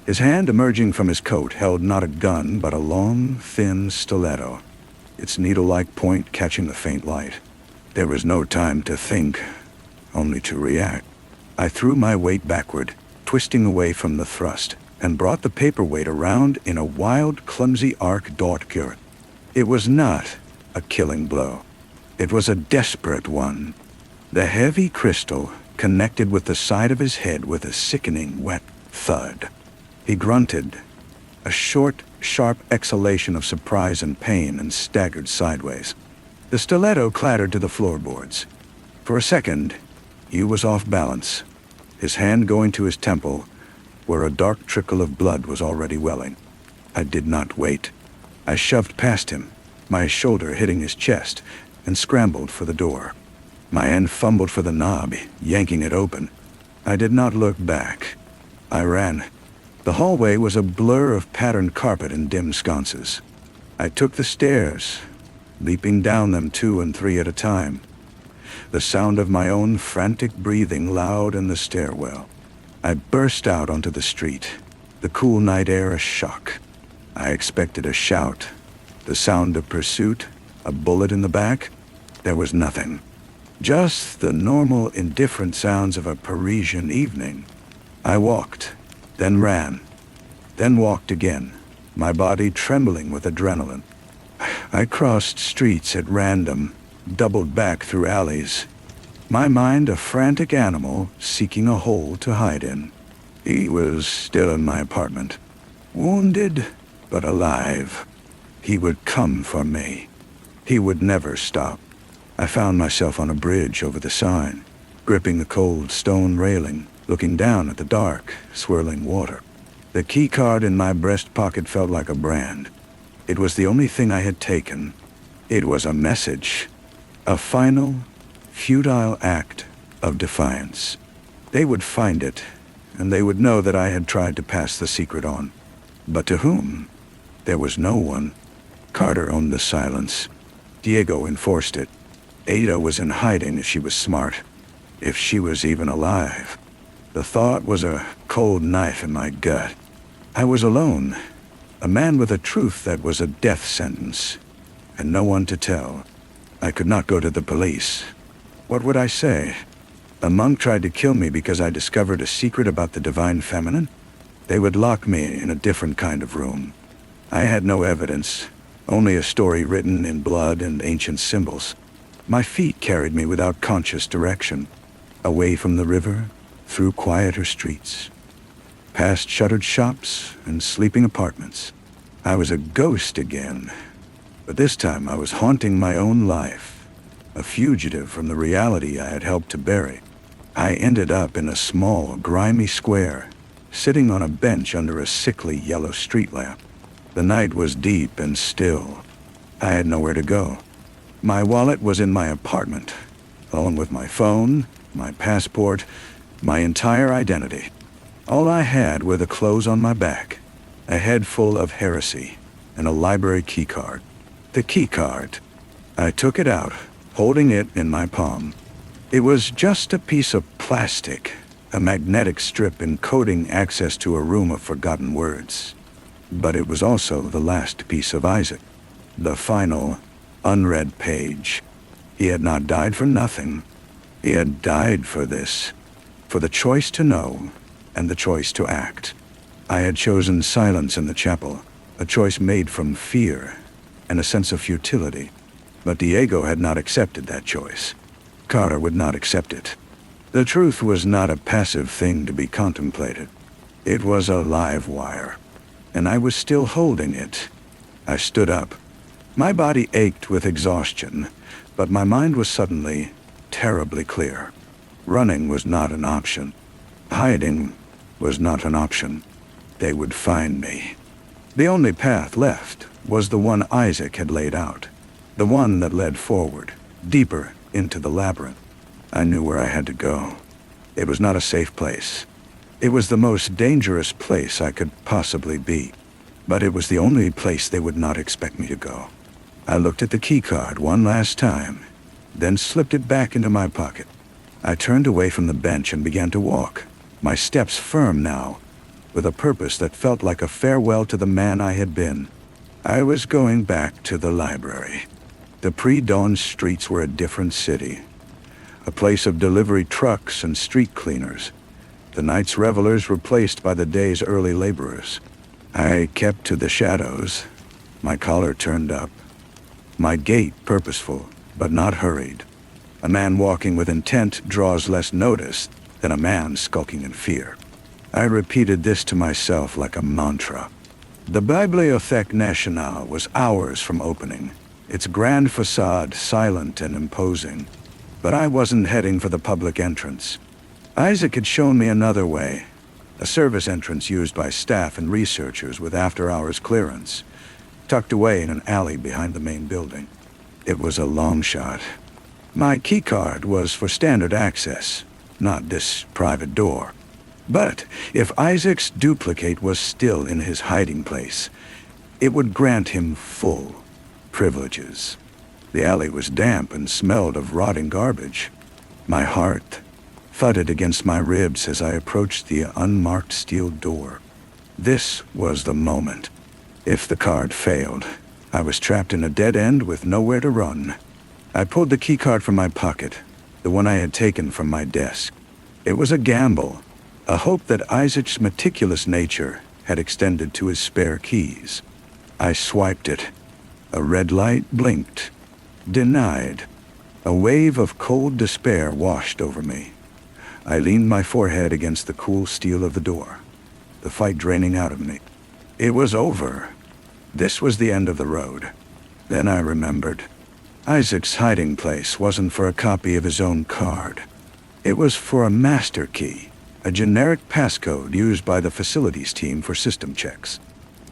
His hand emerging from his coat held not a gun, but a long, thin stiletto, its needle-like point catching the faint light. There was no time to think, only to react. I threw my weight backward, twisting away from the thrust, and brought the paperweight around in a wild, clumsy arc d'arc. It was not a killing blow. It was a desperate one. The heavy crystal connected with the side of his head with a sickening, wet thud. He grunted, a short, sharp exhalation of surprise and pain, and staggered sideways. The stiletto clattered to the floorboards. For a second, he was off balance, his hand going to his temple, where a dark trickle of blood was already welling. I did not wait. I shoved past him, my shoulder hitting his chest, and scrambled for the door. My hand fumbled for the knob, yanking it open. I did not look back. I ran. The hallway was a blur of patterned carpet and dim sconces. I took the stairs, leaping down them 2 and 3 at a time. The sound of my own frantic breathing loud in the stairwell. I burst out onto the street, the cool night air a shock. I expected a shout, the sound of pursuit, a bullet in the back. There was nothing. Just the normal, indifferent sounds of a Parisian evening. I walked, then ran, then walked again, my body trembling with adrenaline. I crossed streets at random, doubled back through alleys, my mind a frantic animal seeking a hole to hide in. He was still in my apartment, wounded but alive. He would come for me. He would never stop. I found myself on a bridge over the Seine, gripping the cold stone railing, looking down at the dark, swirling water. The key card in my breast pocket felt like a brand. It was the only thing I had taken. It was a message, a final, futile act of defiance. They would find it, and they would know that I had tried to pass the secret on. But to whom? There was no one. Carter owned the silence. Diego enforced it. Ada was in hiding if she was smart, if she was even alive. The thought was a cold knife in my gut. I was alone, a man with a truth that was a death sentence, and no one to tell. I could not go to the police. What would I say? A monk tried to kill me because I discovered a secret about the divine feminine? They would lock me in a different kind of room. I had no evidence, only a story written in blood and ancient symbols. My feet carried me without conscious direction, away from the river, through quieter streets, past shuttered shops and sleeping apartments. I was a ghost again, but this time I was haunting my own life, a fugitive from the reality I had helped to bury. I ended up in a small, grimy square, sitting on a bench under a sickly yellow street lamp. The night was deep and still. I had nowhere to go. My wallet was in my apartment, along with my phone, my passport, my entire identity. All I had were the clothes on my back, a head full of heresy, and a library keycard. The keycard. I took it out, holding it in my palm. It was just a piece of plastic, a magnetic strip encoding access to a room of forgotten words. But it was also the last piece of Isaac, the final, unread page. He had not died for nothing. He had died for this, for the choice to know and the choice to act. I had chosen silence in the chapel, a choice made from fear and a sense of futility. But Diego had not accepted that choice. Carter would not accept it. The truth was not a passive thing to be contemplated. It was a live wire, and I was still holding it. I stood up. My body ached with exhaustion, but my mind was suddenly terribly clear. Running was not an option. Hiding was not an option. They would find me. The only path left was the one Isaac had laid out, the one that led forward, deeper into the labyrinth. I knew where I had to go. It was not a safe place. It was the most dangerous place I could possibly be, but it was the only place they would not expect me to go. I looked at the keycard one last time, then slipped it back into my pocket. I turned away from the bench and began to walk, my steps firm now, with a purpose that felt like a farewell to the man I had been. I was going back to the library. The pre-dawn streets were a different city, a place of delivery trucks and street cleaners, the night's revelers replaced by the day's early laborers. I kept to the shadows, my collar turned up, my gait purposeful, but not hurried. A man walking with intent draws less notice than a man skulking in fear. I repeated this to myself like a mantra. The Bibliothèque Nationale was hours from opening, its grand facade silent and imposing. But I wasn't heading for the public entrance. Isaac had shown me another way, a service entrance used by staff and researchers with after-hours clearance, tucked away in an alley behind the main building. It was a long shot. My keycard was for standard access, not this private door. But if Isaac's duplicate was still in his hiding place, it would grant him full privileges. The alley was damp and smelled of rotting garbage. My heart thudded against my ribs as I approached the unmarked steel door. This was the moment. If the card failed, I was trapped in a dead end with nowhere to run. I pulled the keycard from my pocket, the one I had taken from my desk. It was a gamble, a hope that Isaac's meticulous nature had extended to his spare keys. I swiped it. A red light blinked. Denied. A wave of cold despair washed over me. I leaned my forehead against the cool steel of the door, the fight draining out of me. It was over. This was the end of the road. Then I remembered. Isaac's hiding place wasn't for a copy of his own card. It was for a master key, a generic passcode used by the facilities team for system checks.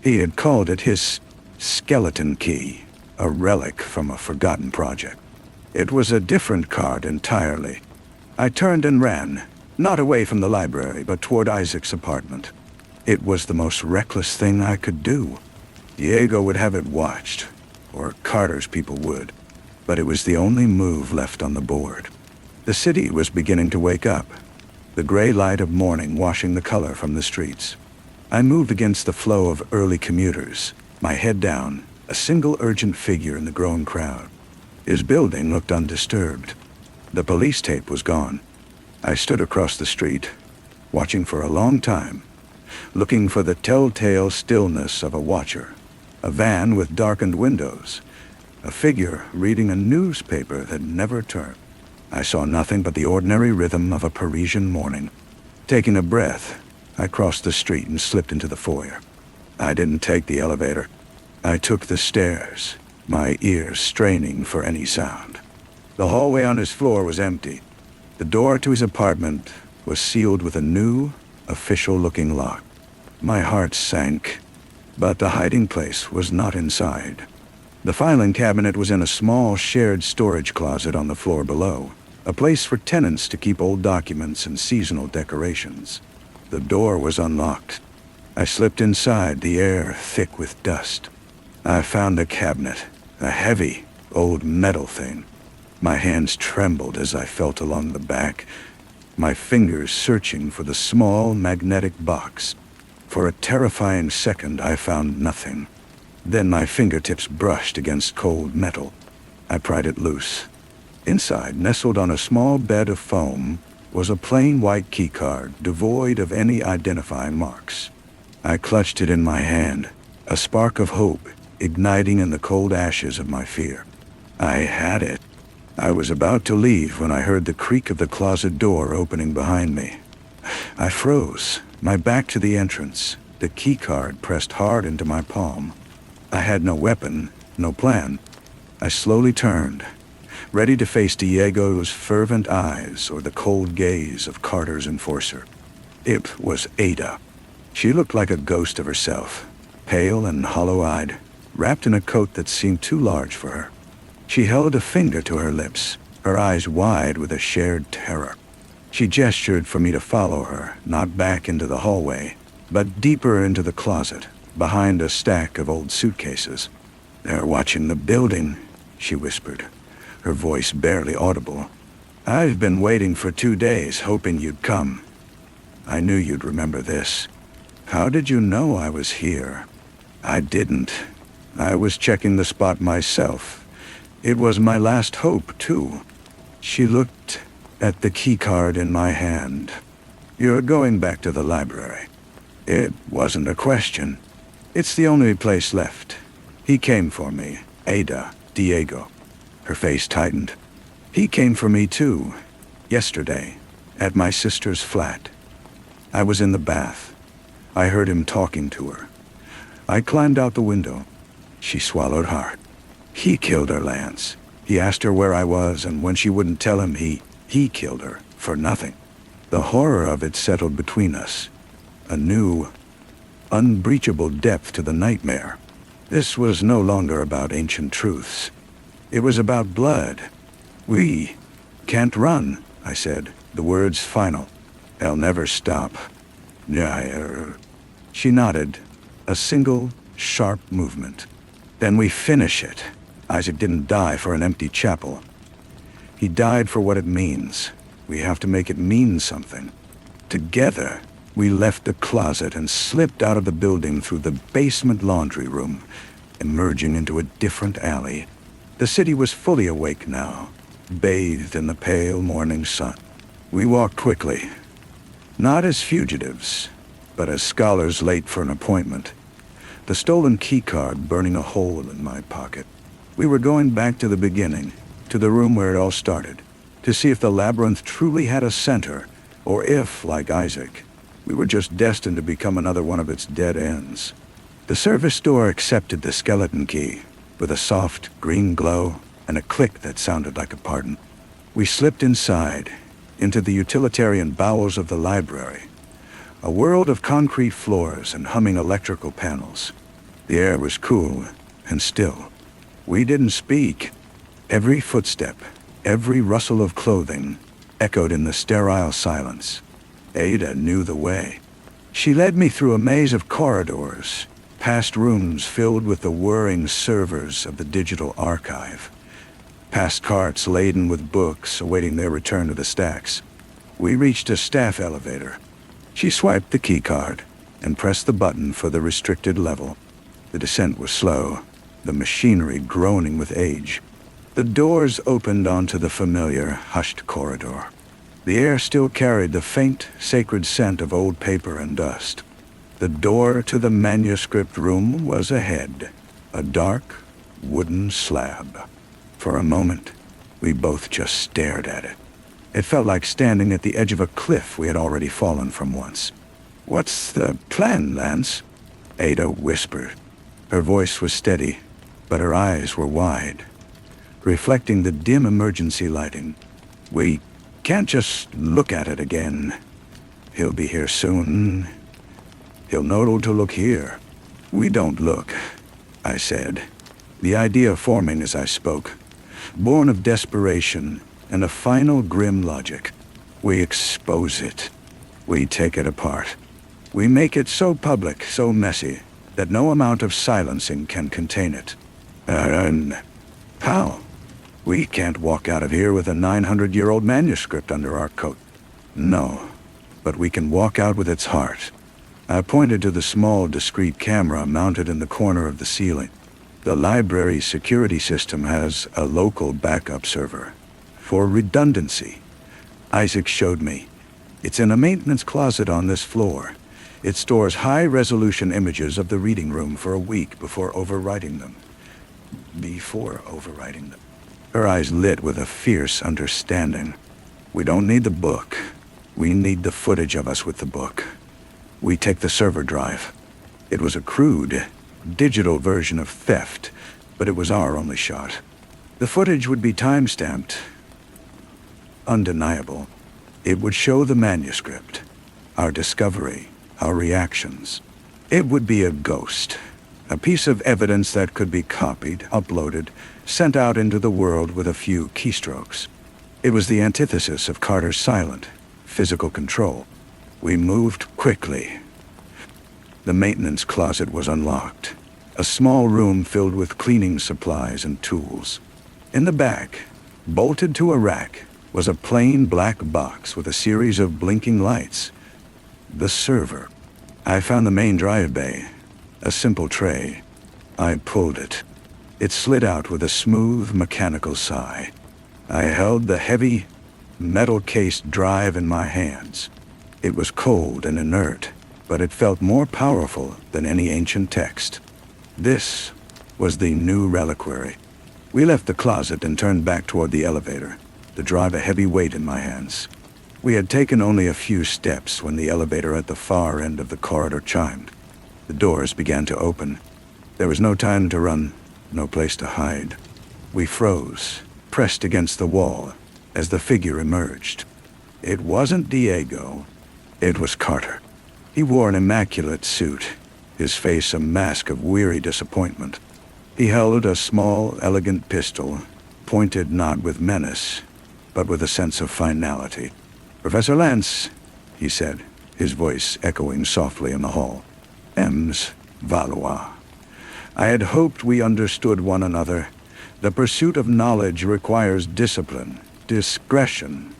He had called it his skeleton key, a relic from a forgotten project. It was a different card entirely. I turned and ran, not away from the library, but toward Isaac's apartment. It was the most reckless thing I could do. Diego would have it watched, or Carter's people would, but it was the only move left on the board. The city was beginning to wake up, the gray light of morning washing the color from the streets. I moved against the flow of early commuters, my head down, a single urgent figure in the growing crowd. His building looked undisturbed. The police tape was gone. I stood across the street, watching for a long time, looking for the telltale stillness of a watcher, a van with darkened windows, a figure reading a newspaper that never turned. I saw nothing but the ordinary rhythm of a Parisian morning. Taking a breath, I crossed the street and slipped into the foyer. I didn't take the elevator. I took the stairs, my ears straining for any sound. The hallway on his floor was empty. The door to his apartment was sealed with a new, official-looking lock. My heart sank, but the hiding place was not inside. The filing cabinet was in a small shared storage closet on the floor below, a place for tenants to keep old documents and seasonal decorations. The door was unlocked. I slipped inside, the air thick with dust. I found the cabinet, a heavy, old metal thing. My hands trembled as I felt along the back, my fingers searching for the small magnetic box. For a terrifying second, I found nothing. Then my fingertips brushed against cold metal. I pried it loose. Inside, nestled on a small bed of foam, was a plain white keycard, devoid of any identifying marks. I clutched it in my hand, a spark of hope igniting in the cold ashes of my fear. I had it. I was about to leave when I heard the creak of the closet door opening behind me. I froze, my back to the entrance, the keycard pressed hard into my palm. I had no weapon, no plan. I slowly turned, ready to face Diego's fervent eyes or the cold gaze of Carter's enforcer. It was Ada. She looked like a ghost of herself, pale and hollow-eyed, wrapped in a coat that seemed too large for her. She held a finger to her lips, her eyes wide with a shared terror. She gestured for me to follow her, not back into the hallway, but deeper into the closet, behind a stack of old suitcases. "They're watching the building," she whispered, her voice barely audible. "I've been waiting for 2 days, hoping you'd come. I knew you'd remember this." "How did you know I was here?" "I didn't. I was checking the spot myself. It was my last hope, too." She looked at the keycard in my hand. "You're going back to the library." It wasn't a question. "It's the only place left. He came for me, Ada, Diego." Her face tightened. "He came for me too, yesterday, at my sister's flat. I was in the bath. I heard him talking to her. I climbed out the window." She swallowed hard. "He killed her, Lance. He asked her where I was, and when she wouldn't tell him, he killed her, for nothing. The horror of it settled between us. A new, unbreachable depth to the nightmare. This was no longer about ancient truths. It was about blood. "We can't run," I said, the words final. "They'll never stop." "Yeah." She nodded, a single, sharp movement. "Then we finish it." Isaac didn't die for an empty chapel. He died for what it means. We have to make it mean something. Together, we left the closet and slipped out of the building through the basement laundry room, emerging into a different alley. The city was fully awake now, bathed in the pale morning sun. We walked quickly, not as fugitives, but as scholars late for an appointment, the stolen keycard burning a hole in my pocket. We were going back to the beginning, to the room where it all started, to see if the labyrinth truly had a center, or if, like Isaac, we were just destined to become another one of its dead ends. The service door accepted the skeleton key, with a soft green glow and a click that sounded like a pardon. We slipped inside, into the utilitarian bowels of the library, a world of concrete floors and humming electrical panels. The air was cool and still. We didn't speak. Every footstep, every rustle of clothing, echoed in the sterile silence. Ada knew the way. She led me through a maze of corridors, past rooms filled with the whirring servers of the digital archive, past carts laden with books awaiting their return to the stacks. We reached a staff elevator. She swiped the keycard and pressed the button for the restricted level. The descent was slow, the machinery groaning with age. The doors opened onto the familiar, hushed corridor. The air still carried the faint, sacred scent of old paper and dust. The door to the manuscript room was ahead, a dark, wooden slab. For a moment, we both just stared at it. It felt like standing at the edge of a cliff we had already fallen from once. "What's the plan, Lance?" Ada whispered. Her voice was steady, but her eyes were wide, reflecting the dim emergency lighting. "We can't just look at it again. He'll be here soon. He'll know to look here." "We don't look," I said, the idea forming as I spoke, born of desperation and a final grim logic. "We expose it. We take it apart. We make it so public, so messy, that no amount of silencing can contain it." And how? We can't walk out of here with a 900-year-old manuscript under our coat. "No, but we can walk out with its heart." I pointed to the small, discreet camera mounted in the corner of the ceiling. The library's security system has a local backup server, for redundancy. Isaac showed me. "It's in a maintenance closet on this floor. It stores high-resolution images of the reading room for a week before overwriting them." Her eyes lit with a fierce understanding. "We don't need the book. We need the footage of us with the book. We take the server drive." It was a crude, digital version of theft, but it was our only shot. The footage would be time-stamped, undeniable. It would show the manuscript, our discovery, our reactions. It would be a ghost, a piece of evidence that could be copied, uploaded, sent out into the world with a few keystrokes. It was the antithesis of Carter's silent, physical control. We moved quickly. The maintenance closet was unlocked, a small room filled with cleaning supplies and tools. In the back, bolted to a rack, was a plain black box with a series of blinking lights. The server. I found the main drive bay, a simple tray. I pulled it. It slid out with a smooth, mechanical sigh. I held the heavy, metal-cased drive in my hands. It was cold and inert, but it felt more powerful than any ancient text. This was the new reliquary. We left the closet and turned back toward the elevator, the drive a heavy weight in my hands. We had taken only a few steps when the elevator at the far end of the corridor chimed. The doors began to open. There was no time to run, no place to hide. We froze, pressed against the wall, as the figure emerged. It wasn't Diego. It was Carter. He wore an immaculate suit, his face a mask of weary disappointment. He held a small, elegant pistol, pointed not with menace, but with a sense of finality. "Professor Lance," he said, his voice echoing softly in the hall. "Ems Valois. I had hoped we understood one another. The pursuit of knowledge requires discipline, discretion.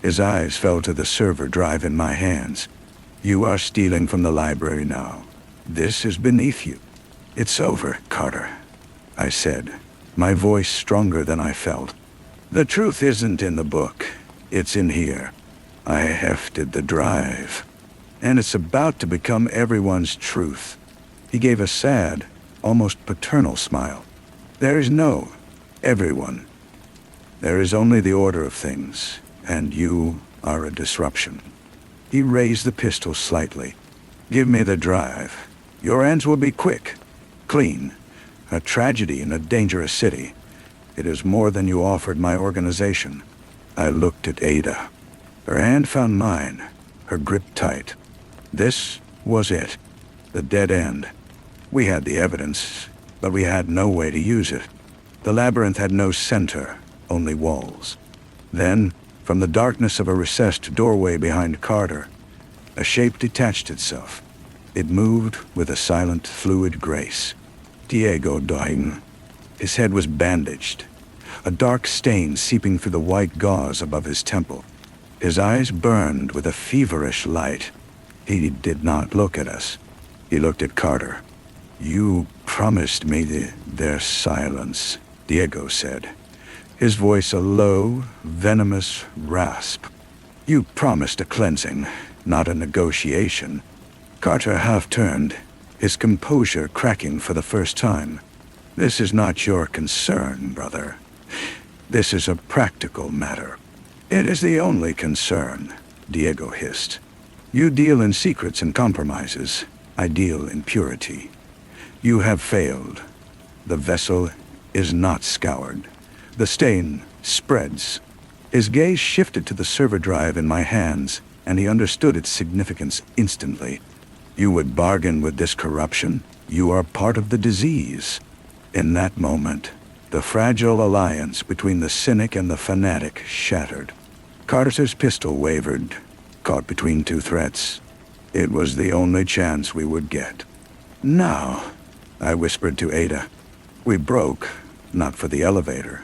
His eyes fell to the server drive in my hands. "You are stealing from the library now. This is beneath you." "It's over, Carter," I said, my voice stronger than I felt. "The truth isn't in the book. It's in here. I hefted the drive. And it's about to become everyone's truth." He gave a sad, almost paternal smile. "There is no everyone. There is only the order of things, and you are a disruption." He raised the pistol slightly. "Give me the drive. Your ends will be quick, clean. A tragedy in a dangerous city. It is more than you offered my organization." I looked at Ada. Her hand found mine, her grip tight. This was it. The dead end. We had the evidence, but we had no way to use it. The labyrinth had no center, only walls. Then, from the darkness of a recessed doorway behind Carter, a shape detached itself. It moved with a silent, fluid grace. Diego Dain. His head was bandaged, a dark stain seeping through the white gauze above his temple. His eyes burned with a feverish light. He did not look at us. He looked at Carter. "You promised me their silence," Diego said, his voice a low, venomous rasp. "You promised a cleansing, not a negotiation." Carter half-turned, his composure cracking for the first time. "This is not your concern, brother. This is a practical matter." "It is the only concern," Diego hissed. "You deal in secrets and compromises. I deal in purity. You have failed. The vessel is not scoured. The stain spreads." His gaze shifted to the server drive in my hands, and he understood its significance instantly. "You would bargain with this corruption? You are part of the disease." In that moment, the fragile alliance between the cynic and the fanatic shattered. Carter's pistol wavered, caught between two threats. It was the only chance we would get. "Now," I whispered to Ada. We broke, not for the elevator,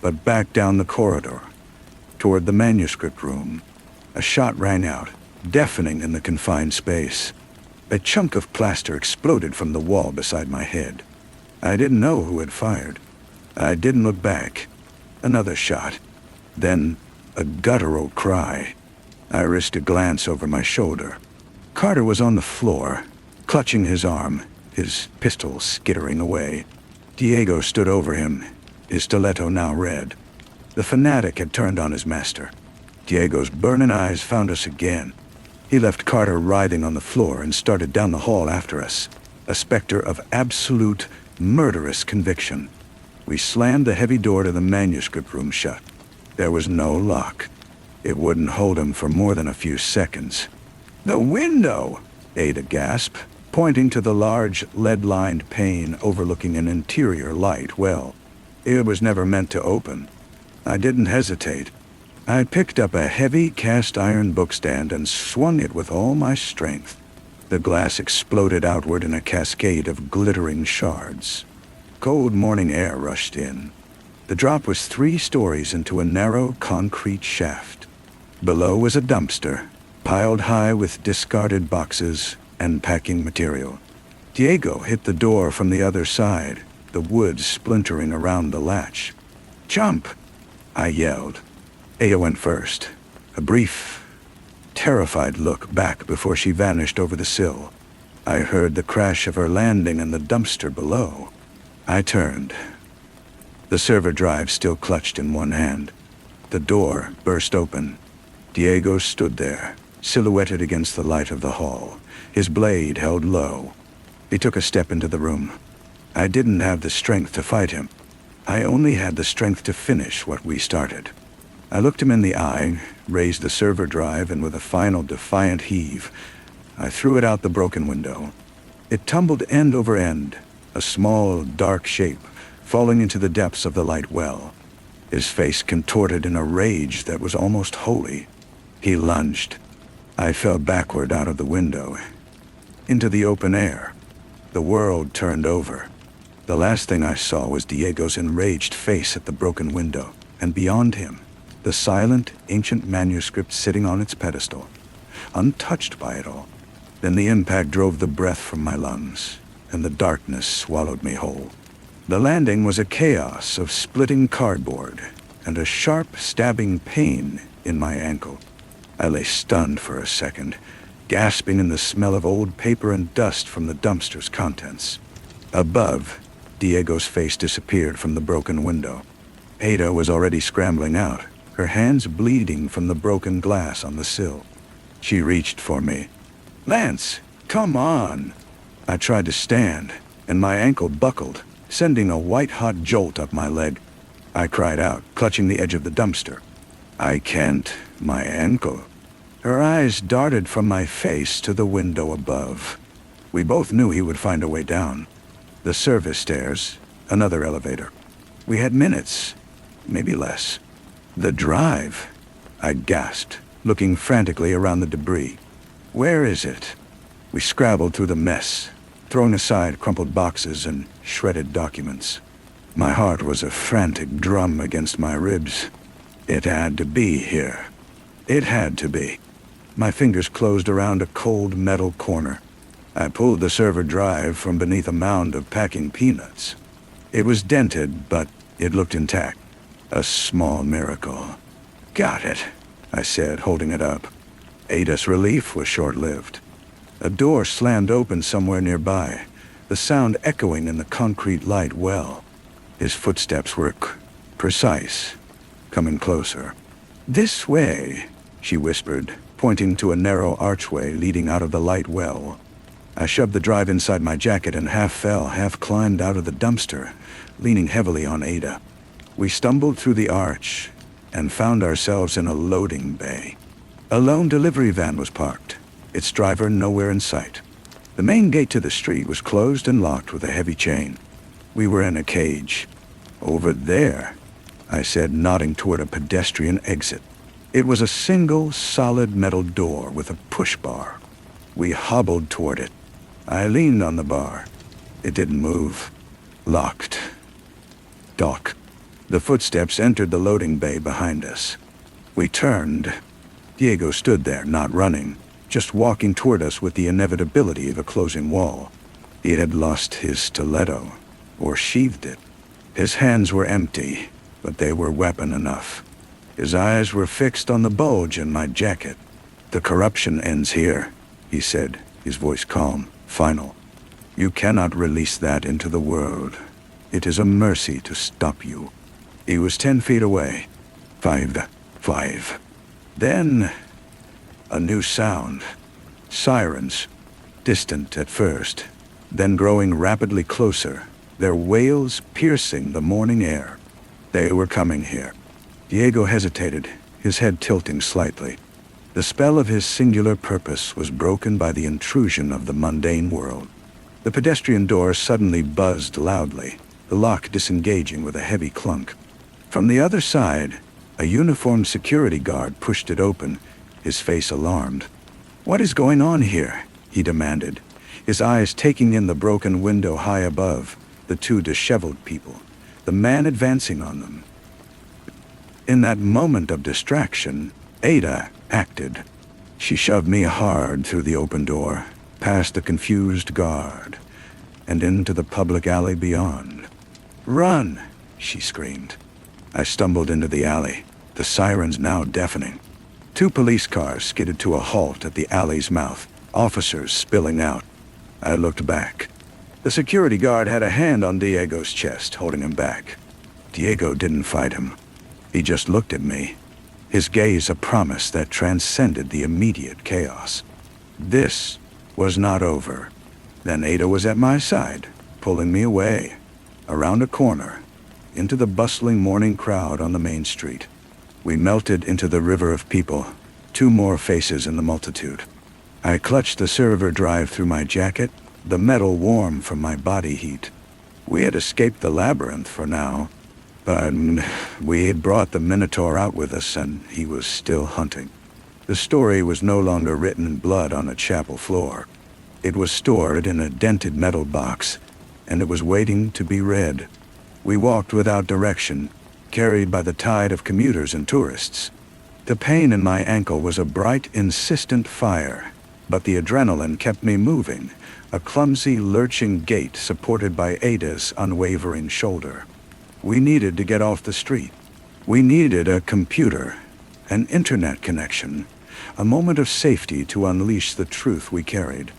but back down the corridor, toward the manuscript room. A shot rang out, deafening in the confined space. A chunk of plaster exploded from the wall beside my head. I didn't know who had fired. I didn't look back. Another shot. Then a guttural cry. I risked a glance over my shoulder. Carter was on the floor, clutching his arm, his pistol skittering away. Diego stood over him, his stiletto now red. The fanatic had turned on his master. Diego's burning eyes found us again. He left Carter writhing on the floor and started down the hall after us, a specter of absolute, murderous conviction. We slammed the heavy door to the manuscript room shut. There was no lock. It wouldn't hold him for more than a few seconds. "The window!" Ada gasped, pointing to the large, lead-lined pane overlooking an interior light well. It was never meant to open. I didn't hesitate. I picked up a heavy cast-iron bookstand and swung it with all my strength. The glass exploded outward in a cascade of glittering shards. Cold morning air rushed in. The drop was 3 stories into a narrow concrete shaft. Below was a dumpster, piled high with discarded boxes and packing material. Diego hit the door from the other side, the wood splintering around the latch. "Jump!" I yelled. Aya went first. A brief, terrified look back before she vanished over the sill. I heard the crash of her landing in the dumpster below. I turned. The server drive still clutched in one hand. The door burst open. Diego stood there, silhouetted against the light of the hall, his blade held low. He took a step into the room. I didn't have the strength to fight him. I only had the strength to finish what we started. I looked him in the eye, raised the server drive, and with a final defiant heave, I threw it out the broken window. It tumbled end over end, a small, dark shape, falling into the depths of the light well. His face contorted in a rage that was almost holy. He lunged. I fell backward out of the window, into the open air. The world turned over. The last thing I saw was Diego's enraged face at the broken window, and beyond him, the silent, ancient manuscript sitting on its pedestal, untouched by it all. Then the impact drove the breath from my lungs, and the darkness swallowed me whole. The landing was a chaos of splitting cardboard and a sharp, stabbing pain in my ankle. I lay stunned for a second, gasping in the smell of old paper and dust from the dumpster's contents. Above, Diego's face disappeared from the broken window. Ada was already scrambling out, her hands bleeding from the broken glass on the sill. She reached for me. "Lance, come on!" I tried to stand, and my ankle buckled, sending a white-hot jolt up my leg. I cried out, clutching the edge of the dumpster. "I can't, my ankle." Her eyes darted from my face to the window above. We both knew he would find a way down. The service stairs, another elevator. We had minutes, maybe less. "The drive," I gasped, looking frantically around the debris. "Where is it?" We scrabbled through the mess, throwing aside crumpled boxes and shredded documents. My heart was a frantic drum against my ribs. It had to be here. It had to be. My fingers closed around a cold metal corner. I pulled the server drive from beneath a mound of packing peanuts. It was dented, but it looked intact. A small miracle. "Got it," I said, holding it up. Ada's relief was short-lived. A door slammed open somewhere nearby, the sound echoing in the concrete light well. His footsteps were precise, coming closer. "This way," she whispered, pointing to a narrow archway leading out of the light well. I shoved the drive inside my jacket and half fell, half climbed out of the dumpster, leaning heavily on Ada. We stumbled through the arch and found ourselves in a loading bay. A lone delivery van was parked, its driver nowhere in sight. The main gate to the street was closed and locked with a heavy chain. We were in a cage. "Over there," I said, nodding toward a pedestrian exit. It was a single, solid metal door with a push bar. We hobbled toward it. I leaned on the bar. It didn't move. Locked. Dock. The footsteps entered the loading bay behind us. We turned. Diego stood there, not running, just walking toward us with the inevitability of a closing wall. He had lost his stiletto, or sheathed it. His hands were empty, but they were weapon enough. His eyes were fixed on the bulge in my jacket. "The corruption ends here," he said, his voice calm, final. "You cannot release that into the world. It is a mercy to stop you." He was 10 feet away. Five. Then, a new sound. Sirens. Distant at first, then growing rapidly closer, their wails piercing the morning air. They were coming here. Diego hesitated, his head tilting slightly. The spell of his singular purpose was broken by the intrusion of the mundane world. The pedestrian door suddenly buzzed loudly, the lock disengaging with a heavy clunk. From the other side, a uniformed security guard pushed it open, his face alarmed. "What is going on here?" he demanded, his eyes taking in the broken window high above, the two disheveled people, the man advancing on them. In that moment of distraction, Ada acted. She shoved me hard through the open door, past the confused guard, and into the public alley beyond. "Run!" she screamed. I stumbled into the alley, the sirens now deafening. 2 police cars skidded to a halt at the alley's mouth, officers spilling out. I looked back. The security guard had a hand on Diego's chest, holding him back. Diego didn't fight him. He just looked at me, his gaze a promise that transcended the immediate chaos. This was not over. Then Ada was at my side, pulling me away, around a corner, into the bustling morning crowd on the main street. We melted into the river of people, 2 more faces in the multitude. I clutched the server drive through my jacket, the metal warm from my body heat. We had escaped the labyrinth for now, but we had brought the Minotaur out with us, and he was still hunting. The story was no longer written in blood on a chapel floor. It was stored in a dented metal box, and it was waiting to be read. We walked without direction, carried by the tide of commuters and tourists. The pain in my ankle was a bright, insistent fire, but the adrenaline kept me moving, a clumsy, lurching gait supported by Ada's unwavering shoulder. We needed to get off the street. We needed a computer, an internet connection, a moment of safety to unleash the truth we carried.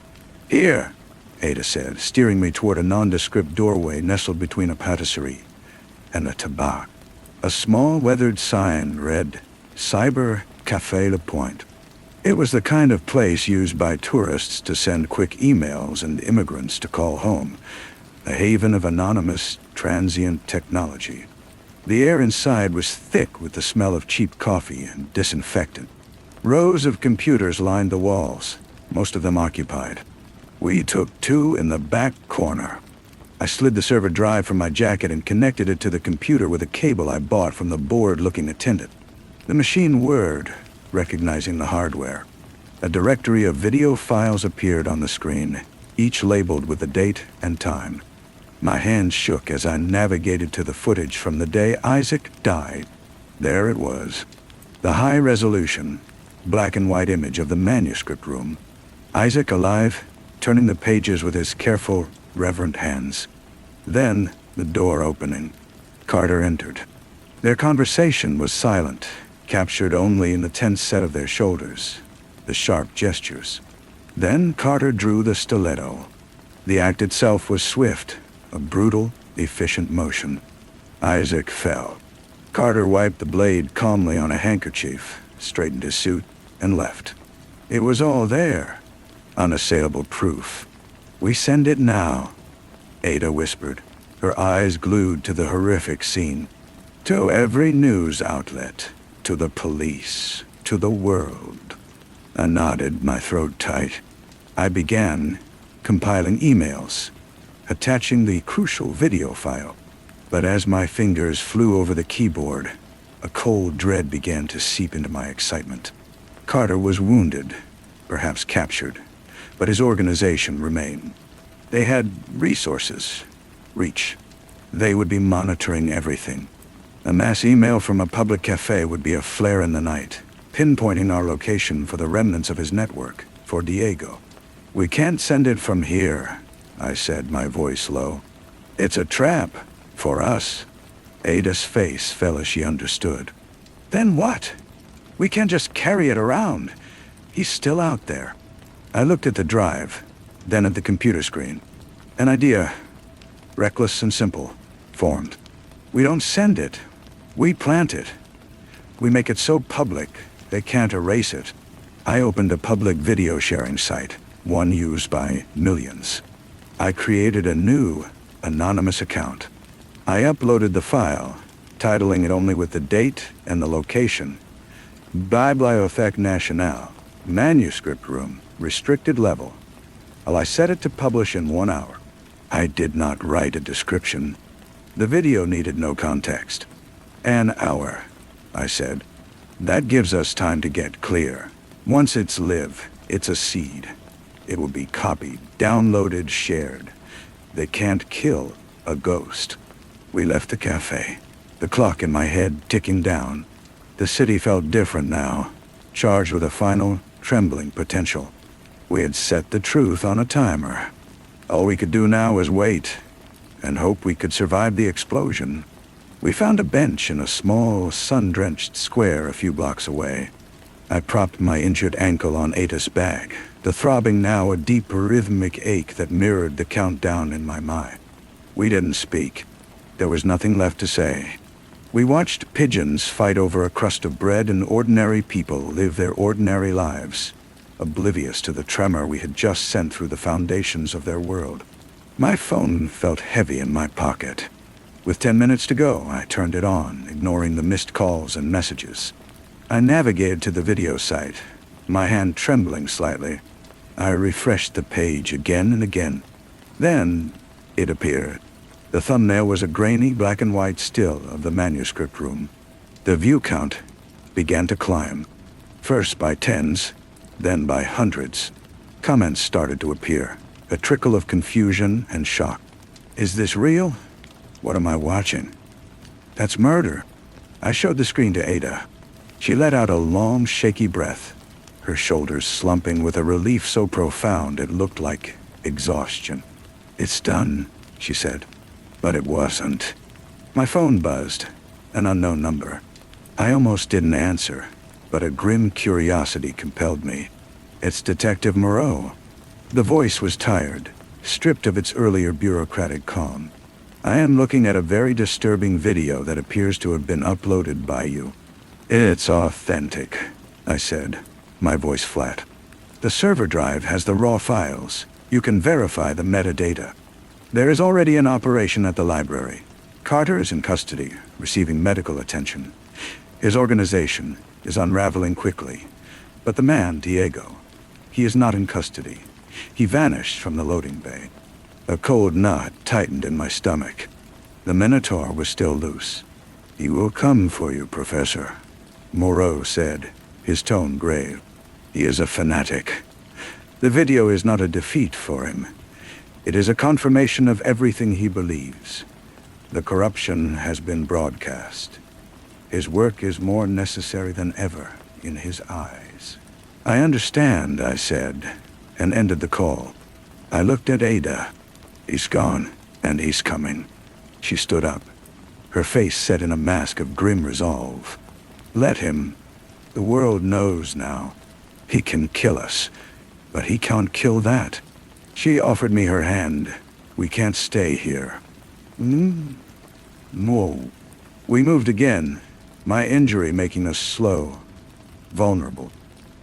"Here," Ada said, steering me toward a nondescript doorway nestled between a patisserie and a tabac. A small, weathered sign read, "Cyber Café Le Point." It was the kind of place used by tourists to send quick emails and immigrants to call home, a haven of anonymous, transient technology. The air inside was thick with the smell of cheap coffee and disinfectant. Rows of computers lined the walls, most of them occupied. We took 2 in the back corner. I slid the server drive from my jacket and connected it to the computer with a cable I bought from the bored-looking attendant. The machine whirred, recognizing the hardware. A directory of video files appeared on the screen, each labeled with the date and time. My hands shook as I navigated to the footage from the day Isaac died. There it was, the high-resolution, black-and-white image of the manuscript room. Isaac alive, turning the pages with his careful, reverent hands. Then, the door opening. Carter entered. Their conversation was silent, captured only in the tense set of their shoulders, the sharp gestures. Then Carter drew the stiletto. The act itself was swift, a brutal, efficient motion. Isaac fell. Carter wiped the blade calmly on a handkerchief, straightened his suit, and left. It was all there, unassailable proof. "We send it now," Ada whispered, her eyes glued to the horrific scene. "To every news outlet, to the police, to the world." I nodded, my throat tight. I began compiling emails, attaching the crucial video file. But as my fingers flew over the keyboard, a cold dread began to seep into my excitement. Carter was wounded, perhaps captured, but his organization remained. They had resources, reach. They would be monitoring everything. A mass email from a public cafe would be a flare in the night, pinpointing our location for the remnants of his network, for Diego. "We can't send it from here," I said, my voice low. "It's a trap, for us." Ada's face fell as she understood. "Then what? We can't just carry it around. He's still out there." I looked at the drive, then at the computer screen. An idea, reckless and simple, formed. "We don't send it. We plant it. We make it so public, they can't erase it." I opened a public video sharing site, one used by millions. I created a new, anonymous account. I uploaded the file, titling it only with the date and the location. Bibliothèque Nationale, manuscript room, restricted level. I set it to publish in 1 hour. I did not write a description. The video needed no context. "An hour," I said. "That gives us time to get clear. Once it's live, it's a seed. It will be copied, downloaded, shared. They can't kill a ghost." We left the cafe, the clock in my head ticking down. The city felt different now, charged with a final, trembling potential. We had set the truth on a timer. All we could do now was wait, and hope we could survive the explosion. We found a bench in a small, sun-drenched square a few blocks away. I propped my injured ankle on Ada's bag, the throbbing now a deep rhythmic ache that mirrored the countdown in my mind. We didn't speak. There was nothing left to say. We watched pigeons fight over a crust of bread and ordinary people live their ordinary lives, oblivious to the tremor we had just sent through the foundations of their world. My phone felt heavy in my pocket. With 10 minutes to go, I turned it on, ignoring the missed calls and messages. I navigated to the video site, my hand trembling slightly. I refreshed the page again and again. Then, it appeared. The thumbnail was a grainy black and white still of the manuscript room. The view count began to climb, first by tens, then by hundreds. Comments started to appear, a trickle of confusion and shock. Is this real? What am I watching? That's murder. I showed the screen to Ada. She let out a long, shaky breath, her shoulders slumping with a relief so profound it looked like exhaustion. It's done, she said. But it wasn't. My phone buzzed, an unknown number. I almost didn't answer, but a grim curiosity compelled me. It's Detective Moreau. The voice was tired, stripped of its earlier bureaucratic calm. I am looking at a very disturbing video that appears to have been uploaded by you. It's authentic, I said, my voice flat. The server drive has the raw files. You can verify the metadata. There is already an operation at the library. Carter is in custody, receiving medical attention. His organization is unraveling quickly. But the man, Diego, he is not in custody. He vanished from the loading bay. A cold knot tightened in my stomach. The Minotaur was still loose. He will come for you, Professor, Moreau said, his tone grave. He is a fanatic. The video is not a defeat for him. It is a confirmation of everything he believes. The corruption has been broadcast. His work is more necessary than ever in his eyes. I understand, I said, and ended the call. I looked at Ada. He's gone, and he's coming. She stood up, her face set in a mask of grim resolve. Let him. The world knows now. He can kill us, but he can't kill that. She offered me her hand. We can't stay here. Whoa. We moved again, my injury making us slow, vulnerable.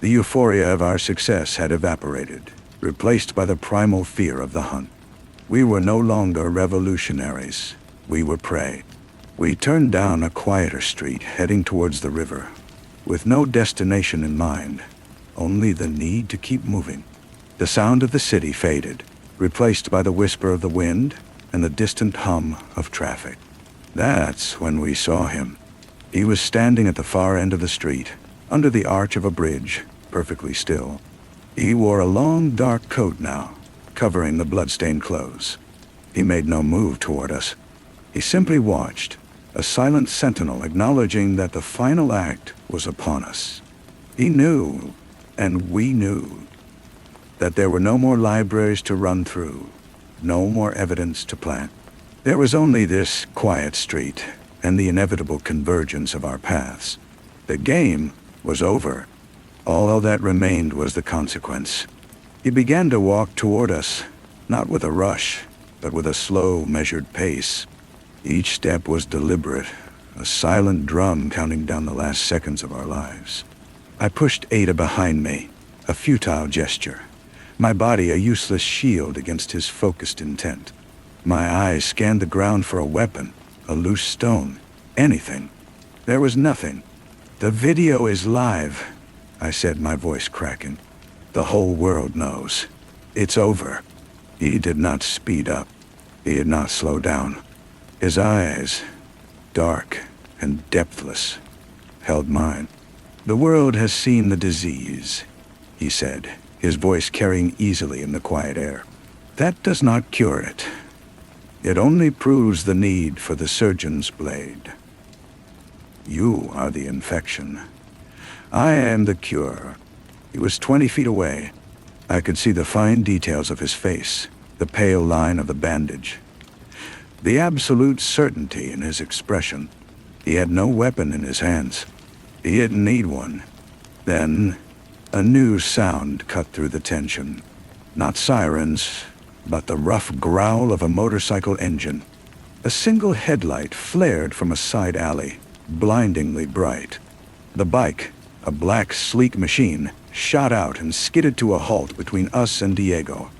The euphoria of our success had evaporated, replaced by the primal fear of the hunt. We were no longer revolutionaries. We were prey. We turned down a quieter street, heading towards the river, with no destination in mind, only the need to keep moving. The sound of the city faded, replaced by the whisper of the wind and the distant hum of traffic. That's when we saw him. He was standing at the far end of the street, under the arch of a bridge, perfectly still. He wore a long, dark coat now, covering the blood-stained clothes. He made no move toward us. He simply watched, a silent sentinel acknowledging that the final act was upon us. He knew, and we knew, that there were no more libraries to run through, no more evidence to plant. There was only this quiet street and the inevitable convergence of our paths. The game was over. All that remained was the consequence. He began to walk toward us, not with a rush, but with a slow, measured pace. Each step was deliberate, a silent drum counting down the last seconds of our lives. I pushed Ada behind me, a futile gesture, my body a useless shield against his focused intent. My eyes scanned the ground for a weapon, a loose stone, anything. There was nothing. The video is live, I said, my voice cracking. The whole world knows. It's over. He did not speed up. He did not slow down. His eyes, dark and depthless, held mine. The world has seen the disease, he said, his voice carrying easily in the quiet air. That does not cure it. It only proves the need for the surgeon's blade. You are the infection. I am the cure. He was 20 feet away. I could see the fine details of his face, the pale line of the bandage, the absolute certainty in his expression. He had no weapon in his hands. He didn't need one. Then, a new sound cut through the tension. Not sirens, but the rough growl of a motorcycle engine. A single headlight flared from a side alley, blindingly bright. The bike, a black, sleek machine, shot out and skidded to a halt between us and Diego,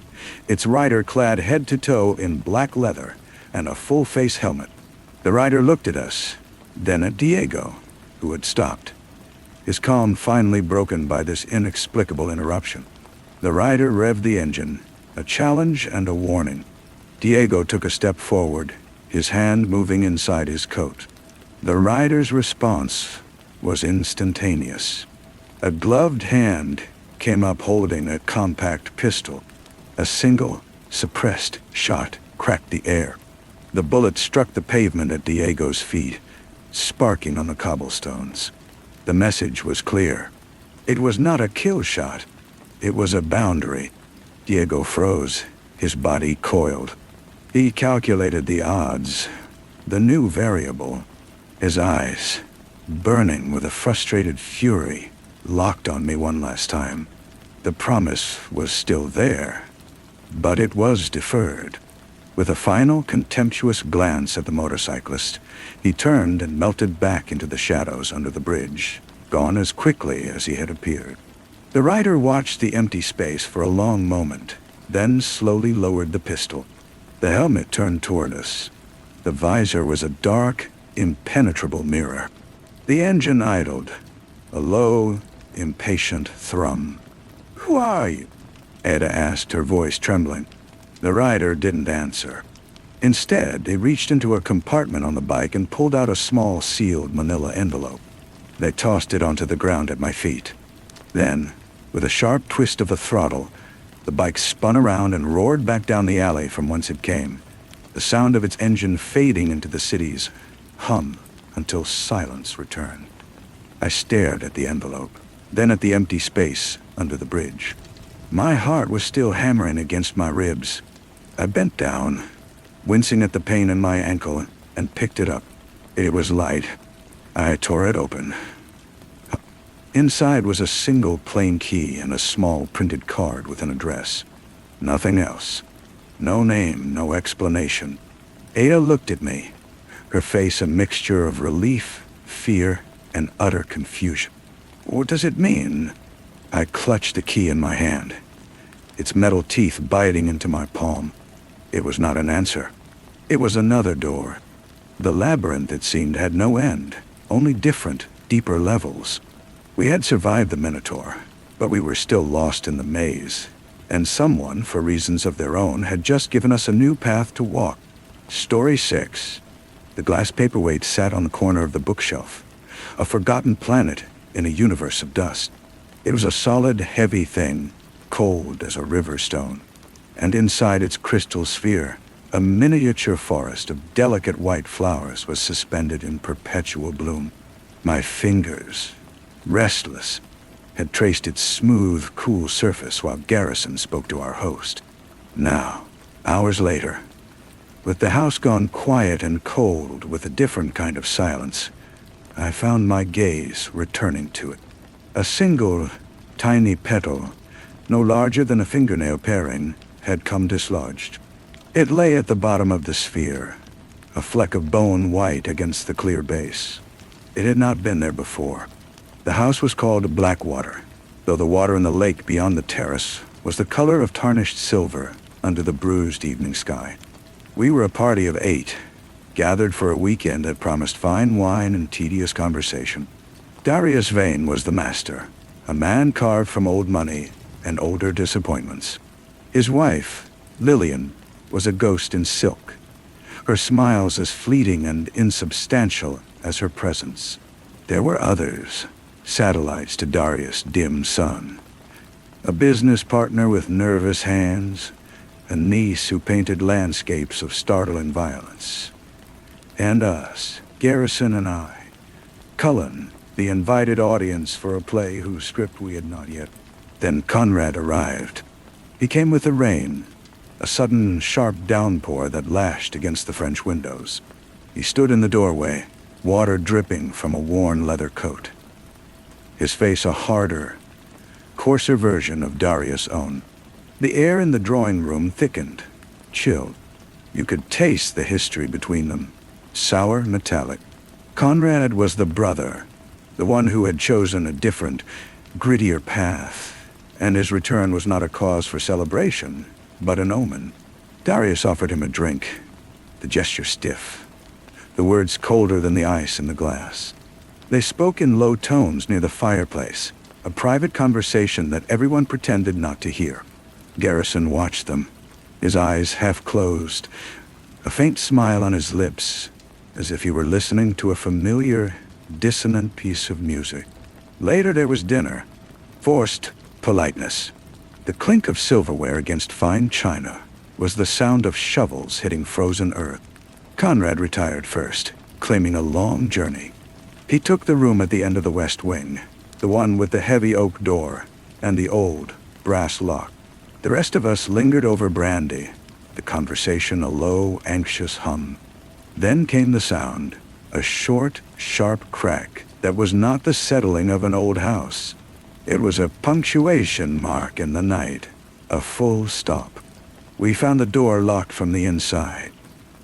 its rider clad head to toe in black leather and a full-face helmet. The rider looked at us, then at Diego, who had stopped, his calm finally broken by this inexplicable interruption. The rider revved the engine, a challenge and a warning. Diego took a step forward, his hand moving inside his coat. The rider's response was instantaneous. A gloved hand came up holding a compact pistol. A single, suppressed shot cracked the air. The bullet struck the pavement at Diego's feet, sparking on the cobblestones. The message was clear. It was not a kill shot. It was a boundary. Diego froze, his body coiled. He calculated the odds, the new variable. His eyes, burning with a frustrated fury, locked on me one last time. The promise was still there, but it was deferred. With a final contemptuous glance at the motorcyclist, he turned and melted back into the shadows under the bridge, gone as quickly as he had appeared. The rider watched the empty space for a long moment, then slowly lowered the pistol. The helmet turned toward us. The visor was a dark, impenetrable mirror. The engine idled, a low, impatient thrum. "Who are you?" Ada asked, her voice trembling. The rider didn't answer. Instead, he reached into a compartment on the bike and pulled out a small sealed manila envelope. They tossed it onto the ground at my feet. Then, with a sharp twist of the throttle, the bike spun around and roared back down the alley from whence it came, the sound of its engine fading into the city's hum until silence returned. I stared at the envelope, then at the empty space under the bridge. My heart was still hammering against my ribs. I bent down, wincing at the pain in my ankle, and picked it up. It was light. I tore it open. Inside was a single plain key and a small printed card with an address. Nothing else. No name, no explanation. Ada looked at me, her face a mixture of relief, fear, and utter confusion. "What does it mean?" I clutched the key in my hand, its metal teeth biting into my palm. It was not an answer. It was another door. The labyrinth, it seemed, had no end, only different, deeper levels. We had survived the Minotaur, but we were still lost in the maze, and someone, for reasons of their own, had just given us a new path to walk. Story 6. The glass paperweight sat on the corner of the bookshelf, a forgotten planet in a universe of dust. It was a solid, heavy thing, cold as a river stone, and inside its crystal sphere, a miniature forest of delicate white flowers was suspended in perpetual bloom. My fingers, restless, had traced its smooth, cool surface while Garrison spoke to our host. Now, hours later, with the house gone quiet and cold with a different kind of silence, I found my gaze returning to it. A single, tiny petal, no larger than a fingernail paring, had come dislodged. It lay at the bottom of the sphere, a fleck of bone white against the clear base. It had not been there before. The house was called Blackwater, though the water in the lake beyond the terrace was the color of tarnished silver under the bruised evening sky. We were a party of 8, gathered for a weekend that promised fine wine and tedious conversation. Darius Vane was the master, a man carved from old money and older disappointments. His wife, Lillian, was a ghost in silk, her smiles as fleeting and insubstantial as her presence. There were others, satellites to Darius' dim sun. A business partner with nervous hands, a niece who painted landscapes of startling violence. And us, Garrison and I. Cullen, the invited audience for a play whose script we had not yet. Then Conrad arrived. He came with the rain, a sudden sharp downpour that lashed against the French windows. He stood in the doorway, water dripping from a worn leather coat. His face a harder, coarser version of Darius' own. The air in the drawing room thickened, chilled. You could taste the history between them, sour, metallic. Conrad was the brother, the one who had chosen a different, grittier path, and his return was not a cause for celebration, but an omen. Darius offered him a drink, the gesture stiff, the words colder than the ice in the glass. They spoke in low tones near the fireplace, a private conversation that everyone pretended not to hear. Garrison watched them, his eyes half closed, a faint smile on his lips, as if he were listening to a familiar, dissonant piece of music. Later there was dinner. Forced politeness. The clink of silverware against fine china was the sound of shovels hitting frozen earth. Conrad retired first, claiming a long journey. He took the room at the end of the west wing, the one with the heavy oak door and the old brass lock. The rest of us lingered over brandy, the conversation a low, anxious hum. Then came the sound, a short, sharp crack that was not the settling of an old house. It was a punctuation mark in the night, a full stop. We found the door locked from the inside.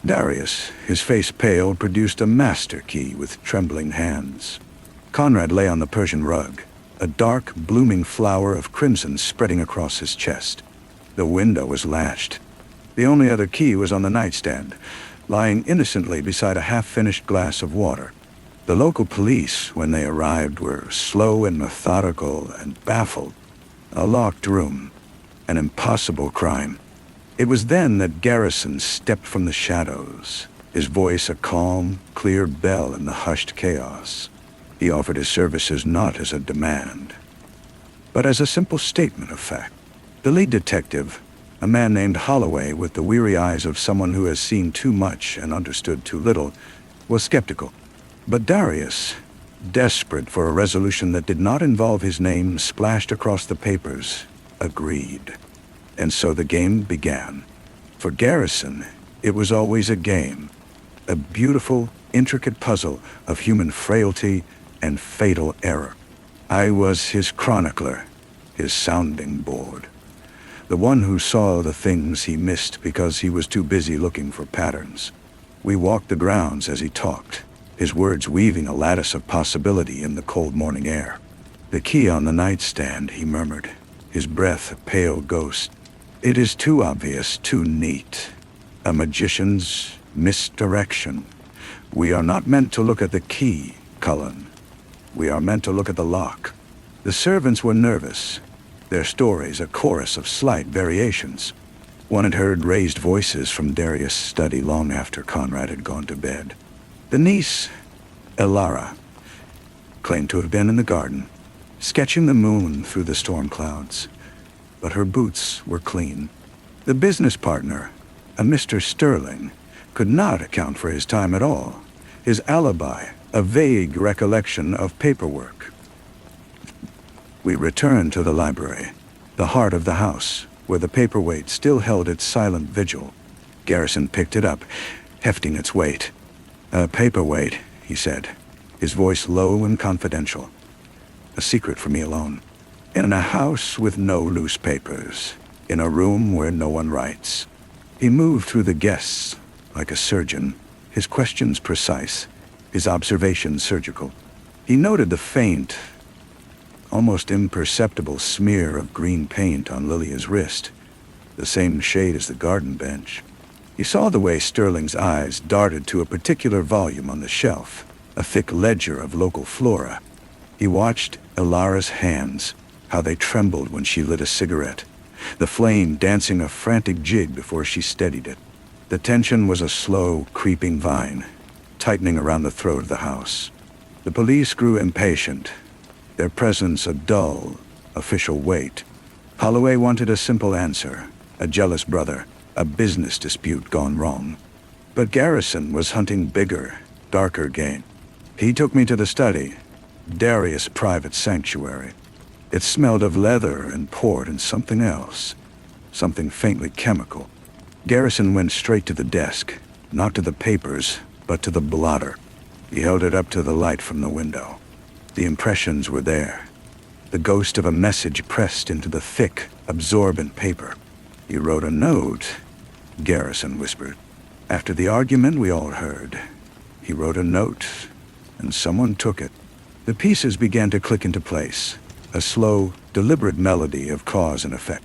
Darius, his face pale, produced a master key with trembling hands. Conrad lay on the Persian rug, a dark, blooming flower of crimson spreading across his chest. The window was latched. The only other key was on the nightstand, lying innocently beside a half-finished glass of water. The local police, when they arrived, were slow and methodical and baffled. A locked room, an impossible crime. It was then that Garrison stepped from the shadows, his voice a calm, clear bell in the hushed chaos. He offered his services not as a demand, but as a simple statement of fact. The lead detective, a man named Holloway with the weary eyes of someone who has seen too much and understood too little, was skeptical. But Darius, desperate for a resolution that did not involve his name splashed across the papers, agreed. And so the game began. For Garrison, it was always a game, a beautiful, intricate puzzle of human frailty and fatal error. I was his chronicler, his sounding board, the one who saw the things he missed because he was too busy looking for patterns. We walked the grounds as he talked, his words weaving a lattice of possibility in the cold morning air. The key on the nightstand, he murmured, his breath a pale ghost. It is too obvious, too neat. A magician's misdirection. We are not meant to look at the key, Cullen. We are meant to look at the lock. The servants were nervous, their stories a chorus of slight variations. One had heard raised voices from Darius' study long after Conrad had gone to bed. The niece, Elara, claimed to have been in the garden, sketching the moon through the storm clouds, but her boots were clean. The business partner, a Mr. Sterling, could not account for his time at all, his alibi a vague recollection of paperwork. We returned to the library, the heart of the house, where the paperweight still held its silent vigil. Garrison picked it up, hefting its weight. "A paperweight," he said, his voice low and confidential. "A secret for me alone. In a house with no loose papers, in a room where no one writes." He moved through the guests like a surgeon, his questions precise, his observations surgical. He noted the faint, almost imperceptible smear of green paint on Lilia's wrist, the same shade as the garden bench. He saw the way Sterling's eyes darted to a particular volume on the shelf, a thick ledger of local flora. He watched Elara's hands, how they trembled when she lit a cigarette, the flame dancing a frantic jig before she steadied it. The tension was a slow, creeping vine, tightening around the throat of the house. The police grew impatient, their presence a dull, official weight. Holloway wanted a simple answer, a jealous brother, a business dispute gone wrong. But Garrison was hunting bigger, darker game. He took me to the study, Darius' private sanctuary. It smelled of leather and port and something else, something faintly chemical. Garrison went straight to the desk, not to the papers, but to the blotter. He held it up to the light from the window. The impressions were there, the ghost of a message pressed into the thick, absorbent paper. "He wrote a note," Garrison whispered. "After the argument we all heard, he wrote a note, and someone took it." The pieces began to click into place, a slow, deliberate melody of cause and effect.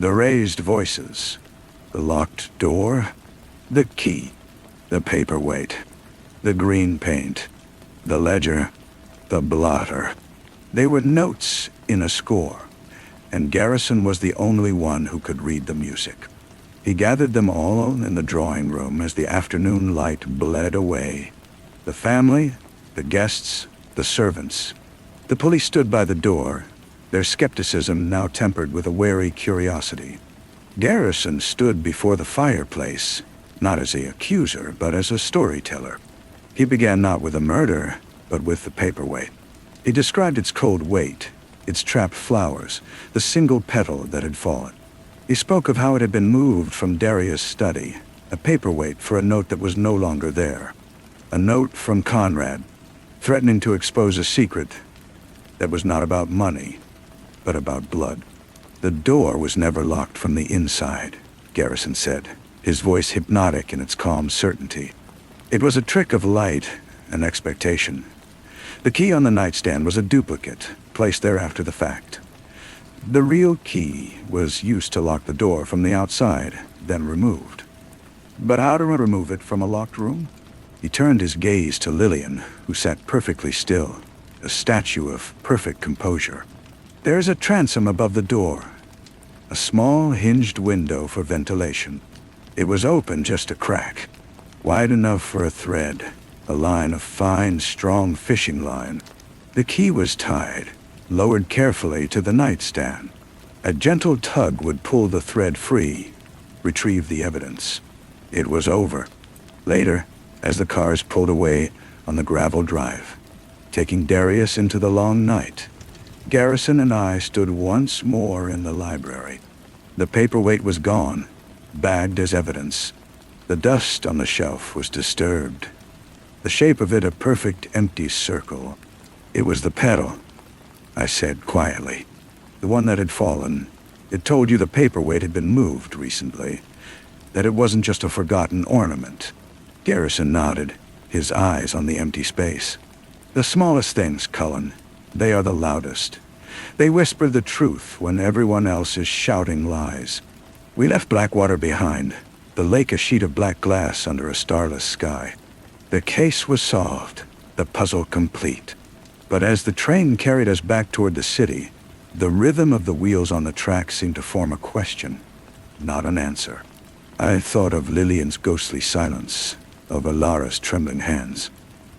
The raised voices, the locked door, the key, the paperweight, the green paint, the ledger, the blotter. They were notes in a score, and Garrison was the only one who could read the music. He gathered them all in the drawing room as the afternoon light bled away. The family, the guests, the servants. The police stood by the door, their skepticism now tempered with a wary curiosity. Garrison stood before the fireplace, not as the accuser, but as a storyteller. He began not with a murder, but with the paperweight. He described its cold weight, its trapped flowers, the single petal that had fallen. He spoke of how it had been moved from Daria's study, a paperweight for a note that was no longer there. A note from Conrad, threatening to expose a secret that was not about money, but about blood. The door was never locked from the inside, Garrison said, his voice hypnotic in its calm certainty. It was a trick of light and expectation. The key on the nightstand was a duplicate, placed there after the fact. The real key was used to lock the door from the outside, then removed. But how to remove it from a locked room? He turned his gaze to Lillian, who sat perfectly still, a statue of perfect composure. There's a transom above the door, a small hinged window for ventilation. It was open just a crack, wide enough for a thread, a line of fine, strong fishing line. The key was tied, lowered carefully to the nightstand. A gentle tug would pull the thread free, retrieve the evidence. It was over. Later, as the cars pulled away on the gravel drive, taking Darius into the long night, Garrison and I stood once more in the library. The paperweight was gone, bagged as evidence. The dust on the shelf was disturbed, the shape of it a perfect empty circle. It was the petal, I said quietly. The one that had fallen. It told you the paperweight had been moved recently, that it wasn't just a forgotten ornament. Garrison nodded, his eyes on the empty space. The smallest things, Cullen. They are the loudest. They whisper the truth when everyone else is shouting lies. We left Blackwater behind, the lake a sheet of black glass under a starless sky. The case was solved, the puzzle complete. But as the train carried us back toward the city, the rhythm of the wheels on the track seemed to form a question, not an answer. I thought of Lillian's ghostly silence, of Alara's trembling hands.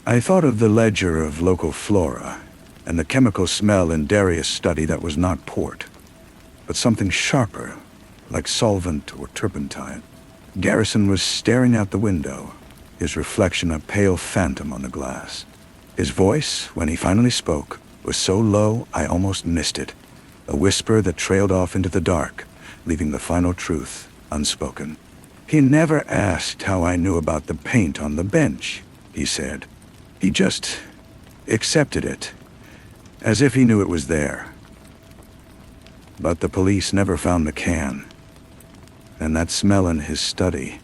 I thought of the ledger of local flora, and the chemical smell in Darius' study that was not port, but something sharper, like solvent or turpentine. Garrison was staring out the window, his reflection a pale phantom on the glass. His voice, when he finally spoke, was so low I almost missed it, a whisper that trailed off into the dark, leaving the final truth unspoken. He never asked how I knew about the paint on the bench, he said. He just accepted it, as if he knew it was there. But the police never found the can. And that smell in his study,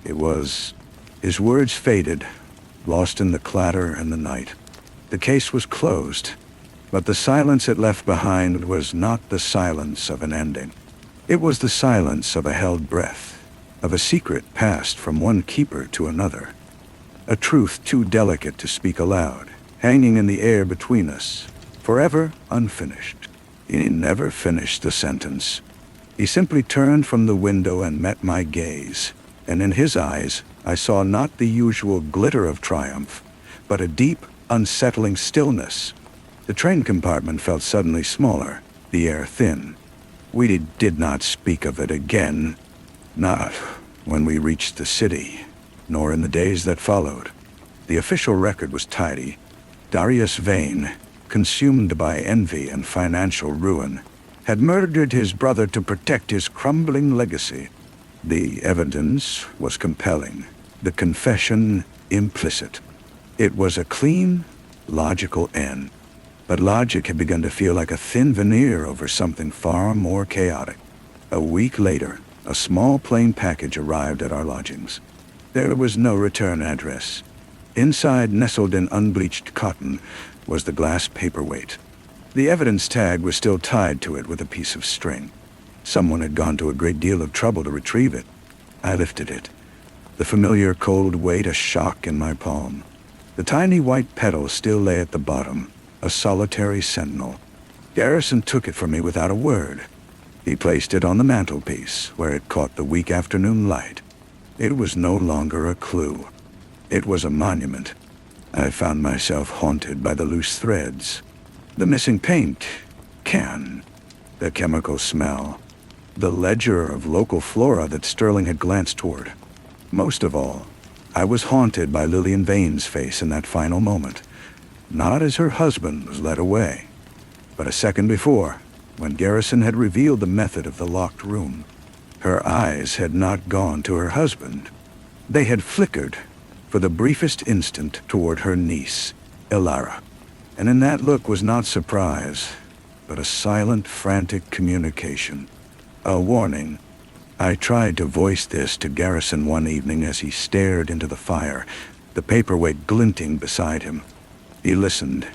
it was... His words faded, lost in the clatter and the night. The case was closed, but the silence it left behind was not the silence of an ending. It was the silence of a held breath, of a secret passed from one keeper to another. A truth too delicate to speak aloud, hanging in the air between us, forever unfinished. He never finished the sentence. He simply turned from the window and met my gaze, and in his eyes I saw not the usual glitter of triumph, but a deep, unsettling stillness. The train compartment felt suddenly smaller, the air thin. We did not speak of it again, not when we reached the city, nor in the days that followed. The official record was tidy. Darius Vane, consumed by envy and financial ruin, had murdered his brother to protect his crumbling legacy. The evidence was compelling, the confession implicit. It was a clean, logical end, but logic had begun to feel like a thin veneer over something far more chaotic. A week later, a small plain package arrived at our lodgings. There was no return address. Inside, nestled in unbleached cotton, was the glass paperweight. The evidence tag was still tied to it with a piece of string. Someone had gone to a great deal of trouble to retrieve it. I lifted it, the familiar cold weight a shock in my palm. The tiny white petal still lay at the bottom, a solitary sentinel. Garrison took it from me without a word. He placed it on the mantelpiece, where it caught the weak afternoon light. It was no longer a clue. It was a monument. I found myself haunted by the loose threads, the missing paint can, the chemical smell, the ledger of local flora that Sterling had glanced toward. Most of all, I was haunted by Lillian Vane's face in that final moment, not as her husband was led away, but a second before, when Garrison had revealed the method of the locked room. Her eyes had not gone to her husband. They had flickered, for the briefest instant, toward her niece, Ilara. And in that look was not surprise, but a silent, frantic communication. A warning. I tried to voice this to Garrison one evening as he stared into the fire, the paperweight glinting beside him. He listened,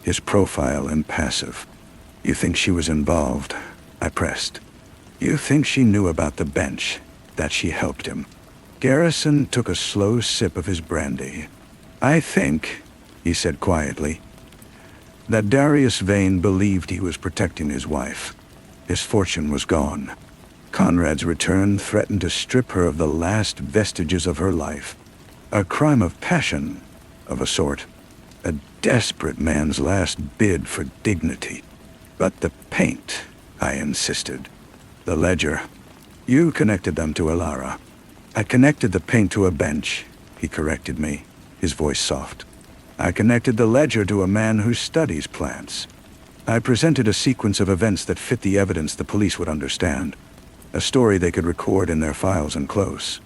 his profile impassive. "You think she was involved?" I pressed. "You think she knew about the bench, that she helped him?" Garrison took a slow sip of his brandy. "I think," he said quietly, "that Darius Vane believed he was protecting his wife. His fortune was gone. Conrad's return threatened to strip her of the last vestiges of her life. A crime of passion, of a sort. A desperate man's last bid for dignity. But the paint," I insisted. "The ledger. You connected them to Ilara." "I connected the paint to a bench," he corrected me, his voice soft. "I connected the ledger to a man who studies plants. I presented a sequence of events that fit the evidence the police would understand. A story they could record in their files and close."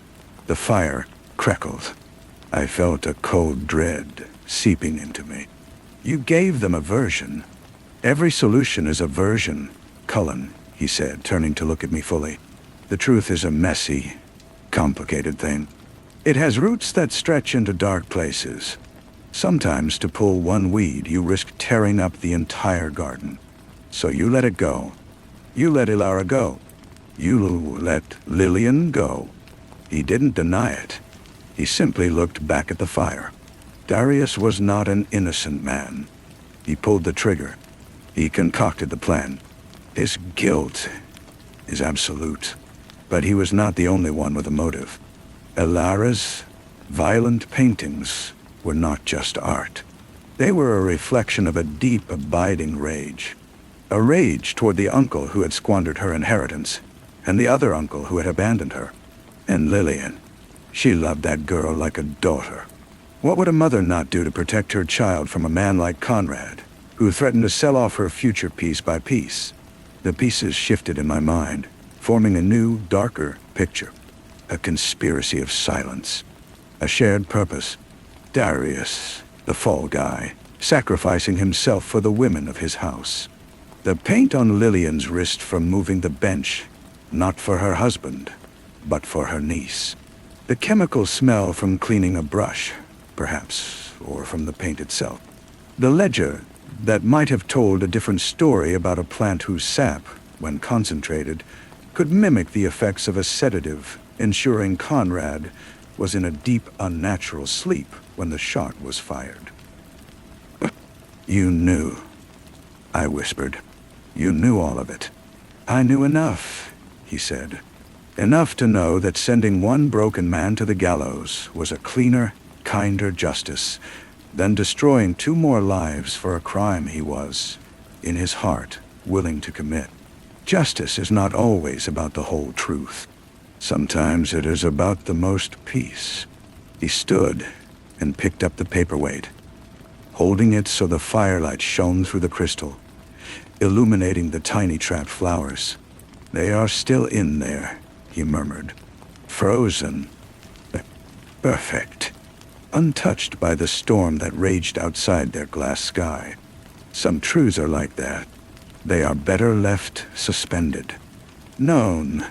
The fire crackled. I felt a cold dread seeping into me. "You gave them a version." "Every solution is a version, Cullen," he said, turning to look at me fully. "The truth is a messy, complicated thing. It has roots that stretch into dark places. Sometimes to pull one weed, you risk tearing up the entire garden. So you let it go. You let Ilara go. You let Lillian go." He didn't deny it. He simply looked back at the fire. Darius was not an innocent man. He pulled the trigger. He concocted the plan. His guilt is absolute. But he was not the only one with a motive. Ilara's violent paintings were not just art. They were a reflection of a deep, abiding rage. A rage toward the uncle who had squandered her inheritance, and the other uncle who had abandoned her. And Lillian. She loved that girl like a daughter. What would a mother not do to protect her child from a man like Conrad, who threatened to sell off her future piece by piece? The pieces shifted in my mind, forming a new, darker picture. A conspiracy of silence. A shared purpose. Darius, the fall guy, sacrificing himself for the women of his house. The paint on Lillian's wrist from moving the bench, not for her husband, but for her niece. The chemical smell from cleaning a brush, perhaps, or from the paint itself. The ledger that might have told a different story about a plant whose sap, when concentrated, could mimic the effects of a sedative, ensuring Conrad was in a deep, unnatural sleep when the shot was fired. "You knew," I whispered. "You knew all of it." "I knew enough," he said. "Enough to know that sending one broken man to the gallows was a cleaner, kinder justice than destroying 2 more lives for a crime he was, in his heart, willing to commit. Justice is not always about the whole truth. Sometimes it is about the most peace." He stood and picked up the paperweight, holding it so the firelight shone through the crystal, illuminating the tiny trapped flowers. "They are still in there," he murmured. "Frozen. Perfect. Untouched by the storm that raged outside their glass sky. Some truths are like that. They are better left suspended. Known,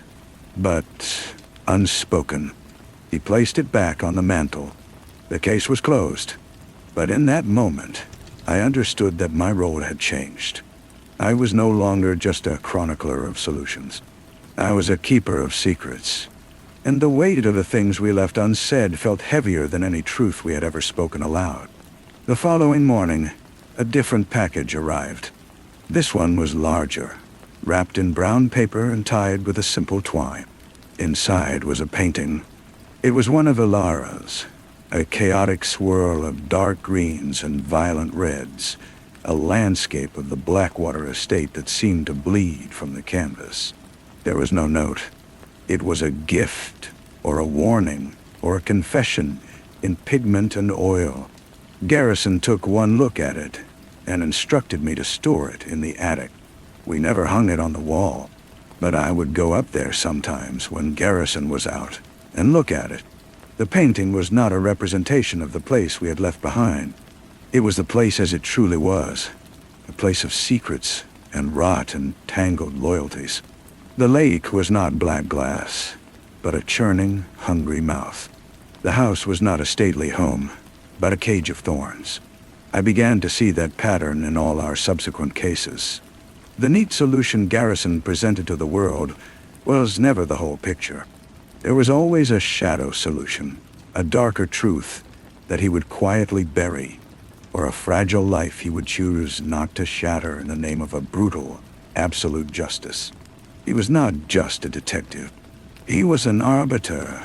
but unspoken." He placed it back on the mantel. The case was closed. But in that moment, I understood that my role had changed. I was no longer just a chronicler of solutions. I was a keeper of secrets. And the weight of the things we left unsaid felt heavier than any truth we had ever spoken aloud. The following morning, a different package arrived. This one was larger, wrapped in brown paper and tied with a simple twine. Inside was a painting. It was one of Ilara's, a chaotic swirl of dark greens and violent reds, a landscape of the Blackwater estate that seemed to bleed from the canvas. There was no note. It was a gift, or a warning, or a confession, in pigment and oil. Garrison took one look at it and instructed me to store it in the attic. We never hung it on the wall, but I would go up there sometimes when Garrison was out and look at it. The painting was not a representation of the place we had left behind. It was the place as it truly was, a place of secrets and rot and tangled loyalties. The lake was not black glass, but a churning, hungry mouth. The house was not a stately home, but a cage of thorns. I began to see that pattern in all our subsequent cases. The neat solution Garrison presented to the world was never the whole picture. There was always a shadow solution, a darker truth that he would quietly bury, or a fragile life he would choose not to shatter in the name of a brutal, absolute justice. He was not just a detective. He was an arbiter,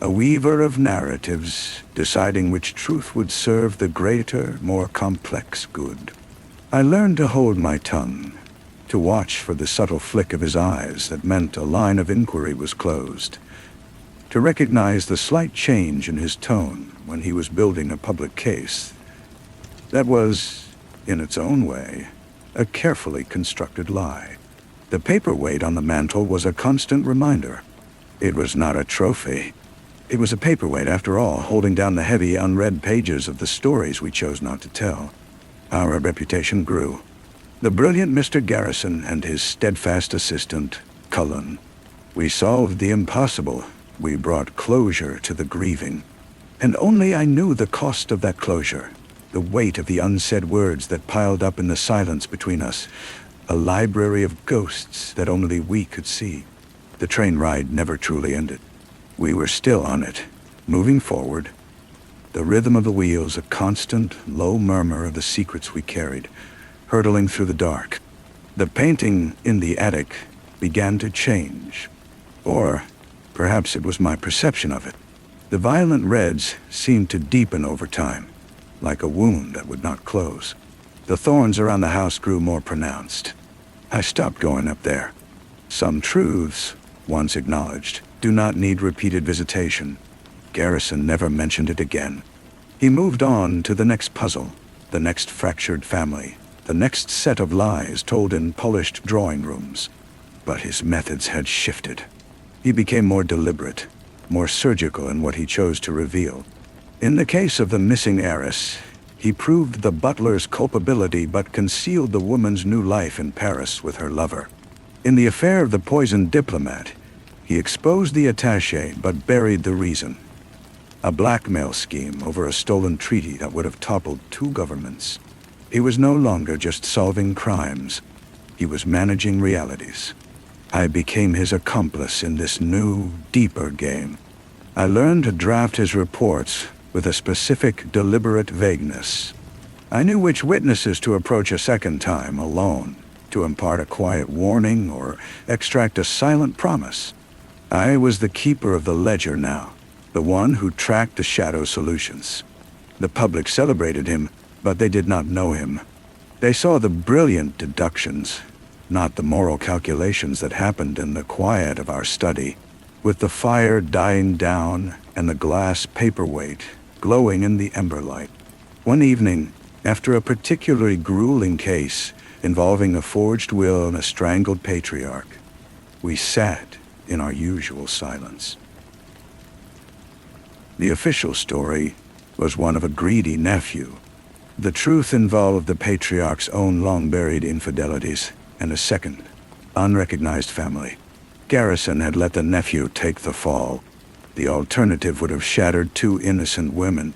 a weaver of narratives, deciding which truth would serve the greater, more complex good. I learned to hold my tongue, to watch for the subtle flick of his eyes that meant a line of inquiry was closed, to recognize the slight change in his tone when he was building a public case. That was, in its own way, a carefully constructed lie. The paperweight on the mantel was a constant reminder. It was not a trophy. It was a paperweight, after all, holding down the heavy, unread pages of the stories we chose not to tell. Our reputation grew. The brilliant Mr. Garrison and his steadfast assistant, Cullen. We solved the impossible. We brought closure to the grieving. And only I knew the cost of that closure, the weight of the unsaid words that piled up in the silence between us, a library of ghosts that only we could see. The train ride never truly ended. We were still on it, moving forward. The rhythm of the wheels, a constant, low murmur of the secrets we carried, hurtling through the dark. The painting in the attic began to change. Or perhaps it was my perception of it. The violent reds seemed to deepen over time, like a wound that would not close. The thorns around the house grew more pronounced. I stopped going up there. Some truths, once acknowledged, do not need repeated visitation. Garrison never mentioned it again. He moved on to the next puzzle, the next fractured family, the next set of lies told in polished drawing rooms. But his methods had shifted. He became more deliberate, more surgical in what he chose to reveal. In the case of the missing heiress, he proved the butler's culpability but concealed the woman's new life in Paris with her lover. In the affair of the poisoned diplomat, he exposed the attaché but buried the reason. A blackmail scheme over a stolen treaty that would have toppled two governments. He was no longer just solving crimes. He was managing realities. I became his accomplice in this new, deeper game. I learned to draft his reports with a specific, deliberate vagueness. I knew which witnesses to approach a second time alone, to impart a quiet warning or extract a silent promise. I was the keeper of the ledger now, the one who tracked the shadow solutions. The public celebrated him, but they did not know him. They saw the brilliant deductions, not the moral calculations that happened in the quiet of our study, with the fire dying down and the glass paperweight glowing in the ember light. One evening, after a particularly grueling case involving a forged will and a strangled patriarch, we sat in our usual silence. The official story was one of a greedy nephew. The truth involved the patriarch's own long-buried infidelities and a second, unrecognized family. Garrison had let the nephew take the fall. The alternative would have shattered two innocent women.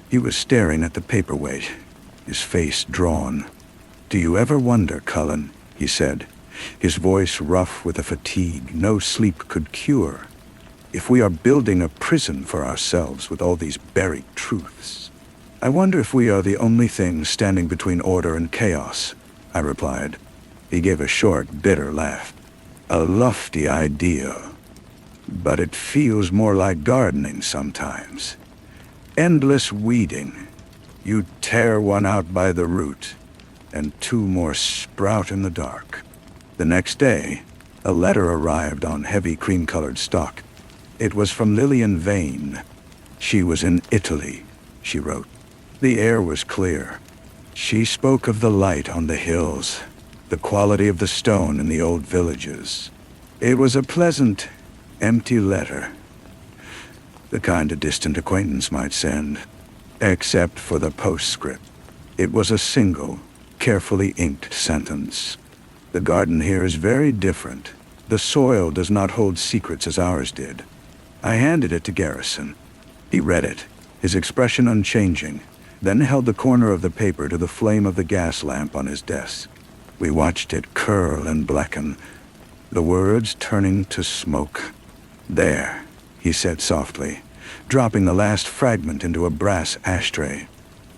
He was staring at the paperweight, his face drawn. "Do you ever wonder, Cullen," he said, his voice rough with a fatigue no sleep could cure, "if we are building a prison for ourselves with all these buried truths? I wonder if we are the only thing standing between order and chaos," I replied. He gave a short, bitter laugh. A lofty idea, but it feels more like gardening sometimes. Endless weeding. You tear one out by the root, and two more sprout in the dark. The next day, a letter arrived on heavy cream-colored stock. It was from Lillian Vane. She was in Italy, she wrote. The air was clear. She spoke of the light on the hills, the quality of the stone in the old villages. It was a pleasant, empty letter, the kind a distant acquaintance might send, except for the postscript. It was a single, carefully inked sentence. The garden here is very different. The soil does not hold secrets as ours did. I handed it to Garrison. He read it, his expression unchanging, then held the corner of the paper to the flame of the gas lamp on his desk. We watched it curl and blacken, the words turning to smoke. "There," he said softly, dropping the last fragment into a brass ashtray.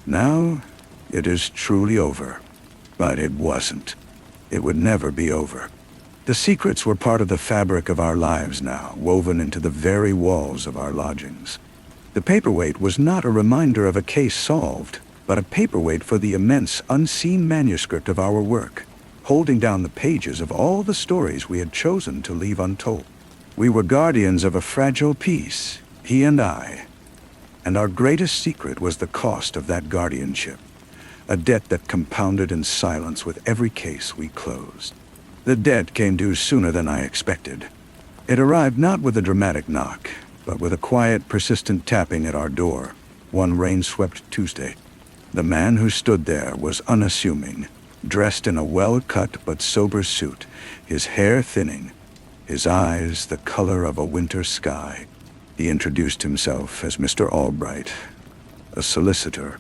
"Now it is truly over." But it wasn't. It would never be over. The secrets were part of the fabric of our lives now, woven into the very walls of our lodgings. The paperweight was not a reminder of a case solved, but a paperweight for the immense, unseen manuscript of our work, holding down the pages of all the stories we had chosen to leave untold. We were guardians of a fragile peace, he and I, and our greatest secret was the cost of that guardianship, a debt that compounded in silence with every case we closed. The debt came due sooner than I expected. It arrived not with a dramatic knock, but with a quiet, persistent tapping at our door, one rain-swept Tuesday. The man who stood there was unassuming, dressed in a well-cut but sober suit, his hair thinning, his eyes the color of a winter sky. He introduced himself as Mr. Albright, a solicitor.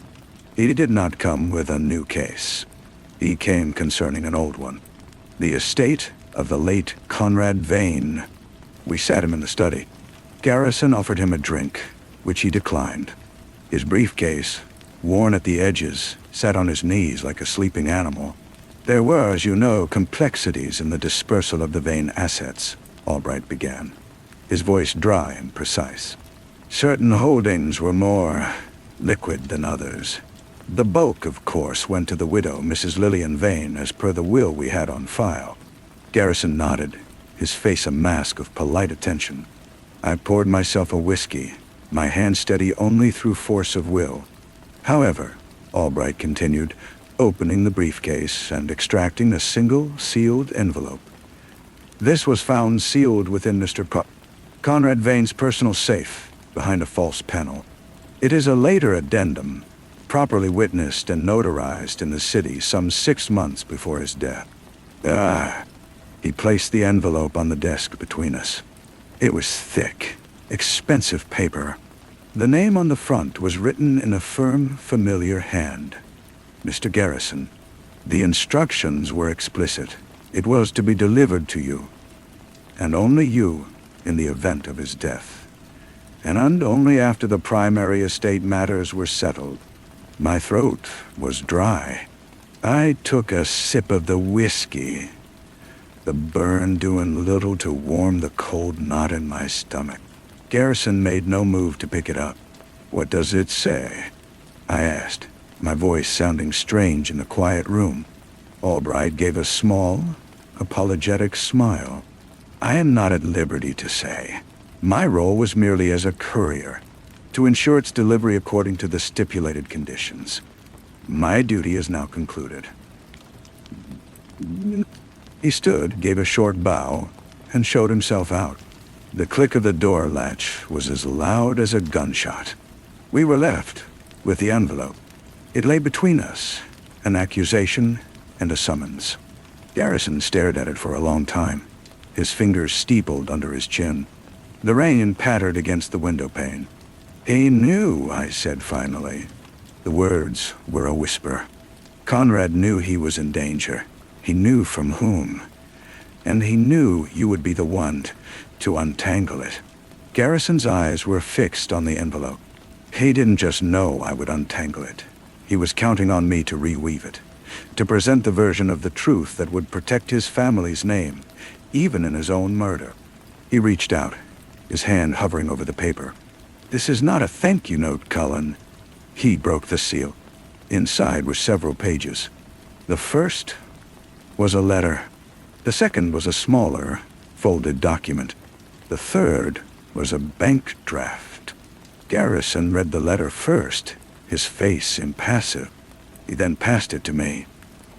He did not come with a new case. He came concerning an old one, the estate of the late Conrad Vane. We sat him in the study. Garrison offered him a drink, which he declined. His briefcase, worn at the edges, sat on his knees like a sleeping animal. There were, as you know, complexities in the dispersal of the Vane assets, Albright began, his voice dry and precise. Certain holdings were more liquid than others. The bulk, of course, went to the widow, Mrs. Lillian Vane, as per the will we had on file. Garrison nodded, his face a mask of polite attention. I poured myself a whiskey, my hand steady only through force of will. However, Albright continued, opening the briefcase and extracting a single sealed envelope. This was found sealed within Mr. Conrad Vane's personal safe, behind a false panel. It is a later addendum, properly witnessed and notarized in the city some 6 months before his death. He placed the envelope on the desk between us. It was thick, expensive paper. The name on the front was written in a firm, familiar hand. Mr. Garrison. The instructions were explicit. It was to be delivered to you, and only you, in the event of his death, and only after the primary estate matters were settled. My throat was dry. I took a sip of the whiskey, the burn doing little to warm the cold knot in my stomach. Garrison made no move to pick it up. "What does it say?" I asked, my voice sounding strange in the quiet room. Albright gave a small, apologetic smile. "I am not at liberty to say. My role was merely as a courier, to ensure its delivery according to the stipulated conditions. My duty is now concluded." He stood, gave a short bow, and showed himself out. The click of the door latch was as loud as a gunshot. We were left with the envelope. It lay between us, an accusation and a summons. Garrison stared at it for a long time, his fingers steepled under his chin. The rain pattered against the window pane. "He knew," I said finally. The words were a whisper. Conrad knew he was in danger. He knew from whom. And he knew you would be the one to untangle it. Garrison's eyes were fixed on the envelope. He didn't just know I would untangle it. He was counting on me to reweave it, to present the version of the truth that would protect his family's name, even in his own murder. He reached out, his hand hovering over the paper. "This is not a thank you note, Cullen." He broke the seal. Inside were several pages. The first was a letter. The second was a smaller, folded document. The third was a bank draft. Garrison read the letter first, his face impassive. He then passed it to me.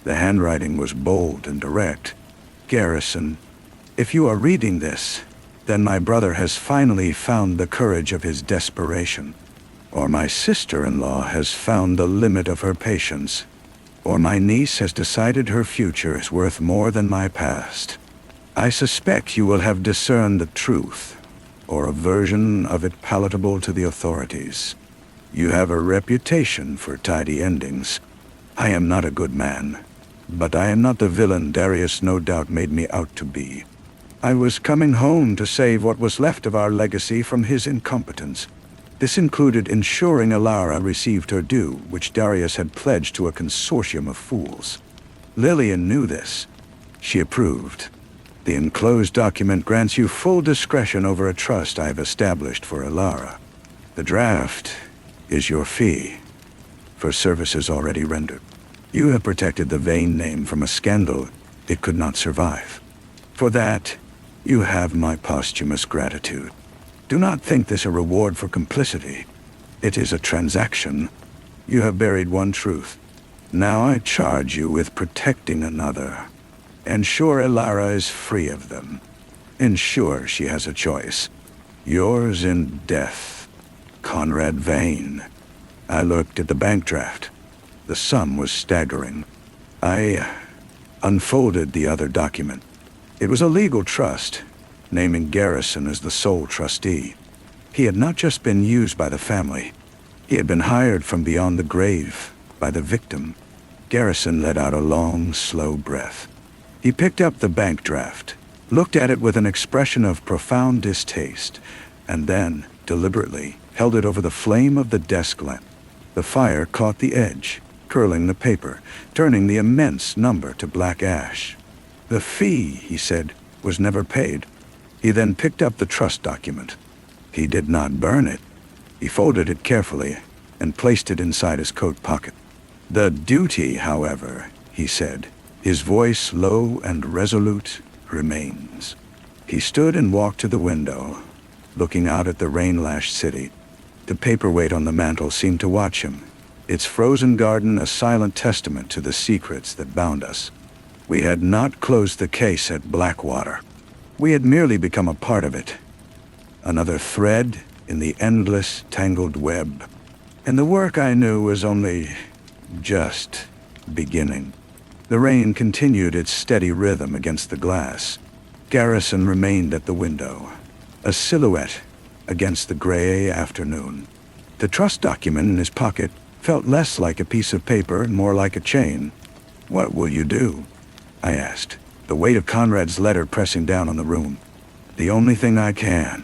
The handwriting was bold and direct. "Garrison, if you are reading this, then my brother has finally found the courage of his desperation. Or my sister-in-law has found the limit of her patience. Or my niece has decided her future is worth more than my past. I suspect you will have discerned the truth, or a version of it palatable to the authorities. You have a reputation for tidy endings. I am not a good man, but I am not the villain Darius no doubt made me out to be. I was coming home to save what was left of our legacy from his incompetence. This included ensuring Alara received her due, which Darius had pledged to a consortium of fools. Lillian knew this. She approved. The enclosed document grants you full discretion over a trust I have established for Alara. The draft is your fee for services already rendered. You have protected the Vane name from a scandal it could not survive. For that, you have my posthumous gratitude. Do not think this a reward for complicity. It is a transaction. You have buried one truth. Now I charge you with protecting another. Ensure Alara is free of them. Ensure she has a choice. Yours in death, Conrad Vane." I looked at the bank draft. The sum was staggering. I unfolded the other document. It was a legal trust, naming Garrison as the sole trustee. He had not just been used by the family. He had been hired from beyond the grave by the victim. Garrison let out a long, slow breath. He picked up the bank draft, looked at it with an expression of profound distaste, and then, deliberately, held it over the flame of the desk lamp. The fire caught the edge, curling the paper, turning the immense number to black ash. "The fee," he said, "was never paid." He then picked up the trust document. He did not burn it. He folded it carefully and placed it inside his coat pocket. "The duty, however," he said, his voice low and resolute, "remains." He stood and walked to the window, looking out at the rain-lashed city. The paperweight on the mantel seemed to watch him, its frozen garden a silent testament to the secrets that bound us. We had not closed the case at Blackwater. We had merely become a part of it, another thread in the endless, tangled web. And the work I knew was only just beginning. The rain continued its steady rhythm against the glass. Garrison remained at the window, a silhouette against the gray afternoon. The trust document in his pocket felt less like a piece of paper and more like a chain. "What will you do?" I asked, the weight of Conrad's letter pressing down on the room. "The only thing I can,"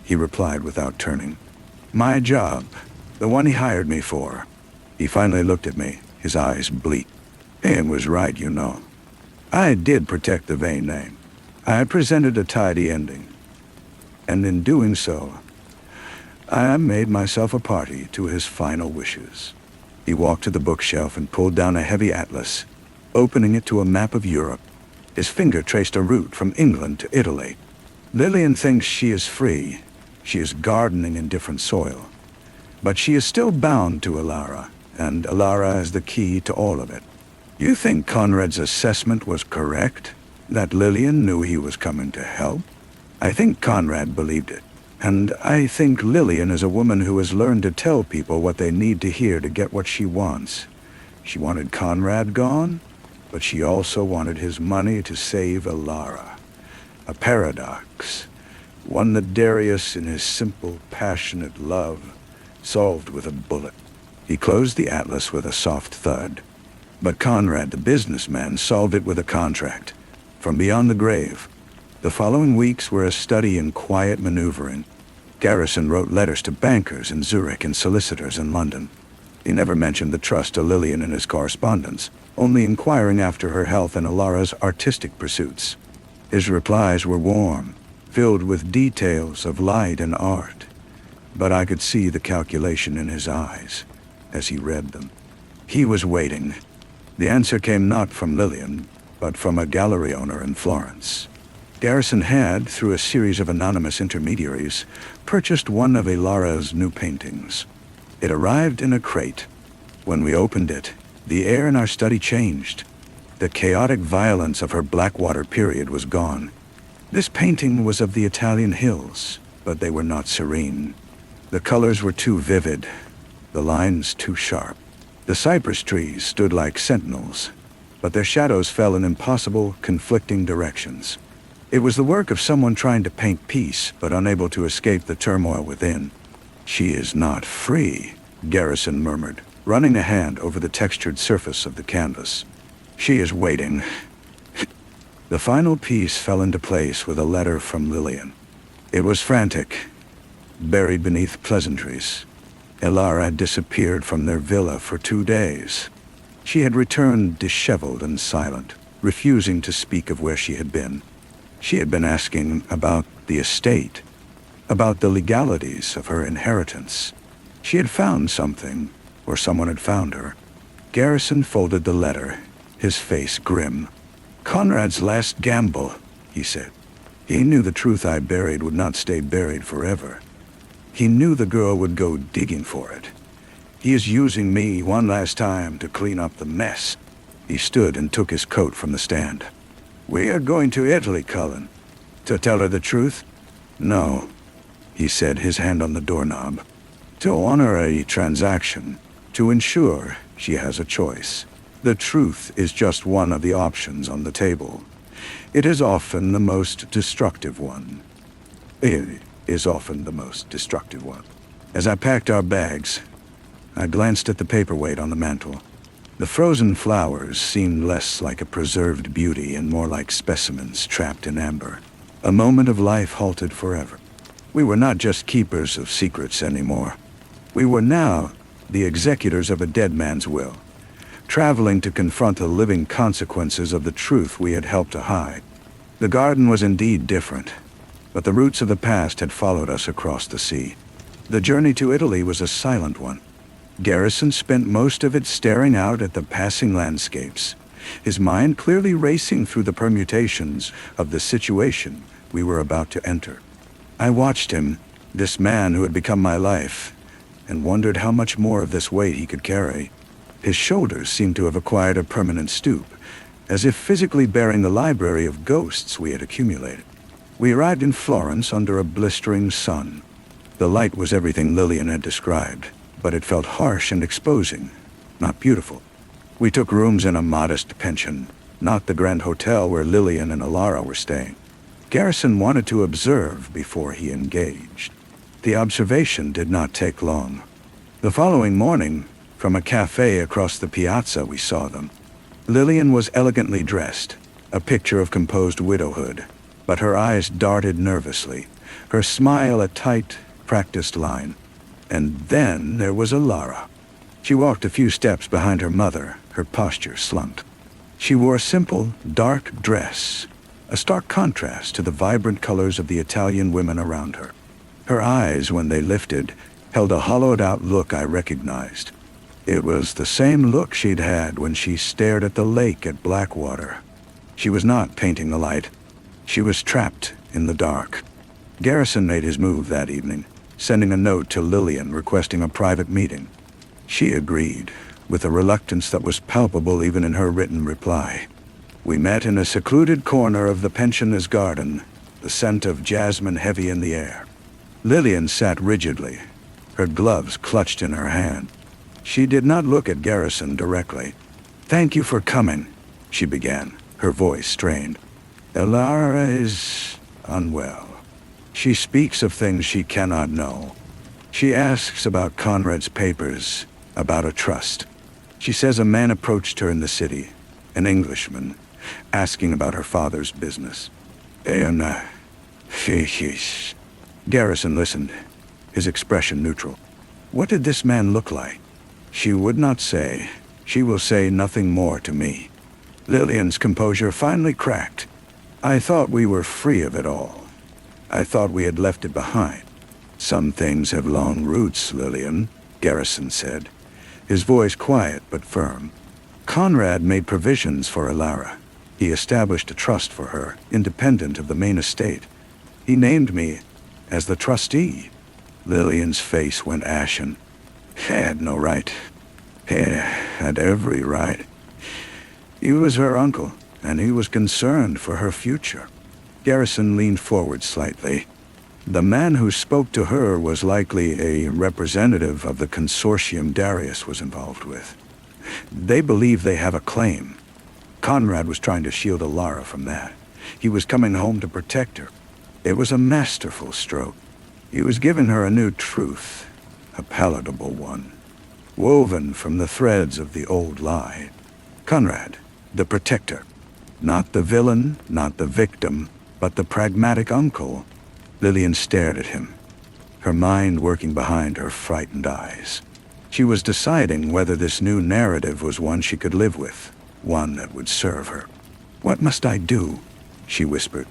he replied without turning. "My job, the one he hired me for." He finally looked at me, his eyes bleak. "Ian was right, you know. I did protect the Vane name. I presented a tidy ending. And in doing so, I made myself a party to his final wishes." He walked to the bookshelf and pulled down a heavy atlas, opening it to a map of Europe. His finger traced a route from England to Italy. "Lillian thinks she is free. She is gardening in different soil. But she is still bound to Alara, and Alara is the key to all of it. You think Conrad's assessment was correct? That Lillian knew he was coming to help? I think Conrad believed it. And I think Lillian is a woman who has learned to tell people what they need to hear to get what she wants. She wanted Conrad gone, but she also wanted his money to save Alara. A paradox, one that Darius, in his simple, passionate love, solved with a bullet. He closed the atlas with a soft thud. But Conrad, the businessman, solved it with a contract, from beyond the grave. The following weeks were a study in quiet maneuvering. Garrison wrote letters to bankers in Zurich and solicitors in London. He never mentioned the trust to Lillian in his correspondence, only inquiring after her health and Alara's artistic pursuits. His replies were warm, filled with details of light and art, but I could see the calculation in his eyes as he read them. He was waiting. The answer came not from Lillian, but from a gallery owner in Florence. Garrison had, through a series of anonymous intermediaries, purchased one of Alara's new paintings. It arrived in a crate. When we opened it, the air in our study changed. The chaotic violence of her Blackwater period was gone. This painting was of the Italian hills, but they were not serene. The colors were too vivid, the lines too sharp. The cypress trees stood like sentinels, but their shadows fell in impossible, conflicting directions. It was the work of someone trying to paint peace, but unable to escape the turmoil within. "She is not free," Garrison murmured, running a hand over the textured surface of the canvas. "She is waiting." The final piece fell into place with a letter from Lillian. It was frantic, buried beneath pleasantries. Alara had disappeared from their villa for 2 days. She had returned disheveled and silent, refusing to speak of where she had been. She had been asking about the estate, about the legalities of her inheritance. She had found something, or someone had found her. Garrison folded the letter, his face grim. "Conrad's last gamble," he said. He knew the truth I buried would not stay buried forever. He knew the girl would go digging for it. "He is using me one last time to clean up the mess." He stood and took his coat from the stand. "We are going to Italy, Cullen. To tell her the truth?" "No," he said, his hand on the doorknob. "To honor a transaction, to ensure she has a choice. The truth is just one of the options on the table. It is often the most destructive one. It is often the most destructive one." As I packed our bags, I glanced at the paperweight on the mantel. The frozen flowers seemed less like a preserved beauty and more like specimens trapped in amber. A moment of life halted forever. We were not just keepers of secrets anymore. We were now the executors of a dead man's will, traveling to confront the living consequences of the truth we had helped to hide. The garden was indeed different, but the roots of the past had followed us across the sea. The journey to Italy was a silent one. Garrison spent most of it staring out at the passing landscapes, his mind clearly racing through the permutations of the situation we were about to enter. I watched him, this man who had become my life, and wondered how much more of this weight he could carry. His shoulders seemed to have acquired a permanent stoop, as if physically bearing the library of ghosts we had accumulated. We arrived in Florence under a blistering sun. The light was everything Lillian had described, but it felt harsh and exposing, not beautiful. We took rooms in a modest pension, not the grand hotel where Lillian and Alara were staying. Garrison wanted to observe before he engaged. The observation did not take long. The following morning, from a cafe across the piazza, we saw them. Lillian was elegantly dressed, a picture of composed widowhood, but her eyes darted nervously, her smile a tight, practiced line. And then there was Alara. She walked a few steps behind her mother, her posture slumped. She wore a simple, dark dress, a stark contrast to the vibrant colors of the Italian women around her. Her eyes, when they lifted, held a hollowed-out look I recognized. It was the same look she'd had when she stared at the lake at Blackwater. She was not painting the light. She was trapped in the dark. Garrison made his move that evening, sending a note to Lillian requesting a private meeting. She agreed, with a reluctance that was palpable even in her written reply. We met in a secluded corner of the pensioner's garden, the scent of jasmine heavy in the air. Lillian sat rigidly, her gloves clutched in her hand. She did not look at Garrison directly. "Thank you for coming," she began, her voice strained. "Alara is unwell. She speaks of things she cannot know. She asks about Conrad's papers, about a trust. She says a man approached her in the city, an Englishman, asking about her father's business. Garrison listened, his expression neutral. What did this man look like? She would not say. She will say nothing more to me. Lillian's composure finally cracked. I thought we were free of it all. I thought we had left it behind. Some things have long roots, Lillian, Garrison said, his voice quiet but firm. Conrad made provisions for Elara. He established a trust for her, independent of the main estate. He named me as the trustee. Lillian's face went ashen. He had no right. He had every right. He was her uncle, and he was concerned for her future. Garrison leaned forward slightly. The man who spoke to her was likely a representative of the consortium Darius was involved with. They believe they have a claim. Conrad was trying to shield Elara from that. He was coming home to protect her. It was a masterful stroke. He was giving her a new truth, a palatable one, woven from the threads of the old lie. Conrad, the protector. Not the villain, not the victim, but the pragmatic uncle. Lillian stared at him, her mind working behind her frightened eyes. She was deciding whether this new narrative was one she could live with, one that would serve her. "What must I do?" she whispered.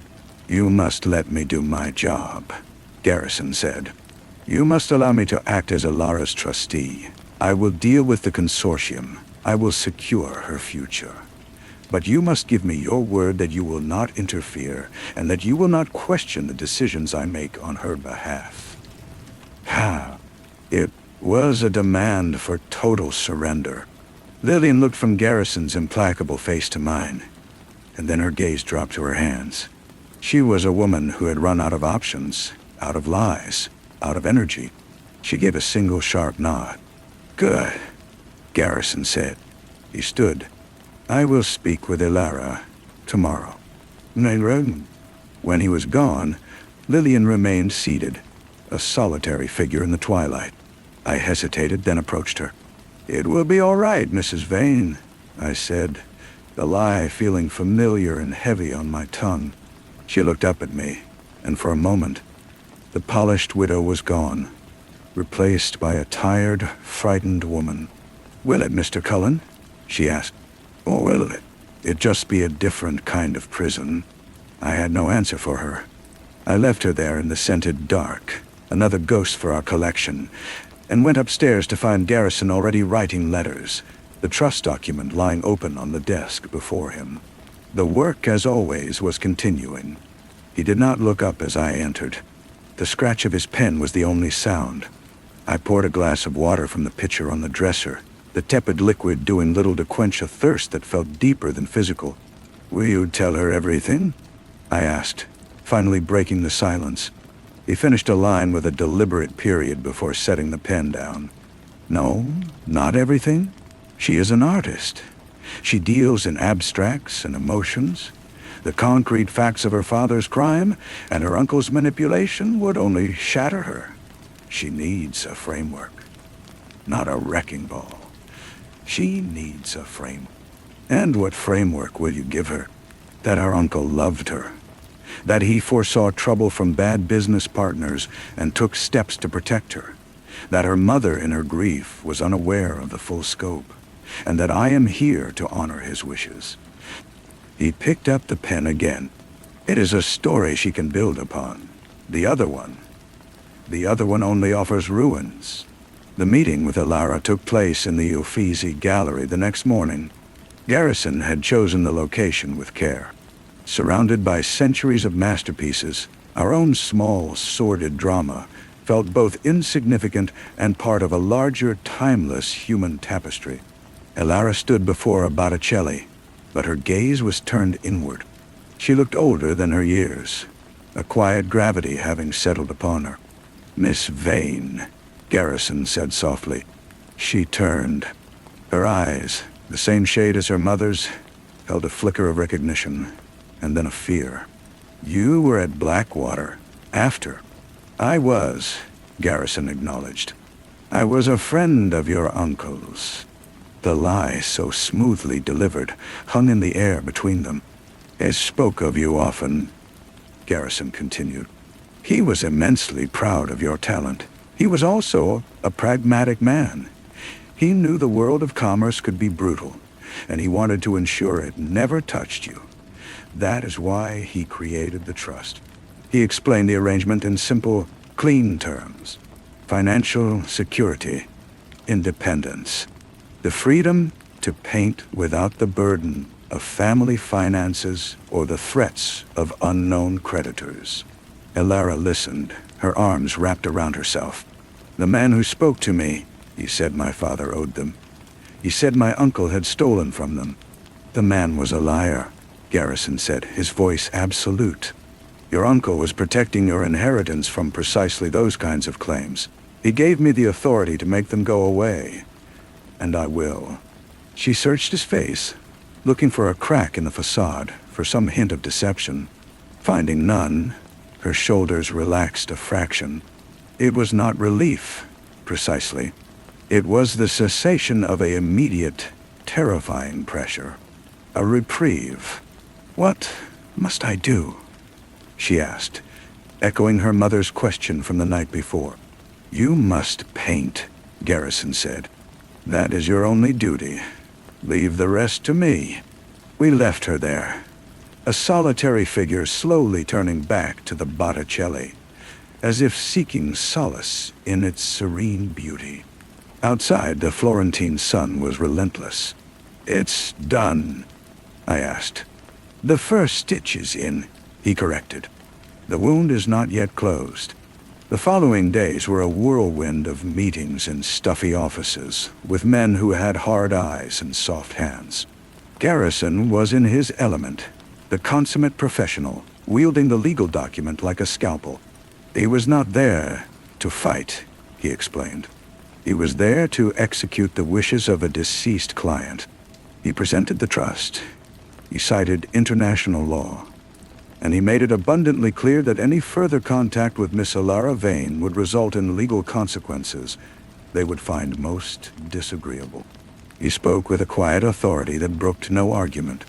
"You must let me do my job," Garrison said. "You must allow me to act as Elara's trustee. I will deal with the consortium. I will secure her future. But you must give me your word that you will not interfere, and that you will not question the decisions I make on her behalf." It was a demand for total surrender. Lillian looked from Garrison's implacable face to mine, and then her gaze dropped to her hands. She was a woman who had run out of options, out of lies, out of energy. She gave a single sharp nod. "Good," Garrison said. He stood. "I will speak with Elara tomorrow." When he was gone, Lillian remained seated, a solitary figure in the twilight. I hesitated, then approached her. "It will be all right, Mrs. Vane," I said, the lie feeling familiar and heavy on my tongue. She looked up at me, and for a moment, the polished widow was gone, replaced by a tired, frightened woman. "Will it, Mr. Cullen?" she asked. "Or will it just be a different kind of prison?" I had no answer for her. I left her there in the scented dark, another ghost for our collection, and went upstairs to find Garrison already writing letters, the trust document lying open on the desk before him. The work, as always, was continuing. He did not look up as I entered. The scratch of his pen was the only sound. I poured a glass of water from the pitcher on the dresser, the tepid liquid doing little to quench a thirst that felt deeper than physical. "Will you tell her everything?" I asked, finally breaking the silence. He finished a line with a deliberate period before setting the pen down. "No, not everything. She is an artist. She deals in abstracts and emotions. The concrete facts of her father's crime and her uncle's manipulation would only shatter her. She needs a framework, not a wrecking ball. She needs a framework." "And what framework will you give her?" "That her uncle loved her. That he foresaw trouble from bad business partners and took steps to protect her. That her mother in her grief was unaware of the full scope. And that I am here to honor his wishes." He picked up the pen again. "It is a story she can build upon. The other one only offers ruins." The meeting with Elara took place in the Uffizi Gallery the next morning. Garrison had chosen the location with care. Surrounded by centuries of masterpieces, our own small, sordid drama felt both insignificant and part of a larger, timeless human tapestry. Elara stood before a Botticelli, but her gaze was turned inward. She looked older than her years, a quiet gravity having settled upon her. "Miss Vane," Garrison said softly. She turned. Her eyes, the same shade as her mother's, held a flicker of recognition, and then of fear. "You were at Blackwater after." "I was," Garrison acknowledged. "I was a friend of your uncle's." The lie, so smoothly delivered, hung in the air between them. "He spoke of you often," Garrison continued. "He was immensely proud of your talent. He was also a pragmatic man. He knew the world of commerce could be brutal, and he wanted to ensure it never touched you. That is why he created the trust. He explained the arrangement in simple, clean terms. Financial security, independence, the freedom to paint without the burden of family finances or the threats of unknown creditors. Elara listened, her arms wrapped around herself. The man who spoke to me, he said my father owed them. He said my uncle had stolen from them. The man was a liar, Garrison said, his voice absolute. Your uncle was protecting your inheritance from precisely those kinds of claims. He gave me the authority to make them go away. And I will. She searched his face, looking for a crack in the facade, for some hint of deception. Finding none, her shoulders relaxed a fraction. It was not relief, precisely. It was the cessation of an immediate, terrifying pressure. A reprieve. What must I do? She asked, echoing her mother's question from the night before. You must paint, Garrison said. That is your only duty. Leave the rest to me. We left her there, a solitary figure slowly turning back to the Botticelli, as if seeking solace in its serene beauty. Outside, the Florentine sun was relentless. It's done, I asked. The first stitch is in, he corrected. The wound is not yet closed. The following days were a whirlwind of meetings in stuffy offices, with men who had hard eyes and soft hands. Garrison was in his element, the consummate professional, wielding the legal document like a scalpel. He was not there to fight, he explained. He was there to execute the wishes of a deceased client. He presented the trust. He cited international law. And he made it abundantly clear that any further contact with Miss Elara Vane would result in legal consequences they would find most disagreeable. He spoke with a quiet authority that brooked no argument.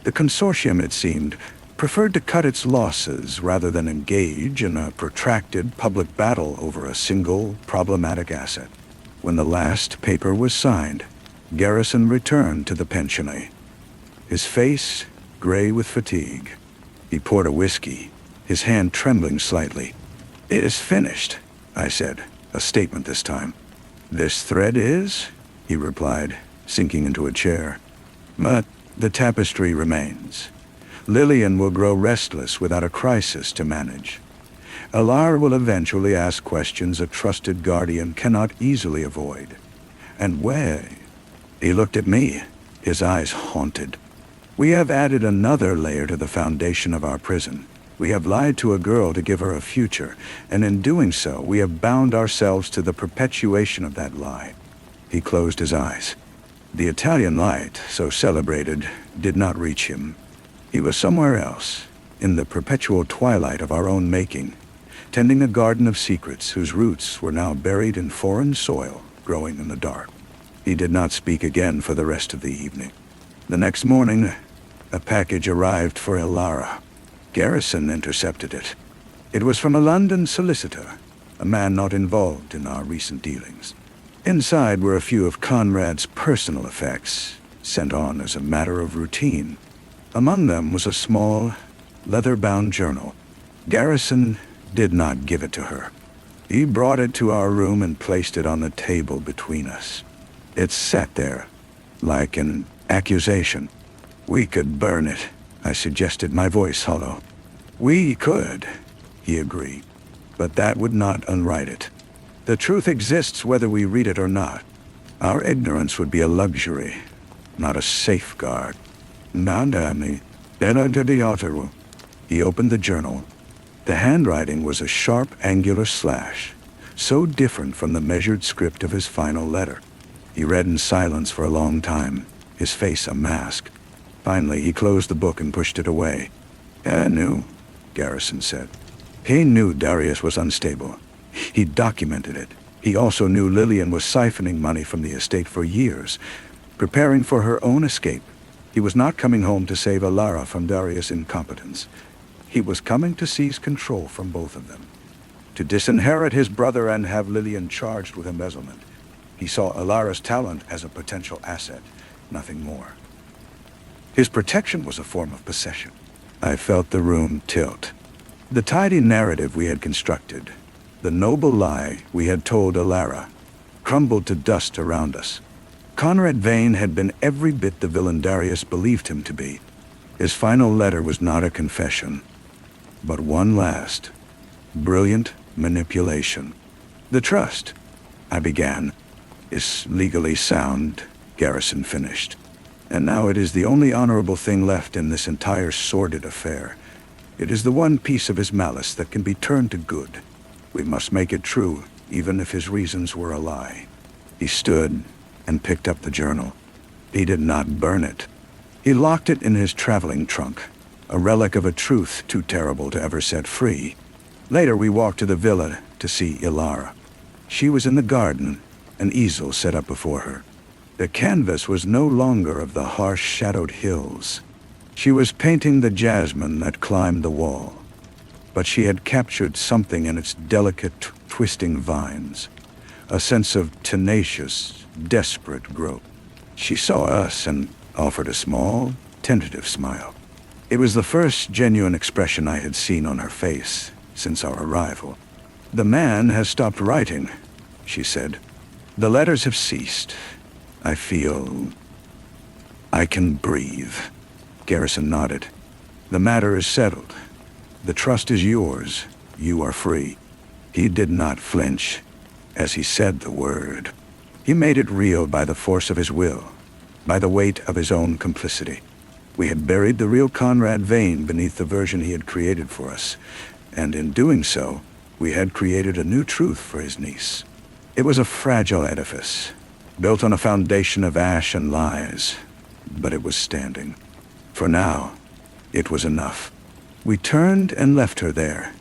The consortium, it seemed, preferred to cut its losses rather than engage in a protracted public battle over a single problematic asset. When the last paper was signed, Garrison returned to the pensionnat, his face gray with fatigue. He poured a whiskey, his hand trembling slightly. It is finished, I said, a statement this time. This thread is, he replied, sinking into a chair. But the tapestry remains. Lillian will grow restless without a crisis to manage. Elara will eventually ask questions a trusted guardian cannot easily avoid. And he looked at me, his eyes haunted. We have added another layer to the foundation of our prison. We have lied to a girl to give her a future, and in doing so, we have bound ourselves to the perpetuation of that lie. He closed his eyes. The Italian light, so celebrated, did not reach him. He was somewhere else, in the perpetual twilight of our own making, tending a garden of secrets whose roots were now buried in foreign soil, growing in the dark. He did not speak again for the rest of the evening. The next morning, a package arrived for Elara. Garrison intercepted it. It was from a London solicitor, a man not involved in our recent dealings. Inside were a few of Conrad's personal effects, sent on as a matter of routine. Among them was a small, leather-bound journal. Garrison did not give it to her. He brought it to our room and placed it on the table between us. It sat there, like an accusation. We could burn it, I suggested, my voice hollow. We could, he agreed, but that would not unwrite it. The truth exists whether we read it or not. Our ignorance would be a luxury, not a safeguard. He opened the journal. The handwriting was a sharp, angular slash, so different from the measured script of his final letter. He read in silence for a long time, his face a mask. Finally, he closed the book and pushed it away. I knew, Garrison said. He knew Darius was unstable. He documented it. He also knew Lillian was siphoning money from the estate for years, preparing for her own escape. He was not coming home to save Elara from Darius' incompetence. He was coming to seize control from both of them, to disinherit his brother and have Lillian charged with embezzlement. He saw Ilara's talent as a potential asset, nothing more. His protection was a form of possession. I felt the room tilt. The tidy narrative we had constructed, the noble lie we had told Ilara, crumbled to dust around us. Conrad Vane had been every bit the villain Darius believed him to be. His final letter was not a confession, but one last, brilliant manipulation. The trust, I began, is legally sound, Garrison finished. And now it is the only honorable thing left in this entire sordid affair. It is the one piece of his malice that can be turned to good. We must make it true, even if his reasons were a lie. He stood and picked up the journal. He did not burn it. He locked it in his traveling trunk, a relic of a truth too terrible to ever set free. Later we walked to the villa to see Ilara. She was in the garden, an easel set up before her. The canvas was no longer of the harsh shadowed hills. She was painting the jasmine that climbed the wall. But she had captured something in its delicate, twisting vines, a sense of tenacious, desperate growth. She saw us and offered a small, tentative smile. It was the first genuine expression I had seen on her face since our arrival. "The man has stopped writing," she said. "The letters have ceased. I feel I can breathe." Garrison nodded. "The matter is settled. The trust is yours. You are free." He did not flinch as he said the word. He made it real by the force of his will, by the weight of his own complicity. We had buried the real Conrad Vane beneath the version he had created for us, and in doing so, we had created a new truth for his niece. It was a fragile edifice, built on a foundation of ash and lies, but it was standing. For now, it was enough. We turned and left her there,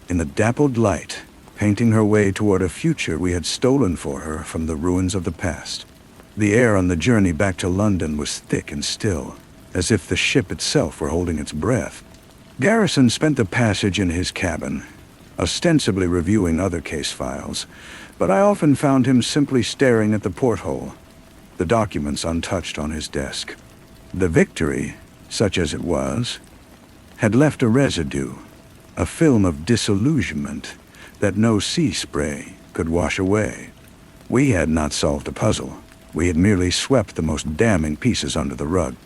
in the dappled light, painting her way toward a future we had stolen for her from the ruins of the past. The air on the journey back to London was thick and still, as if the ship itself were holding its breath. Garrison spent the passage in his cabin, ostensibly reviewing other case files, but I often found him simply staring at the porthole, the documents untouched on his desk. The victory, such as it was, had left a residue, a film of disillusionment that no sea spray could wash away. We had not solved a puzzle. We had merely swept the most damning pieces under the rug.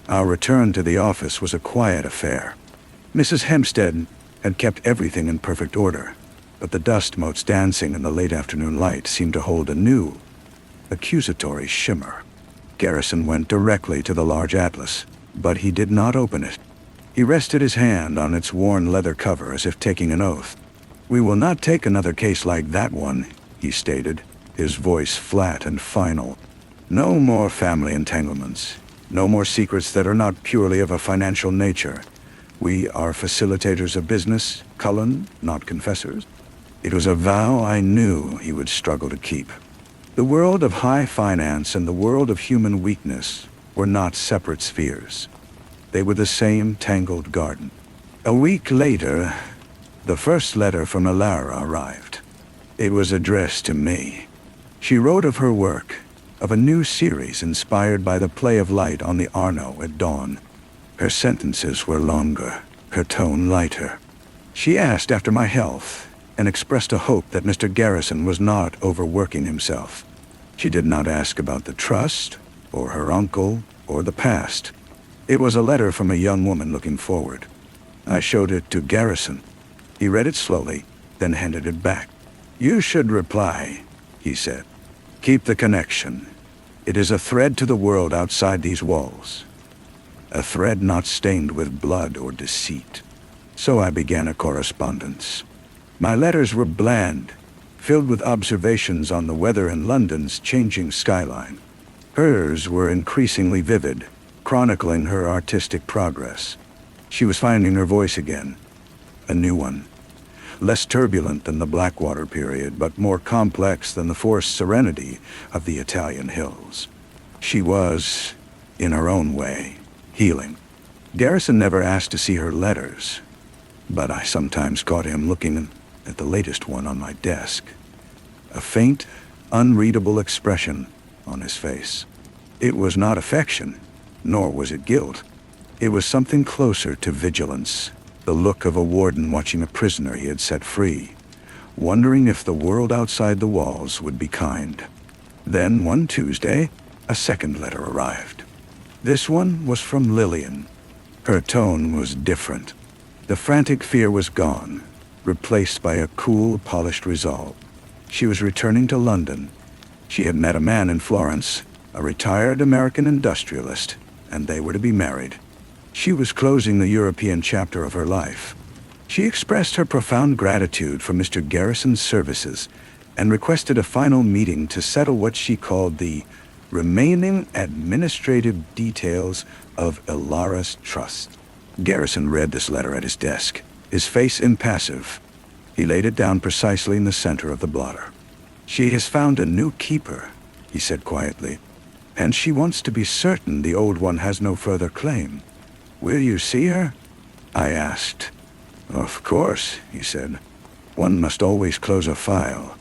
Our return to the office was a quiet affair. Mrs. Hempstead had kept everything in perfect order, but the dust motes dancing in the late afternoon light seemed to hold a new, accusatory shimmer. Garrison went directly to the large atlas, but he did not open it. He rested his hand on its worn leather cover as if taking an oath. "We will not take another case like that one," he stated, his voice flat and final. "No more family entanglements. No more secrets that are not purely of a financial nature. We are facilitators of business, Cullen, not confessors." It was a vow I knew he would struggle to keep. The world of high finance and the world of human weakness were not separate spheres. They were the same tangled garden. A week later, the first letter from Ilara arrived. It was addressed to me. She wrote of her work, of a new series inspired by the play of light on the Arno at dawn. Her sentences were longer, her tone lighter. She asked after my health and expressed a hope that Mr. Garrison was not overworking himself. She did not ask about the trust, or her uncle, or the past. It was a letter from a young woman looking forward. I showed it to Garrison. He read it slowly, then handed it back. "You should reply," he said. "Keep the connection. It is a thread to the world outside these walls. A thread not stained with blood or deceit." So I began a correspondence. My letters were bland, filled with observations on the weather and London's changing skyline. Hers were increasingly vivid, chronicling her artistic progress. She was finding her voice again, a new one. Less turbulent than the Blackwater period, but more complex than the forced serenity of the Italian hills. She was, in her own way, healing. Garrison never asked to see her letters, but I sometimes caught him looking at the latest one on my desk. A faint, unreadable expression on his face. It was not affection, nor was it guilt. It was something closer to vigilance, the look of a warden watching a prisoner he had set free, wondering if the world outside the walls would be kind. Then, one Tuesday, a second letter arrived. This one was from Lillian. Her tone was different. The frantic fear was gone, replaced by a cool, polished resolve. She was returning to London. She had met a man in Florence, a retired American industrialist, and they were to be married. She was closing the European chapter of her life. She expressed her profound gratitude for Mr. Garrison's services and requested a final meeting to settle what she called the remaining administrative details of Ilara's trust. Garrison read this letter at his desk, his face impassive. He laid it down precisely in the center of the blotter. "She has found a new keeper," he said quietly, "and she wants to be certain the old one has no further claim. Will you see her?" I asked. "Of course," he said. "One must always close a file."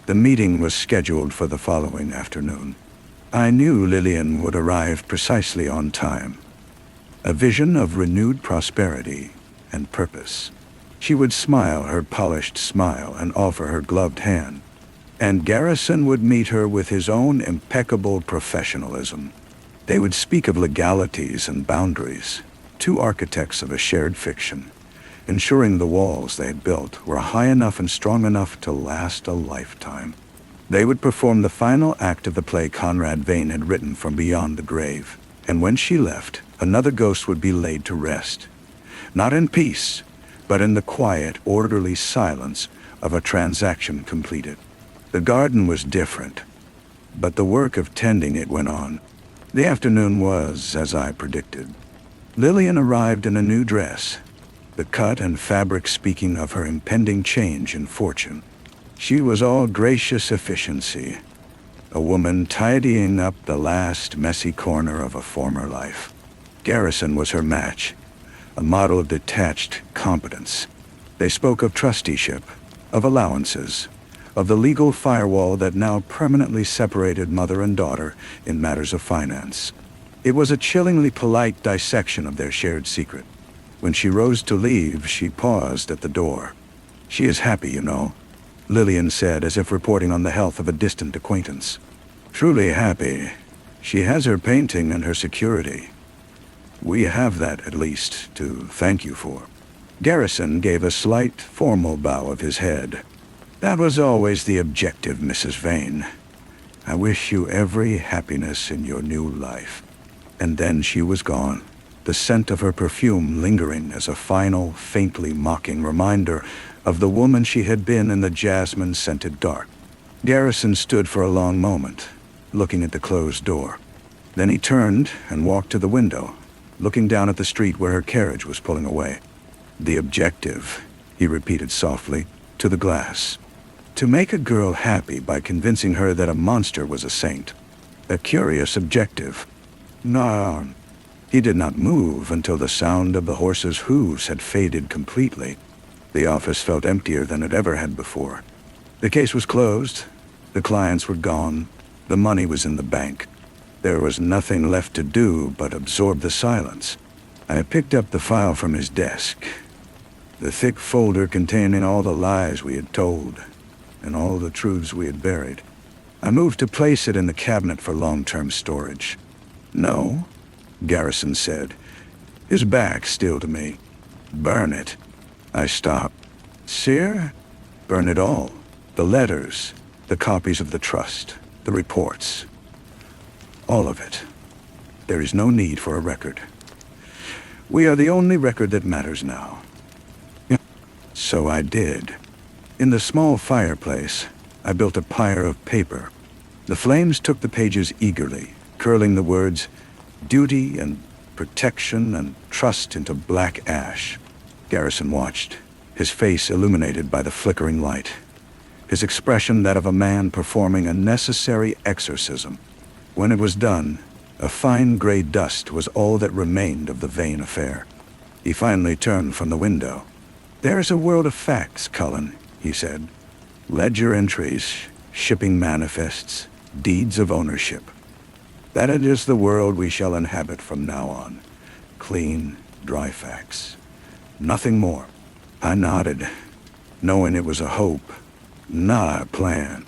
The meeting was scheduled for the following afternoon. I knew Lillian would arrive precisely on time. A vision of renewed prosperity and purpose. She would smile her polished smile and offer her gloved hand, and Garrison would meet her with his own impeccable professionalism. They would speak of legalities and boundaries, two architects of a shared fiction, ensuring the walls they had built were high enough and strong enough to last a lifetime. They would perform the final act of the play Conrad Vane had written from beyond the grave, and when she left, another ghost would be laid to rest, not in peace, but in the quiet, orderly silence of a transaction completed. The garden was different, but the work of tending it went on. The afternoon was, as I predicted. Lillian arrived in a new dress, the cut and fabric speaking of her impending change in fortune. She was all gracious efficiency, a woman tidying up the last messy corner of a former life. Garrison was her match, a model of detached competence. They spoke of trusteeship, of allowances, of the legal firewall that now permanently separated mother and daughter in matters of finance. It was a chillingly polite dissection of their shared secret. When she rose to leave, she paused at the door. "She is happy, you know," Lillian said, as if reporting on the health of a distant acquaintance. "Truly happy. She has her painting and her security. We have that, at least, to thank you for." Garrison gave a slight, formal bow of his head. "That was always the objective, Mrs. Vane. I wish you every happiness in your new life." And then she was gone, the scent of her perfume lingering as a final, faintly mocking reminder of the woman she had been in the jasmine-scented dark. Garrison stood for a long moment, looking at the closed door. Then he turned and walked to the window, looking down at the street where her carriage was pulling away. "The objective," he repeated softly, to the glass. "To make a girl happy by convincing her that a monster was a saint. A curious objective." No. He did not move until the sound of the horse's hooves had faded completely. The office felt emptier than it ever had before. The case was closed. The clients were gone. The money was in the bank. There was nothing left to do but absorb the silence. I picked up the file from his desk, the thick folder containing all the lies we had told and all the truths we had buried. I moved to place it in the cabinet for long-term storage. "No," Garrison said, his back still to me. "Burn it." I stopped. "Sir?" "Burn it all. The letters, the copies of the trust, the reports. All of it. There is no need for a record. We are the only record that matters now." So I did. In the small fireplace, I built a pyre of paper. The flames took the pages eagerly, curling the words duty and protection and trust into black ash. Garrison watched, his face illuminated by the flickering light, his expression that of a man performing a necessary exorcism. When it was done, a fine gray dust was all that remained of the Vane affair. He finally turned from the window. "There is a world of facts, Cullen," he said. "Ledger entries, shipping manifests, deeds of ownership. That it is the world we shall inhabit from now on. Clean, dry facts. Nothing more. I nodded, knowing it was a hope, not a plan.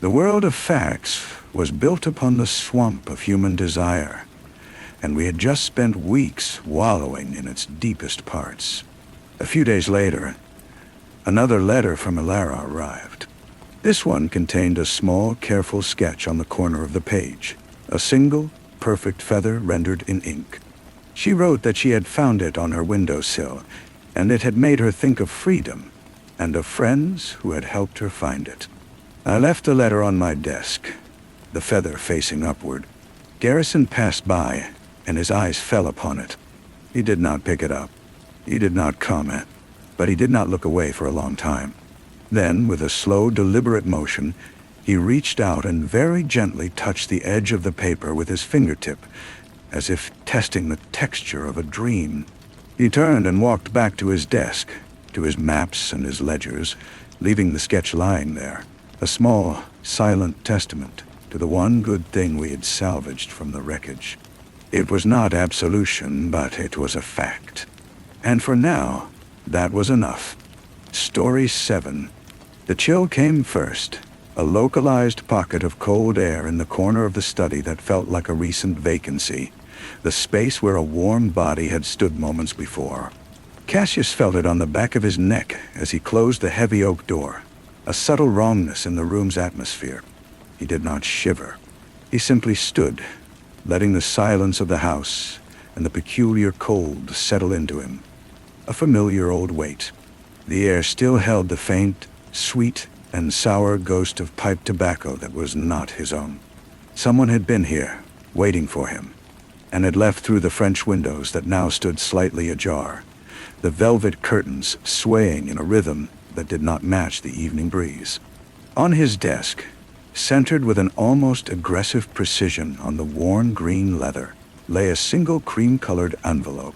The world of facts was built upon the swamp of human desire, and we had just spent weeks wallowing in its deepest parts. A few days later, another letter from Ilara arrived. This one contained a small, careful sketch on the corner of the page, a single, perfect feather rendered in ink. She wrote that she had found it on her windowsill, and it had made her think of freedom and of friends who had helped her find it. I left the letter on my desk, the feather facing upward. Garrison passed by, and his eyes fell upon it. He did not pick it up. He did not comment, but he did not look away for a long time. Then, with a slow, deliberate motion, he reached out and very gently touched the edge of the paper with his fingertip, as if testing the texture of a dream. He turned and walked back to his desk, to his maps and his ledgers, leaving the sketch lying there, a small, silent testament to the one good thing we had salvaged from the wreckage. It was not absolution, but it was a fact. And for now, that was enough. Story 7. The chill came first, a localized pocket of cold air in the corner of the study that felt like a recent vacancy, the space where a warm body had stood moments before. Cassius felt it on the back of his neck as he closed the heavy oak door, a subtle wrongness in the room's atmosphere. He did not shiver. He simply stood, letting the silence of the house and the peculiar cold settle into him. A familiar old weight. The air still held the faint, sweet, and sour ghost of pipe tobacco that was not his own. Someone had been here, waiting for him, and had left through the French windows that now stood slightly ajar, the velvet curtains swaying in a rhythm that did not match the evening breeze. On his desk, centered with an almost aggressive precision on the worn green leather, lay a single cream-colored envelope.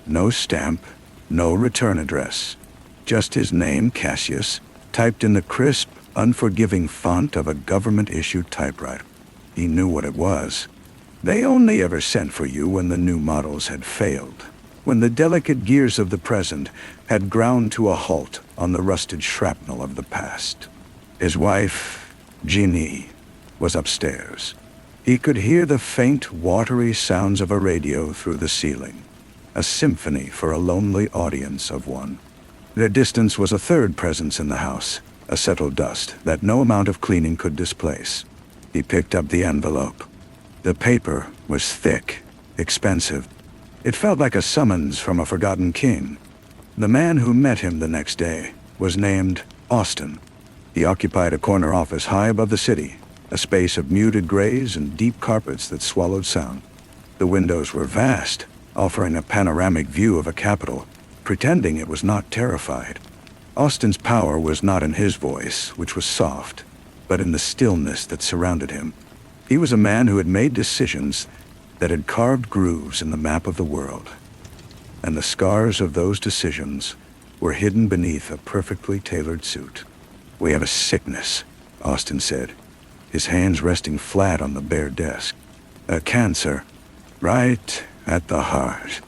No stamp, no return address. Just his name, Cassius, typed in the crisp, unforgiving font of a government-issued typewriter. He knew what it was. They only ever sent for you when the new models had failed, when the delicate gears of the present had ground to a halt on the rusted shrapnel of the past. His wife, Jeannie, was upstairs. He could hear the faint, watery sounds of a radio through the ceiling, a symphony for a lonely audience of one. Their distance was a third presence in the house, a settled dust that no amount of cleaning could displace. He picked up the envelope. The paper was thick, expensive. It felt like a summons from a forgotten king. The man who met him the next day was named Austin. He occupied a corner office high above the city, a space of muted grays and deep carpets that swallowed sound. The windows were vast, offering a panoramic view of a capital, pretending it was not terrified. Austin's power was not in his voice, which was soft, but in the stillness that surrounded him. He was a man who had made decisions that had carved grooves in the map of the world, and the scars of those decisions were hidden beneath a perfectly tailored suit. "We have a sickness," Austin said, his hands resting flat on the bare desk. "A cancer, right at the heart.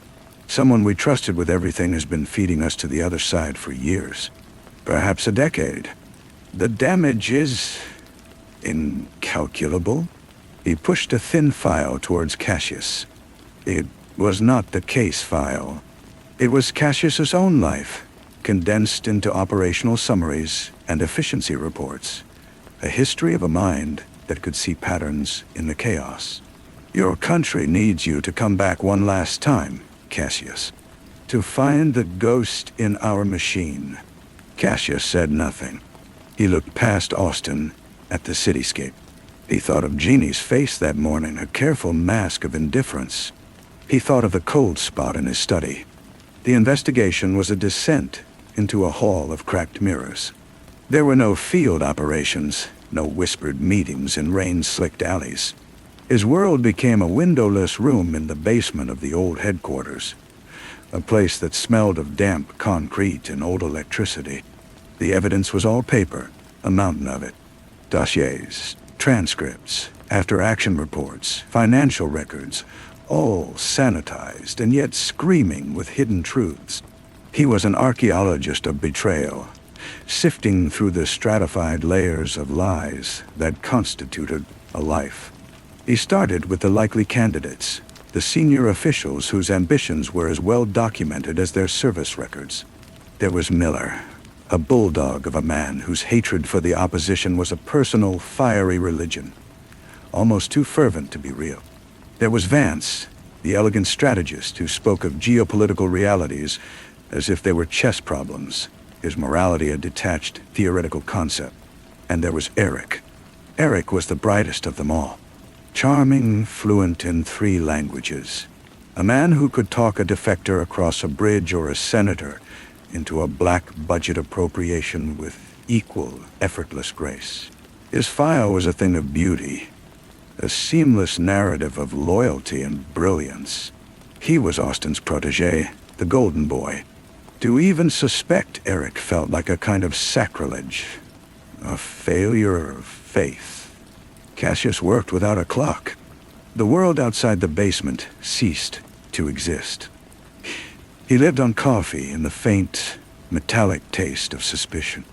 Someone we trusted with everything has been feeding us to the other side for years, perhaps a decade. The damage is incalculable." He pushed a thin file towards Cassius. It was not the case file. It was Cassius's own life, condensed into operational summaries and efficiency reports. A history of a mind that could see patterns in the chaos. "Your country needs you to come back one last time, Cassius. To find the ghost in our machine." Cassius said nothing. He looked past Austin at the cityscape. He thought of Jeannie's face that morning, a careful mask of indifference. He thought of the cold spot in his study. The investigation was a descent into a hall of cracked mirrors. There were no field operations, no whispered meetings in rain-slicked alleys. His world became a windowless room in the basement of the old headquarters, a place that smelled of damp concrete and old electricity. The evidence was all paper, a mountain of it. Dossiers, transcripts, after-action reports, financial records, all sanitized and yet screaming with hidden truths. He was an archaeologist of betrayal, sifting through the stratified layers of lies that constituted a life. He started with the likely candidates, the senior officials whose ambitions were as well documented as their service records. There was Miller, a bulldog of a man whose hatred for the opposition was a personal, fiery religion, almost too fervent to be real. There was Vance, the elegant strategist who spoke of geopolitical realities as if they were chess problems, his morality a detached, theoretical concept. And there was Eric. Eric was the brightest of them all. Charming, fluent in 3 languages. A man who could talk a defector across a bridge or a senator into a black budget appropriation with equal, effortless grace. His file was a thing of beauty, a seamless narrative of loyalty and brilliance. He was Austin's protege, the golden boy. To even suspect Eric felt like a kind of sacrilege, a failure of faith. Cassius worked without a clock. The world outside the basement ceased to exist. He lived on coffee and the faint, metallic taste of suspicion.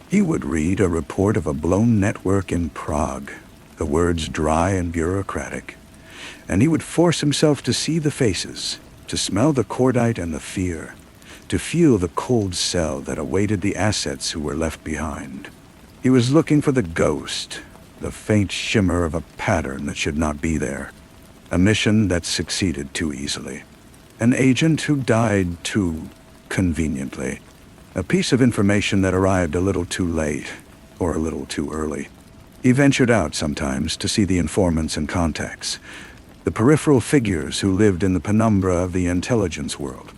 He would read a report of a blown network in Prague, the words dry and bureaucratic, and he would force himself to see the faces, to smell the cordite and the fear, to feel the cold cell that awaited the assets who were left behind. He was looking for the ghost, the faint shimmer of a pattern that should not be there, a mission that succeeded too easily. An agent who died too conveniently. A piece of information that arrived a little too late, or a little too early. He ventured out sometimes to see the informants and contacts, the peripheral figures who lived in the penumbra of the intelligence world.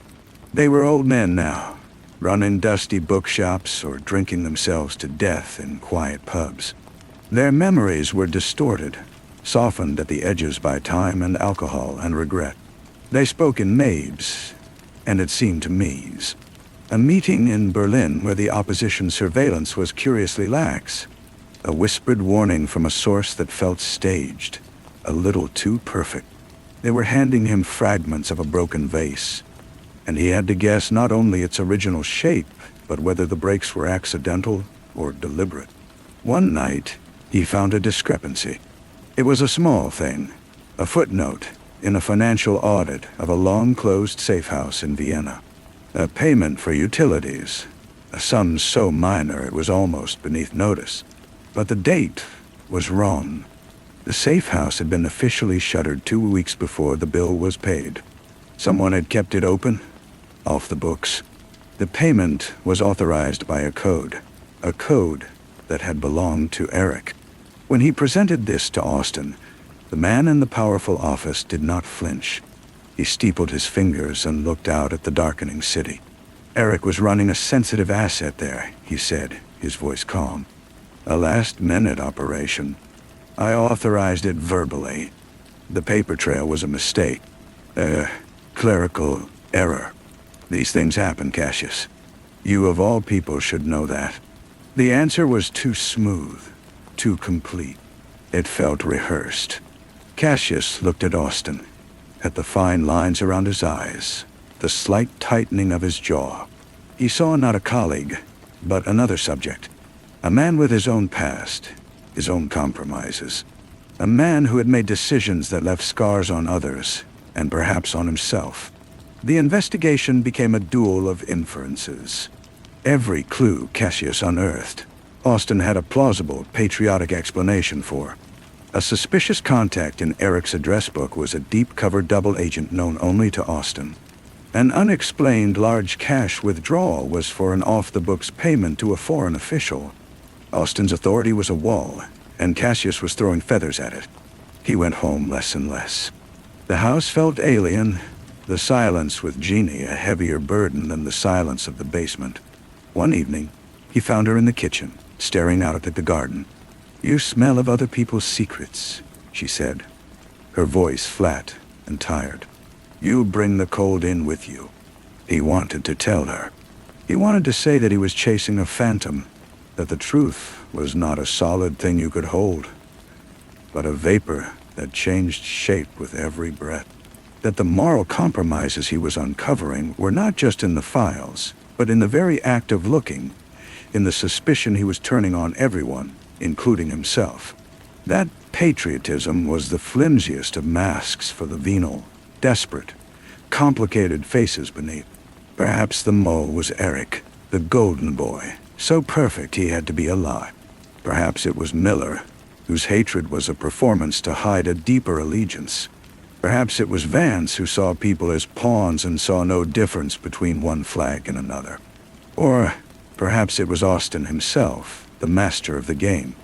They were old men now, running dusty bookshops or drinking themselves to death in quiet pubs. Their memories were distorted, softened at the edges by time and alcohol and regret. They spoke in mabes, and it seemed to me's. A meeting in Berlin where the opposition surveillance was curiously lax. A whispered warning from a source that felt staged, a little too perfect. They were handing him fragments of a broken vase, and he had to guess not only its original shape, but whether the breaks were accidental or deliberate. One night, he found a discrepancy. It was a small thing, a footnote in a financial audit of a long-closed safe house in Vienna. A payment for utilities, a sum so minor it was almost beneath notice. But the date was wrong. The safe house had been officially shuttered 2 weeks before the bill was paid. Someone had kept it open, off the books. The payment was authorized by a code that had belonged to Eric. When he presented this to Austin, the man in the powerful office did not flinch. He steepled his fingers and looked out at the darkening city. Eric was running a sensitive asset there, he said, his voice calm. A last-minute operation. I authorized it verbally. The paper trail was a mistake. A clerical error. These things happen, Cassius. You of all people should know that. The answer was too smooth, too complete. It felt rehearsed. Cassius looked at Austin, at the fine lines around his eyes, the slight tightening of his jaw. He saw not a colleague, but another subject. A man with his own past, his own compromises. A man who had made decisions that left scars on others, and perhaps on himself. The investigation became a duel of inferences. Every clue Cassius unearthed, Austin had a plausible, patriotic explanation for. A suspicious contact in Eric's address book was a deep-cover double agent known only to Austin. An unexplained large cash withdrawal was for an off-the-books payment to a foreign official. Austin's authority was a wall, and Cassius was throwing feathers at it. He went home less and less. The house felt alien, the silence with Jeannie a heavier burden than the silence of the basement. One evening, he found her in the kitchen, staring out at the garden. "You smell of other people's secrets," she said, her voice flat and tired. "You bring the cold in with you." He wanted to tell her. He wanted to say that he was chasing a phantom, that the truth was not a solid thing you could hold, but a vapor that changed shape with every breath. That the moral compromises he was uncovering were not just in the files, but in the very act of looking, in the suspicion he was turning on everyone, including himself. That patriotism was the flimsiest of masks for the venal, desperate, complicated faces beneath. Perhaps the mole was Eric, the golden boy, so perfect he had to be alive. Perhaps it was Miller, whose hatred was a performance to hide a deeper allegiance. Perhaps it was Vance, who saw people as pawns and saw no difference between one flag and another. Or perhaps it was Austin himself, the master of the game,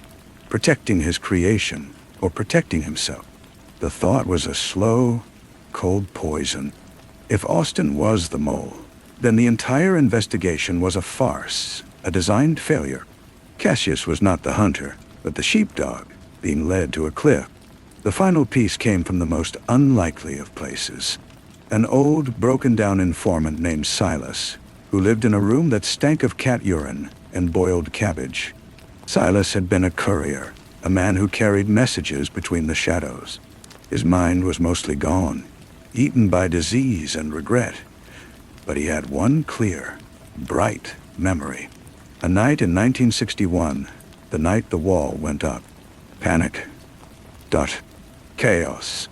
protecting his creation or protecting himself. The thought was a slow, cold poison. If Austin was the mole, then the entire investigation was a farce, a designed failure. Cassius was not the hunter, but the sheepdog, being led to a cliff. The final piece came from the most unlikely of places. An old, broken-down informant named Silas, who lived in a room that stank of cat urine and boiled cabbage. Silas had been a courier, a man who carried messages between the shadows. His mind was mostly gone, eaten by disease and regret. But he had one clear, bright memory. A night in 1961, the night the wall went up. Panic. Chaos.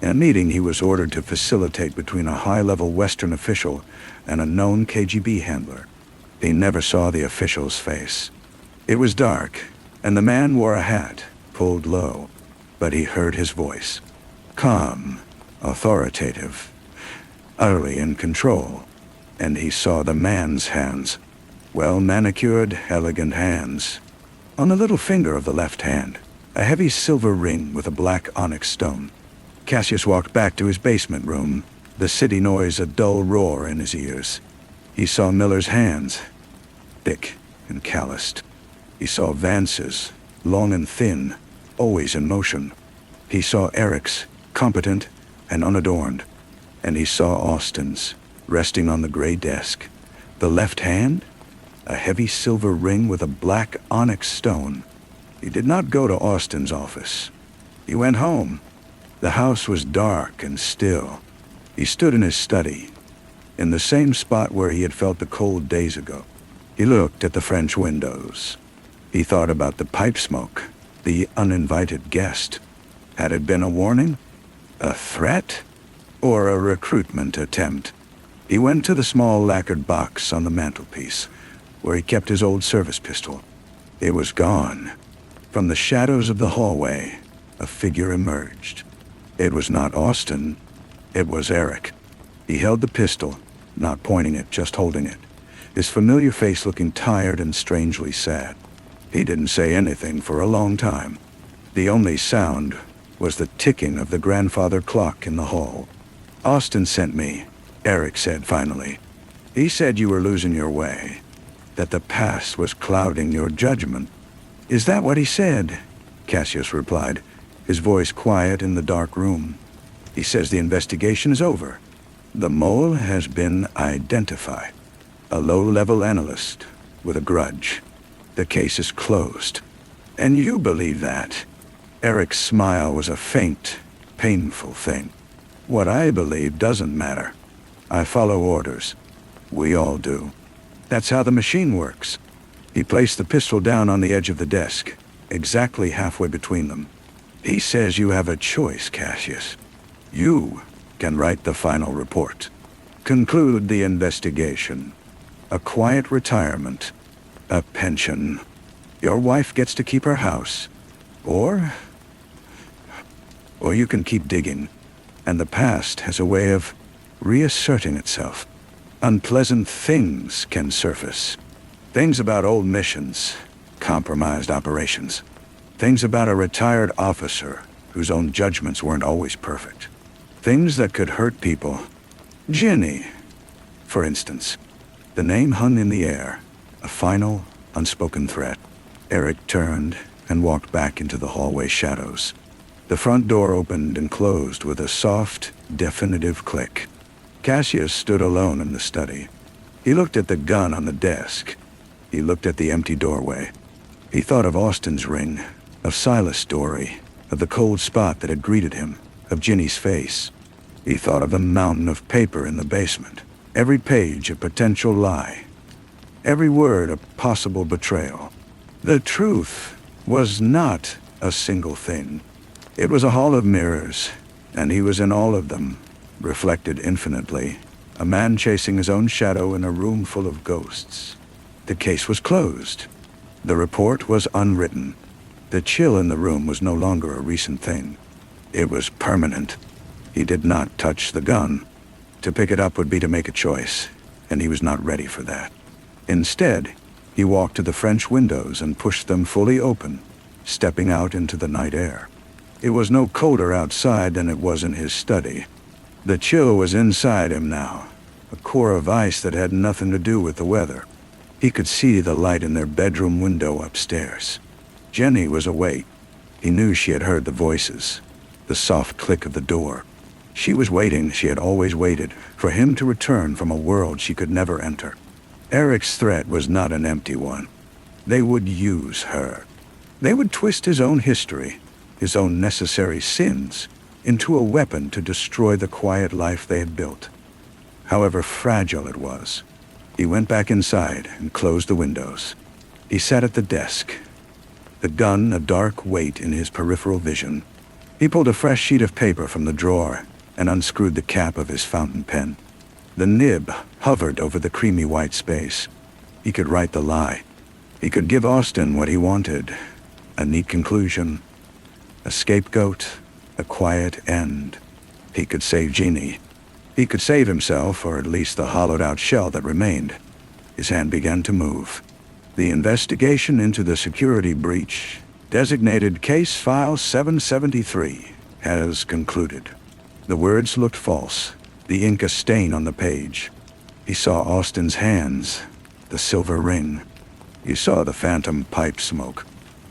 In a meeting he was ordered to facilitate between a high-level Western official and a known KGB handler. He never saw the official's face. It was dark, and the man wore a hat, pulled low, but he heard his voice. Calm, authoritative, utterly in control. And he saw the man's hands, well-manicured, elegant hands. On the little finger of the left hand, a heavy silver ring with a black onyx stone. Cassius walked back to his basement room, the city noise a dull roar in his ears. He saw Miller's hands, thick and calloused. He saw Vance's, long and thin, always in motion. He saw Eric's, competent and unadorned. And he saw Austin's, resting on the gray desk. The left hand, a heavy silver ring with a black onyx stone. He did not go to Austin's office. He went home. The house was dark and still. He stood in his study, in the same spot where he had felt the cold days ago. He looked at the French windows. He thought about the pipe smoke, the uninvited guest. Had it been a warning? A threat? Or a recruitment attempt? He went to the small lacquered box on the mantelpiece, where he kept his old service pistol. It was gone. From the shadows of the hallway, a figure emerged. It was not Austin. It was Eric. He held the pistol, not pointing it, just holding it, his familiar face looking tired and strangely sad. He didn't say anything for a long time. The only sound was the ticking of the grandfather clock in the hall. Austin sent me, Eric said finally. He said you were losing your way, that the past was clouding your judgment. Is that what he said? Cassius replied, his voice quiet in the dark room. He says the investigation is over. The mole has been identified. A low-level analyst with a grudge. The case is closed. And you believe that? Eric's smile was a faint, painful thing. What I believe doesn't matter. I follow orders. We all do. That's how the machine works. He placed the pistol down on the edge of the desk, exactly halfway between them. He says you have a choice, Cassius. You can write the final report, conclude the investigation, a quiet retirement, a pension. Your wife gets to keep her house, or you can keep digging, and the past has a way of reasserting itself. Unpleasant things can surface. Things about old missions, compromised operations. Things about a retired officer whose own judgments weren't always perfect. Things that could hurt people. Ginny, for instance. The name hung in the air, a final, unspoken threat. Eric turned and walked back into the hallway shadows. The front door opened and closed with a soft, definitive click. Cassius stood alone in the study. He looked at the gun on the desk. He looked at the empty doorway. He thought of Austin's ring, of Silas' story, of the cold spot that had greeted him, of Ginny's face. He thought of the mountain of paper in the basement, every page a potential lie, every word a possible betrayal. The truth was not a single thing. It was a hall of mirrors, and he was in all of them, reflected infinitely, a man chasing his own shadow in a room full of ghosts. The case was closed. The report was unwritten. The chill in the room was no longer a recent thing. It was permanent. He did not touch the gun. To pick it up would be to make a choice, and he was not ready for that. Instead, he walked to the French windows and pushed them fully open, stepping out into the night air. It was no colder outside than it was in his study. The chill was inside him now, a core of ice that had nothing to do with the weather. He could see the light in their bedroom window upstairs. Jenny was awake. He knew she had heard the voices, the soft click of the door. She was waiting, she had always waited, for him to return from a world she could never enter. Eric's threat was not an empty one. They would use her. They would twist his own history, his own necessary sins, into a weapon to destroy the quiet life they had built. However fragile it was, he went back inside and closed the windows. He sat at the desk, the gun a dark weight in his peripheral vision. He pulled a fresh sheet of paper from the drawer and unscrewed the cap of his fountain pen. The nib hovered over the creamy white space. He could write the lie. He could give Austin what he wanted, a neat conclusion, a scapegoat, a quiet end. He could save Jeannie. He could save himself, or at least the hollowed-out shell that remained. His hand began to move. The investigation into the security breach, designated Case File 773, has concluded. The words looked false, the ink a stain on the page. He saw Austin's hands, the silver ring. He saw the phantom pipe smoke.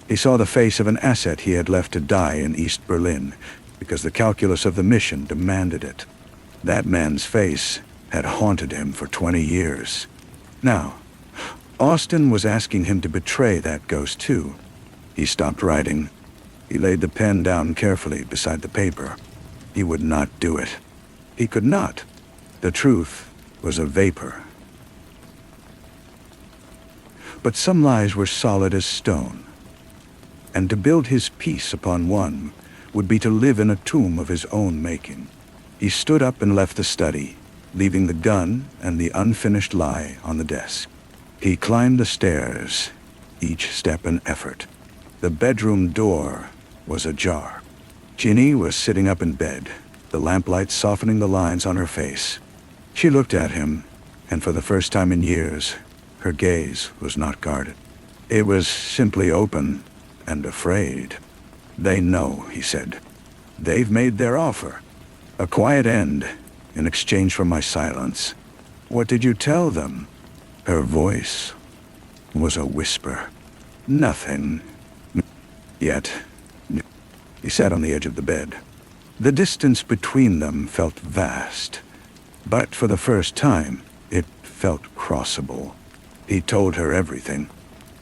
He saw the face of an asset he had left to die in East Berlin, because the calculus of the mission demanded it. That man's face had haunted him for 20 years. Now, Austin was asking him to betray that ghost too. He stopped writing. He laid the pen down carefully beside the paper. He would not do it. He could not. The truth was a vapor. But some lies were solid as stone, and to build his peace upon one would be to live in a tomb of his own making. He stood up and left the study, leaving the gun and the unfinished lie on the desk. He climbed the stairs, each step an effort. The bedroom door was ajar. Ginny was sitting up in bed, the lamplight softening the lines on her face. She looked at him, and for the first time in years, her gaze was not guarded. It was simply open and afraid. "They know," he said. "They've made their offer. A quiet end in exchange for my silence. What did you tell them?" Her voice was a whisper. "Nothing. Yet." He sat on the edge of the bed. The distance between them felt vast, but for the first time, it felt crossable. He told her everything.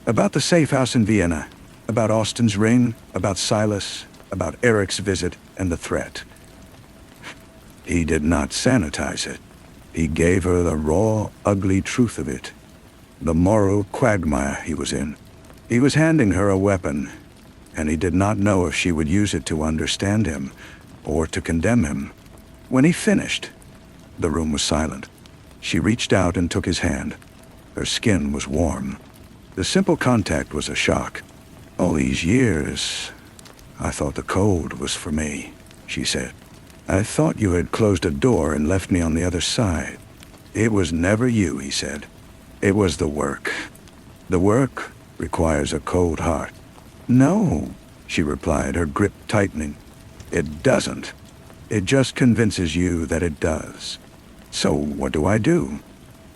About the safe house in Vienna, about Austin's ring, about Silas, about Eric's visit, and the threat. He did not sanitize it. He gave her the raw, ugly truth of it, the moral quagmire he was in. He was handing her a weapon, and he did not know if she would use it to understand him or to condemn him. When he finished, the room was silent. She reached out and took his hand. Her skin was warm. The simple contact was a shock. "All these years, I thought the cold was for me," she said. "I thought you had closed a door and left me on the other side." "It was never you," he said. "It was the work. The work requires a cold heart." "No," she replied, her grip tightening. "It doesn't. It just convinces you that it does." "So what do I do?"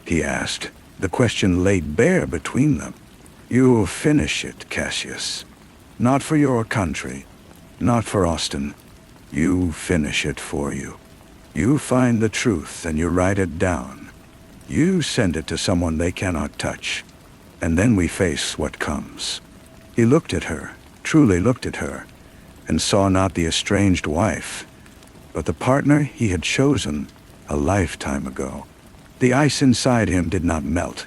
he asked, the question laid bare between them. "You'll finish it, Cassius. Not for your country, not for Austin. You finish it for you. You find the truth and you write it down. You send it to someone they cannot touch. And then we face what comes. He looked at her, truly looked at her, and saw not the estranged wife, but the partner he had chosen a lifetime ago. The ice inside him did not melt,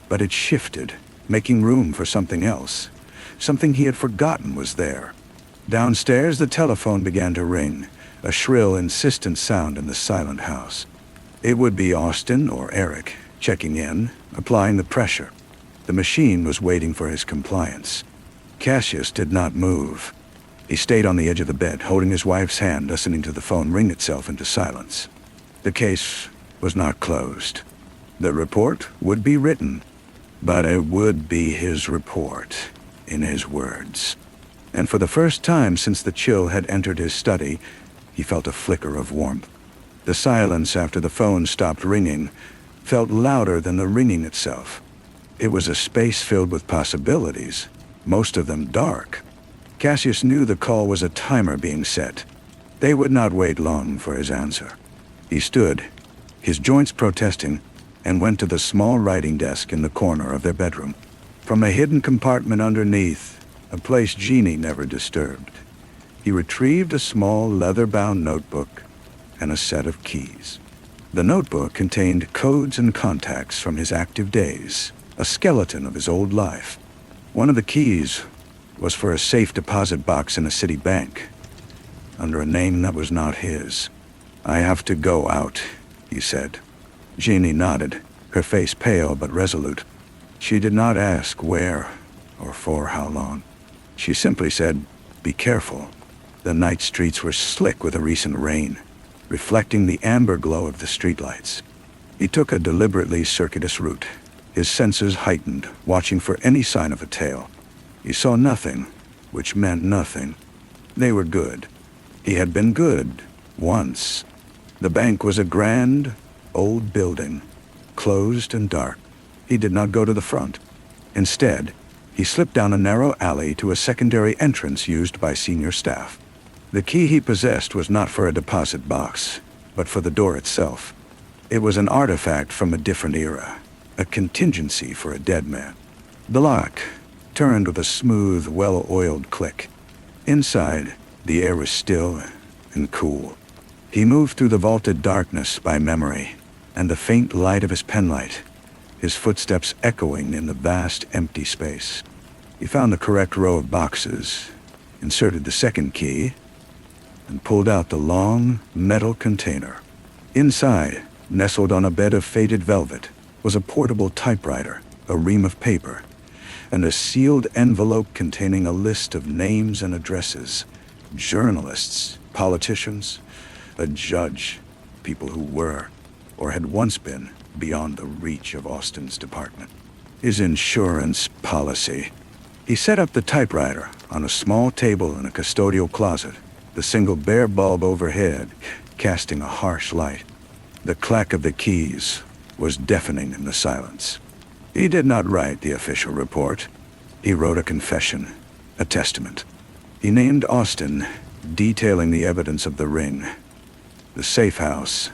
but it shifted, making room for something else. Something he had forgotten was there. Downstairs, the telephone began to ring, a shrill, insistent sound in the silent house. It would be Austin or Eric, checking in, applying the pressure. The machine was waiting for his compliance. Cassius did not move. He stayed on the edge of the bed, holding his wife's hand, listening to the phone ring itself into silence. The case was not closed. The report would be written, but it would be his report, in his words. And for the first time since the chill had entered his study, he felt a flicker of warmth. The silence after the phone stopped ringing felt louder than the ringing itself. It was a space filled with possibilities, most of them dark. Cassius knew the call was a timer being set. They would not wait long for his answer. He stood, his joints protesting, and went to the small writing desk in the corner of their bedroom. From a hidden compartment underneath, a place Jeannie never disturbed, he retrieved a small leather-bound notebook and a set of keys. The notebook contained codes and contacts from his active days, a skeleton of his old life. One of the keys was for a safe deposit box in a city bank, under a name that was not his. "I have to go out," he said. Jeannie nodded, her face pale but resolute. She did not ask where or for how long. She simply said, "Be careful." The night streets were slick with a recent rain, reflecting the amber glow of the streetlights. He took a deliberately circuitous route, his senses heightened, watching for any sign of a tail. He saw nothing, which meant nothing. They were good. He had been good, once. The bank was a grand, old building, closed and dark. He did not go to the front. Instead, he slipped down a narrow alley to a secondary entrance used by senior staff. The key he possessed was not for a deposit box, but for the door itself. It was an artifact from a different era, a contingency for a dead man. The lock turned with a smooth, well-oiled click. Inside, the air was still and cool. He moved through the vaulted darkness by memory, and the faint light of his penlight, his footsteps echoing in the vast, empty space. He found the correct row of boxes, inserted the second key, and pulled out the long, metal container. Inside, nestled on a bed of faded velvet, was a portable typewriter, a ream of paper, and a sealed envelope containing a list of names and addresses. Journalists, politicians, a judge, people who were, or had once been, beyond the reach of Austin's department. His insurance policy. He set up the typewriter on a small table in a custodial closet, the single bare bulb overhead casting a harsh light. The clack of the keys was deafening in the silence. He did not write the official report. He wrote a confession, a testament. He named Austin, detailing the evidence of the ring, the safe house,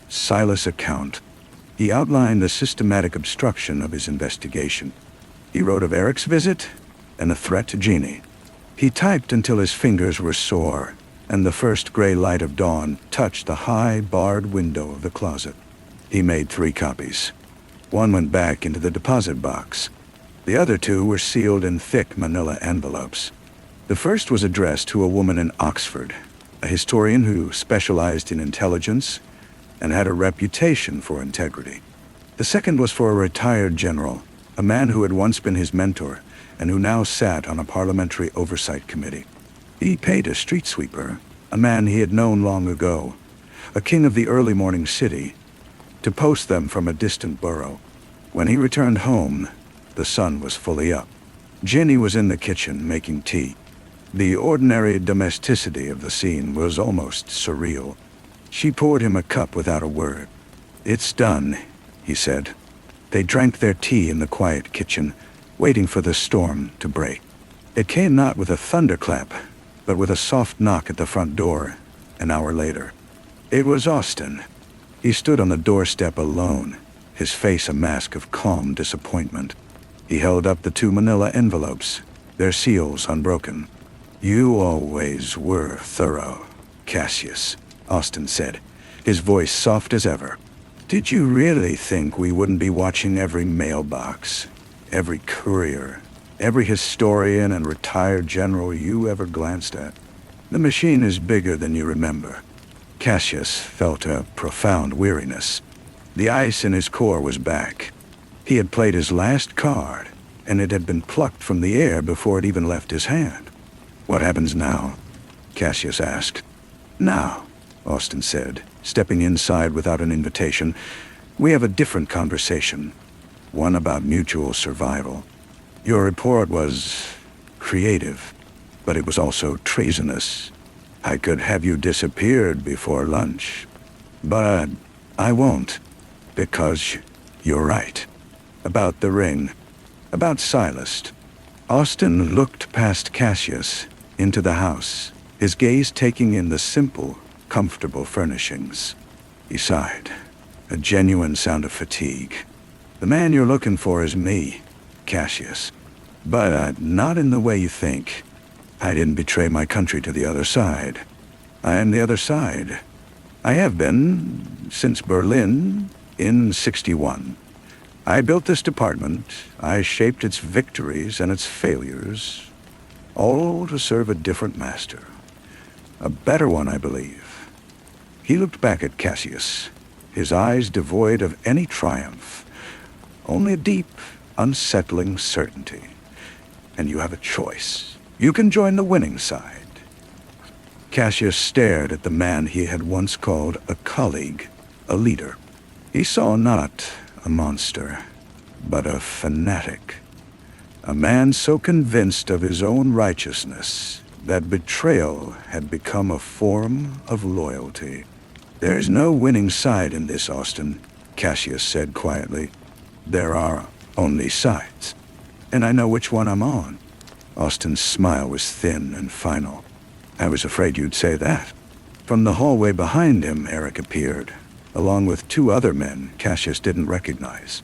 Silas' account. He outlined the systematic obstruction of his investigation. He wrote of Eric's visit and a threat to Jeannie. He typed until his fingers were sore, and the first gray light of dawn touched the high, barred window of the closet. He made 3 copies. One went back into the deposit box. The other 2 were sealed in thick manila envelopes. The first was addressed to a woman in Oxford, a historian who specialized in intelligence and had a reputation for integrity. The second was for a retired general, a man who had once been his mentor and who now sat on a parliamentary oversight committee. He paid a street sweeper, a man he had known long ago, a king of the early morning city, to post them from a distant borough. When he returned home, the sun was fully up. Jenny was in the kitchen making tea. The ordinary domesticity of the scene was almost surreal. She poured him a cup without a word. "It's done," he said. They drank their tea in the quiet kitchen, waiting for the storm to break. It came not with a thunderclap, but with a soft knock at the front door, an hour later. It was Austin. He stood on the doorstep alone, his face a mask of calm disappointment. He held up the 2 manila envelopes, their seals unbroken. "You always were thorough, Cassius," Austin said, his voice soft as ever. "Did you really think we wouldn't be watching every mailbox, every courier, every historian and retired general you ever glanced at? The machine is bigger than you remember." Cassius felt a profound weariness. The ice in his core was back. He had played his last card, and it had been plucked from the air before it even left his hand. "What happens now?" Cassius asked. "Now," Austin said, stepping inside without an invitation, "we have a different conversation, one about mutual survival. Your report was creative, but it was also treasonous. I could have you disappeared before lunch, but I won't, because you're right. About the ring, about Silas." Austin looked past Cassius into the house, his gaze taking in the simple, comfortable furnishings. He sighed, a genuine sound of fatigue. "The man you're looking for is me, Cassius. But not in the way you think. I didn't betray my country to the other side. I am the other side. I have been since Berlin in '61. I built this department. I shaped its victories and its failures, all to serve a different master. A better one, I believe." He looked back at Cassius, his eyes devoid of any triumph, only a deep, unsettling certainty. "And you have a choice. You can join the winning side." Cassius stared at the man he had once called a colleague, a leader. He saw not a monster, but a fanatic. A man so convinced of his own righteousness that betrayal had become a form of loyalty. "There's no winning side in this, Austin," Cassius said quietly. "There are only sides. And I know which one I'm on." Austin's smile was thin and final. "I was afraid you'd say that." From the hallway behind him, Eric appeared, along with 2 other men Cassius didn't recognize.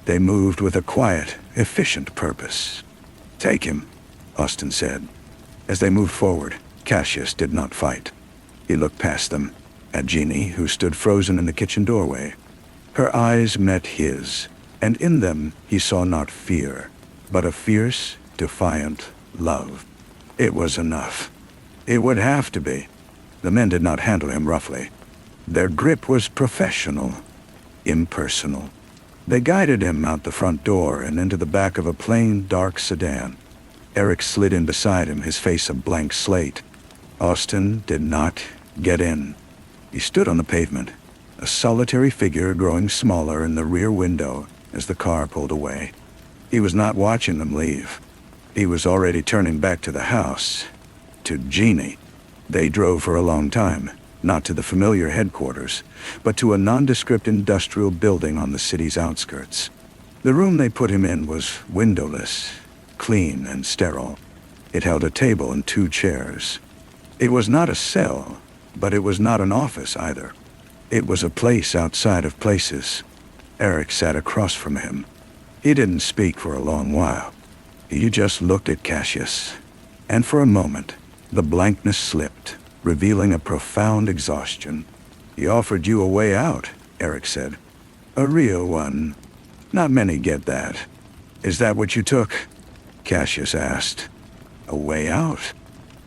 They moved with a quiet, efficient purpose. "Take him," Austin said. As they moved forward, Cassius did not fight. He looked past them, at Jeannie, who stood frozen in the kitchen doorway. Her eyes met his, and in them he saw not fear, but a fierce, defiant love. It was enough. It would have to be. The men did not handle him roughly. Their grip was professional, impersonal. They guided him out the front door and into the back of a plain, dark sedan. Eric slid in beside him, his face a blank slate. Austin did not get in. He stood on the pavement, a solitary figure growing smaller in the rear window as the car pulled away. He was not watching them leave. He was already turning back to the house, to Jeannie. They drove for a long time, not to the familiar headquarters, but to a nondescript industrial building on the city's outskirts. The room they put him in was windowless, clean and sterile. It held a table and 2 chairs. It was not a cell, but it was not an office either. It was a place outside of places. Eric sat across from him. He didn't speak for a long while. He just looked at Cassius, and for a moment, the blankness slipped, revealing a profound exhaustion. "He offered you a way out," Eric said. "A real one. Not many get that. Is that what you took?" Cassius asked. "A way out?"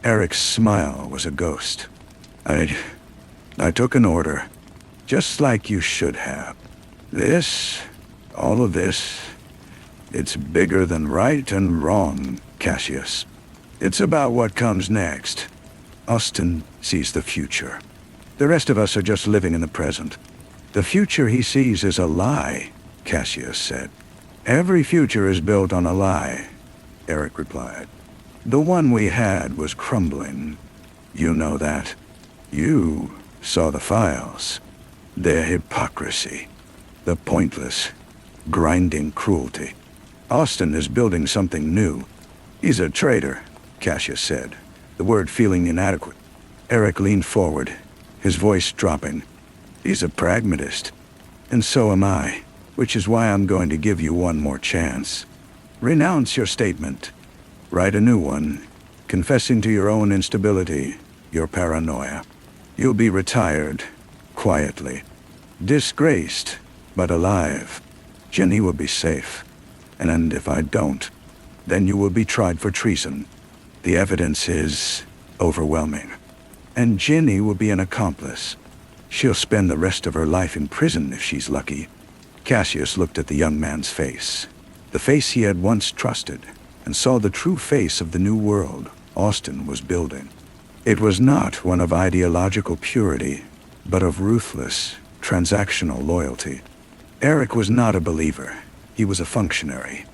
Eric's smile was a ghost. I took an order, just like you should have. All of this, it's bigger than right and wrong, Cassius. It's about what comes next." Austin sees the future. The rest of us are just living in the present. "The future he sees is a lie," Cassius said. "Every future is built on a lie," Eric replied. "The one we had was crumbling. You know that. You saw the files. Their hypocrisy. The pointless, grinding cruelty. Austin is building something new. He's a traitor," Cassius said, the word feeling inadequate. Eric leaned forward, his voice dropping. "He's a pragmatist. And so am I, which is why I'm going to give you one more chance." Renounce your statement. Write a new one, confessing to your own instability, your paranoia. You'll be retired, quietly. Disgraced, but alive. Jenny will be safe. And if I don't, then you will be tried for treason. The evidence is overwhelming. And Jenny will be an accomplice. She'll spend the rest of her life in prison if she's lucky. Cassius looked at the young man's face, the face he had once trusted, and saw the true face of the new world Austin was building. It was not one of ideological purity, but of ruthless, transactional loyalty. Eric was not a believer. He was a functionary,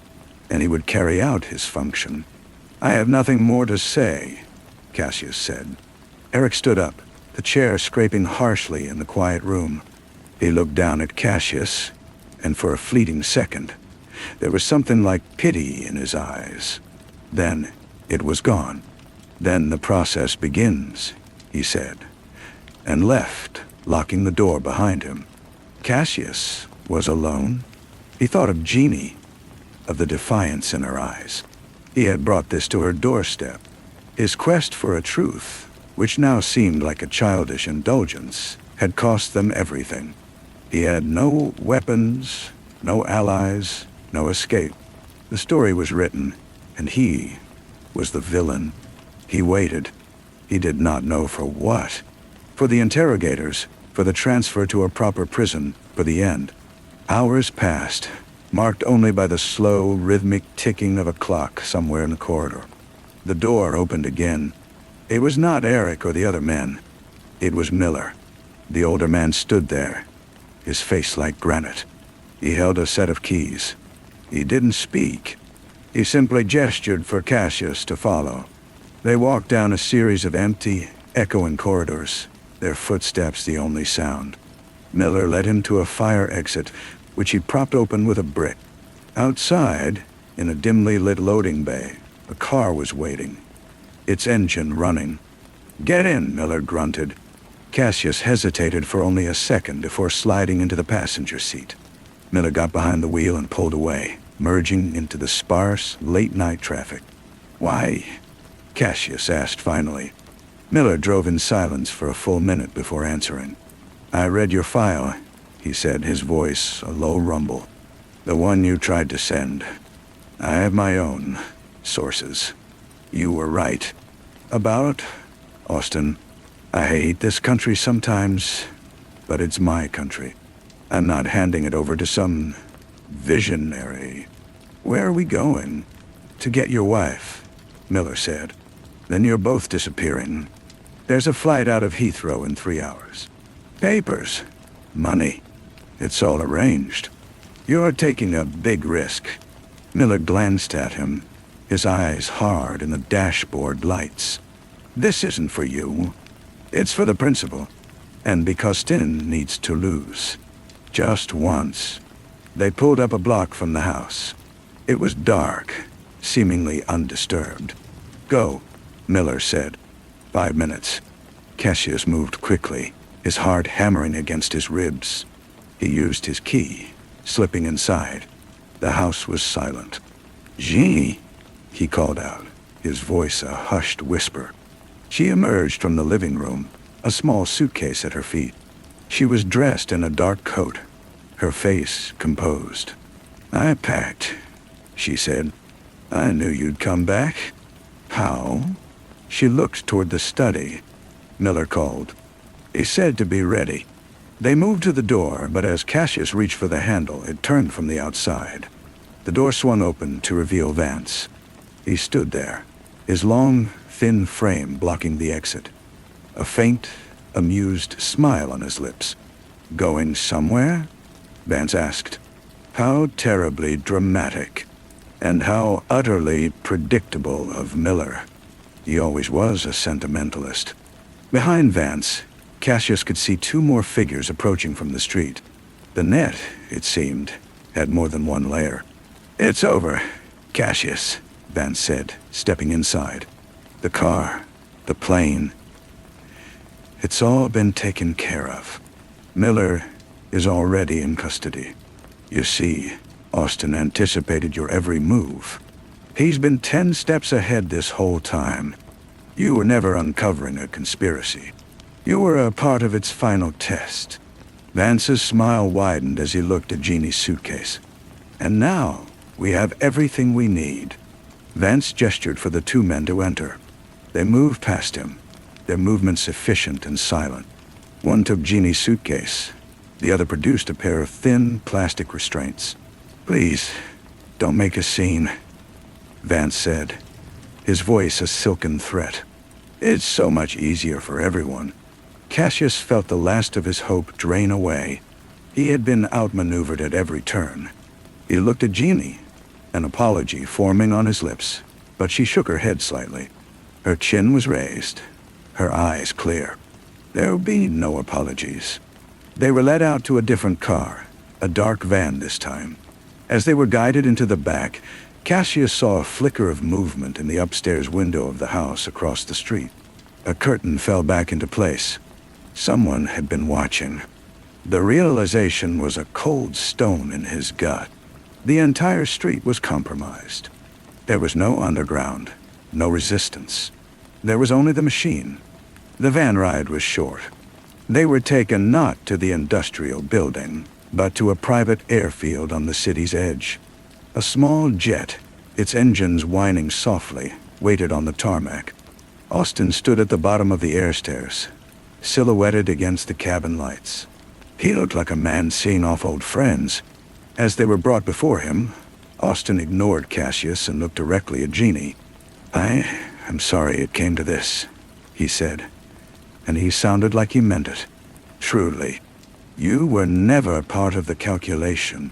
and he would carry out his function. I have nothing more to say, Cassius said. Eric stood up, the chair scraping harshly in the quiet room. He looked down at Cassius, and for a fleeting second, there was something like pity in his eyes. Then it was gone. Then the process begins, he said, and left, locking the door behind him. Cassius was alone. He thought of Jeannie, of the defiance in her eyes. He had brought this to her doorstep. His quest for a truth, which now seemed like a childish indulgence, had cost them everything. He had no weapons, no allies, no escape. The story was written, and he was the villain. He waited. He did not know for what. For the interrogators, for the transfer to a proper prison, for the end. Hours passed, marked only by the slow, rhythmic ticking of a clock somewhere in the corridor. The door opened again. It was not Eric or the other men. It was Miller. The older man stood there, his face like granite. He held a set of keys. He didn't speak. He simply gestured for Cassius to follow. They walked down a series of empty, echoing corridors, their footsteps the only sound. Miller led him to a fire exit, which he propped open with a brick. Outside, in a dimly lit loading bay, a car was waiting, its engine running. "Get in," Miller grunted. Cassius hesitated for only a second before sliding into the passenger seat. Miller got behind the wheel and pulled away, merging into the sparse, late-night traffic. "Why?" Cassius asked finally. Miller drove in silence for a full minute before answering. "I read your file," he said, his voice a low rumble. "The one you tried to send. I have my own sources. You were right. About Austin. I hate this country sometimes, but it's my country. I'm not handing it over to some visionary. Where are we going?" "To get your wife," Miller said. "Then you're both disappearing. There's a flight out of Heathrow in 3 hours. Papers. Money. It's all arranged. You're taking a big risk." Miller glanced at him, his eyes hard in the dashboard lights. "This isn't for you. It's for the principal. And because Stin needs to lose. Just once." They pulled up a block from the house. It was dark, seemingly undisturbed. "Go," Miller said. 5 minutes. Cassius moved quickly, his heart hammering against his ribs. He used his key, slipping inside. The house was silent. "Jeannie," he called out, his voice a hushed whisper. She emerged from the living room, a small suitcase at her feet. She was dressed in a dark coat, her face composed. "I packed," she said. "I knew you'd come back." "How?" She looked toward the study. Miller called. He said to be ready. They moved to the door, but as Cassius reached for the handle, it turned from the outside. The door swung open to reveal Vance. He stood there, his long, thin frame blocking the exit. A faint, amused smile on his lips. "Going somewhere?" Vance asked. How terribly dramatic, and how utterly predictable of Miller. He always was a sentimentalist. Behind Vance, Cassius could see 2 more figures approaching from the street. The net, it seemed, had more than one layer. "It's over, Cassius," Vance said, stepping inside. "The car, the plane. It's all been taken care of. Miller is already in custody. You see, Austin anticipated your every move. He's been 10 steps ahead this whole time. You were never uncovering a conspiracy. You were a part of its final test. Vance's smile widened as he looked at Jeannie's suitcase. And now, we have everything we need. Vance gestured for the two men to enter. They moved past him, their movements efficient and silent. One took Jeannie's suitcase. The other produced a pair of thin, plastic restraints. "Please, don't make a scene," Vance said, his voice a silken threat. "It's so much easier for everyone." Cassius felt the last of his hope drain away. He had been outmaneuvered at every turn. He looked at Jeannie, an apology forming on his lips, but she shook her head slightly. Her chin was raised, her eyes clear. There would be no apologies. They were led out to a different car, a dark van this time. As they were guided into the back, Cassius saw a flicker of movement in the upstairs window of the house across the street. A curtain fell back into place. Someone had been watching. The realization was a cold stone in his gut. The entire street was compromised. There was no underground, no resistance. There was only the machine. The van ride was short. They were taken not to the industrial building, but to a private airfield on the city's edge. A small jet, its engines whining softly, waited on the tarmac. Austin stood at the bottom of the air stairs, silhouetted against the cabin lights. He looked like a man seeing off old friends. As they were brought before him, Austin ignored Cassius and looked directly at Jeannie. I'm sorry it came to this," he said, and he sounded like he meant it. "Truly, you were never part of the calculation."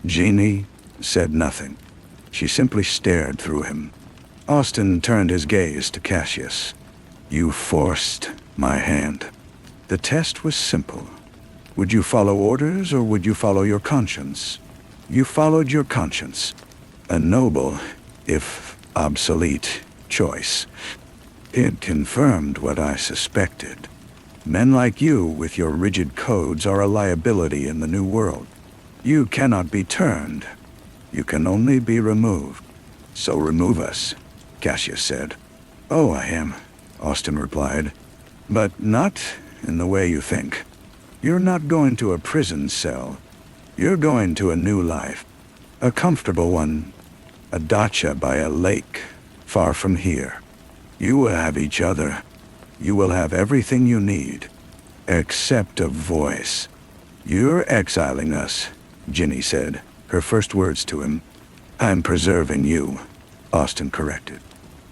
Jeannie said nothing. She simply stared through him. Austin turned his gaze to Cassius. "You forced my hand. The test was simple. Would you follow orders or would you follow your conscience? You followed your conscience. A noble, if obsolete, choice. It confirmed what I suspected. Men like you with your rigid codes are a liability in the new world. You cannot be turned. You can only be removed. So remove us," Cassius said. "Oh, I am," Austin replied. "But not in the way you think. You're not going to a prison cell. You're going to a new life. A comfortable one. A dacha by a lake, far from here. You will have each other. You will have everything you need, except a voice." "You're exiling us," Ginny said, her first words to him. "I'm preserving you," Austin corrected.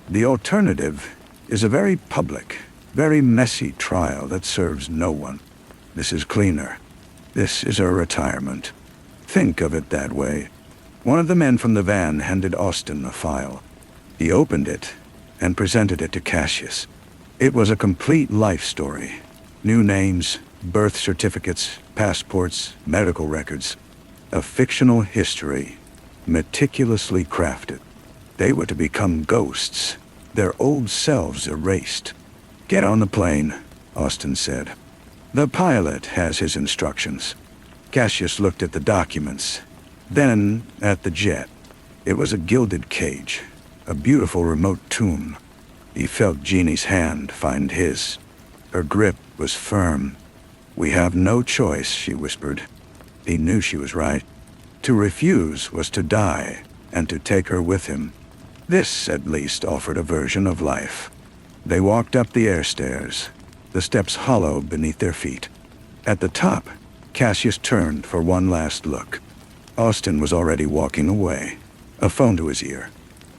"The alternative is a very public, very messy trial that serves no one. This is cleaner. This is a retirement. Think of it that way." One of the men from the van handed Austin a file. He opened it and presented it to Cassius. It was a complete life story. New names, birth certificates, passports, medical records. A fictional history, meticulously crafted. They were to become ghosts, their old selves erased. "Get on the plane," Austin said. "The pilot has his instructions." Cassius looked at the documents, then at the jet. It was a gilded cage, a beautiful remote tomb. He felt Jeannie's hand find his. Her grip was firm. "We have no choice," she whispered. He knew she was right. To refuse was to die, and to take her with him. This, at least, offered a version of life. They walked up the air stairs, the steps hollow beneath their feet. At the top, Cassius turned for one last look. Austin was already walking away, a phone to his ear.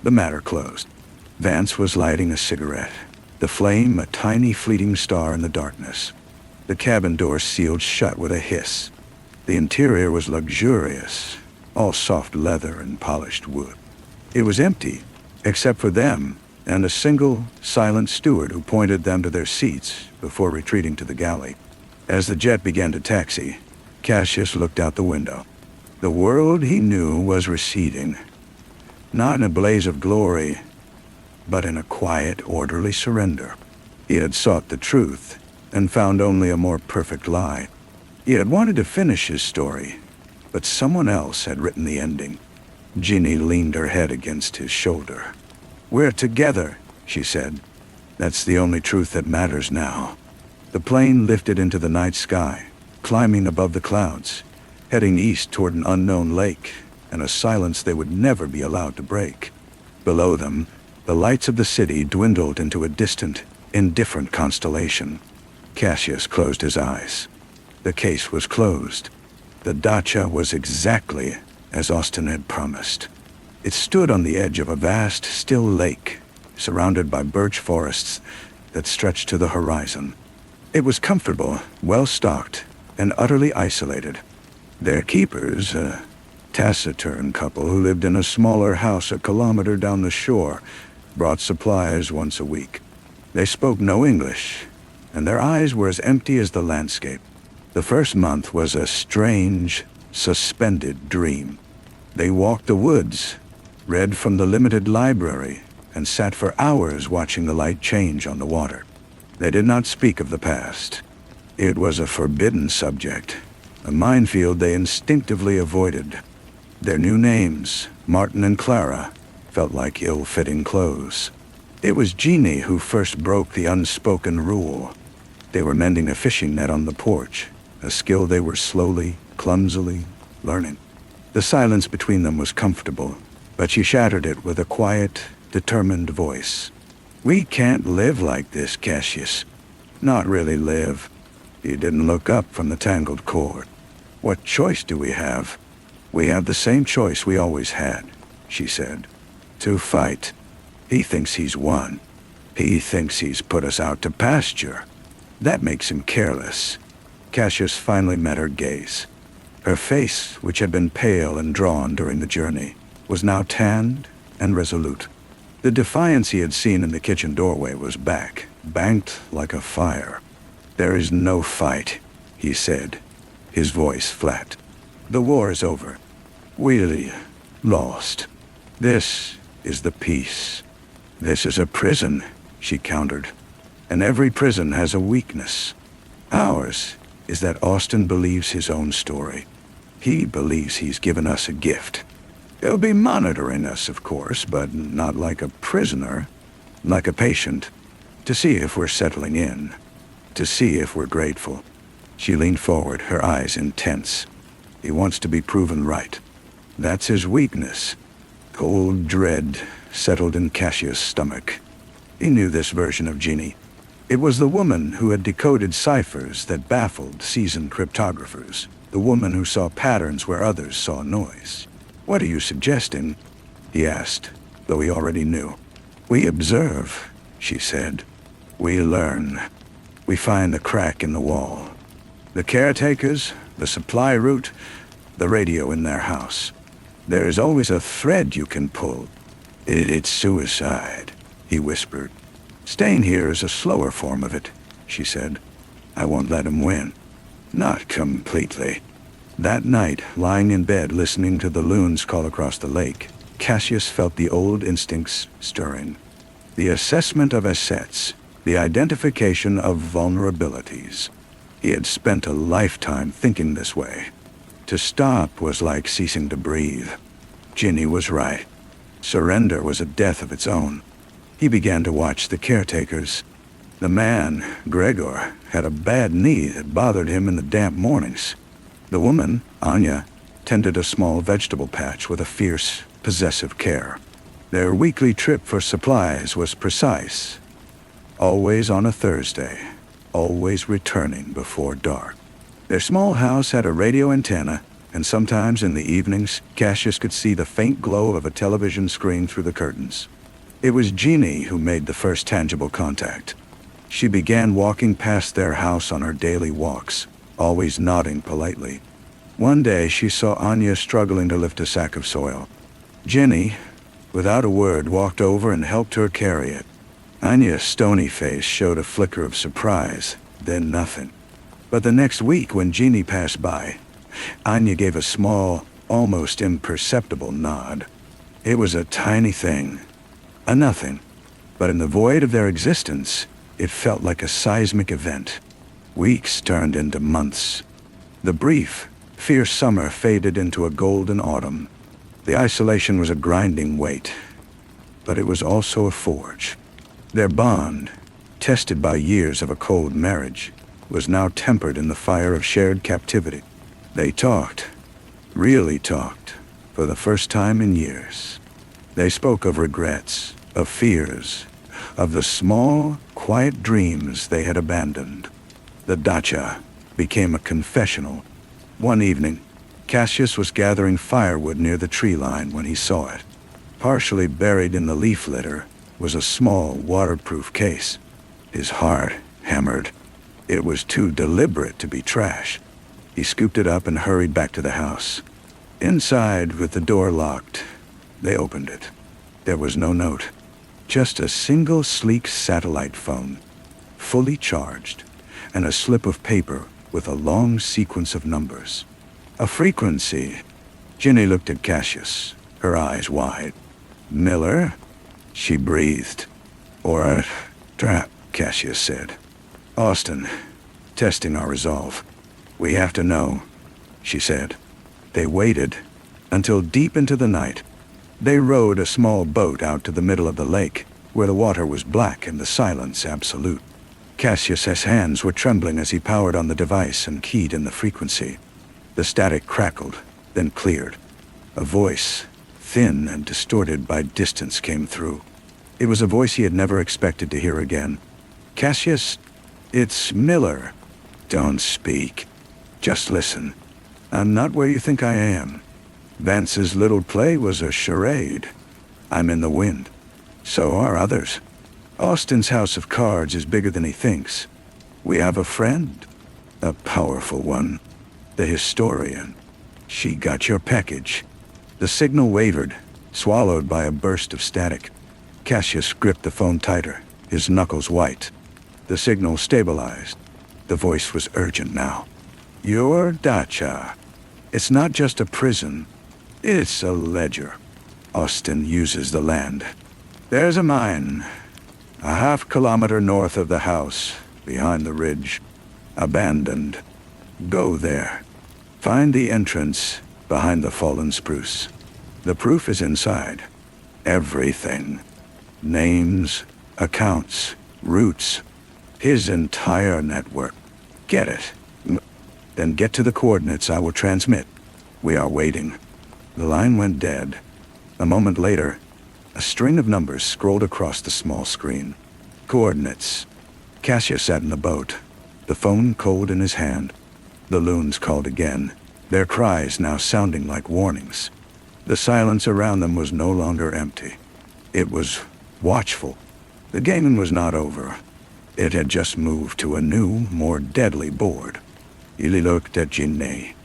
The matter closed. Vance was lighting a cigarette, the flame a tiny fleeting star in the darkness. The cabin door sealed shut with a hiss. The interior was luxurious, all soft leather and polished wood. It was empty, except for them and a single, silent steward who pointed them to their seats before retreating to the galley. As the jet began to taxi, Cassius looked out the window. The world he knew was receding, not in a blaze of glory, but in a quiet, orderly surrender. He had sought the truth and found only a more perfect lie. He had wanted to finish his story, but someone else had written the ending. Ginny leaned her head against his shoulder. "We're together," she said. "That's the only truth that matters now." The plane lifted into the night sky, climbing above the clouds, heading east toward an unknown lake and a silence they would never be allowed to break. Below them, the lights of the city dwindled into a distant, indifferent constellation. Cassius closed his eyes. The case was closed. The dacha was exactly as Austin had promised. It stood on the edge of a vast, still lake, surrounded by birch forests that stretched to the horizon. It was comfortable, well-stocked, and utterly isolated. Their keepers, a taciturn couple who lived in a smaller house a kilometer down the shore, brought supplies once a week. They spoke no English, and their eyes were as empty as the landscape. The first month was a strange, suspended dream. They walked the woods, read from the limited library, and sat for hours watching the light change on the water. They did not speak of the past. It was a forbidden subject, a minefield they instinctively avoided. Their new names, Martin and Clara, felt like ill-fitting clothes. It was Jeannie who first broke the unspoken rule. They were mending a fishing net on the porch, a skill they were slowly, clumsily learning. The silence between them was comfortable, but she shattered it with a quiet, determined voice. "We can't live like this, Cassius. Not really live." He didn't look up from the tangled cord. "What choice do we have?" "We have the same choice we always had," she said. "To fight. He thinks he's won. He thinks he's put us out to pasture. That makes him careless." Cassius finally met her gaze. Her face, which had been pale and drawn during the journey, was now tanned and resolute. The defiance he had seen in the kitchen doorway was back, banked like a fire. "There is no fight," he said, his voice flat. "The war is over. We lost. This is the peace." "This is a prison," she countered. "And every prison has a weakness. Ours is that Austin believes his own story. He believes he's given us a gift. He'll be monitoring us, of course, but not like a prisoner, like a patient, to see if we're settling in, to see if we're grateful." She leaned forward, her eyes intense. "He wants to be proven right. That's his weakness." Cold dread settled in Cassius' stomach. He knew this version of Jeannie. It was the woman who had decoded ciphers that baffled seasoned cryptographers, the woman who saw patterns where others saw noise. "What are you suggesting?" he asked, though he already knew. "We observe," she said. "We learn. We find the crack in the wall. The caretakers, the supply route, the radio in their house. There is always a thread you can pull. It's suicide," he whispered. "Staying here is a slower form of it," she said. "I won't let him win. Not completely." That night, lying in bed listening to the loons call across the lake, Cassius felt the old instincts stirring. The assessment of assets, the identification of vulnerabilities. He had spent a lifetime thinking this way. To stop was like ceasing to breathe. Ginny was right. Surrender was a death of its own. He began to watch the caretakers. The man, Gregor, had a bad knee that bothered him in the damp mornings. The woman, Anya, tended a small vegetable patch with a fierce, possessive care. Their weekly trip for supplies was precise. Always on a Thursday, always returning before dark. Their small house had a radio antenna, and sometimes in the evenings, Cassius could see the faint glow of a television screen through the curtains. It was Jeannie who made the first tangible contact. She began walking past their house on her daily walks, always nodding politely. One day she saw Anya struggling to lift a sack of soil. Jenny, without a word, walked over and helped her carry it. Anya's stony face showed a flicker of surprise, then nothing. But the next week when Jeannie passed by, Anya gave a small, almost imperceptible nod. It was a tiny thing, a nothing, but in the void of their existence, it felt like a seismic event. Weeks turned into months. The brief, Fierce summer faded into a golden autumn. The isolation was a grinding weight, but it was also a forge. Their bond, tested by years of a cold marriage, was now tempered in the fire of shared captivity. They talked, really talked, for the first time in years. They spoke of regrets, of fears, of the small, quiet dreams they had abandoned. The dacha became a confessional. One evening, Cassius was gathering firewood near the tree line when he saw it. Partially buried in the leaf litter was a small, waterproof case. His heart hammered. It was too deliberate to be trash. He scooped it up and hurried back to the house. Inside, with the door locked, they opened it. There was no note, just a single sleek satellite phone, fully charged, and a slip of paper with a long sequence of numbers. A frequency. Ginny looked at Cassius, her eyes wide. "Miller?" she breathed. "Or a trap," Cassius said. "Austin, testing our resolve. We have to know," she said. They waited until deep into the night. They rowed a small boat out to the middle of the lake, where the water was black and the silence absolute. Cassius's hands were trembling as he powered on the device and keyed in the frequency. The static crackled, then cleared. A voice, thin and distorted by distance, came through. It was a voice he had never expected to hear again. "Cassius, it's Miller." "Don't speak. Just listen. I'm not where you think I am. Vance's little play was a charade. I'm in the wind. So are others. Austin's house of cards is bigger than he thinks. We have a friend, a powerful one, the historian. She got your package." The signal wavered, swallowed by a burst of static. Cassius gripped the phone tighter, his knuckles white. The signal stabilized. The voice was urgent now. "Your dacha. It's not just a prison. It's a ledger. Austin uses the land. There's a mine, a half-kilometer north of the house, behind the ridge. Abandoned. Go there. Find the entrance behind the fallen spruce. The proof is inside. Everything. Names, accounts, routes. His entire network. Get it. Then get to the coordinates I will transmit. We are waiting." The line went dead. A moment later, a string of numbers scrolled across the small screen. Coordinates. Cassius sat in the boat, the phone cold in his hand. The loons called again, their cries now sounding like warnings. The silence around them was no longer empty. It was watchful. The gaming was not over. It had just moved to a new, more deadly board. He looked at Ginny.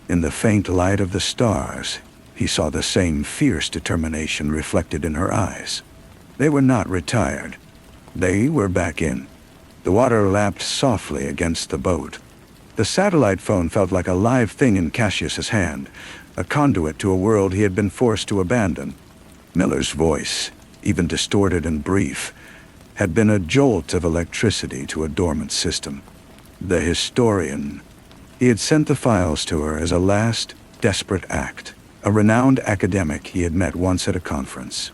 In the faint light of the stars, he saw the same fierce determination reflected in her eyes. They were not retired. They were back in. The water lapped softly against the boat. The satellite phone felt like a live thing in Cassius's hand, a conduit to a world he had been forced to abandon. Miller's voice, even distorted and brief, had been a jolt of electricity to a dormant system. The historian. He had sent the files to her as a last, desperate act, a renowned academic he had met once at a conference.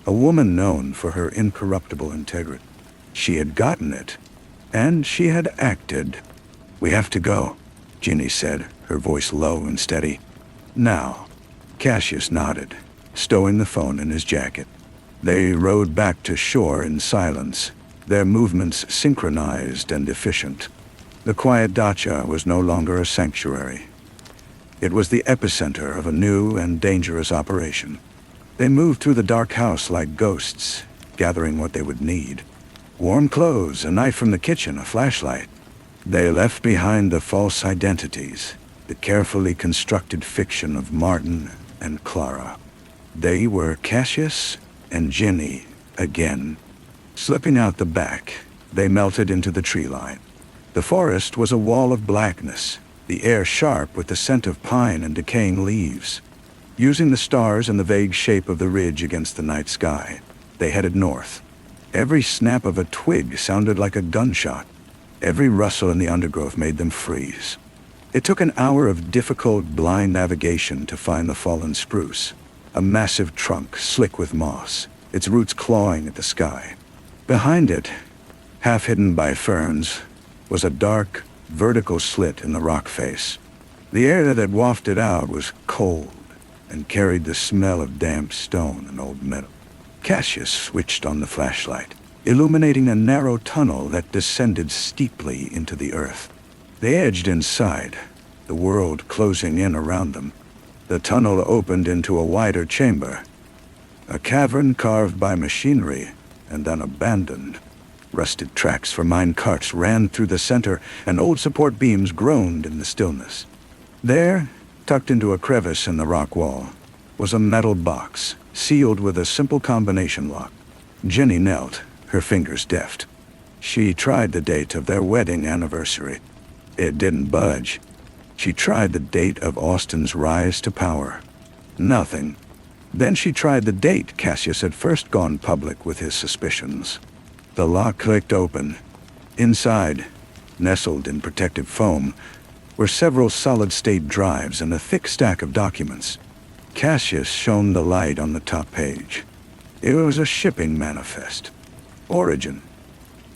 A woman known for her incorruptible integrity. She had gotten it, and she had acted. "We have to go," Ginny said, her voice low and steady. "Now." Cassius nodded, stowing the phone in his jacket. They rowed back to shore in silence, their movements synchronized and efficient. The quiet dacha was no longer a sanctuary. It was the epicenter of a new and dangerous operation. They moved through the dark house like ghosts, gathering what they would need. Warm clothes, a knife from the kitchen, a flashlight. They left behind the false identities, the carefully constructed fiction of Martin and Clara. They were Cassius and Ginny again. Slipping out the back, they melted into the tree line. The forest was a wall of blackness, the air sharp with the scent of pine and decaying leaves. Using the stars and the vague shape of the ridge against the night sky, they headed north. Every snap of a twig sounded like a gunshot. Every rustle in the undergrowth made them freeze. It took an hour of difficult, blind navigation to find the fallen spruce, a massive trunk slick with moss, its roots clawing at the sky. Behind it, half hidden by ferns, was a dark, vertical slit in the rock face. The air that wafted out was cold and carried the smell of damp stone and old metal. Cassius switched on the flashlight, illuminating a narrow tunnel that descended steeply into the earth. They edged inside, the world closing in around them. The tunnel opened into a wider chamber, a cavern carved by machinery and then abandoned. Rusted tracks for mine carts ran through the center, and old support beams groaned in the stillness. There, tucked into a crevice in the rock wall, was a metal box, sealed with a simple combination lock. Jenny knelt, her fingers deft. She tried the date of their wedding anniversary. It didn't budge. She tried the date of Austin's rise to power. Nothing. Then she tried the date Cassius had first gone public with his suspicions. The lock clicked open. Inside, nestled in protective foam, were several solid-state drives and a thick stack of documents. Cassius shone the light on the top page. It was a shipping manifest. Origin,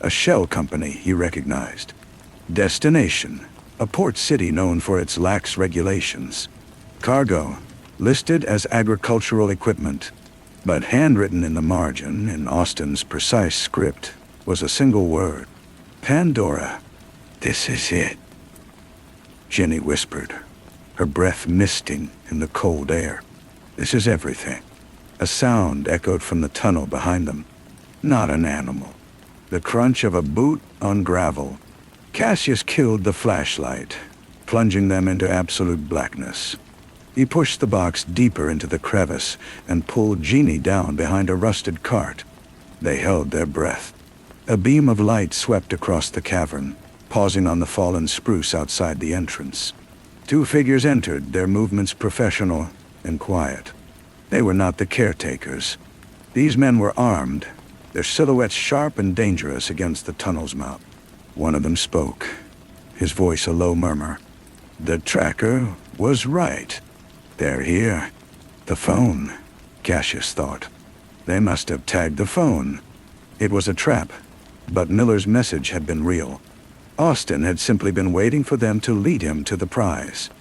a shell company he recognized. Destination, a port city known for its lax regulations. Cargo, listed as agricultural equipment, but handwritten in the margin in Austin's precise script was a single word. Pandora. This is it, Jenny whispered, her breath misting in the cold air. This is everything. A sound echoed from the tunnel behind them. Not an animal. The crunch of a boot on gravel. Cassius killed the flashlight, plunging them into absolute blackness. He pushed the box deeper into the crevice and pulled Jeannie down behind a rusted cart. They held their breath. A beam of light swept across the cavern, pausing on the fallen spruce outside the entrance. Two figures entered, their movements professional and quiet. They were not the caretakers. These men were armed, their silhouettes sharp and dangerous against the tunnel's mouth. One of them spoke, his voice a low murmur. The tracker was right. They're here. The phone, Cassius thought. They must have tagged the phone. It was a trap, but Miller's message had been real. Austin had simply been waiting for them to lead him to the prize.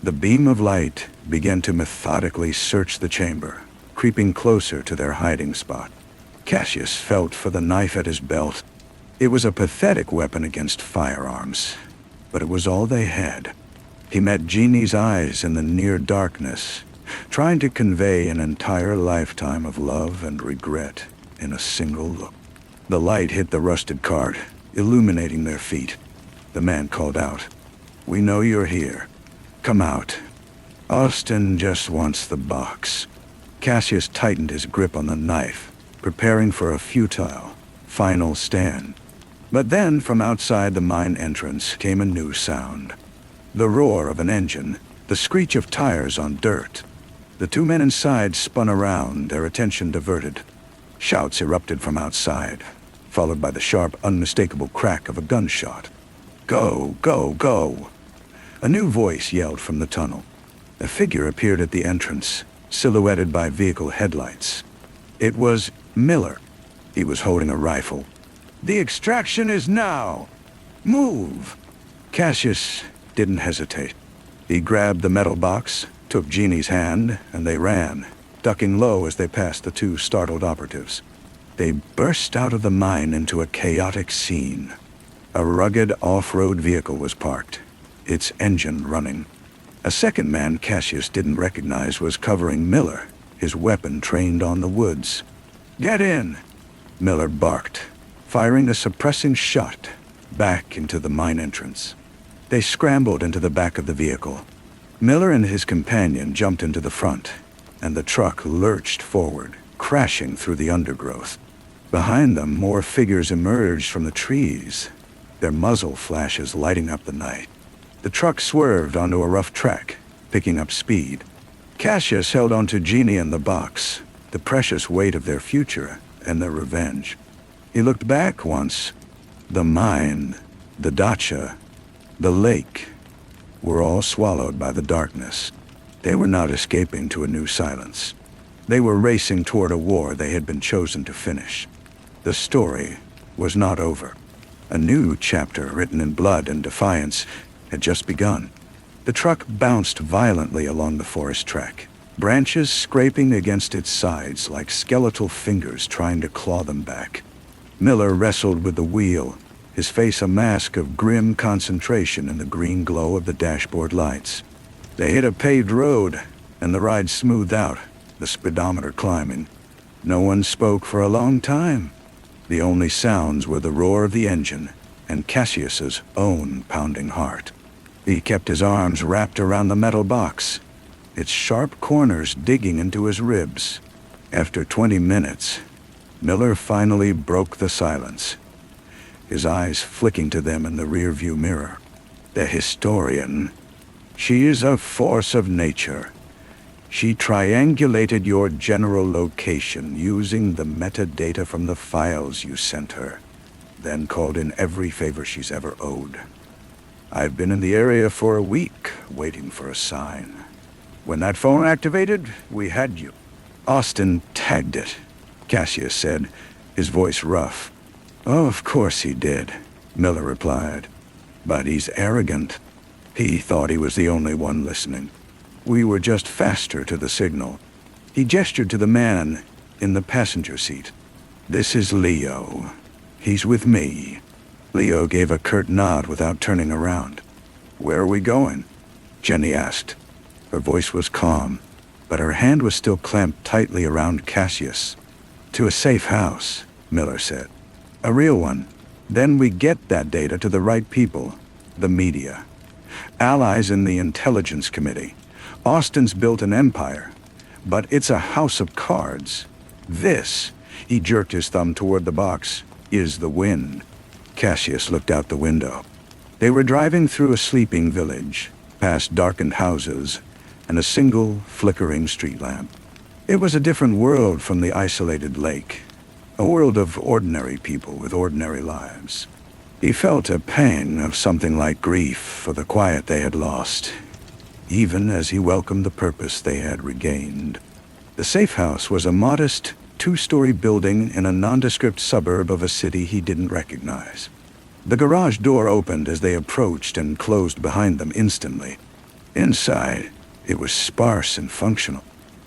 The beam of light began to methodically search the chamber, creeping closer to their hiding spot. Cassius felt for the knife at his belt. It was a pathetic weapon against firearms, but it was all they had. He met Jeannie's eyes in the near darkness, trying to convey an entire lifetime of love and regret in a single look. The light hit the rusted cart, illuminating their feet. The man called out, "We know you're here. Come out. Austin just wants the box." Cassius tightened his grip on the knife, preparing for a futile, final stand. But then, from outside the mine entrance came a new sound. The roar of an engine, the screech of tires on dirt. The two men inside spun around, their attention diverted. Shouts erupted from outside, followed by the sharp, unmistakable crack of a gunshot. "Go, go, go!" A new voice yelled from the tunnel. A figure appeared at the entrance, silhouetted by vehicle headlights. It was Miller. He was holding a rifle. "The extraction is now! Move!" Cassius didn't hesitate. He grabbed the metal box, took Jeannie's hand, and they ran, ducking low as they passed the two startled operatives. They burst out of the mine into a chaotic scene. A rugged off-road vehicle was parked, its engine running. A second man Cassius didn't recognize was covering Miller, his weapon trained on the woods. "Get in!" Miller barked, firing a suppressing shot back into the mine entrance. They scrambled into the back of the vehicle. Miller and his companion jumped into the front, and the truck lurched forward, crashing through the undergrowth. Behind them, more figures emerged from the trees, their muzzle flashes lighting up the night. The truck swerved onto a rough track, picking up speed. Cassius held onto Jeannie and the box, the precious weight of their future and their revenge. He looked back once. The mine, the dacha, the lake. were all swallowed by the darkness. They were not escaping to a new silence. They were racing toward a war they had been chosen to finish. The story was not over. A new chapter written in blood and defiance had just begun. The truck bounced violently along the forest track, branches scraping against its sides like skeletal fingers trying to claw them back. Miller wrestled with the wheel, his face a mask of grim concentration in the green glow of the dashboard lights. They hit a paved road, and the ride smoothed out, the speedometer climbing. No one spoke for a long time. The only sounds were the roar of the engine and Cassius's own pounding heart. He kept his arms wrapped around the metal box, its sharp corners digging into his ribs. After 20 minutes, Miller finally broke the silence, his eyes flicking to them in the rearview mirror. The historian. She is a force of nature. She triangulated your general location using the metadata from the files you sent her, then called in every favor she's ever owed. I've been in the area for a week, waiting for a sign. When that phone activated, we had you. Austin tagged it, Cassius said, his voice rough. Oh, of course he did, Miller replied. But he's arrogant. He thought he was the only one listening. We were just faster to the signal. He gestured to the man in the passenger seat. This is Leo. He's with me. Leo gave a curt nod without turning around. Where are we going? Jenny asked. Her voice was calm, but her hand was still clamped tightly around Cassius. To a safe house, Miller said. A real one. Then we get that data to the right people, the media. Allies in the Intelligence Committee. Austin's built an empire, but it's a house of cards. This, he jerked his thumb toward the box, is the wind. Cassius looked out the window. They were driving through a sleeping village, past darkened houses, and a single, flickering street lamp. It was a different world from the isolated lake, a world of ordinary people with ordinary lives. He felt a pang of something like grief for the quiet they had lost, even as he welcomed the purpose they had regained. The safe house was a modest, two-story building in a nondescript suburb of a city he didn't recognize. The garage door opened as they approached and closed behind them instantly. Inside, it was sparse and functional.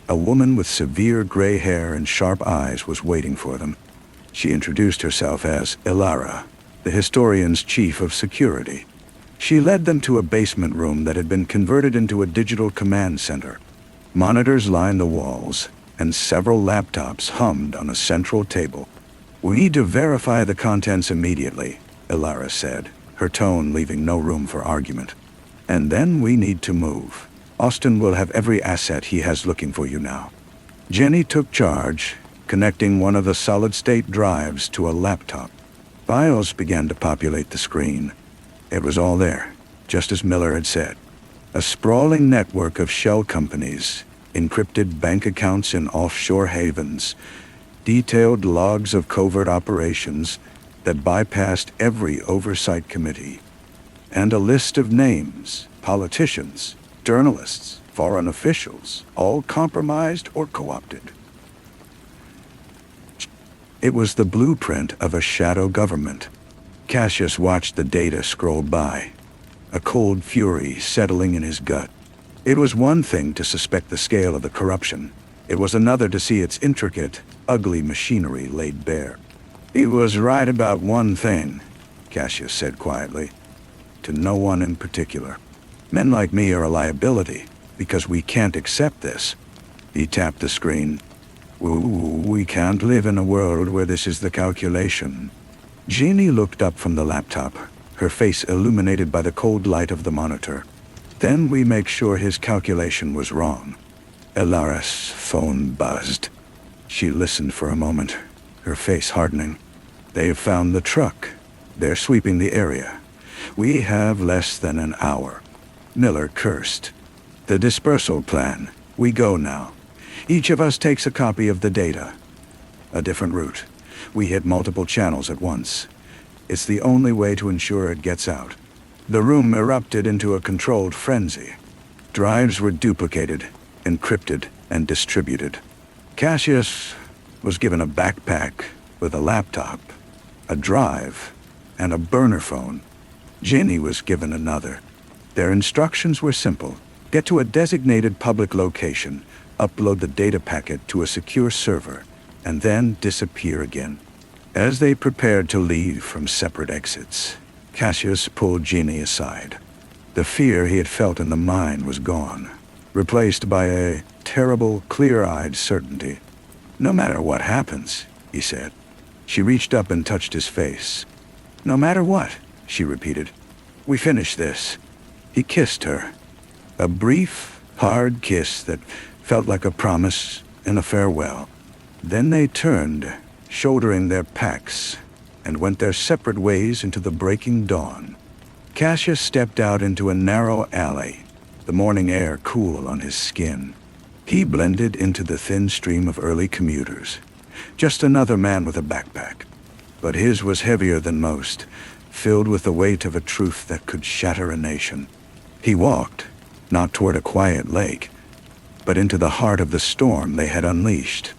A woman with severe gray hair and sharp eyes was waiting for them. She introduced herself as Ilara, the historian's chief of security. She led them to a basement room that had been converted into a digital command center. Monitors lined the walls, and several laptops hummed on a central table. We need to verify the contents immediately, Ilara said, her tone leaving no room for argument. And then we need to move. Austin will have every asset he has looking for you now. Jenny took charge, connecting one of the solid-state drives to a laptop. Files began to populate the screen. It was all there, just as Miller had said. A sprawling network of shell companies, encrypted bank accounts in offshore havens, detailed logs of covert operations that bypassed every oversight committee, and a list of names, politicians, journalists, foreign officials, all compromised or co-opted. It was the blueprint of a shadow government. Cassius watched the data scroll by, a cold fury settling in his gut. It was one thing to suspect the scale of the corruption. It was another to see its intricate, ugly machinery laid bare. He was right about one thing, Cassius said quietly, to no one in particular. Men like me are a liability, because we can't accept this. He tapped the screen. We can't live in a world where this is the calculation. Jeannie looked up from the laptop, her face illuminated by the cold light of the monitor. Then we make sure his calculation was wrong. Ilara's phone buzzed. She listened for a moment, her face hardening. They have found the truck. They're sweeping the area. We have less than an hour. Miller cursed. The dispersal plan. We go now. Each of us takes a copy of the data. A different route. We hit multiple channels at once. It's the only way to ensure it gets out. The room erupted into a controlled frenzy. Drives were duplicated, encrypted, and distributed. Cassius was given a backpack with a laptop, a drive, and a burner phone. Ginny was given another. Their instructions were simple. Get to a designated public location, upload the data packet to a secure server, and then disappear again. As they prepared to leave from separate exits, Cassius pulled Ginny aside. The fear he had felt in the mine was gone, replaced by a terrible, clear-eyed certainty. "No matter what happens," he said. She reached up and touched his face. "No matter what," she repeated. "We finish this." He kissed her. A brief, hard kiss that felt like a promise and a farewell. Then they turned, shouldering their packs, and went their separate ways into the breaking dawn. Cassius stepped out into a narrow alley, the morning air cool on his skin. He blended into the thin stream of early commuters, just another man with a backpack. But his was heavier than most, filled with the weight of a truth that could shatter a nation. He walked, not toward a quiet lake, but into the heart of the storm they had unleashed.